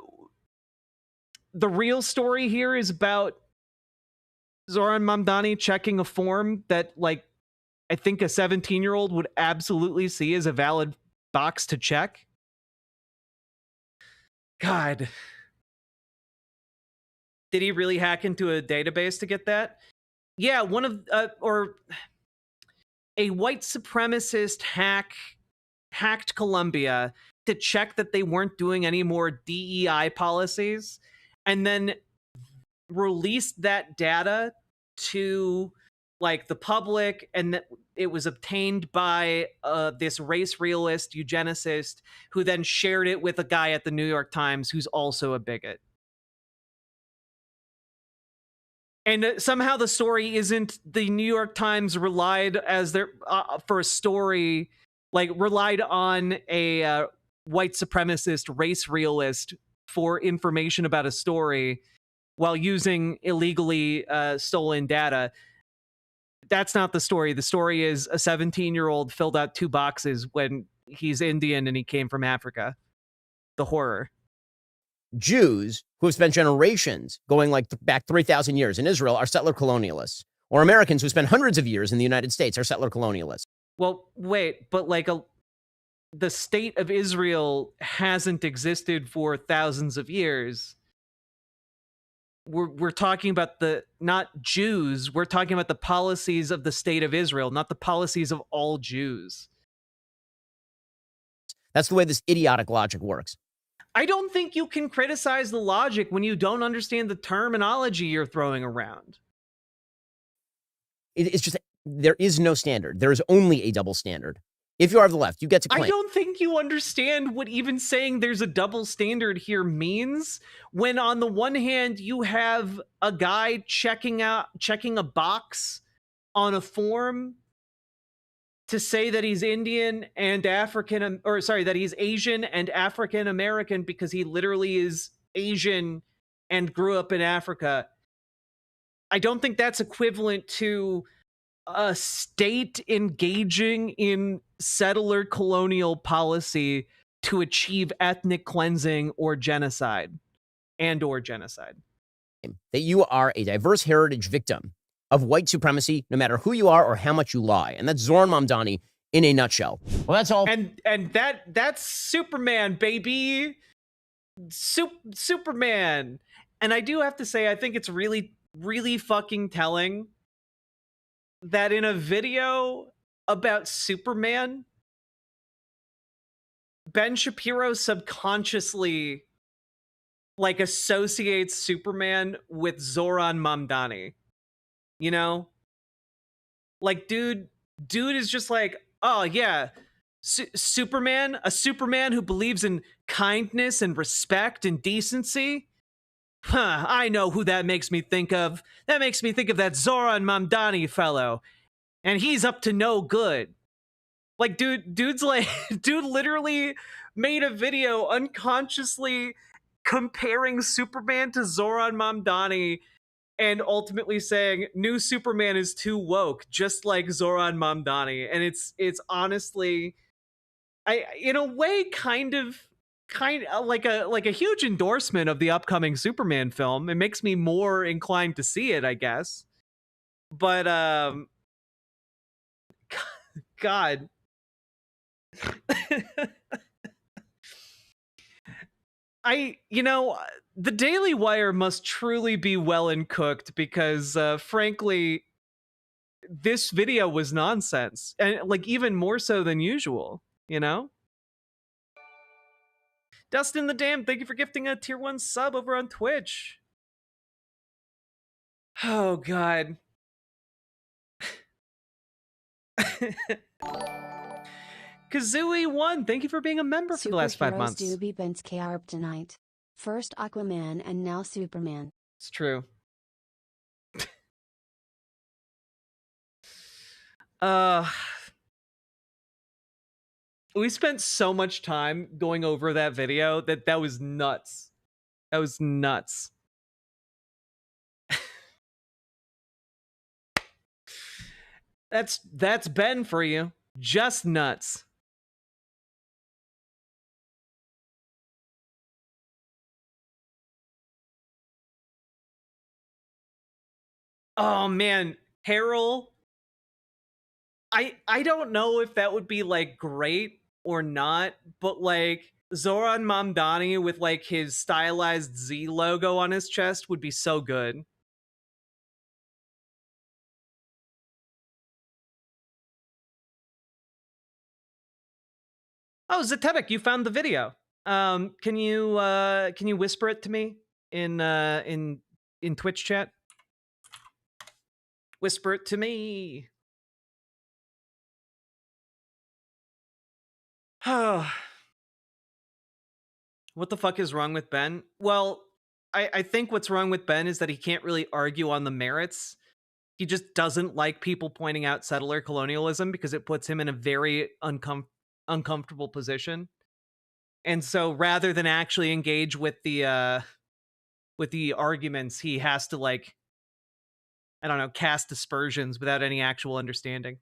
[SPEAKER 11] real story here is about Zoran Mandani checking a form that, like, I think a 17-year-old would absolutely see as a valid box to check. God. Did he really hack into a database to get that? Yeah, one of or a white supremacist hacked Columbia to check that they weren't doing any more DEI policies, and then released that data to like the public, and that it was obtained by this race realist eugenicist who then shared it with a guy at the New York Times who's also a bigot. And somehow the story isn't the New York Times relied as their for a story, like relied on a white supremacist race realist for information about a story while using illegally stolen data. That's not the story. The story is a 17-year-old filled out 2 boxes when he's Indian and he came from Africa. The horror.
[SPEAKER 5] Jews who have spent generations going like back 3,000 years in Israel are settler colonialists, or Americans who spent hundreds of years in the United States are settler colonialists.
[SPEAKER 11] Well, wait, but like the state of Israel hasn't existed for thousands of years. We're talking about not Jews, we're talking about the policies of the state of Israel, not the policies of all Jews.
[SPEAKER 5] That's the way this idiotic logic works.
[SPEAKER 11] I don't think you can criticize the logic when you don't understand the terminology you're throwing around.
[SPEAKER 5] It's just, there is no standard. There is only a double standard. If you are of the left, you get to claim.
[SPEAKER 11] I don't think you understand what even saying there's a double standard here means, when on the one hand you have a guy checking a box on a form to say that he's Indian and African, or sorry, that he's Asian and African American because he literally is Asian and grew up in Africa. I don't think that's equivalent to a state engaging in settler colonial policy to achieve ethnic cleansing or genocide.
[SPEAKER 5] That you are a diverse heritage victim of white supremacy, no matter who you are or how much you lie. And that's Zoran Mandani in a nutshell. Well, that's all.
[SPEAKER 11] And that's Superman, baby. Superman. And I do have to say, I think it's really, really fucking telling that in a video about Superman, Ben Shapiro subconsciously like associates Superman with Zoran Mandani. You know? Like, dude is just like, oh yeah, Superman, a Superman who believes in kindness and respect and decency. Huh, I know who that makes me think of. That makes me think of that Zoran Mandani fellow. And he's up to no good. Like, dude's like, dude literally made a video unconsciously comparing Superman to Zoran Mandani and ultimately saying new Superman is too woke, just like Zoran Mandani. And it's honestly, in a way, kind of like a huge endorsement of the upcoming Superman film. It makes me more inclined to see it, I guess. But God. The Daily Wire must truly be well and cooked because, frankly, this video was nonsense, and like even more so than usual. You know. Dustin the Dam, thank you for gifting a tier 1 sub over on Twitch. Oh God. Kazooie1, thank you for being a member for the last 5 months.
[SPEAKER 1] Superheroes do be Ben's kryptonite. First Aquaman and now Superman.
[SPEAKER 11] It's true. We spent so much time going over that video that was nuts. That was nuts. That's Ben for you. Just nuts. Oh man, Harold. I don't know if that would be like great or not, but like Zoran Mandani with like his stylized Z logo on his chest would be so good. Oh, Zetetic, you found the video. Can you whisper it to me in Twitch chat? Whisper it to me. What the fuck is wrong with Ben? Well, I think what's wrong with Ben is that he can't really argue on the merits. He just doesn't like people pointing out settler colonialism because it puts him in a very uncomfortable position. And so rather than actually engage with the arguments, he has to, like, I don't know, cast aspersions without any actual understanding.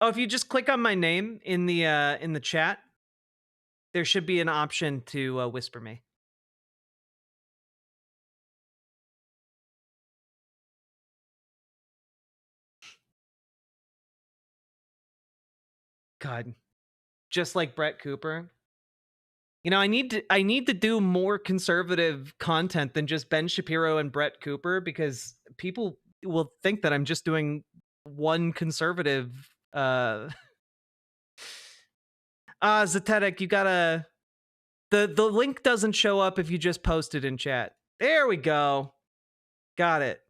[SPEAKER 11] Oh, if you just click on my name in the chat, there should be an option to whisper me. God, just like Brett Cooper. You know, I need to do more conservative content than just Ben Shapiro and Brett Cooper, because people will think that I'm just doing one conservative. Zetetic, you gotta. The link doesn't show up if you just post it in chat. There we go. Got it.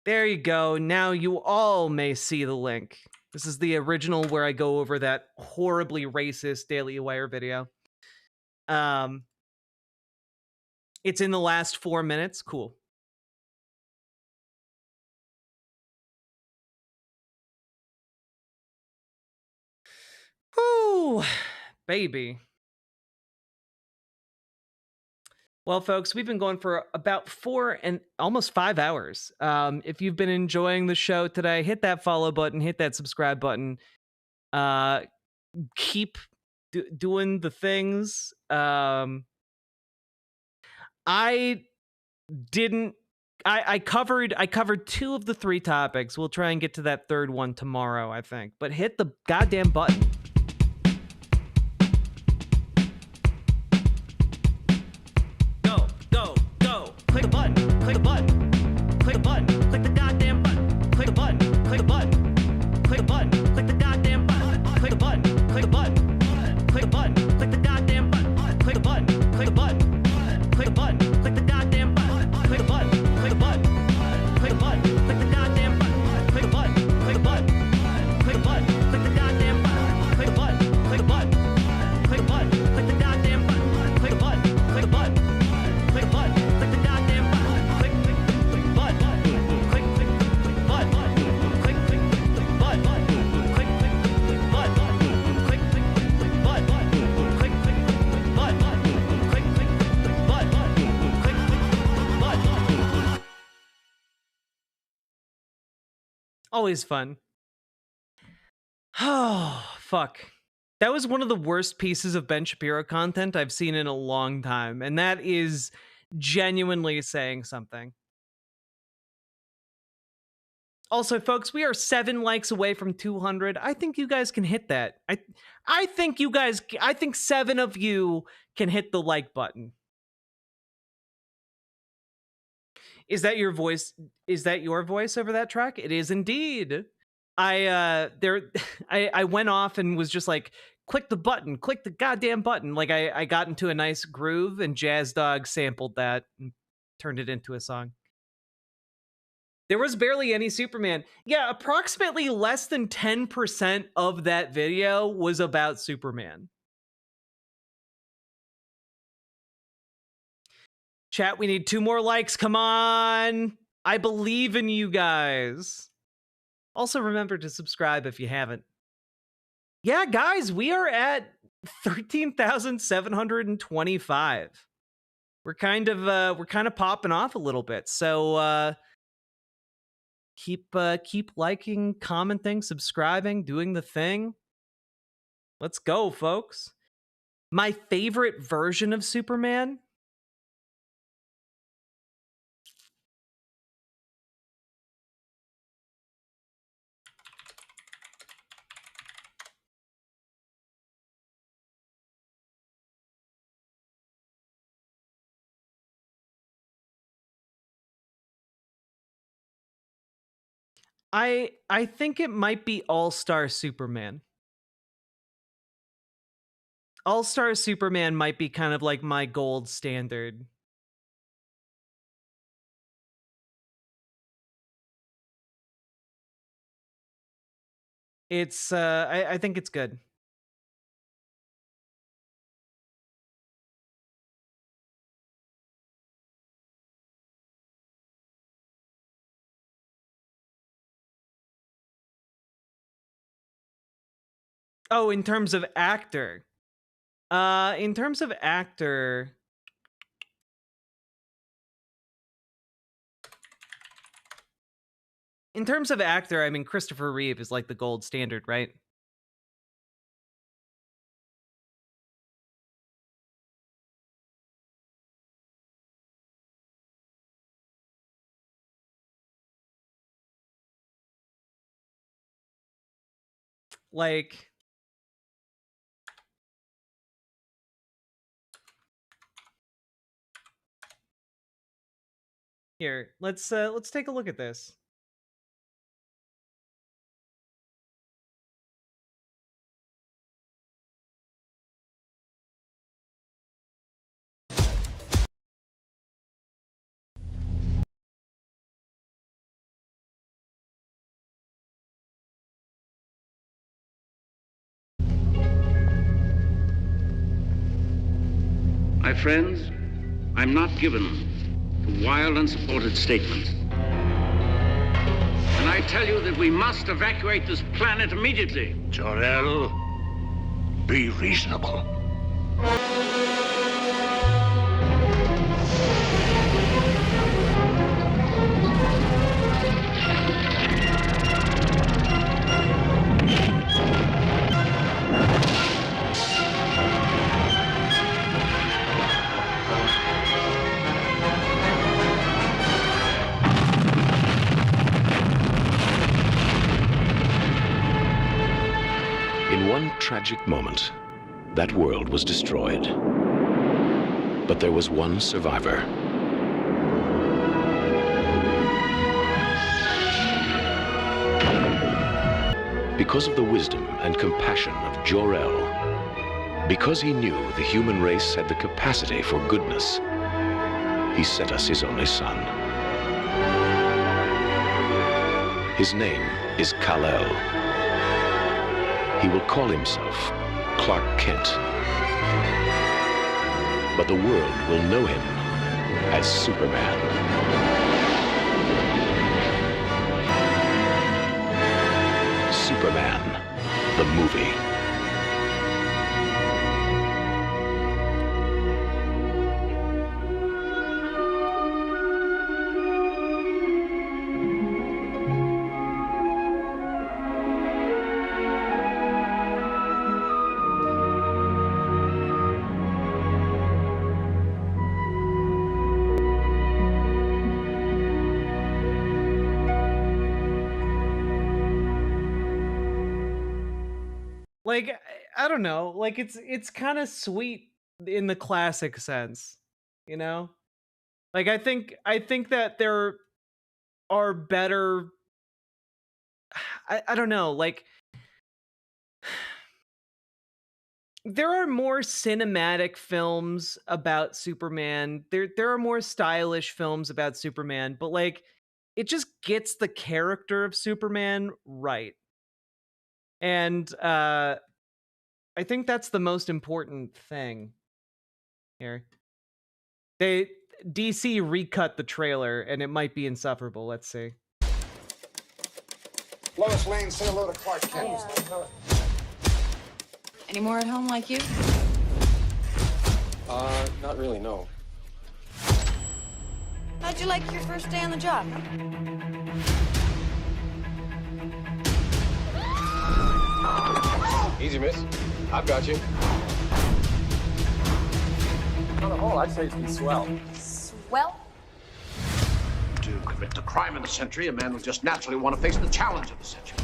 [SPEAKER 11] There you go. Now you all may see the link. This is the original where I go over that horribly racist Daily Wire video. It's in the last 4 minutes. Cool. Ooh, baby. Well, folks, we've been going for about 4 and almost 5 hours. If you've been enjoying the show today, hit that follow button, hit that subscribe button. Keep doing the things. I covered 2 of the 3 topics. We'll try and get to that third one tomorrow, I think. But hit the goddamn button. Click the button. Click the button. Click the button. Click the goddamn button. Click the button. Click the button. Click the button. Click the goddamn button. Click the button. Click the button. Click the button. Click the goddamn button. Click the button. Click the button. Click the button. Click the goddamn button. Click the button. Click the button. Click the button. Click the goddamn button. Click the button. Click the button. Click the button. Click the goddamn button. Click the button. Click the button. Click the button. Click the goddamn button. Click the button. Click the button. Click the button. Click the goddamn button. Click button. Click button. Click button. Click button. Click button. Click button. Click button. Click button. Always fun. Oh, fuck. That was one of the worst pieces of Ben Shapiro content I've seen in a long time, and that is genuinely saying something. Also, folks, we are 7 likes away from 200. I think you guys can hit that. I think 7 of you can hit the like button. Is that your voice? Is that your voice over that track? It is indeed. I went off and was just like, click the button, click the goddamn button. Like I got into a nice groove, and Jazz Dog sampled that and turned it into a song. There was barely any Superman. Yeah, approximately less than 10% of that video was about Superman. Chat, we need 2 more likes. Come on. I believe in you guys. Also, remember to subscribe if you haven't. Yeah, guys, we are at 13,725. We're kind of popping off a little bit. So keep liking, commenting, subscribing, doing the thing. Let's go, folks. My favorite version of Superman. I think it might be All-Star Superman. All-Star Superman might be kind of like my gold standard. It's I think it's good. Oh, in terms of actor. In terms of actor, I mean, Christopher Reeve is like the gold standard, right? Like, here, let's take a look at this.
[SPEAKER 9] My friends, I'm not given to wild, unsupported statements. And I tell you that we must evacuate this planet immediately.
[SPEAKER 21] Jor-El, be reasonable.
[SPEAKER 22] In one tragic moment, that world was destroyed. But there was one survivor. Because of the wisdom and compassion of Jor-El, because he knew the human race had the capacity for goodness, he sent us his only son. His name is Kal-El. He will call himself Clark Kent. But the world will know him as Superman. Superman, the movie.
[SPEAKER 11] Like, I don't know, like it's kind of sweet in the classic sense, you know? Like I think that there are better I don't know, like there are more cinematic films about Superman. There are more stylish films about Superman, but like it just gets the character of Superman right. And I think that's the most important thing here. DC recut the trailer and it might be insufferable. Let's see.
[SPEAKER 23] Lois Lane, say hello to Clark Kent.
[SPEAKER 24] Any more at home like you?
[SPEAKER 23] Not really, no.
[SPEAKER 24] How'd you like your first day on the job?
[SPEAKER 23] Easy, miss. I've got you. On the whole, I'd say it's been swell.
[SPEAKER 24] Swell?
[SPEAKER 21] To commit the crime of the century, a man will just naturally want to face the challenge of the century.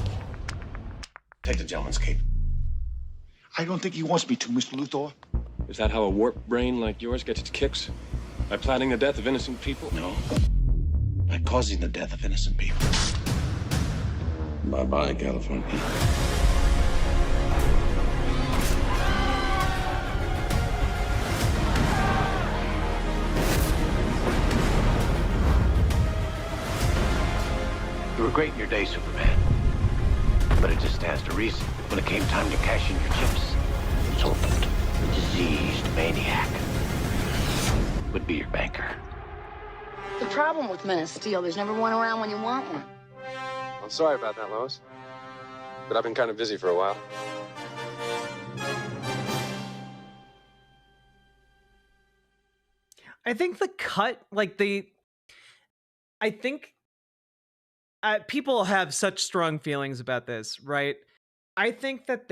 [SPEAKER 21] Take the gentleman's cape.
[SPEAKER 25] I don't think he wants me to, Mr. Luthor.
[SPEAKER 26] Is that how a warped brain like yours gets its kicks? By planning the death of innocent people?
[SPEAKER 21] No. By causing the death of innocent people.
[SPEAKER 26] Bye-bye, California.
[SPEAKER 21] You were great in your day, Superman. But it just stands to reason. When it came time to cash in your chips, Zoltan, the diseased maniac, would be your banker.
[SPEAKER 24] The problem with Men of Steel, there's never one around when you want one.
[SPEAKER 23] I'm sorry about that, Lois. But I've been kind of busy for a while.
[SPEAKER 11] I think the cut, like I think people have such strong feelings about this, right? I think that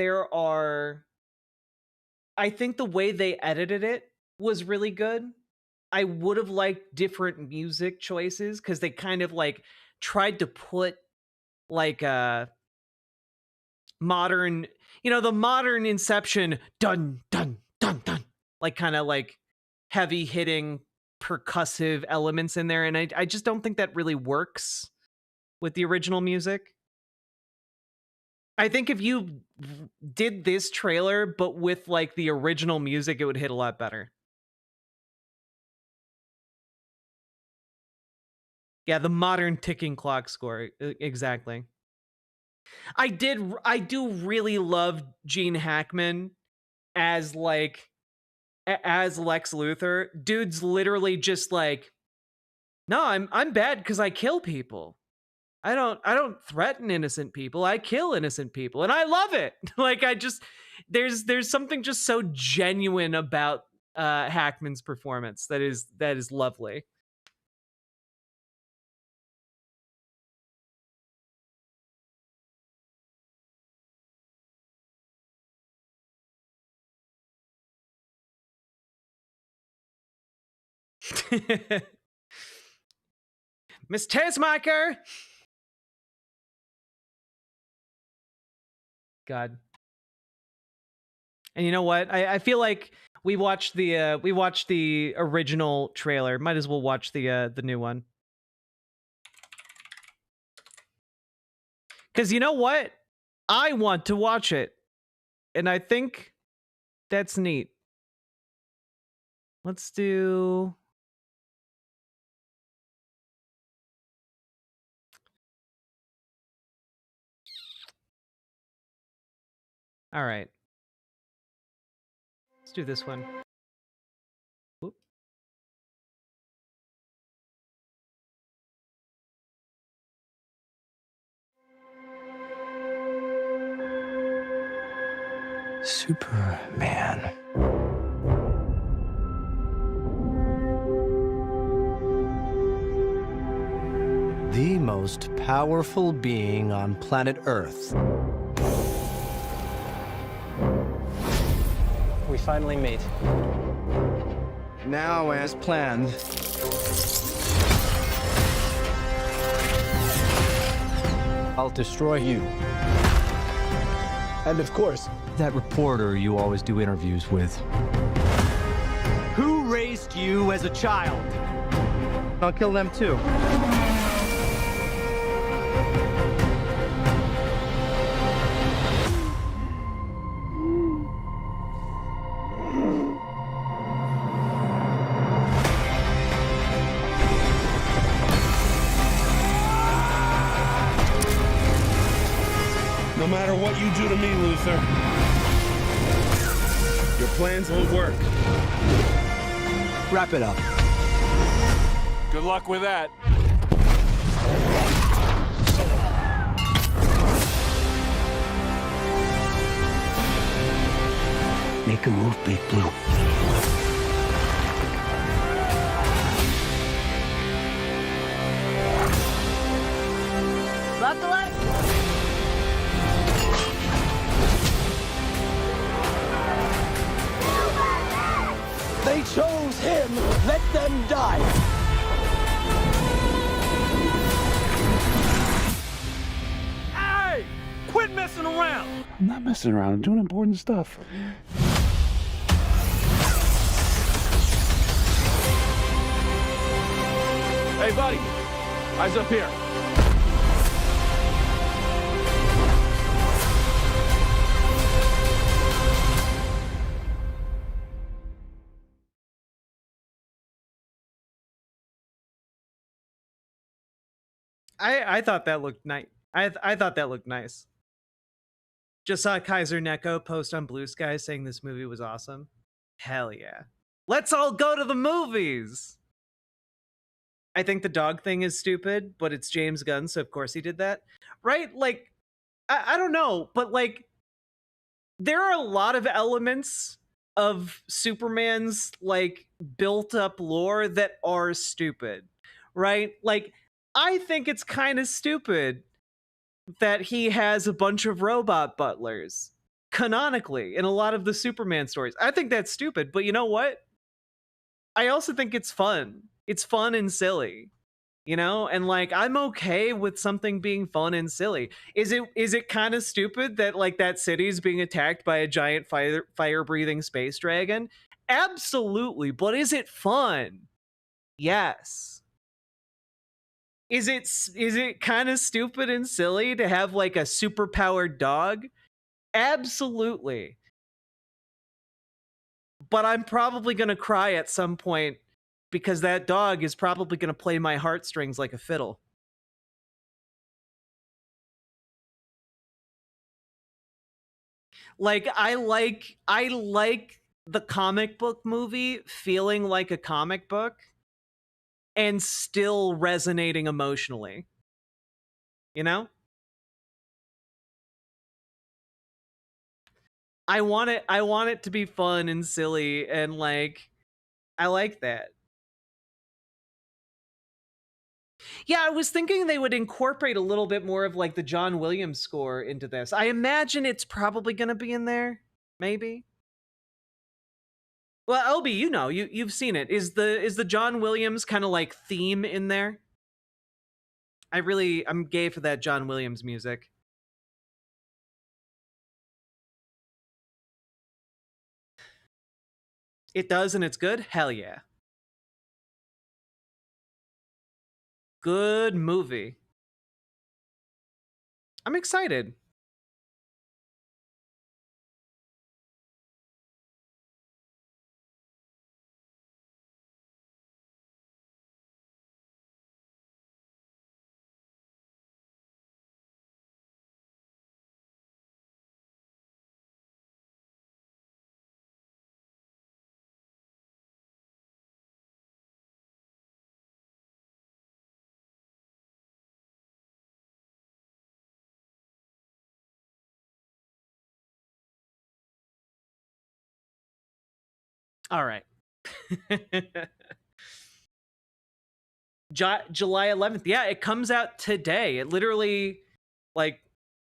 [SPEAKER 11] I think the way they edited it was really good. I would have liked different music choices because they kind of like tried to put like a modern, the modern Inception dun dun dun dun, like kind of like heavy hitting percussive elements in there, and I just don't think that really works with the original music. I think if you did this trailer but with like the original music, it would hit a lot better. Yeah, the modern ticking clock score. Exactly. I do really love Gene Hackman as as Lex Luthor. Dude's literally just like, no, I'm bad because I kill people. I don't threaten innocent people. I kill innocent people, and I love it. Like there's something just so genuine about Hackman's performance that is lovely. Miss Tastemaker. God. And you know what? I feel like we watched the original trailer. Might as well watch the new one. Cuz you know what? I want to watch it. And I think that's neat. Let's do All right. Let's do this one. Oop.
[SPEAKER 7] Superman. The most powerful being on planet Earth. We finally meet. Now, as planned, I'll destroy you. And of course, that reporter you always do interviews with. Who raised you as a child? I'll kill them too.
[SPEAKER 10] No matter what you do to me, Luther, your plans won't work.
[SPEAKER 7] Wrap it up.
[SPEAKER 10] Good luck with that.
[SPEAKER 7] Make a move, Big Blue.
[SPEAKER 24] Left to left.
[SPEAKER 7] They chose him. Let them die.
[SPEAKER 10] Hey! Quit messing around!
[SPEAKER 13] I'm not messing around. I'm doing important stuff.
[SPEAKER 10] Hey, buddy. Eyes up here.
[SPEAKER 11] I thought that looked nice. I thought that looked nice. Just saw Kaiser Neko post on Blue Sky saying this movie was awesome. Hell yeah. Let's all go to the movies. I think the dog thing is stupid, but it's James Gunn, so of course he did that. Right? Like, I don't know, but like, there are a lot of elements of Superman's like built up lore that are stupid, right? Like, I think it's kind of stupid that he has a bunch of robot butlers canonically in a lot of the Superman stories. I think that's stupid, but you know what? I also think it's fun. It's fun and silly, you know? And like, I'm okay with something being fun and silly. Is it kind of stupid that like that city's being attacked by a giant fire breathing space dragon? Absolutely. But is it fun? Yes. Is it kind of stupid and silly to have like a superpowered dog? Absolutely. But I'm probably going to cry at some point because that dog is probably going to play my heartstrings like a fiddle. Like I like the comic book movie feeling like a comic book and still resonating emotionally. You know? I want it to be fun and silly and like I like that. Yeah, I was thinking they would incorporate a little bit more of like the John Williams score into this. I imagine it's probably going to be in there, maybe. Well, LB, you know, you've seen it. Is the John Williams kind of like theme in there? I'm gay for that John Williams music. It does and it's good? Hell yeah. Good movie. I'm excited. All right. July 11th. Yeah, it comes out today. It literally, like,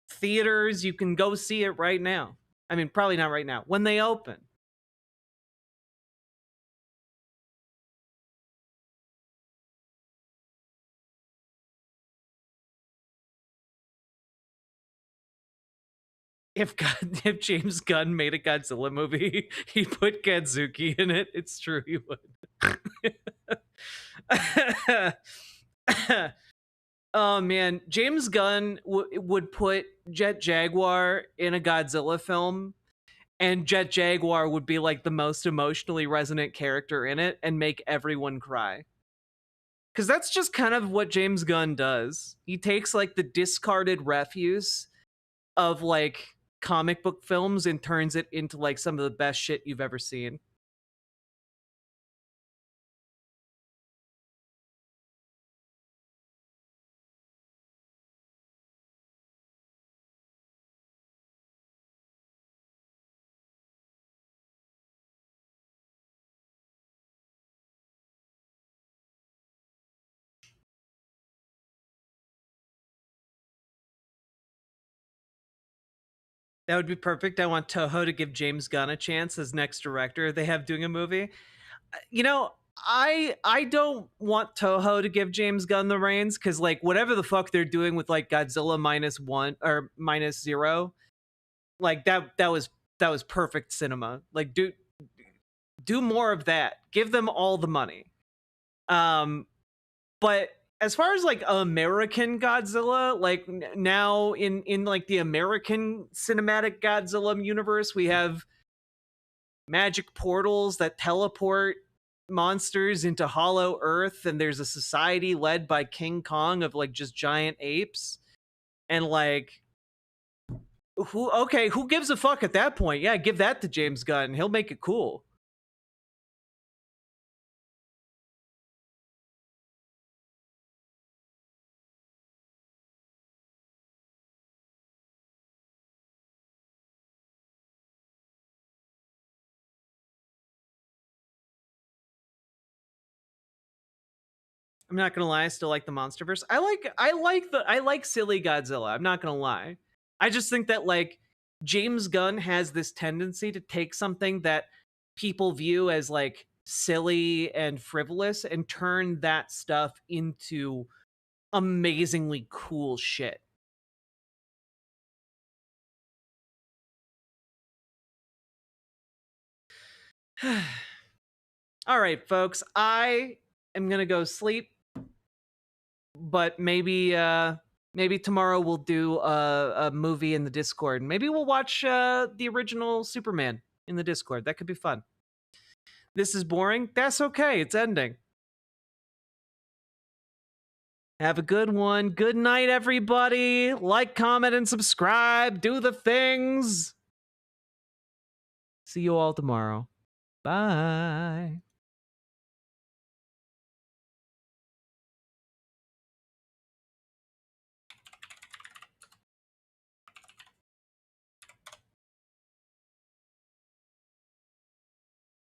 [SPEAKER 11] theaters, you can go see it right now. I mean, probably not right now. When they open. If James Gunn made a Godzilla movie, he put Godzuki in it. It's true, he would. Oh man, James Gunn would put Jet Jaguar in a Godzilla film, and Jet Jaguar would be like the most emotionally resonant character in it and make everyone cry. Because that's just kind of what James Gunn does. He takes like the discarded refuse of like comic book films and turns it into like some of the best shit you've ever seen. That would be perfect. I want Toho to give James Gunn a chance as next director they have doing a movie. You know, I don't want Toho to give James Gunn the reins because like whatever the fuck they're doing with like Godzilla -1 or -0, like that was perfect cinema. Like do more of that. Give them all the money. But as far as like American Godzilla, like now in like the American cinematic Godzilla universe, we have magic portals that teleport monsters into Hollow Earth, and there's a society led by King Kong of like just giant apes, and like Who gives a fuck at that point? Yeah, give that to James Gunn. He'll make it cool. I'm not gonna lie, I still like the MonsterVerse. I like silly Godzilla. I'm not gonna lie. I just think that like James Gunn has this tendency to take something that people view as like silly and frivolous and turn that stuff into amazingly cool shit. All right, folks. I am gonna go sleep, but maybe tomorrow we'll do a movie in the Discord. Maybe we'll watch the original Superman in the Discord. That could be fun. This is boring. That's okay. It's ending. Have a good one. Good night, everybody. Like, comment, and subscribe. Do the things. See you all tomorrow. Bye.